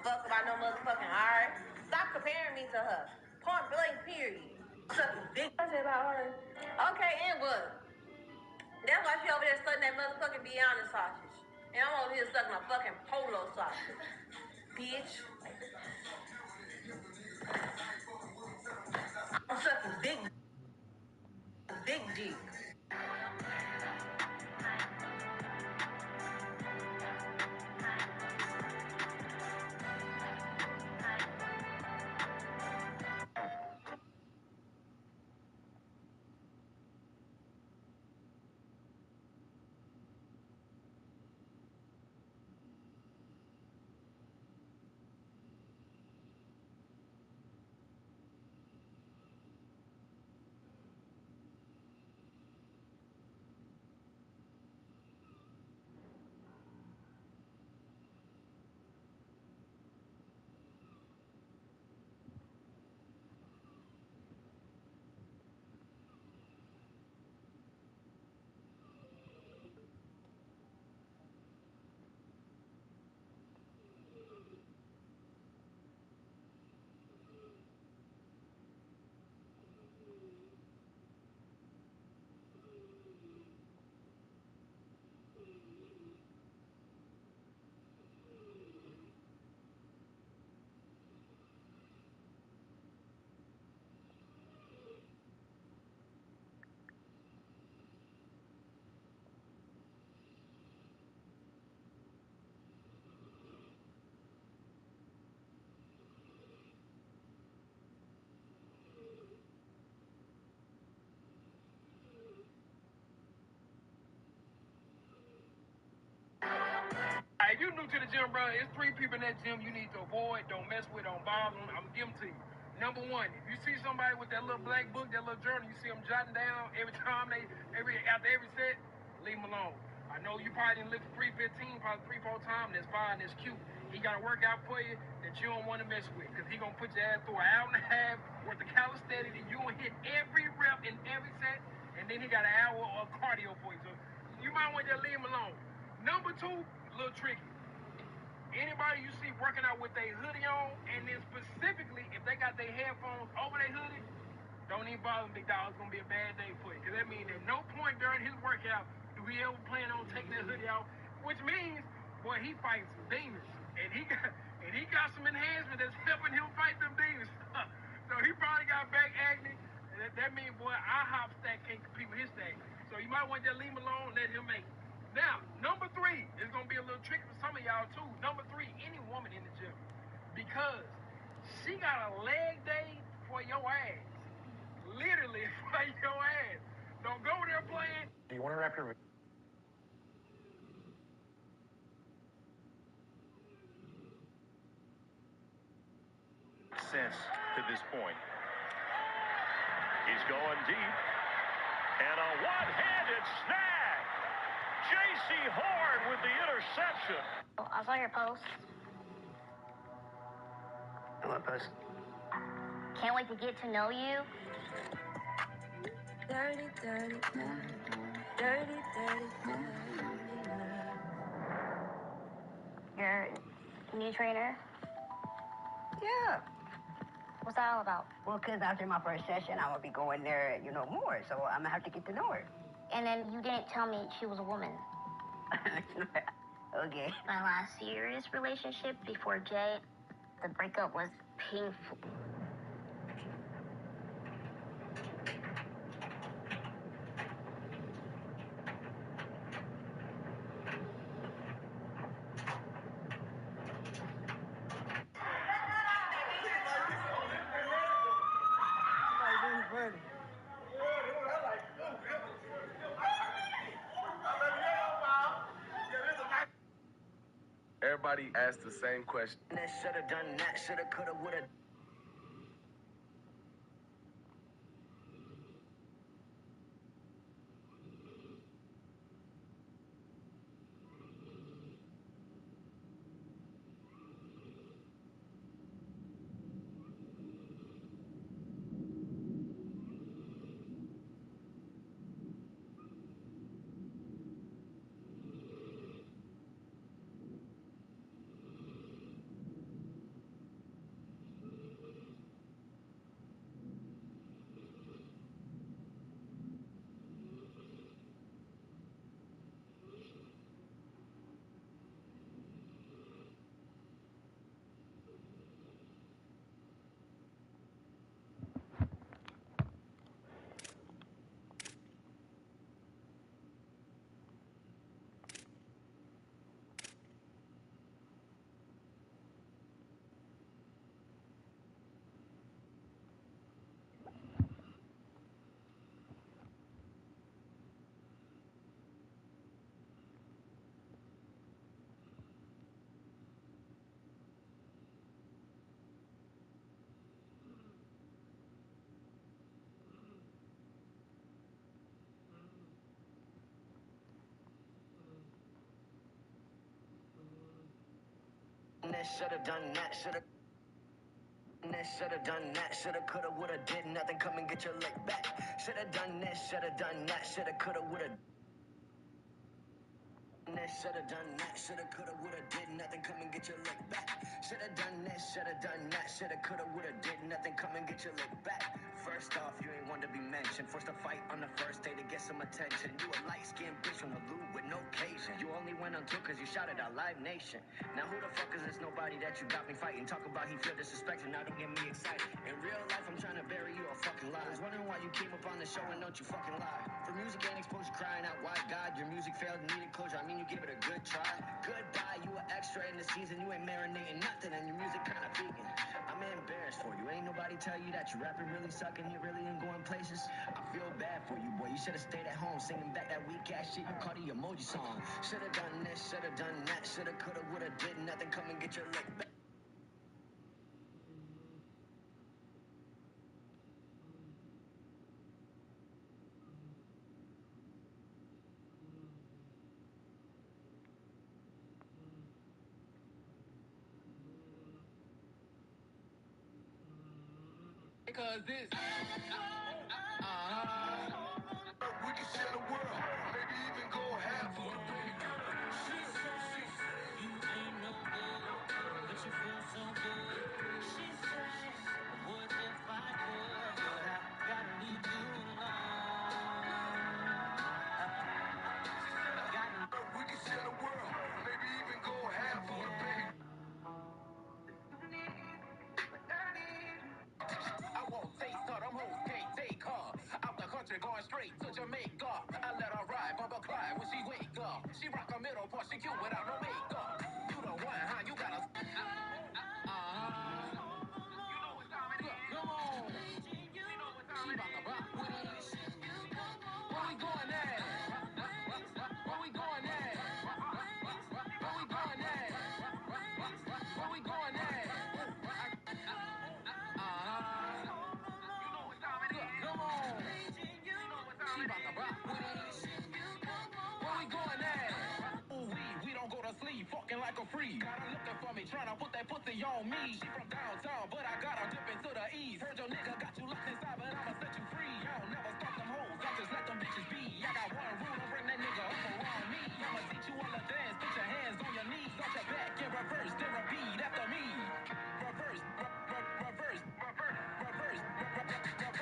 Speaker 12: Fuck about no motherfucking art. Stop comparing me to her. Point blank, period. Sucking dick. I said about her. Okay, and what? That's why she over there sucking that motherfucking Beyond sausage. And I'm over here sucking a fucking polo sausage. Bitch. I'm sucking big dick.
Speaker 13: new to the gym, bro, it's 3 people in that gym you need to avoid, don't mess with, don't bother them. I'm going to give them to you. Number 1, if you see somebody with that little black book, that little journal, you see them jotting down every time after every set, leave them alone. I know you probably didn't lift 315, probably 3-4 times. That's fine. That's cute. He got to work out for you that you don't want to mess with, because he going to put your ass through an hour and a half worth of calisthenics, and you going to hit every rep in every set, and then he got an hour of cardio for you. So you might want to just leave him alone. Number 2, a little tricky. Anybody you see working out with their hoodie on, and then specifically if they got their headphones over their hoodie, don't even bother them, big dog. It's going to be a bad day for you. Because that means at no point during his workout do he ever plan on taking that hoodie out, which means, boy, he fighting some demons. And he got some enhancement that's helping him fight them demons. So he probably got back acne. And that means, boy, our hop stack can't compete with his stack. So you might want to just leave him alone and let him make it. Now, number 3 is going to be a little tricky for some of y'all, too. Number 3, any woman in the gym. Because she got a leg day for your ass. Literally for your ass. Don't go there playing.
Speaker 7: Do you want to wrap your...
Speaker 14: Since to this point. He's going deep. And a one-handed snag. J.C. Horn with the interception.
Speaker 15: I saw your post.
Speaker 10: What post?
Speaker 15: Can't wait to get to know you.
Speaker 16: Dirty, dirty, dirty, dirty.
Speaker 15: You're a new trainer?
Speaker 10: Yeah.
Speaker 15: What's that all about?
Speaker 10: Well, because after my first session, I'm going to be going there, more. So I'm going to have to get to know her.
Speaker 15: And then you didn't tell me she was a woman.
Speaker 10: Okay.
Speaker 15: My last serious relationship before Jay, the breakup was painful.
Speaker 17: Everybody asks the same question.
Speaker 10: That shoulda done that, shoulda, coulda, woulda. That shoulda done that, shoulda. That shoulda done that, shoulda, coulda, woulda, did nothing. Come and get your leg back. Shoulda done this, shoulda done that, shoulda, coulda, woulda. That shoulda done that, shoulda, coulda, woulda, did nothing. Come and get your leg back. Shoulda done this, shoulda done that, shoulda, coulda, woulda, did nothing. Come and get your leg back. First off, you ain't one to be mentioned. Forced to fight on the first day to get some attention. You a light-skinned bitch from the Louvre with no occasion. You only went on tour cause you shouted out Live Nation. Now who the fuck is this nobody that you got me fighting? Talk about he feel disrespected, now don't get me excited. In real life, I'm trying to bury you a fucking lie. I was wondering why you came up on the show and don't you fucking lie. For music and exposure, crying out, why God, your music failed and needed closure. I mean, you give it a good try. Goodbye, you an extra in the season. You ain't marinating nothing and your music kinda vegan. I'm embarrassed for you. Ain't nobody tell you that you rapping really suck.
Speaker 18: rocking it really and going places. I feel bad for you, boy. You should have stayed at home singing back that weak ass shit you call the emoji song. Should have done this, should have done that, should have, could have, would have, did nothing. Come and get your lick back.
Speaker 19: Because this. We can share the world, maybe even go half for the baby. She said, you ain't no good, but you feel so good. She said, what if I could, but I gotta leave you alone. We can share the world, maybe even go half for the baby. I won't taste her, them hoes can't take her. Out the country going straight to Jamaica. I let her ride, Bubba Clyde when she wake up. She rock a middle part, she cute without no makeup. You the one, huh? You gotta. You know what time it is. Come on. You know what time it is. She about to rock with it. Where we going at? Where we going at? Where we going at? Where we going at? Come on. She about to rock with it. Where we going at? Ooh, we don't go to sleep, fucking like a freak. Got her looking for me, trying to put that pussy on me. She from downtown, but I got her dipping to the east. Heard your nigga got you locked inside, but I'ma set you free. I don't never stop them hoes, I just let them bitches be. I got one rule, don't bring that nigga up around me. I'ma teach you all the dance, put your hands on your knees. Arch your back in reverse, then repeat after me. Reverse, reverse, reverse, reverse, reverse, reverse.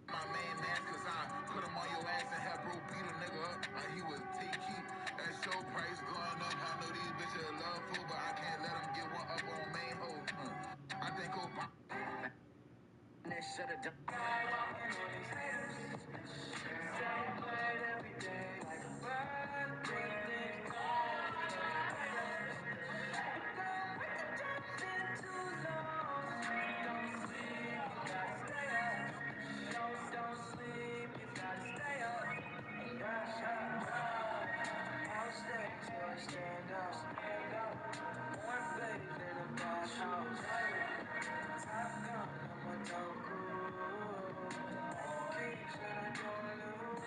Speaker 19: My main man, cause I put him on your ass and have bro beat a nigga up. Like he was T-Key. That show price going up. I know these bitches love food, but I can't let them get one up on main hoe. I think Obama. That should've done. Celebrate every day like a birthday. Been too long. Don't sleep, you gotta stay up. Don't sleep, you gotta stay up. I'll stay till I stand up. More faith in a bad house. Top gun, I'm a dog. Keys and I don't lose.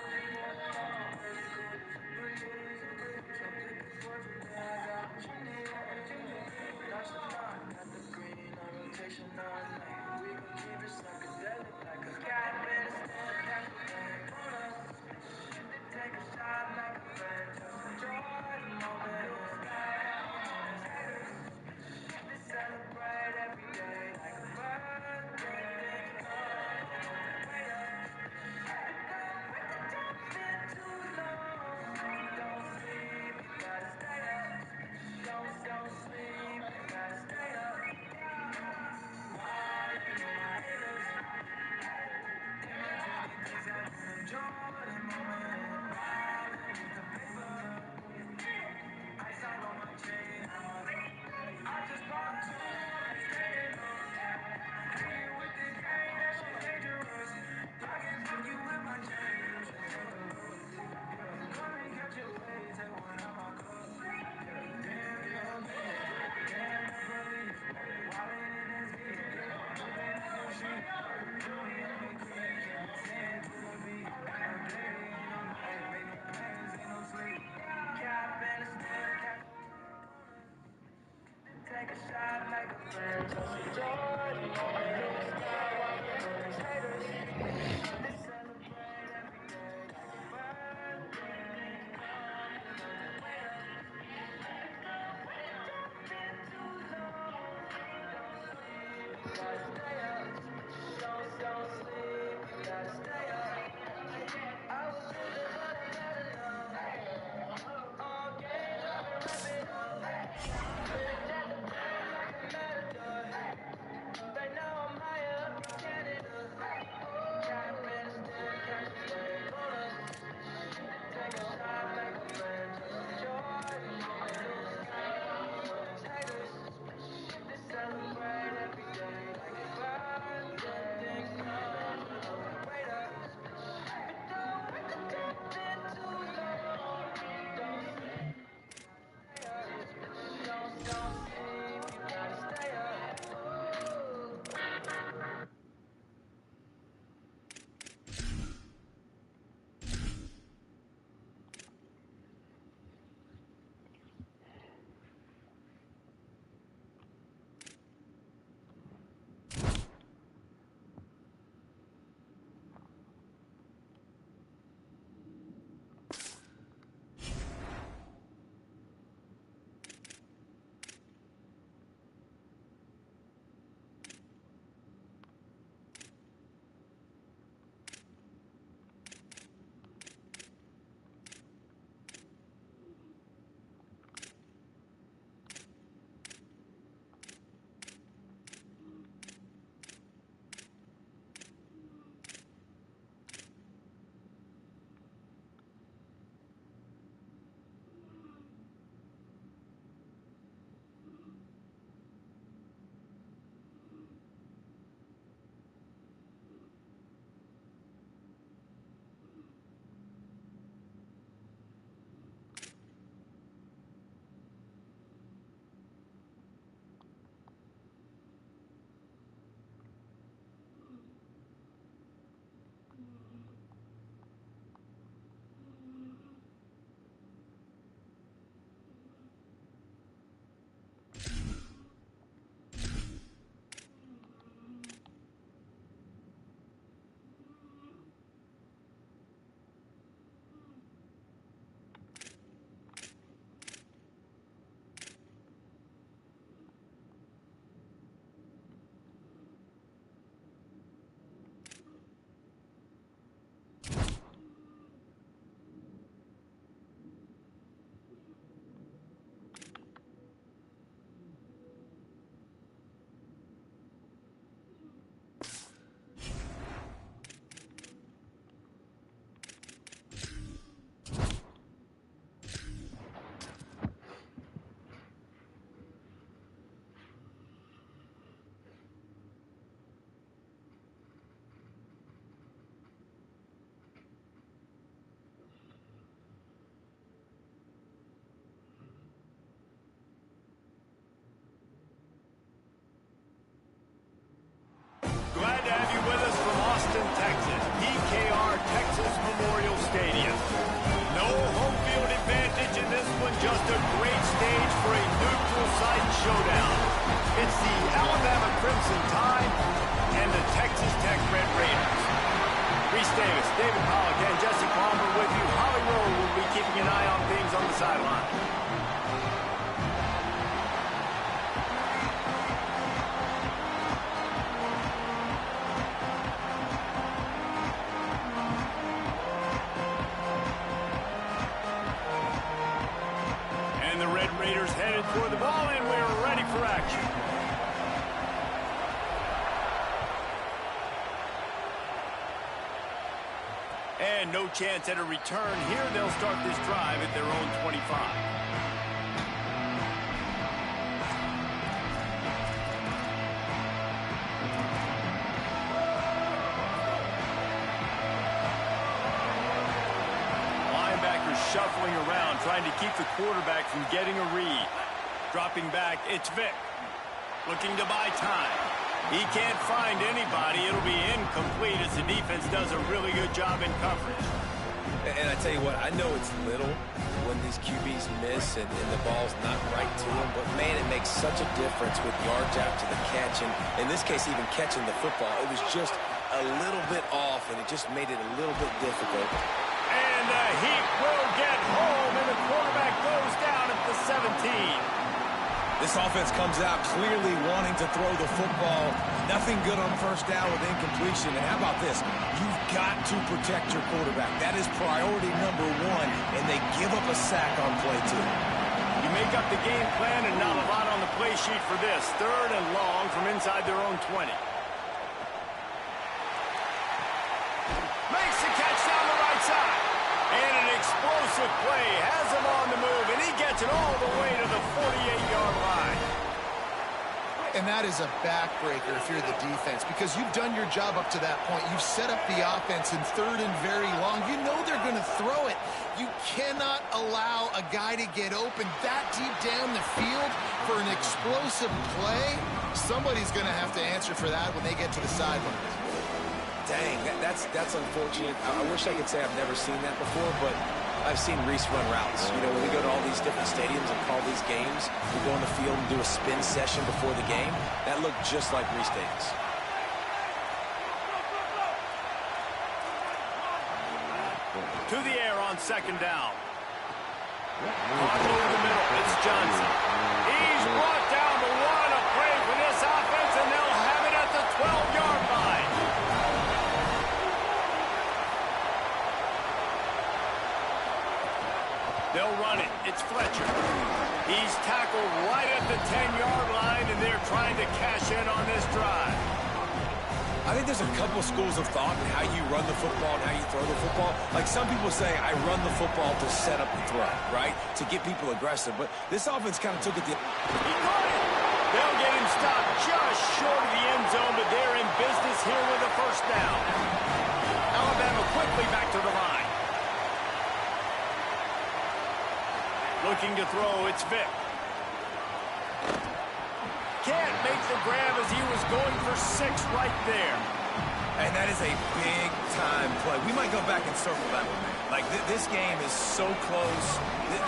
Speaker 19: Got the green on rotation all night. We gon' keep it psychedelic like a cat with a stand back. Take a shot like a friend, just enjoy the moment. Celebrate every day like a birthday. Been too long. Don't sleep, you gotta stay up. Don't sleep, you gotta stay up. Why you know my haters? Enjoy the moment. Ride with the paper. Ice out on my chain. I just bought two. Staying on. Hanging with this gang, that shit dangerous. I can fuck you with my chain. Come and catch your way, take one out my cup. Damn, damn, damn, the police. Wildin' in this heat. Moving in the street. Doing on the creek. Saying to the beat.
Speaker 1: Stadium. No home field advantage in this one, just a great stage for a neutral site showdown. It's the Alabama Crimson Tide and the Texas Tech Red Raiders. Reese Davis, David Pollock, and Jesse Palmer with you. Holly Rowe will be keeping an eye on things on the sideline. And the Red Raiders headed toward the ball, and we're ready for action. And no chance at a return here. They'll start this drive at their own 25. Linebackers shuffling around, trying to keep the quarterback from getting a read. Dropping back, it's Vick. Looking to buy time. He can't find anybody. It'll be incomplete as the defense does a really good job in coverage.
Speaker 3: And I tell you what, I know it's little when these QBs miss and the ball's not right to them, but man, it makes such a difference with yards after the catch. And in this case, even catching the football, it was just a little bit off, and it just made it a little bit difficult.
Speaker 1: And the Heat will get home, and the quarterback goes down at the 17.
Speaker 3: This offense comes out clearly wanting to throw the football. Nothing good on first down with incompletion. And how about this? You've got to protect your quarterback. That is priority number one, and they give up a sack on play two.
Speaker 1: You make up the game plan and not a lot on the play sheet for this. 3rd and long from inside their own 20. Makes the catch down the right side. And an explosive play has him on the move, and he gets it all the way to the 48-yard line.
Speaker 2: And that is a backbreaker if you're the defense, because you've done your job up to that point. You've set up the offense in 3rd and very long. You know they're going to throw it. You cannot allow a guy to get open that deep down the field for an explosive play. Somebody's going to have to answer for that when they get to the sidelines.
Speaker 3: Dang, that's unfortunate. I wish I could say I've never seen that before, but I've seen Reese run routes. You know, when we go to all these different stadiums and call these games, we go on the field and do a spin session before the game. That looked just like Reese Davis.
Speaker 1: To the air on 2nd down. On over the middle, it's Johnson. He's brought down the one, a play for this offense, and they'll have it at the 12-yard line. They'll run it. It's Fletcher. He's tackled right at the 10-yard line, and they're trying to cash in on this drive.
Speaker 3: I think there's a couple schools of thought in how you run the football and how you throw the football. Like some people say, I run the football to set up the throw, right? To get people aggressive. But this offense kind of took it the...
Speaker 1: He caught it. They'll get him stopped just short of the end zone, but they're in business here with a 1st down. Alabama quickly back to the line. Looking to throw, it's Vick. Can't make the grab as he was going for 6 right there.
Speaker 3: And that is a big-time play. We might go back and circle that one, man. Like, this game is so close.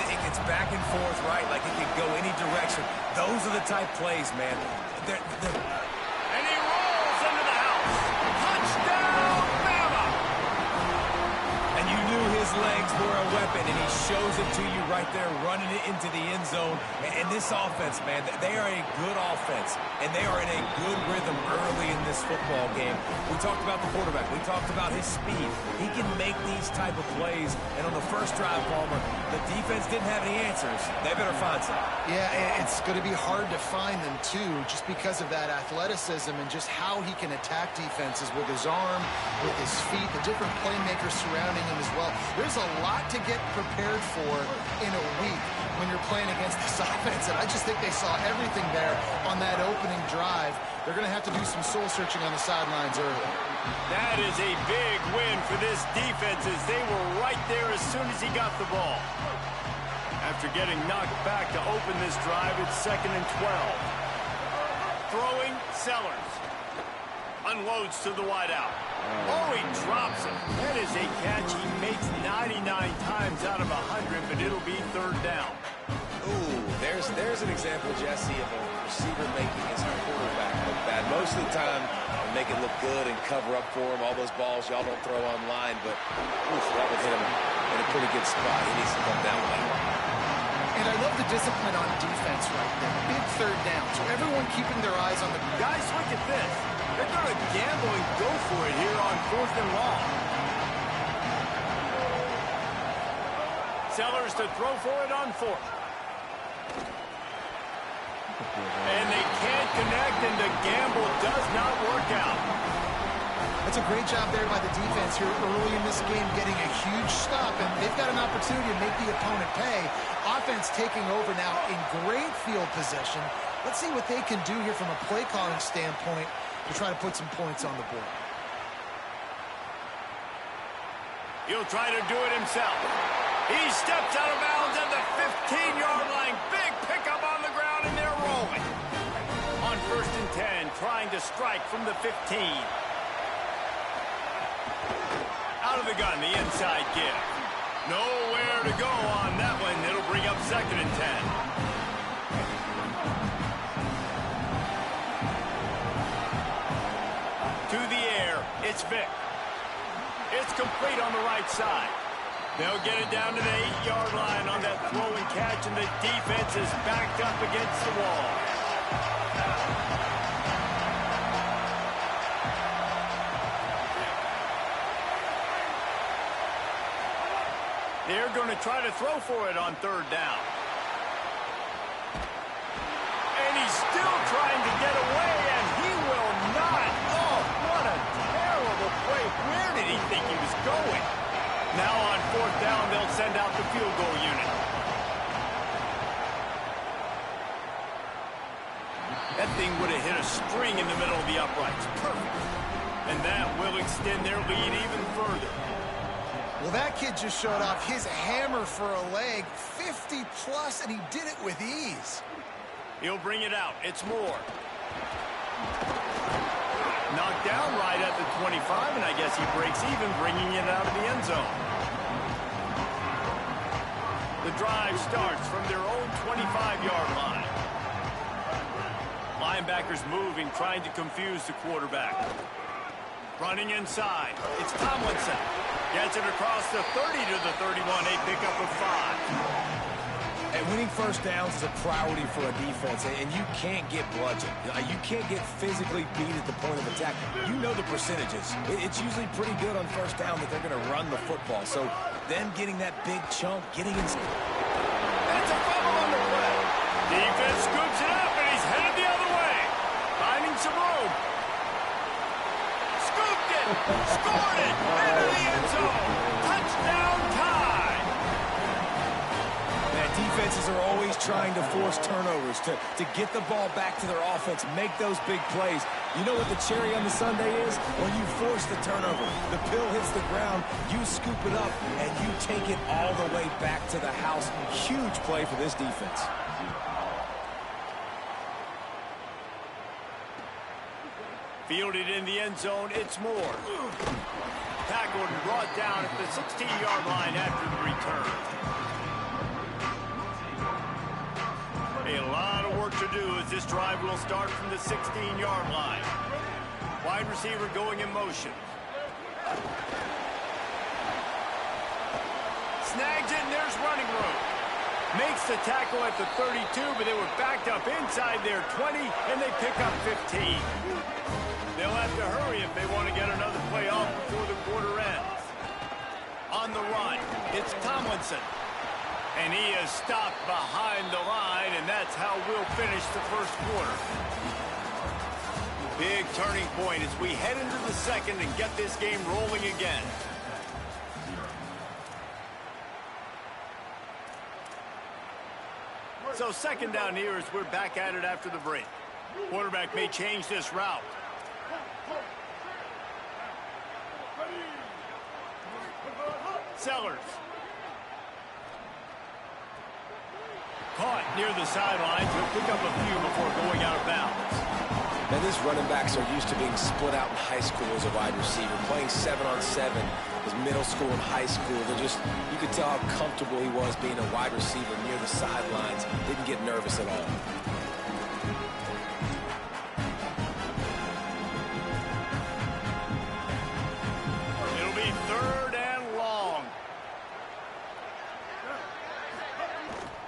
Speaker 3: It gets back and forth, right? Like, it could go any direction. Those are the type plays, man.
Speaker 1: And he rolls into the house. Touchdown, Bama!
Speaker 3: And you knew his legs were a weapon, and he shows it to you right there, running it into the end zone. And this offense, man, they are a good offense, and they are in a good rhythm early in this football game. We talked about the quarterback. We talked about his speed. He can make these type of plays, and on the first drive, Palmer, the defense didn't have any answers. They better find some.
Speaker 2: Yeah, it's going to be hard to find them, too, just because of that athleticism and just how he can attack defenses with his arm, with his feet, the different playmakers surrounding him as well. There's a lot to get prepared for in a week when you're playing against this offense, and I just think they saw everything there on that opening drive. They're going to have to do some soul-searching on the sidelines early.
Speaker 1: That is a big win for this defense as they were right there as soon as he got the ball. After getting knocked back to open this drive, it's 2nd and 12. Throwing, Sellers. Unloads to the wideout. Oh, he drops it. That is a catch he makes 99 times out of 100, but it'll be third down.
Speaker 3: Ooh, there's an example, Jesse, of a receiver making his quarterback look bad. Most of the time, they make it look good and cover up for him. All those balls y'all don't throw online, but oof, that would hit him in a pretty good spot. He needs to come down with that one.
Speaker 2: And I love the discipline on defense right there. Big third down. So everyone keeping their eyes on the...
Speaker 1: Guys, look at this. They're going to gamble and go for it here on 4th and long. Sellers to throw for it on 4th. And they can't connect, and the gamble does not work out.
Speaker 2: That's a great job there by the defense here early in this game, getting a huge stop, and they've got an opportunity to make the opponent pay. Offense taking over now in great field position. Let's see what they can do here from a play calling standpoint to try to put some points on the board.
Speaker 1: He'll try to do it himself. He steps out of bounds at the 15-yard line. Big pickup on the ground, and they're rolling. On 1st and 10, trying to strike from the 15. Out of the gun, the inside give. Nowhere to go on that one. It'll bring up 2nd and 10. To the air, it's Vick. It's complete on the right side. They'll get it down to the 8-yard line on that throw and catch, and the defense is backed up against the wall. They're going to try to throw for it on 3rd down. And he's still trying to get away, and he will not. Oh, what a terrible play. Where did he think he was going? Now on 4th down, they'll send out the field goal unit. That thing would have hit a string in the middle of the uprights. Perfect. And that will extend their lead even further.
Speaker 2: Well, that kid just showed off his hammer for a leg, 50-plus, and he did it with ease.
Speaker 1: He'll bring it out. It's Moore. Knocked down right at the 25, and I guess he breaks even, bringing it out of the end zone. The drive starts from their own 25-yard line. Linebackers moving, trying to confuse the quarterback. Running inside. It's Tomlinson. Gets it across the 30 to the 31. A pickup of 5.
Speaker 3: And winning first downs is a priority for a defense, and you can't get bludgeoned. You can't get physically beat at the point of attack. You know the percentages. It's usually pretty good on first down that they're going to run the football. So then getting that big chunk, getting in.
Speaker 1: That's a fumble on the play. Defense scoops it up, and he's headed the other way. Finding some room. Scooped it. Scored it. Into the end zone. Touchdown tie.
Speaker 3: Defenses are always trying to force turnovers to get the ball back to their offense, make those big plays. You know what the cherry on the sundae is? When you force the turnover, the pill hits the ground, you scoop it up, and you take it all the way back to the house. Huge play for this defense.
Speaker 1: Fielded in the end zone, it's Moore. Tackled and brought down at the 16-yard line after the return. A lot of work to do as this drive will start from the 16-yard line. Wide receiver going in motion. Snags it, and there's running room. Makes the tackle at the 32, but they were backed up inside their 20, and they pick up 15. They'll have to hurry if they want to get another play off before the quarter ends. On the run, it's Tomlinson. And he is stopped behind the line, and that's how we'll finish the first quarter. Big turning point as we head into the second and get this game rolling again. So second down here as we're back at it after the break. Quarterback may change this route. Sellers. Caught near the sidelines. He'll pick up a few before going out of bounds.
Speaker 3: Now, these running backs are used to being split out in high school as a wide receiver, playing 7-on-7. his middle school and high school. You could tell how comfortable he was being a wide receiver near the sidelines. Didn't get nervous at all.
Speaker 1: It'll be 3rd and long.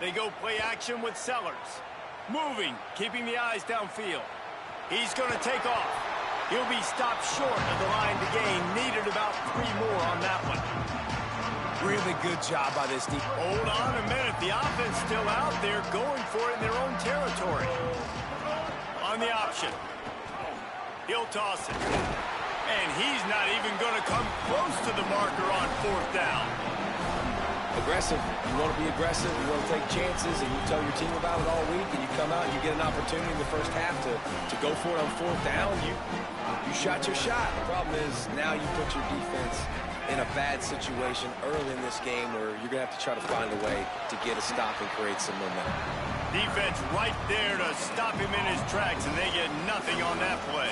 Speaker 1: They go play action with Sellers. Moving, keeping the eyes downfield. He's going to take off. He'll be stopped short of the line to gain. Needed about 3 more on that one.
Speaker 3: Really good job by this defense.
Speaker 1: Hold on a minute. The offense still out there going for it in their own territory. On the option. He'll toss it. And he's not even going to come close to the marker on 4th down.
Speaker 3: Aggressive. You want to be aggressive. You want to take chances, and you tell your team about it all week, and you come out and you get an opportunity in the first half to go for it on 4th down. You shot your shot. The problem is now you put your defense in a bad situation early in this game where you're going to have to try to find a way to get a stop and create some momentum.
Speaker 1: Defense right there to stop him in his tracks, and they get nothing on that play.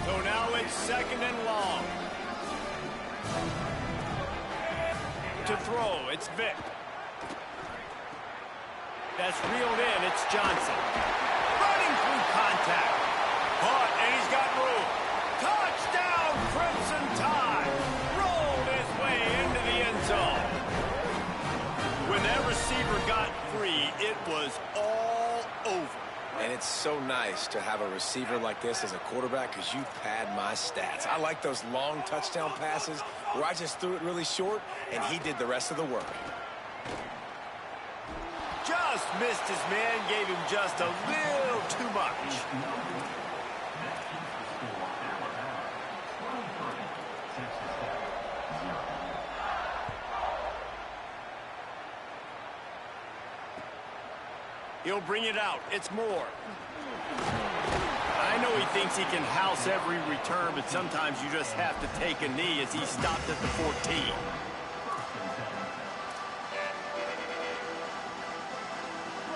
Speaker 1: So now it's 2nd and long. To throw, it's Vick. That's reeled in, it's Johnson. Running through contact. Caught, and he's got room. Touchdown, Crimson Tide. Rolled his way into the end zone. When that receiver got free, it was all over.
Speaker 3: And it's so nice to have a receiver like this as a quarterback because you pad my stats. I like those long touchdown passes where I just threw it really short and he did the rest of the work.
Speaker 1: Just missed his man, gave him just a little too much. He'll bring it out. It's Moore. I know he thinks he can house every return, but sometimes you just have to take a knee as he stopped at the 14.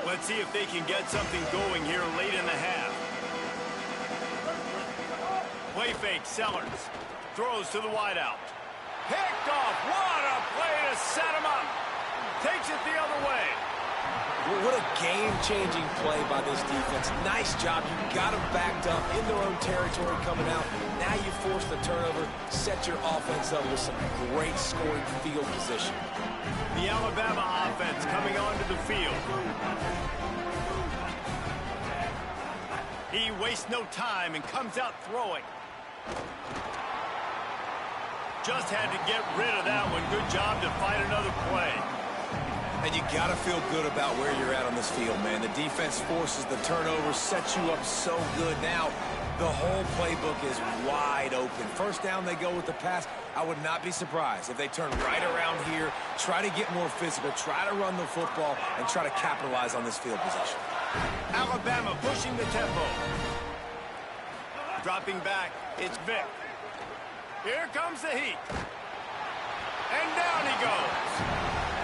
Speaker 1: Let's see if they can get something going here late in the half. Play fake, Sellers. Throws to the wideout. Picked off. What a play to set him up. Takes it the other way.
Speaker 3: What a game-changing play by this defense. Nice job. You got them backed up in their own territory coming out. Now you force the turnover, set your offense up with some great scoring field position.
Speaker 1: The Alabama offense coming onto the field. He wastes no time and comes out throwing. Just had to get rid of that one. Good job to fight another play.
Speaker 3: And you got to feel good about where you're at on this field, man. The defense forces the turnover, sets you up so good. Now, the whole playbook is wide open. First down, they go with the pass. I would not be surprised if they turn right around here, try to get more physical, try to run the football, and try to capitalize on this field position.
Speaker 1: Alabama pushing the tempo. Dropping back, it's Vick. Here comes the heat. And down he goes.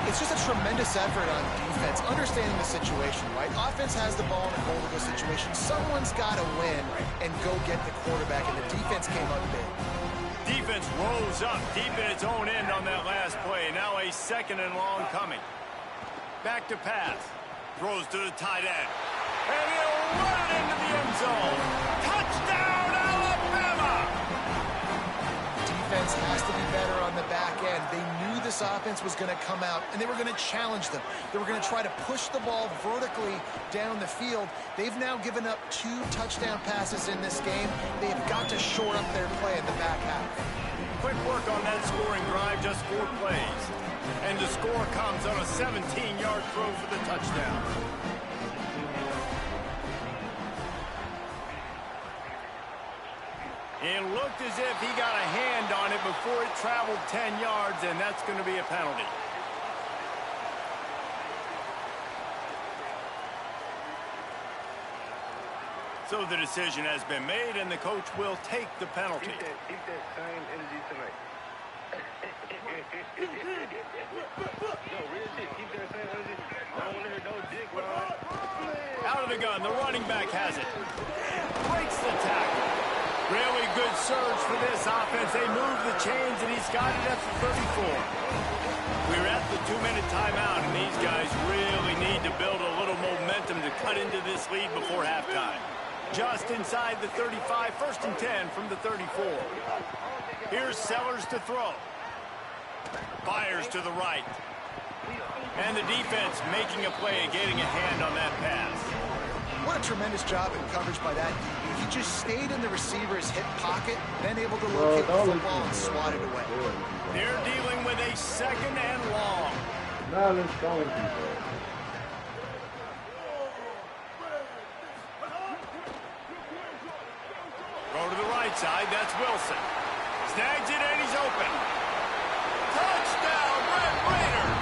Speaker 2: It's just a tremendous effort on defense, understanding the situation, right? Offense has the ball in a goal-to-go situation. Someone's got to win and go get the quarterback, and the defense came up big.
Speaker 1: Defense rose up deep in its own end on that last play. Now a 2nd and long coming. Back to pass. Throws to the tight end. And he'll run it into the end zone. Touchdown, Alabama!
Speaker 2: Defense has to be better on the back end. They knew this offense was going to come out, and they were going to challenge them. They were going to try to push the ball vertically down the field. They've now given up 2 touchdown passes in this game. They have got to shore up their play in the back half.
Speaker 1: Quick work on that scoring drive, just 4 plays. And the score comes on a 17-yard throw for the touchdown. It looked as if he got a hand on it before it traveled 10 yards, and that's going to be a penalty. So the decision has been made, and the coach will take the penalty.
Speaker 11: Keep that same energy tonight. No, real shit. Keep that same energy. I don't want to hear no dick, Ron.
Speaker 1: Out of the gun, the running back has it. Breaks the tackle. good surge for this offense. They move the chains, and he's got it at the 34. We're at the 2-minute timeout, and these guys really need to build a little momentum to cut into this lead before halftime. Just inside the 35, 1st and 10 from the 34. Here's Sellers to throw. Fires to the right. And the defense making a play, getting a hand on that pass.
Speaker 2: What a tremendous job in coverage by that DB. He just stayed in the receiver's hip pocket, then able to locate the football and swat it away.
Speaker 1: They're dealing with a 2nd and long.
Speaker 8: Now let's go with people.
Speaker 1: Go to the right side, that's Wilson. Snags it and he's open. Touchdown, Red Raiders!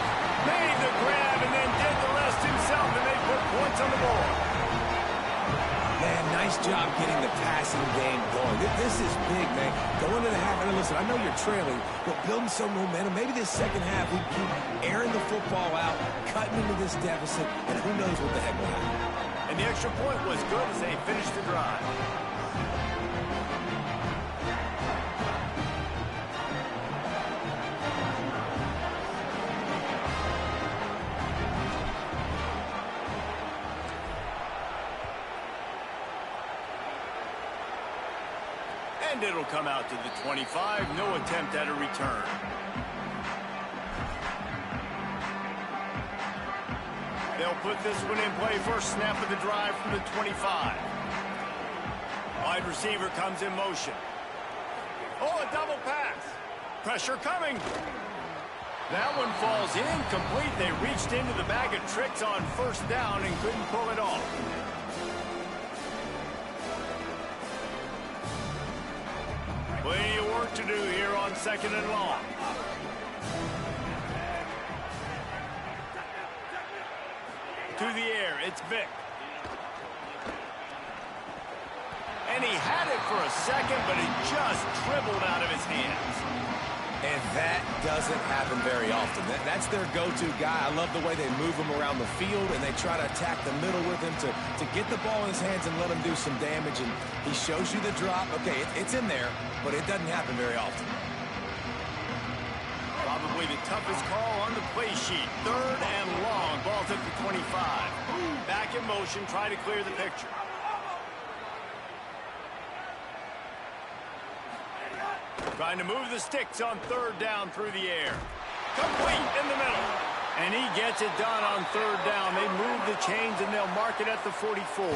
Speaker 1: Made the grab and then did the rest himself, and they put points on the board.
Speaker 3: Man, nice job getting the passing game going. This is big, man. Going to the half, and listen, I know you're trailing, but building some momentum. Maybe this second half we keep airing the football out, cutting into this deficit, and who knows what the heck will happen.
Speaker 1: And the extra point was good as they finished the drive. And it'll come out to the 25. No attempt at a return. They'll put this one in play. First snap of the drive from the 25. Wide receiver comes in motion. Oh, a double pass. Pressure coming. That one falls incomplete. They reached into the bag of tricks on 1st down and couldn't pull it off. Plenty of work to do here on 2nd and long. To the air, it's Vick. And he had it for a second, but it just dribbled out of his hands.
Speaker 3: And that doesn't happen very often. That's their go-to guy. I love the way they move him around the field, and they try to attack the middle with him to get the ball in his hands and let him do some damage. And he shows you the drop. Okay, it's in there, but it doesn't happen very often.
Speaker 1: Probably the toughest call on the play sheet. 3rd and long. Ball's at the 25. Back in motion, try to clear the picture. Trying to move the sticks on 3rd down through the air. Complete in the middle. And he gets it done on 3rd down. They move the chains and they'll mark it at the 44.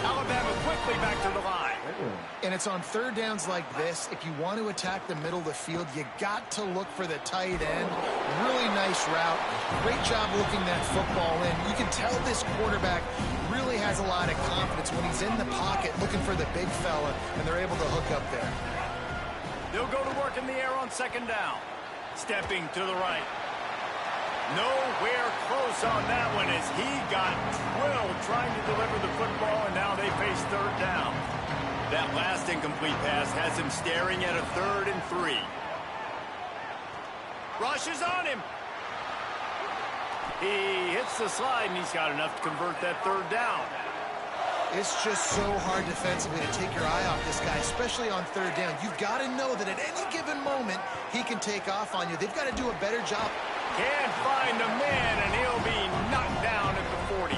Speaker 1: Alabama quickly back to the line.
Speaker 2: And it's on 3rd downs like this. If you want to attack the middle of the field, you got to look for the tight end. Really nice route. Great job looking that football in. You can tell this quarterback really has a lot of confidence when he's in the pocket looking for the big fella, and they're able to hook up there.
Speaker 1: They'll go to work in the air on 2nd down. Stepping to the right. Nowhere close on that one as he got drilled trying to deliver the football, and now they face 3rd down. That last incomplete pass has him staring at a 3rd and 3. Rush is on him. He hits the slide, and he's got enough to convert that 3rd down.
Speaker 2: It's just so hard defensively to take your eye off this guy, especially on 3rd down. You've got to know that at any given moment, he can take off on you. They've got to do a better job.
Speaker 1: Can't find the man, and he'll be knocked down at the 40.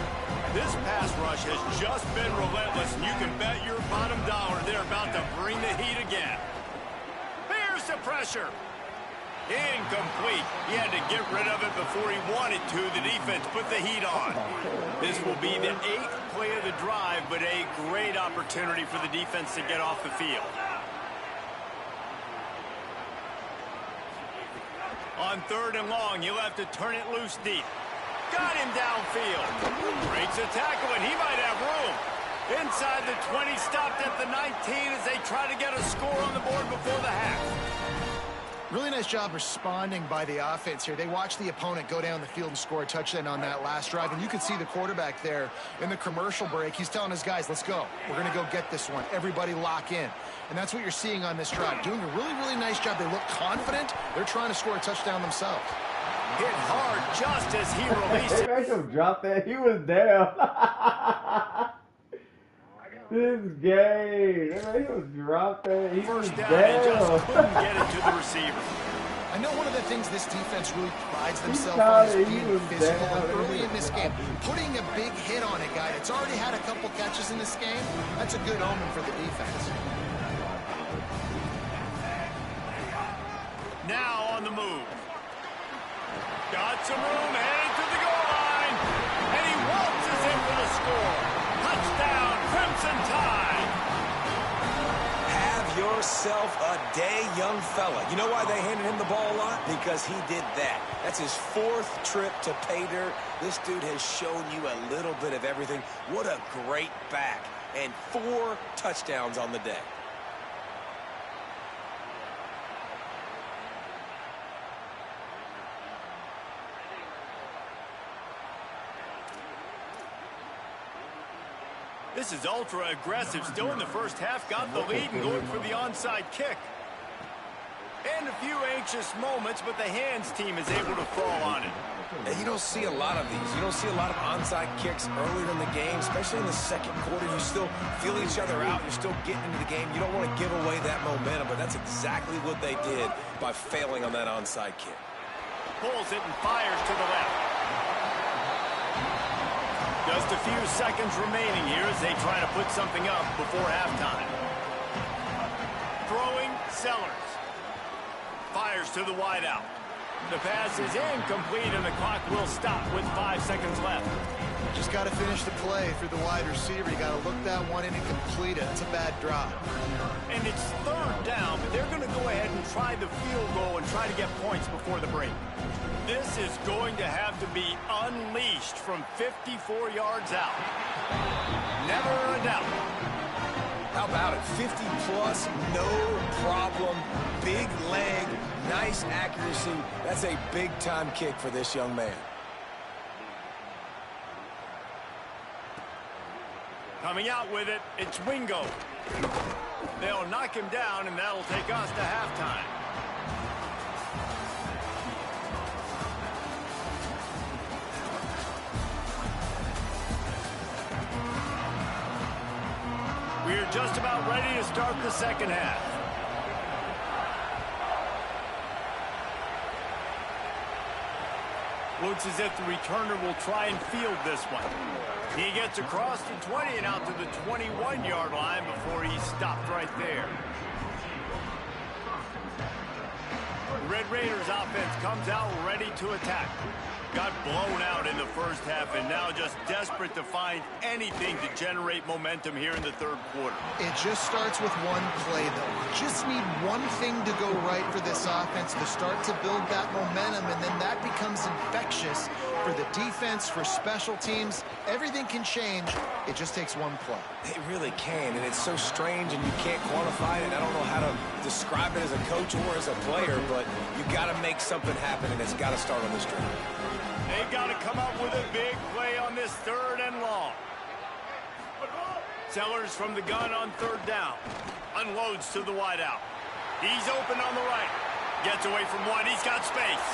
Speaker 1: This pass rush has just been relentless, and you can bet your bottom dollar they're about to bring the heat again. Here's the pressure. Incomplete. He had to get rid of it before he wanted to. The defense put the heat on. This will be the 8th play of the drive, but a great opportunity for the defense to get off the field. On 3rd and long, you'll have to turn it loose deep. Got him downfield. Breaks a tackle, and he might have room. Inside the 20, stopped at the 19 as they try to get a score on the board before the half.
Speaker 2: Really nice job responding by the offense here. They watched the opponent go down the field and score a touchdown on that last drive, and you can see the quarterback there in the commercial break. He's telling his guys, let's go. We're going to go get this one. Everybody lock in. And that's what you're seeing on this drive. Doing a really, really nice job. They look confident. They're trying to score a touchdown themselves.
Speaker 1: Hit hard just as he released it.
Speaker 8: They made him drop that. He was down. This game. He was dropped that. He was
Speaker 1: First down and just
Speaker 8: down.
Speaker 1: couldn't get it to the receiver.
Speaker 2: I know one of the things this defense really prides themselves on is being physical. And early in this game, putting a big hit on a guy that's already had a couple catches in this game, that's a good omen for the defense.
Speaker 1: Now on the move. Got some room, headed to the goal line. And he waltzes in for the score. Touchdown, Crimson Tide.
Speaker 3: Have yourself a day, young fella. You know why they handed him the ball a lot? Because he did that. That's his 4th trip to pay dirt. This dude has shown you a little bit of everything. What a great back. And 4 touchdowns on the day.
Speaker 1: This is ultra aggressive. Still in the first half. Got the lead and going for the onside kick. And a few anxious moments, but the hands team is able to fall on it.
Speaker 3: And you don't see a lot of these. You don't see a lot of onside kicks earlier in the game, especially in the second quarter. You still feel each other out. You're still getting into the game. You don't want to give away that momentum, but that's exactly what they did by failing on that onside kick.
Speaker 1: Pulls it and fires to the left. Just a few seconds remaining here as they try to put something up before halftime. Throwing, Sellers. Fires to the wideout. The pass is incomplete and the clock will stop with 5 seconds left.
Speaker 2: Just got to finish the play through the wide receiver. You got to look that one in and complete it. That's a bad drop.
Speaker 1: And it's 3rd down, but they're going to go ahead and try the field goal and try to get points before the break. This is going to have to be unleashed from 54 yards out. Never a doubt.
Speaker 3: How about it? 50 plus, no problem. Big leg, nice accuracy. That's a big-time kick for this young man.
Speaker 1: Coming out with it, it's Wingo. They'll knock him down, and that'll take us to halftime. We're just about ready to start the second half. Looks as if the returner will try and field this one. He gets across the 20 and out to the 21-yard line before he's stopped right there. The Red Raiders offense comes out ready to attack. Got blown out in the first half and now just desperate to find anything to generate momentum here in the third quarter.
Speaker 2: It just starts with one play, though. You just need one thing to go right for this offense to start to build that momentum, and then that becomes infectious for the defense, for special teams. Everything can change. It just takes one play.
Speaker 3: It really can, and it's so strange, and you can't quantify it. I don't know how to describe it as a coach or as a player, but you got to make something happen, and it's got to start on this drive.
Speaker 1: They've got to come up with a big play on this 3rd and long. Sellers from the gun on 3rd down. Unloads to the wideout. He's open on the right. Gets away from one. He's got space.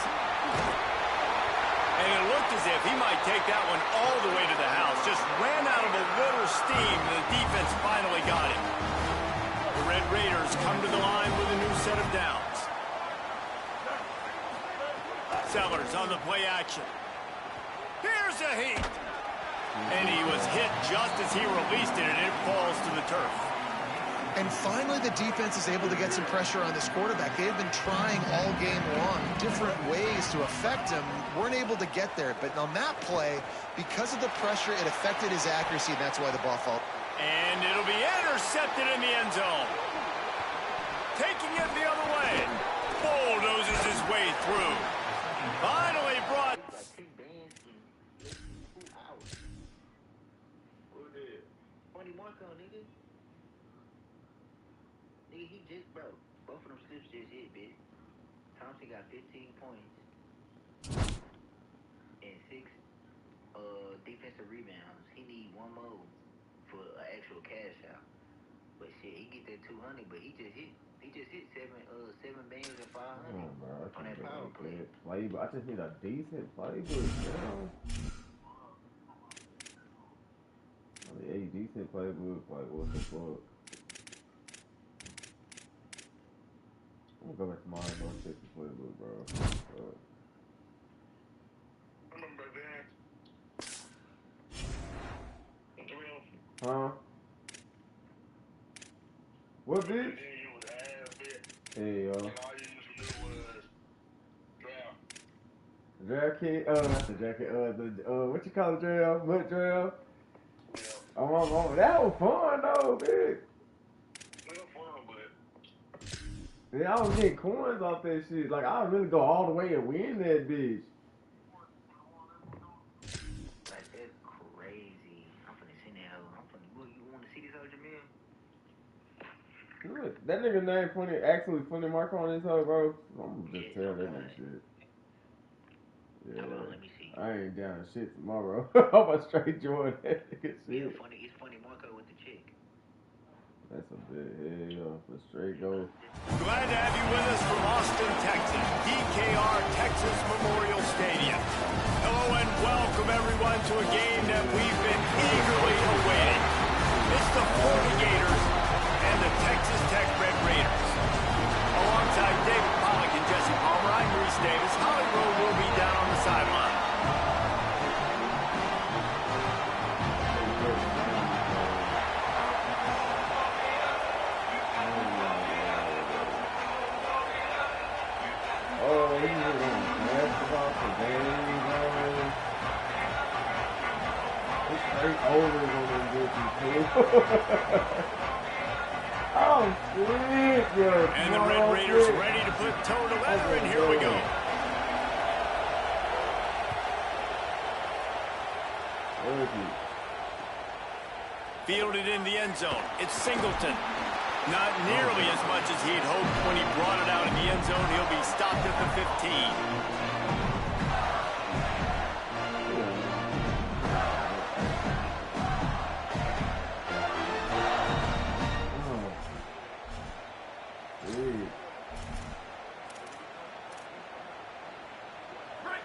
Speaker 1: And it looked as if he might take that one all the way to the house. Just ran out of a little steam, and the defense finally got him. The Red Raiders come to the line with a new set of downs. Sellers on the play action. Here's a heat. And he was hit just as he released it, and it falls to the turf.
Speaker 2: And finally, the defense is able to get some pressure on this quarterback. They've been trying all game long different ways to affect him. Weren't able to get there. But on that play, because of the pressure, it affected his accuracy, and that's why the ball fell.
Speaker 1: And it'll be intercepted in the end zone. Taking it the other way. Bulldozes his way through. Finally brought...
Speaker 10: He just, bro, both of them slips just hit, bitch. Thompson got 15 points and 6 defensive rebounds. He need one more for an actual cash out. But shit, he get that 200, but he just hit 7 bands and 500 on that power play.
Speaker 8: I just need a decent playbook, bro. The AD decent playbook. Like, what the fuck? I'm gonna go back to my North Texas playbook, bro. Huh? What, bitch? Hey, yo. Draft kit? Not the jacket. What you call it, drill? Foot drill? Oh, that was fun, though, bitch. Yeah, I was getting coins off that shit. Like, I would really go all the way and win that bitch.
Speaker 10: Like, that's crazy. I'm finna send that hoe. Look, you wanna see this hoe, Jamil?
Speaker 8: Look, that nigga name actually funny mark on his hoe, bro. I'm just tell that nigga shit. Yeah.
Speaker 10: Hold on, let me see.
Speaker 8: I ain't down to shit tomorrow. I'm a straight join that nigga shit.
Speaker 10: Yeah, it's funny Marco with the chick.
Speaker 8: That's a bit, hell, for straight go.
Speaker 1: Glad to have you with us from Austin, Texas, DKR Texas Memorial Stadium. Hello and welcome everyone to a game that we've been eagerly awaiting. It's the Florida Gators and the Texas Tech Red Raiders. Alongside David Pollack and Jesse Palmer, I'm Reese Davis. Holly Rowe will be down on the sideline.
Speaker 8: Oh, he's going basketball today, bro. It's straight over on them bitches, too. Oh, shit, yo.
Speaker 1: And the Red Raiders ready to put toe to leather, and here we go. Fielded in the end zone. It's Singleton. Not nearly as much as he'd hoped when he brought it out in the end zone. He'll be stopped at the 15.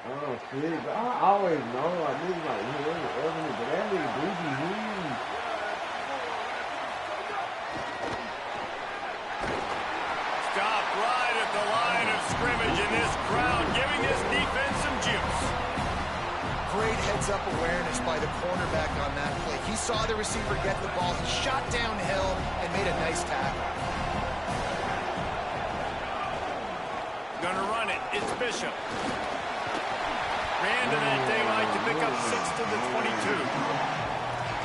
Speaker 8: Oh, shit. I always know, like, niggas like, but that nigga do be huge.
Speaker 1: Stopped right at the line of scrimmage in this crowd, giving this defense some juice.
Speaker 2: Great heads-up awareness by the cornerback on that play. He saw the receiver get the ball. He shot downhill and made a nice tackle.
Speaker 1: Gonna run it. It's Bishop. Ran to that daylight to pick up 6 to the 22.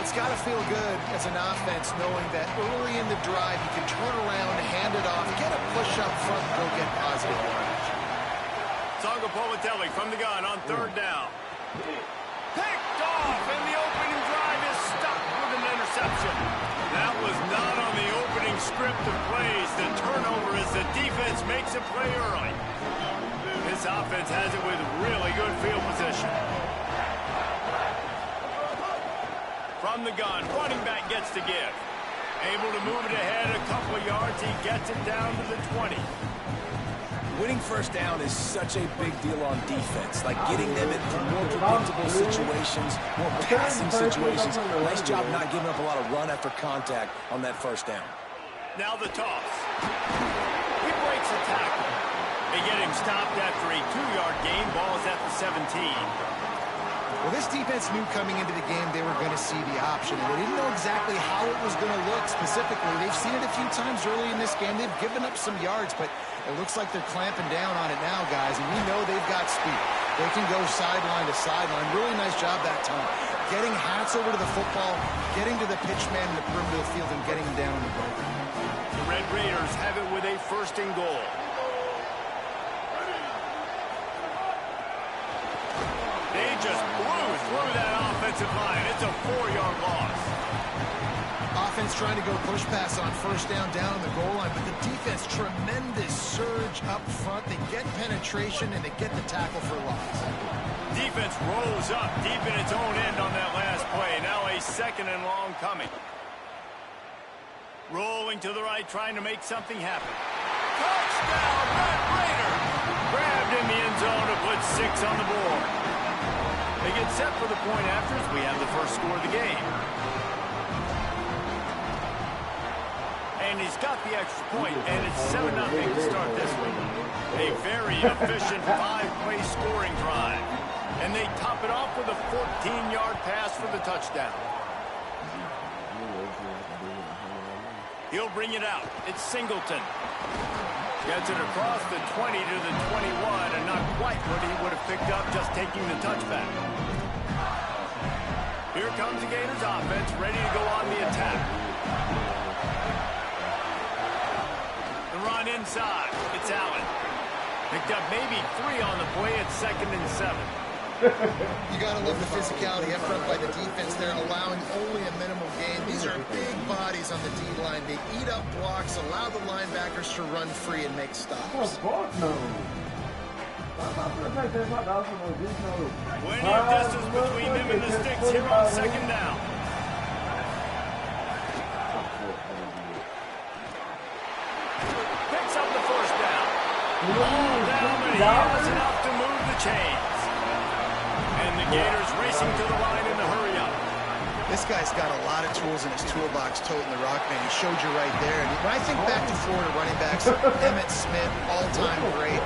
Speaker 2: It's got to feel good as an offense knowing that early in the drive you can turn around, hand it off, get a push up front, and go get positive yardage.
Speaker 1: Tonga Politelli from the gun on third down. Picked off, and the opening drive is stopped with an interception. That was not on the opening script of plays. The turnover as the defense makes a play early. This offense has it with really good field position. From the gun, running back gets to give. Able to move it ahead a couple of yards. He gets it down to the 20.
Speaker 3: Winning first down is such a big deal on defense. Like getting them into more predictable situations, more passing situations. Nice job not giving up a lot of run after contact on that first down.
Speaker 1: Now the toss. He breaks a tackle. They get him stopped after a 2-yard gain. Ball is at the 17.
Speaker 2: Well, this defense knew coming into the game they were going to see the option, and they didn't know exactly how it was going to look specifically. They've seen it a few times early in this game. They've given up some yards, but it looks like they're clamping down on it now, guys, and we know they've got speed. They can go sideline to sideline. Really nice job that time. Getting Hats over to the football, getting to the pitch man in the perimeter of the field, and getting him down the road.
Speaker 1: The Red Raiders have it with a 1st and goal. They just blew through that offensive line. It's a 4-yard loss.
Speaker 2: Offense trying to go push pass on 1st down on the goal line, but the defense, tremendous surge up front. They get penetration, and they get the tackle for loss.
Speaker 1: Defense rolls up deep in its own end on that last play. Now a 2nd and long coming. Rolling to the right, trying to make something happen. Touchdown, Red Raiders! Grabbed in the end zone to put 6 on the board. They get set for the point after as we have the first score of the game. and he's got the extra point, and it's 7-0 to start this one. A very efficient 5-play scoring drive. And they top it off with a 14-yard pass for the touchdown. He'll bring it out. It's Singleton. Gets it across the 20 to the 21, and not quite what he would have picked up just taking the touchback. Here comes the Gators offense, ready to go on the attack. The run inside. It's Allen. Picked up maybe 3 on the play at 2nd and 7.
Speaker 2: You got to love the physicality up front by the defense. They're allowing only a minimal gain. These are big bodies on the D-line. They eat up blocks, allow the linebackers to run free and make stops.
Speaker 8: Oh, fuck no.
Speaker 1: Plenty of distance between them and the sticks here on 2nd down. Picks up the 1st down. Ball down, but he has enough to move the chains. And the Gators racing to the line in the hurry up.
Speaker 2: This guy's got a lot of tools in his toolbox, toting the rock, man. He showed you right there. And when I think back to Florida running backs, Emmitt Smith, all-time great.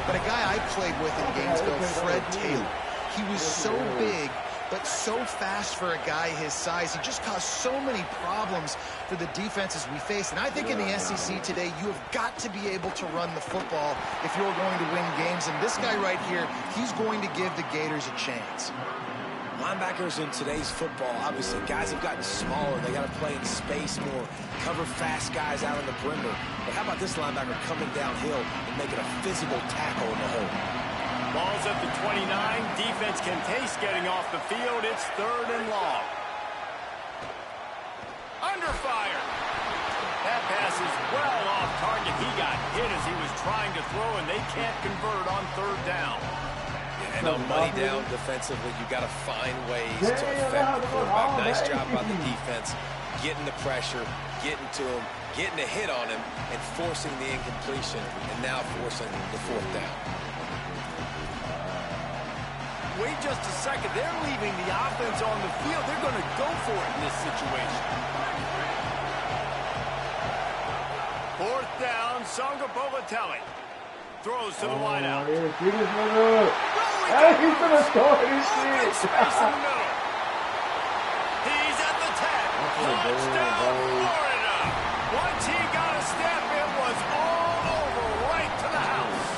Speaker 2: But a guy I played with in Gainesville, Fred Taylor. He was so big, but so fast for a guy his size. He just caused so many problems for the defenses we faced. And I think in the SEC today, you have got to be able to run the football if you're going to win games. And this guy right here, he's going to give the Gators a chance.
Speaker 3: Linebackers in today's football, obviously, guys have gotten smaller. They got to play in space more, cover fast guys out on the perimeter. But how about this linebacker coming downhill and making a physical tackle in the hole?
Speaker 1: Ball's at the 29. Defense can taste getting off the field. It's 3rd and long. Under fire. That pass is well off target. He got hit as he was trying to throw, and they can't convert on 3rd down.
Speaker 3: And on money down defensively, you got to find ways to affect the quarterback. Nice job by the defense, getting the pressure, getting to him, getting a hit on him, and forcing the incompletion, and now forcing the 4th down.
Speaker 1: Wait just a second. They're leaving the offense on the field. They're going to go for it in this situation. 4th down, Songa Bolatelli. Throws to the wideout.
Speaker 8: Hey, he's gonna score this shit.
Speaker 1: Space in the middle. He's at the 10. Touchdown, Florida. Once he got a step, it was all over right to the house.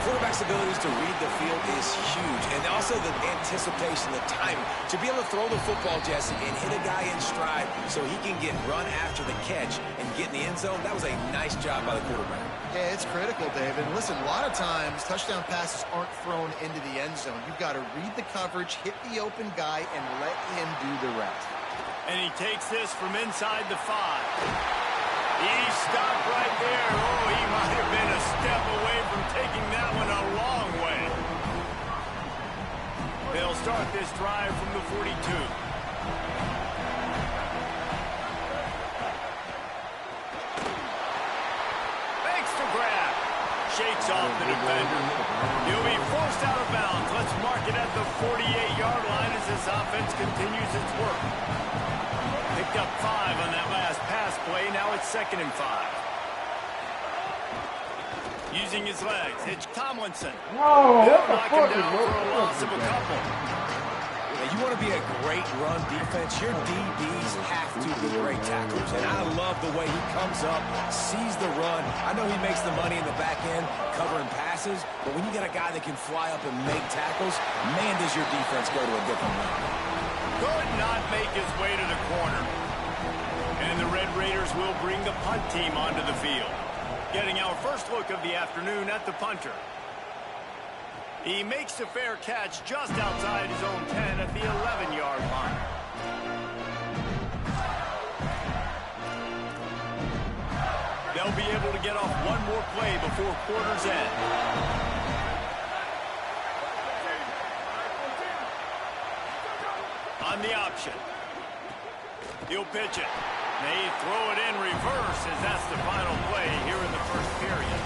Speaker 3: Quarterback's abilities to read the field is huge, and also the anticipation, the timing. To be able to throw the football, Jesse, and hit a guy in stride so he can get run after the catch and get in the end zone, that was a nice job by the quarterback.
Speaker 2: Yeah, it's critical, David. Listen, a lot of times touchdown passes aren't thrown into the end zone. You've got to read the coverage, hit the open guy, and let him do the rest.
Speaker 1: And he takes this from inside the 5. He stopped right there. Oh, he might have been a step away from taking that one a long way. They'll start this drive from the 42. Makes the grab. Shakes off the defender. He'll be forced out of bounds. Let's mark it at the 48-yard line as this offense continues its work. Picked up 5 on that last pass play. Now it's 2nd and 5. Using his legs. It's Tomlinson.
Speaker 8: Whoa,
Speaker 1: They'll
Speaker 8: what the
Speaker 1: knock
Speaker 8: fuck
Speaker 1: him
Speaker 8: is
Speaker 1: down for a loss of a couple.
Speaker 3: Now, you want to be a great run defense, your DBs have to be great tacklers. And I love the way he comes up, sees the run. I know he makes the money in the back end covering passes, but when you got a guy that can fly up and make tackles, man, does your defense go to a different level.
Speaker 1: Could not make his way to the corner. And the Red Raiders will bring the punt team onto the field. Getting our first look of the afternoon at the punter. He makes a fair catch just outside his own 10 at the 11-yard line. They'll be able to get off one more play before quarter's end. On the option. He'll pitch it. They throw it in reverse as that's the final play here in the first period.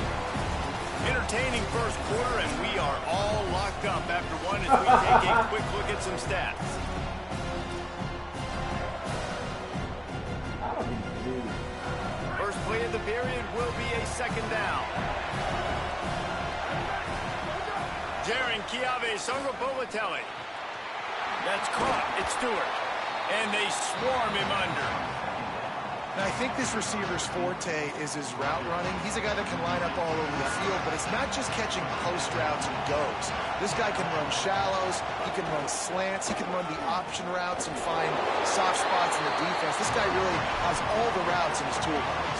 Speaker 1: Entertaining first quarter, and we are all locked up after one as we take a quick look at some stats. the period will be a second down. Jaron Chiave Songapolatelli. That's caught. It's Stewart. And they swarm him under.
Speaker 2: Now, I think this receiver's forte is his route running. He's a guy that can line up all over the field, but it's not just catching post routes and goes. This guy can run shallows, he can run slants, he can run the option routes and find soft spots in the defense. This guy really has all the routes in his toolbox.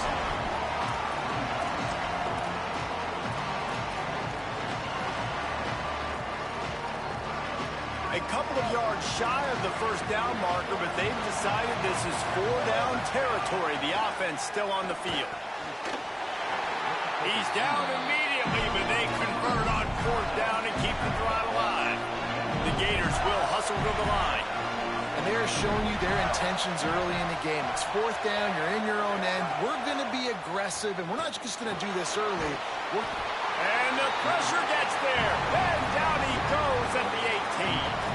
Speaker 1: A couple of yards shy of the first down marker, but they've decided this is 4-down territory. The offense still on the field. He's down immediately, but they convert on 4th down and keep the drive alive. The Gators will hustle to the line.
Speaker 2: And they're showing you their intentions early in the game. It's 4th down, you're in your own end. We're going to be aggressive, and we're not just going to do this early.
Speaker 1: And the pressure gets there. And down he goes at the 18.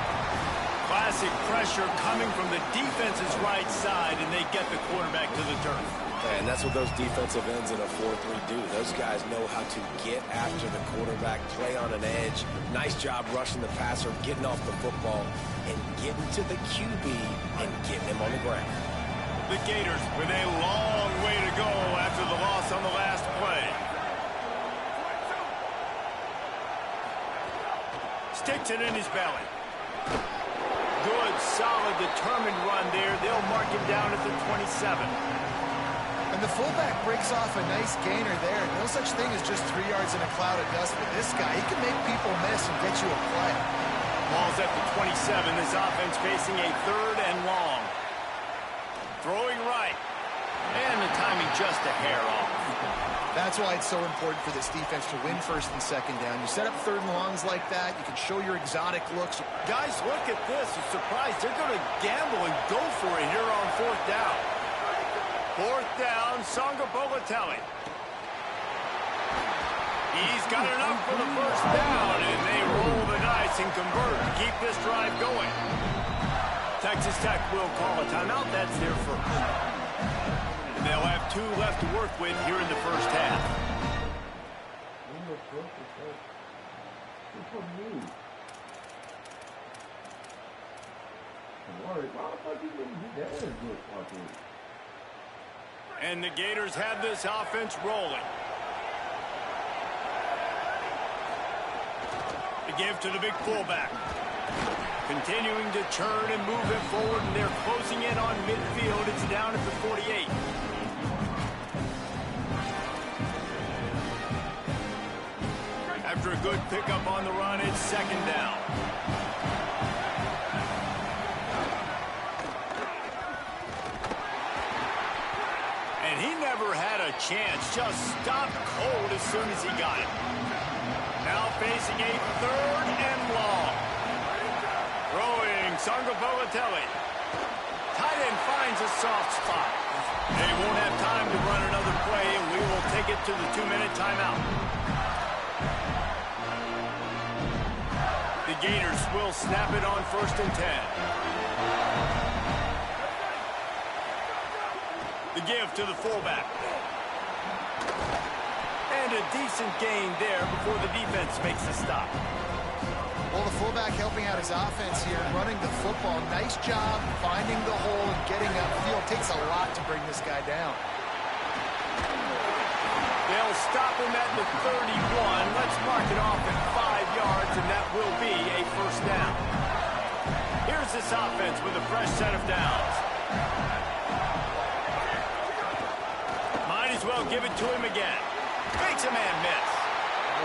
Speaker 1: Classic pressure coming from the defense's right side, and they get the quarterback to the turf.
Speaker 3: And that's what those defensive ends in a 4-3 do. Those guys know how to get after the quarterback, play on an edge. Nice job rushing the passer, getting off the football, and getting to the QB and getting him on the ground.
Speaker 1: The Gators with a long way to go after the loss on the last play. Sticks it in his belly. Good, solid, determined run there. They'll mark him down at the 27.
Speaker 2: And the fullback breaks off a nice gainer there. No such thing as just 3 yards in a cloud of dust with this guy. He can make people miss and get you a play.
Speaker 1: Ball's at the 27. This offense facing a 3rd and long. Throwing right. And the timing just a hair off.
Speaker 2: That's why it's so important for this defense to win 1st and 2nd down. You set up 3rd and longs like that, you can show your exotic looks.
Speaker 1: Guys, look at this. I'm surprised they're going to gamble and go for it here on 4th down. 4th down, Songapolatelli. He's got enough for the 1st down, and they roll the dice and convert to keep this drive going. Texas Tech will call a timeout. That's their first. And they'll have 2 left to work with here in the first half. And the Gators have this offense rolling. The give to the big fullback. Continuing to churn and move it forward, and they're closing in on midfield. It's down at the 48. After a good pickup on the run, it's 2nd down. And he never had a chance, just stopped cold as soon as he got it. Now facing a 3rd and long. Throwing Songapolatelli. Tight end finds a soft spot. They won't have time to run another play, and we will take it to the 2-minute timeout. The Gators will snap it on 1st and 10. The give to the fullback. And a decent gain there before the defense makes a stop.
Speaker 2: Well, the fullback helping out his offense here, running the football. Nice job finding the hole and getting upfield. Takes a lot to bring this guy down.
Speaker 1: They'll stop him at the 31. Let's mark it off at 5 yards, and that will be a 1st down. Here's this offense with a fresh set of downs. Might as well give it to him again. Makes a man miss.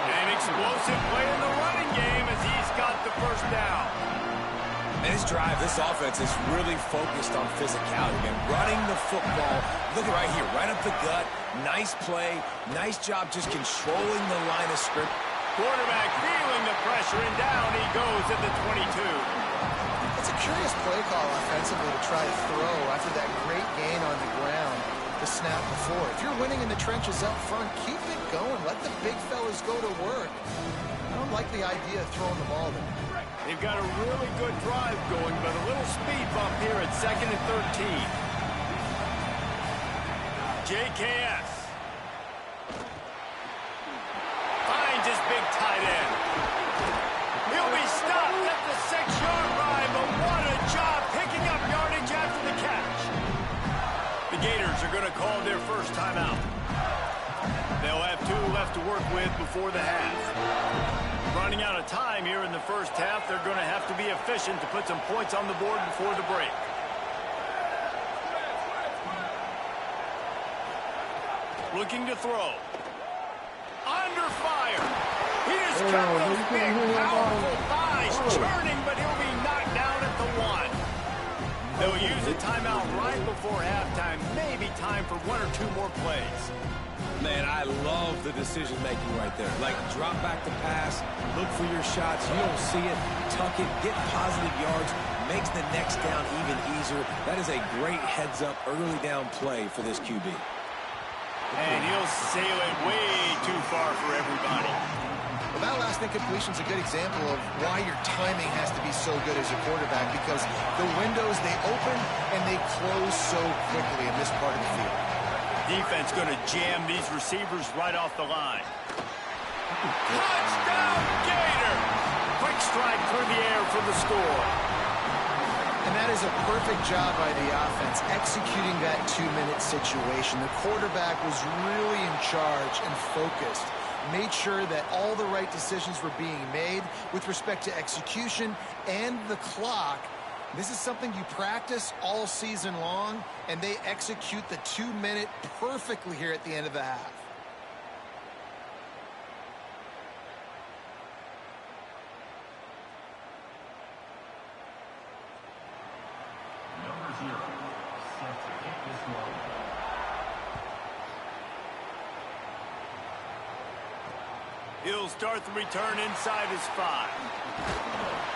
Speaker 1: An explosive play in the running game as he's got the 1st down.
Speaker 3: And this drive, this offense is really focused on physicality and running the football. Look at right here, right up the gut. Nice play. Nice job just controlling the line of scrimmage.
Speaker 1: Quarterback feeling the pressure, and down he goes at the 22.
Speaker 2: It's a curious play call offensively to try to throw after that great gain on the ground the snap before. If you're winning in the trenches up front, keep it going. Let the big fellas go to work. I don't like the idea of throwing the ball there.
Speaker 1: They've got a really good drive going, but a little speed bump here at 2nd and 13. JKS left to work with before the half. Running out of time here in the first half, they're going to have to be efficient to put some points on the board before the break. Looking to throw. Under fire. He just got those big, powerful thighs churning, but he'll be knocked down at the 1. They'll use a timeout right before halftime. Maybe time for 1 or 2 more plays.
Speaker 3: Man, I love the decision-making right there. Like, drop back to pass, look for your shots. You don't see it, tuck it, get positive yards, makes the next down even easier. That is a great heads-up, early down play for this QB.
Speaker 1: And he'll sail it way too far for everybody.
Speaker 2: Well, that last incompletion is a good example of why your timing has to be so good as a quarterback, because the windows, they open and they close so quickly in this part of the field.
Speaker 1: Defense going to jam these receivers right off the line. Touchdown, Gator! Quick strike through the air for the score.
Speaker 2: And that is a perfect job by the offense, executing that 2-minute situation. The quarterback was really in charge and focused, made sure that all the right decisions were being made with respect to execution and the clock. This is something you practice all season long, and they execute the 2-minute perfectly here at the end of the half.
Speaker 4: Number 0, set to kick this one.
Speaker 1: He'll start the return inside his 5.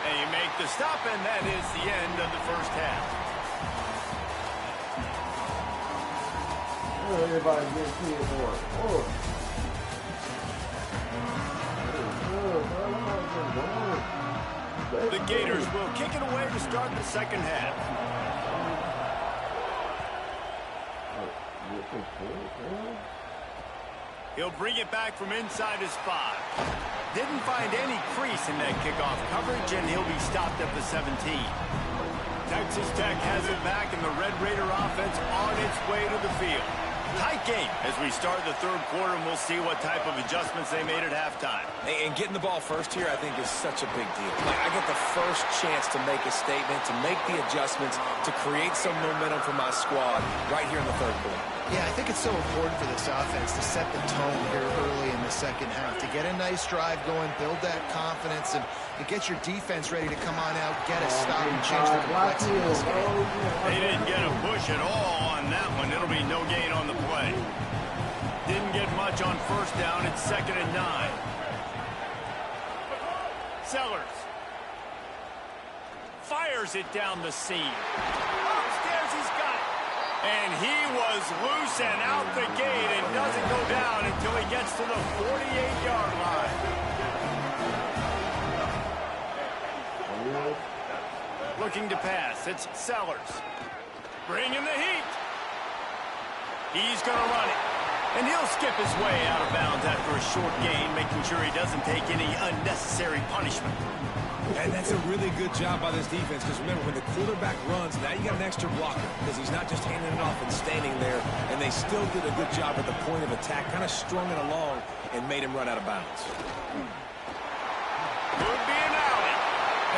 Speaker 1: And you make the stop, and that is the end of the first half.
Speaker 8: Oh, everybody get here more.
Speaker 1: The Gators will kick it away to start the second half. He'll bring it back from inside his 5. Didn't find any crease in that kickoff coverage, and he'll be stopped at the 17. Texas Tech has it back, and the Red Raider offense on its way to the field. Tight game as we start the third quarter, and we'll see what type of adjustments they made at halftime.
Speaker 3: And getting the ball first here, I think, is such a big deal. Like, I get the first chance to make a statement, to make the adjustments, to create some momentum for my squad right here in the third quarter.
Speaker 2: Yeah, I think it's so important for this offense to set the tone here early in the second half, to get a nice drive going, build that confidence, and get your defense ready to come on out, get a stop, and change the complexity of this game.
Speaker 1: They didn't get a push at all on that one. It'll be no gain on the play. Didn't get much on first down. It's 2nd and 9. Sellers fires it down the seam. Upstairs, he's got it. And he was loose and out the gate and doesn't go down until he gets to the 48-yard line. Looking to pass. It's Sellers. Bringing the heat. He's going to run it. And he'll skip his way out of bounds after a short gain, making sure he doesn't take any unnecessary punishment.
Speaker 3: And that's a really good job by this defense, because remember, when the quarterback runs, now you got an extra blocker, because he's not just handing it off and standing there, and they still did a good job at the point of attack, kind of strung it along and made him run out of bounds.
Speaker 1: Could be an alley.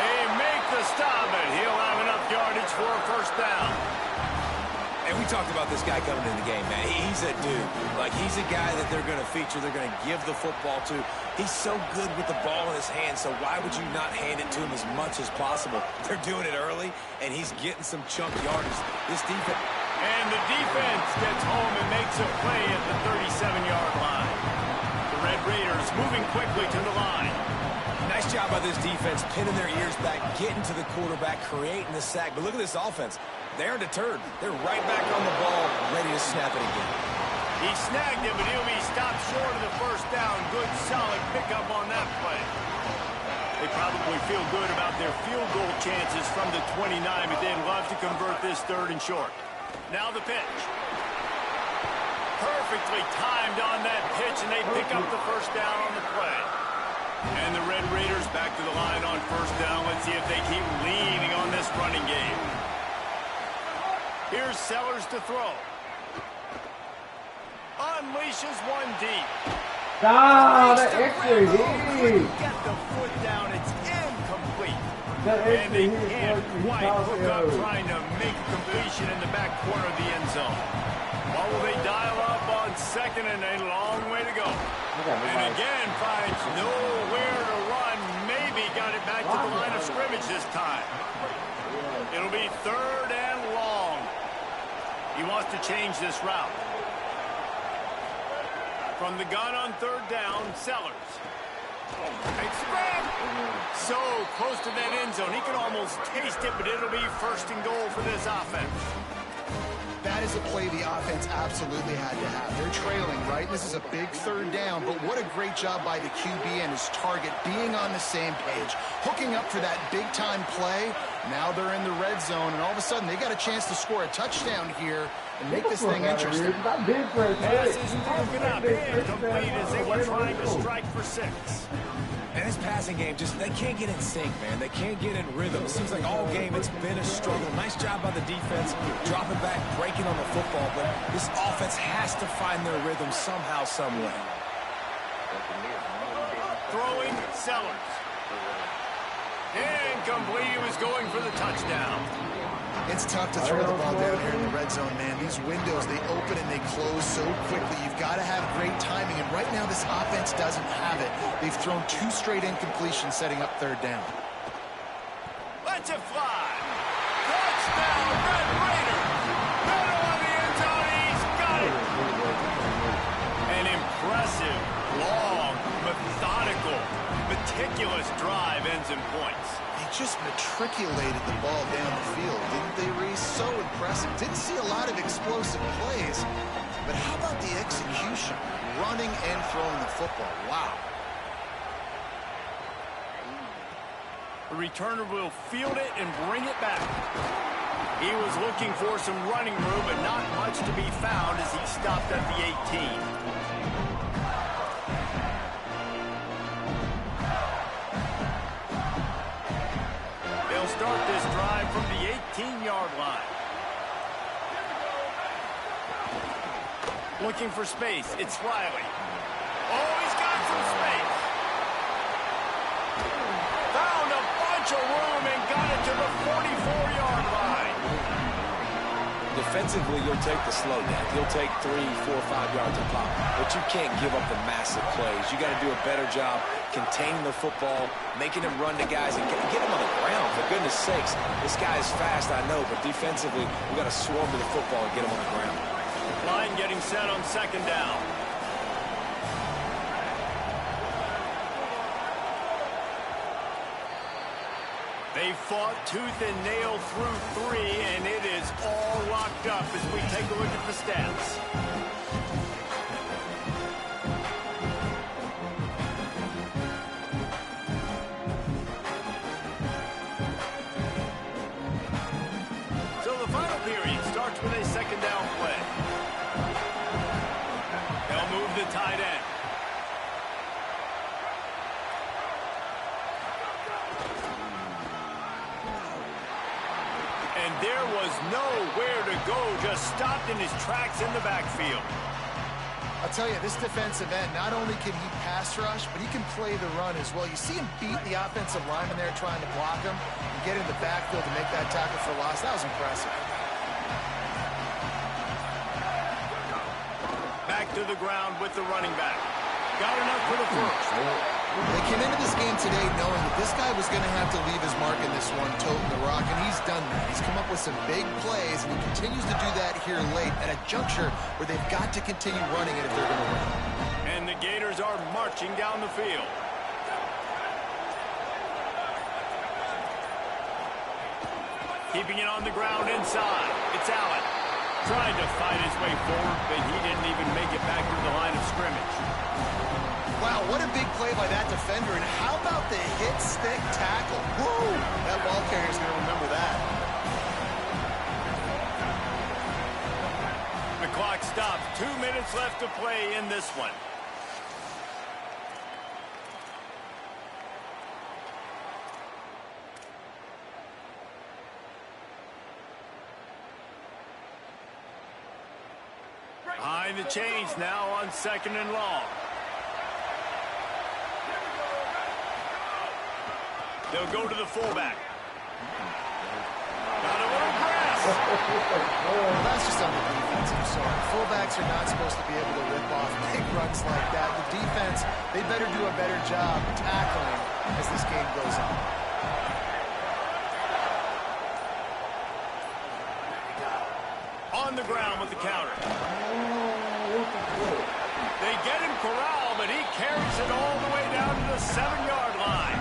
Speaker 1: They make the stop, and he'll have enough yardage for a first down.
Speaker 3: And we talked about this guy coming in the game, man. He's a dude. Like, he's a guy that they're going to feature, they're going to give the football to. He's so good with the ball in his hand, so why would you not hand it to him as much as possible? They're doing it early, and he's getting some chunk yardage. This defense...
Speaker 1: And the defense gets home and makes a play at the 37-yard line. The Red Raiders moving quickly to the line.
Speaker 3: Nice job by this defense, pinning their ears back, getting to the quarterback, creating the sack. But look at this offense. They aren't deterred. They're right back on the ball, ready to snap it again.
Speaker 1: He snagged it, but he'll be stopped short of the first down. Good, solid pickup on that play. They probably feel good about their field goal chances from the 29, but they'd love to convert this 3rd and short. Now the pitch. Perfectly timed on that pitch, and they pick up the first down on the play. And the Red Raiders back to the line on first down. Let's see if they keep leaning on this running game. Here's Sellers to throw. Unleashes one deep.
Speaker 8: Ah, that extra hit.
Speaker 1: Get the foot down. It's incomplete. And they can't quite hook up trying to make a completion in the back corner of the end zone. What will they dial up on second and a long way to go? And again finds nowhere to run. Maybe got it back to the line of scrimmage this time. It'll be third and long. He wants to change this route. From the gun on third down, Sellers. Big spread. So close to that end zone. He can almost taste it, but it'll be first and goal for this offense.
Speaker 2: That is a play the offense absolutely had to have. They're trailing, right? This is a big third down, but what a great job by the QB and his target being on the same page, hooking up for that big-time play. Now they're in the red zone, and all of a sudden they got a chance to score a touchdown here and make this thing interesting.
Speaker 1: Pass is broken up, incomplete as they were trying to strike for 6.
Speaker 3: And this passing game, they can't get in sync, man. They can't get in rhythm. It seems like all game it's been a struggle. Nice job by the defense, dropping back, breaking on the football, but this offense has to find their rhythm somehow, some way.
Speaker 1: Throwing Sellers. Incomplete. He was going for the touchdown.
Speaker 2: It's tough to throw the ball down here in the red zone, man. These windows, they open and they close so quickly. You've got to have great timing, and right now this offense doesn't have it. They've thrown 2 straight incompletions setting up third down.
Speaker 1: Let's it fly. Touchdown, Red Raiders. Middle of the end zone. He's got it. An impressive, long, methodical, meticulous drive ends in points.
Speaker 2: They just matriculated the ball down the field, didn't they, Reese? So impressive. Didn't see a lot of explosive plays, but how about the execution? Running and throwing the football. Wow.
Speaker 1: The returner will field it and bring it back. He was looking for some running room, but not much to be found as he stopped at the 18. Start this drive from the 18-yard line. Looking for space. It's Riley. Oh, he's got some space. Found a bunch of room and got it to the 44-yard line.
Speaker 3: Defensively, you'll take the slow down. You'll take 3, 4, 5 yards a pop. But you can't give up the massive plays. You got to do a better job containing the football, making him run to guys, and get him on the ground. For goodness sakes, this guy is fast, I know, but defensively, we got to swarm to the football and get him on the ground.
Speaker 1: Line getting set on second down. They fought tooth and nail through 3, and it is all locked up as we take a look at the stats. With a second down play. They'll move the tight end. And there was nowhere to go, just stopped in his tracks in the backfield.
Speaker 2: I'll tell you, this defensive end, not only can he pass rush, but he can play the run as well. You see him beat the offensive lineman there trying to block him and get in the backfield to make that tackle for loss. That was impressive.
Speaker 1: Back to the ground with the running back. Got enough for the first.
Speaker 2: They came into this game today knowing that this guy was going to have to leave his mark in this one, toting the rock, and he's done that. He's come up with some big plays, and he continues to do that here late at a juncture where they've got to continue running it if they're going to win.
Speaker 1: And the Gators are marching down the field. Keeping it on the ground inside. It's Allen. Tried to fight his way forward, but he didn't even make it back to the line of scrimmage.
Speaker 2: Wow, what a big play by that defender. And how about the hit stick tackle? Woo! That ball carrier's going to remember that.
Speaker 1: The clock stops. 2 minutes left to play in this one. Behind the chains now on second and long. They'll go to the fullback. Got a little grass.
Speaker 2: Well, that's just on the defense. I'm sorry. Fullbacks are not supposed to be able to rip off big runs like that. The defense, they better do a better job tackling as this game goes on.
Speaker 1: On the ground with the counter. They get him corralled, but he carries it all the way down to the 7-yard line.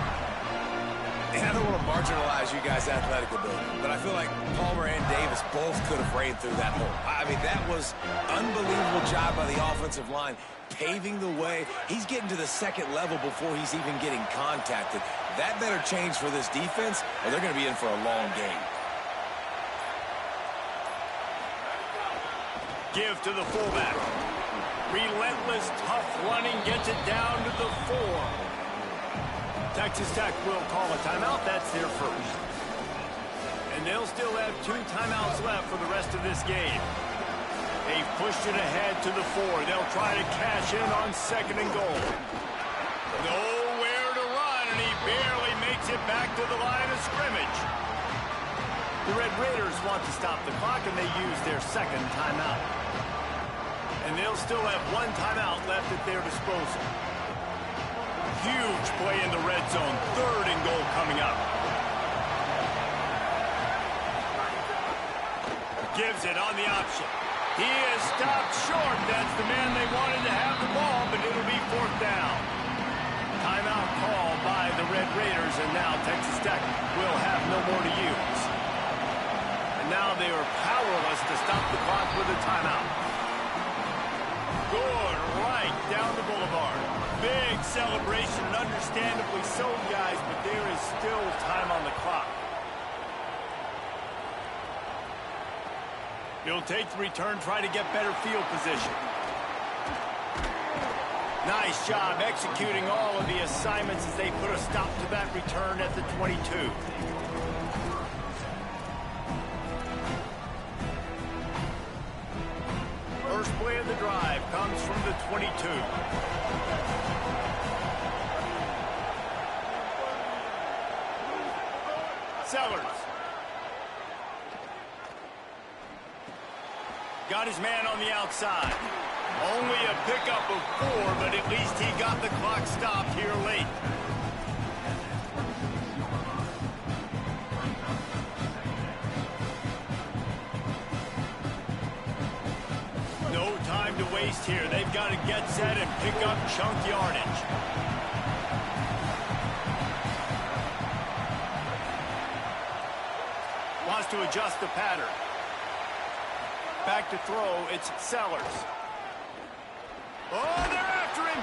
Speaker 3: And I don't want to marginalize you guys' athletic ability, but I feel like Palmer and Davis both could have ran through that hole. I mean, that was unbelievable job by the offensive line, paving the way. He's getting to the second level before he's even getting contacted. That better change for this defense, or they're going to be in for a long game.
Speaker 1: Give to the fullback. Relentless, tough running gets it down to the 4. Texas Tech will call a timeout. That's their first. And they'll still have 2 timeouts left for the rest of this game. They've pushed it ahead to the 4. They'll try to cash in on 2nd and goal. Nowhere to run, and he barely makes it back to the line of scrimmage. The Red Raiders want to stop the clock, and they use their 2nd timeout. And they'll still have 1 timeout left at their disposal. Huge play in the red zone. 3rd and goal coming up. Gives it on the option. He is stopped short. That's the man they wanted to have the ball, but it'll be 4th down. Timeout call by the Red Raiders, and now Texas Tech will have no more to use. And now they are powerless to stop the clock with a timeout. Good right down the boulevard. Big celebration, and understandably so, guys, but there is still time on the clock. He'll take the return, try to get better field position. Nice job executing all of the assignments as they put a stop to that return at the 22. First play of the drive comes from the 22. Sellers. Got his man on the outside. Only a pickup of 4, but at least he got the clock stopped here late. No time to waste here. They've got to get set and pick up chunk yardage. Wants to adjust the pattern. Back to throw, it's Sellers. Oh, they're after him.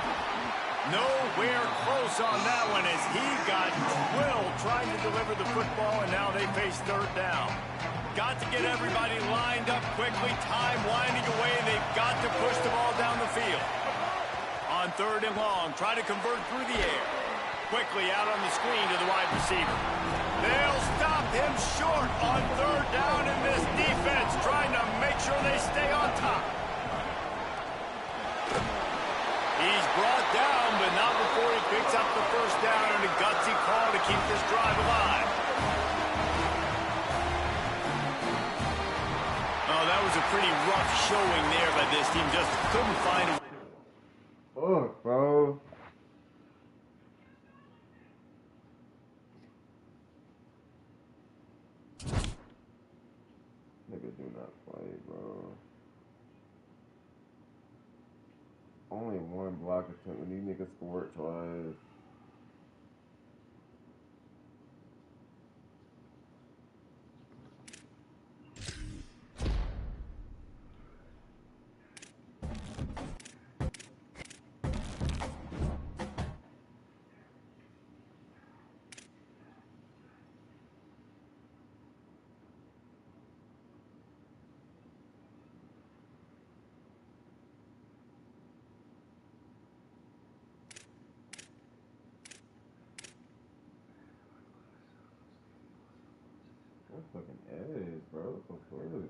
Speaker 1: Nowhere close on that one as he got drilled trying to deliver the football, and now they face 3rd down. Got to get everybody lined up quickly, time winding away, and they've got to push the ball down the field. On 3rd and long, try to convert through the air. Quickly out on the screen to the wide receiver. They'll stop him short on 3rd down, and this defense trying to make sure they stay on top. He's brought down, but not before he picks up the 1st down, and a gutsy call to keep this drive alive. Oh, that was a pretty rough showing there by this team. Just couldn't find a...
Speaker 8: Fuck, bro. Nigga do not play, bro. Only 1 block attempt when these niggas scored twice. Fucking edge, bro. What the fuck?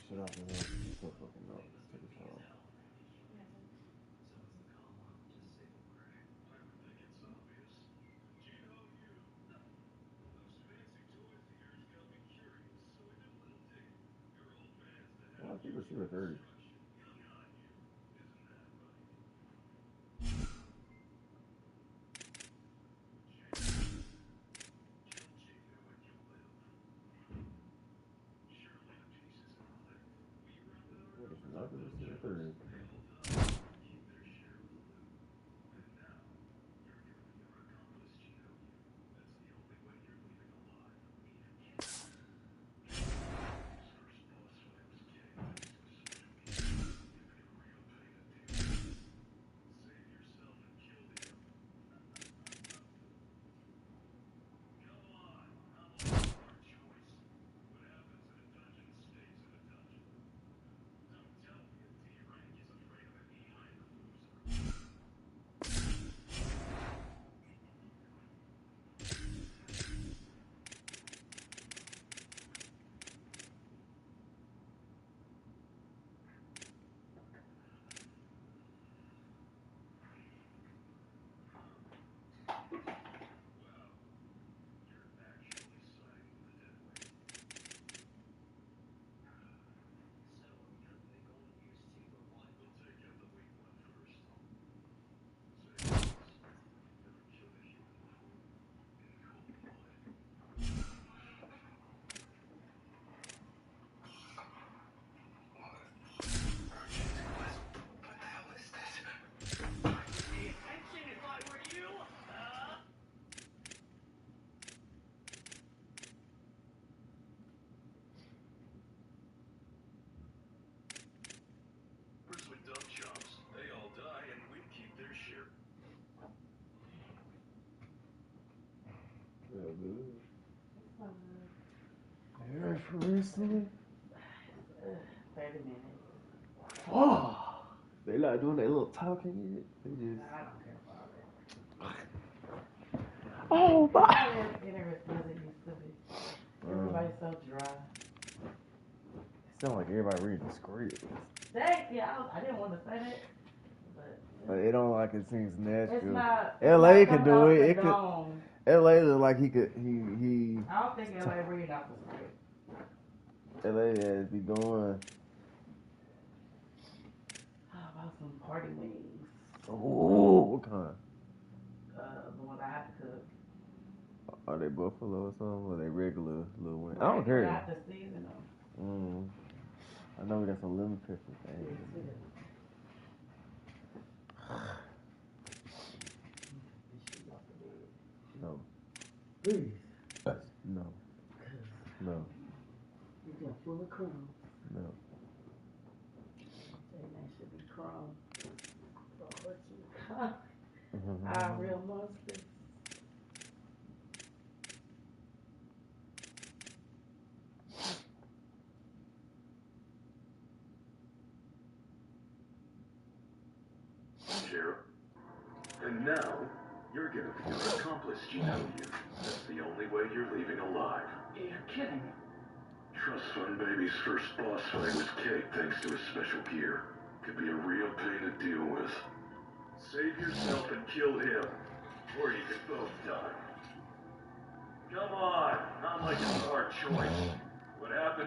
Speaker 8: shit off of him. So fucking up. Let's take his off. I think receiver 30. Not the receiver 30. You ready for wrestling?
Speaker 19: 30 minutes.
Speaker 8: Oh, they not doing that little talking yet. They just.
Speaker 19: I don't care about it.
Speaker 8: Oh my!
Speaker 19: It's interesting as it used to be. Everybody's so dry.
Speaker 8: It sound like everybody reading the script.
Speaker 19: Thank you. I didn't want to say that.
Speaker 8: But it don't like it seems natural.
Speaker 19: It's not.
Speaker 8: LA could do it. It could.
Speaker 19: Dome.
Speaker 8: LA look like he could.
Speaker 19: I don't think LA reading off the script.
Speaker 8: LA has be going.
Speaker 19: How about some party wings?
Speaker 8: Oh, what kind?
Speaker 19: The ones I have to cook.
Speaker 8: Are they buffalo or something? Or are they regular little wings? I don't care.
Speaker 19: I have to season them.
Speaker 8: I know we got some lemon pepper things. No.
Speaker 19: Please.
Speaker 8: No. No.
Speaker 19: You got full of crumbs.
Speaker 8: No.
Speaker 19: That should be crumbs. Our real monsters.
Speaker 20: Sheriff. And now, you're gonna be your accomplice, GW. That's the only way you're leaving alive.
Speaker 19: You're kidding me.
Speaker 20: Trust Fund Baby's first boss fight was cake thanks to his special gear. Could be a real pain to deal with. Save yourself and kill him, or you could both die. Come on, not like it's a hard choice. What happens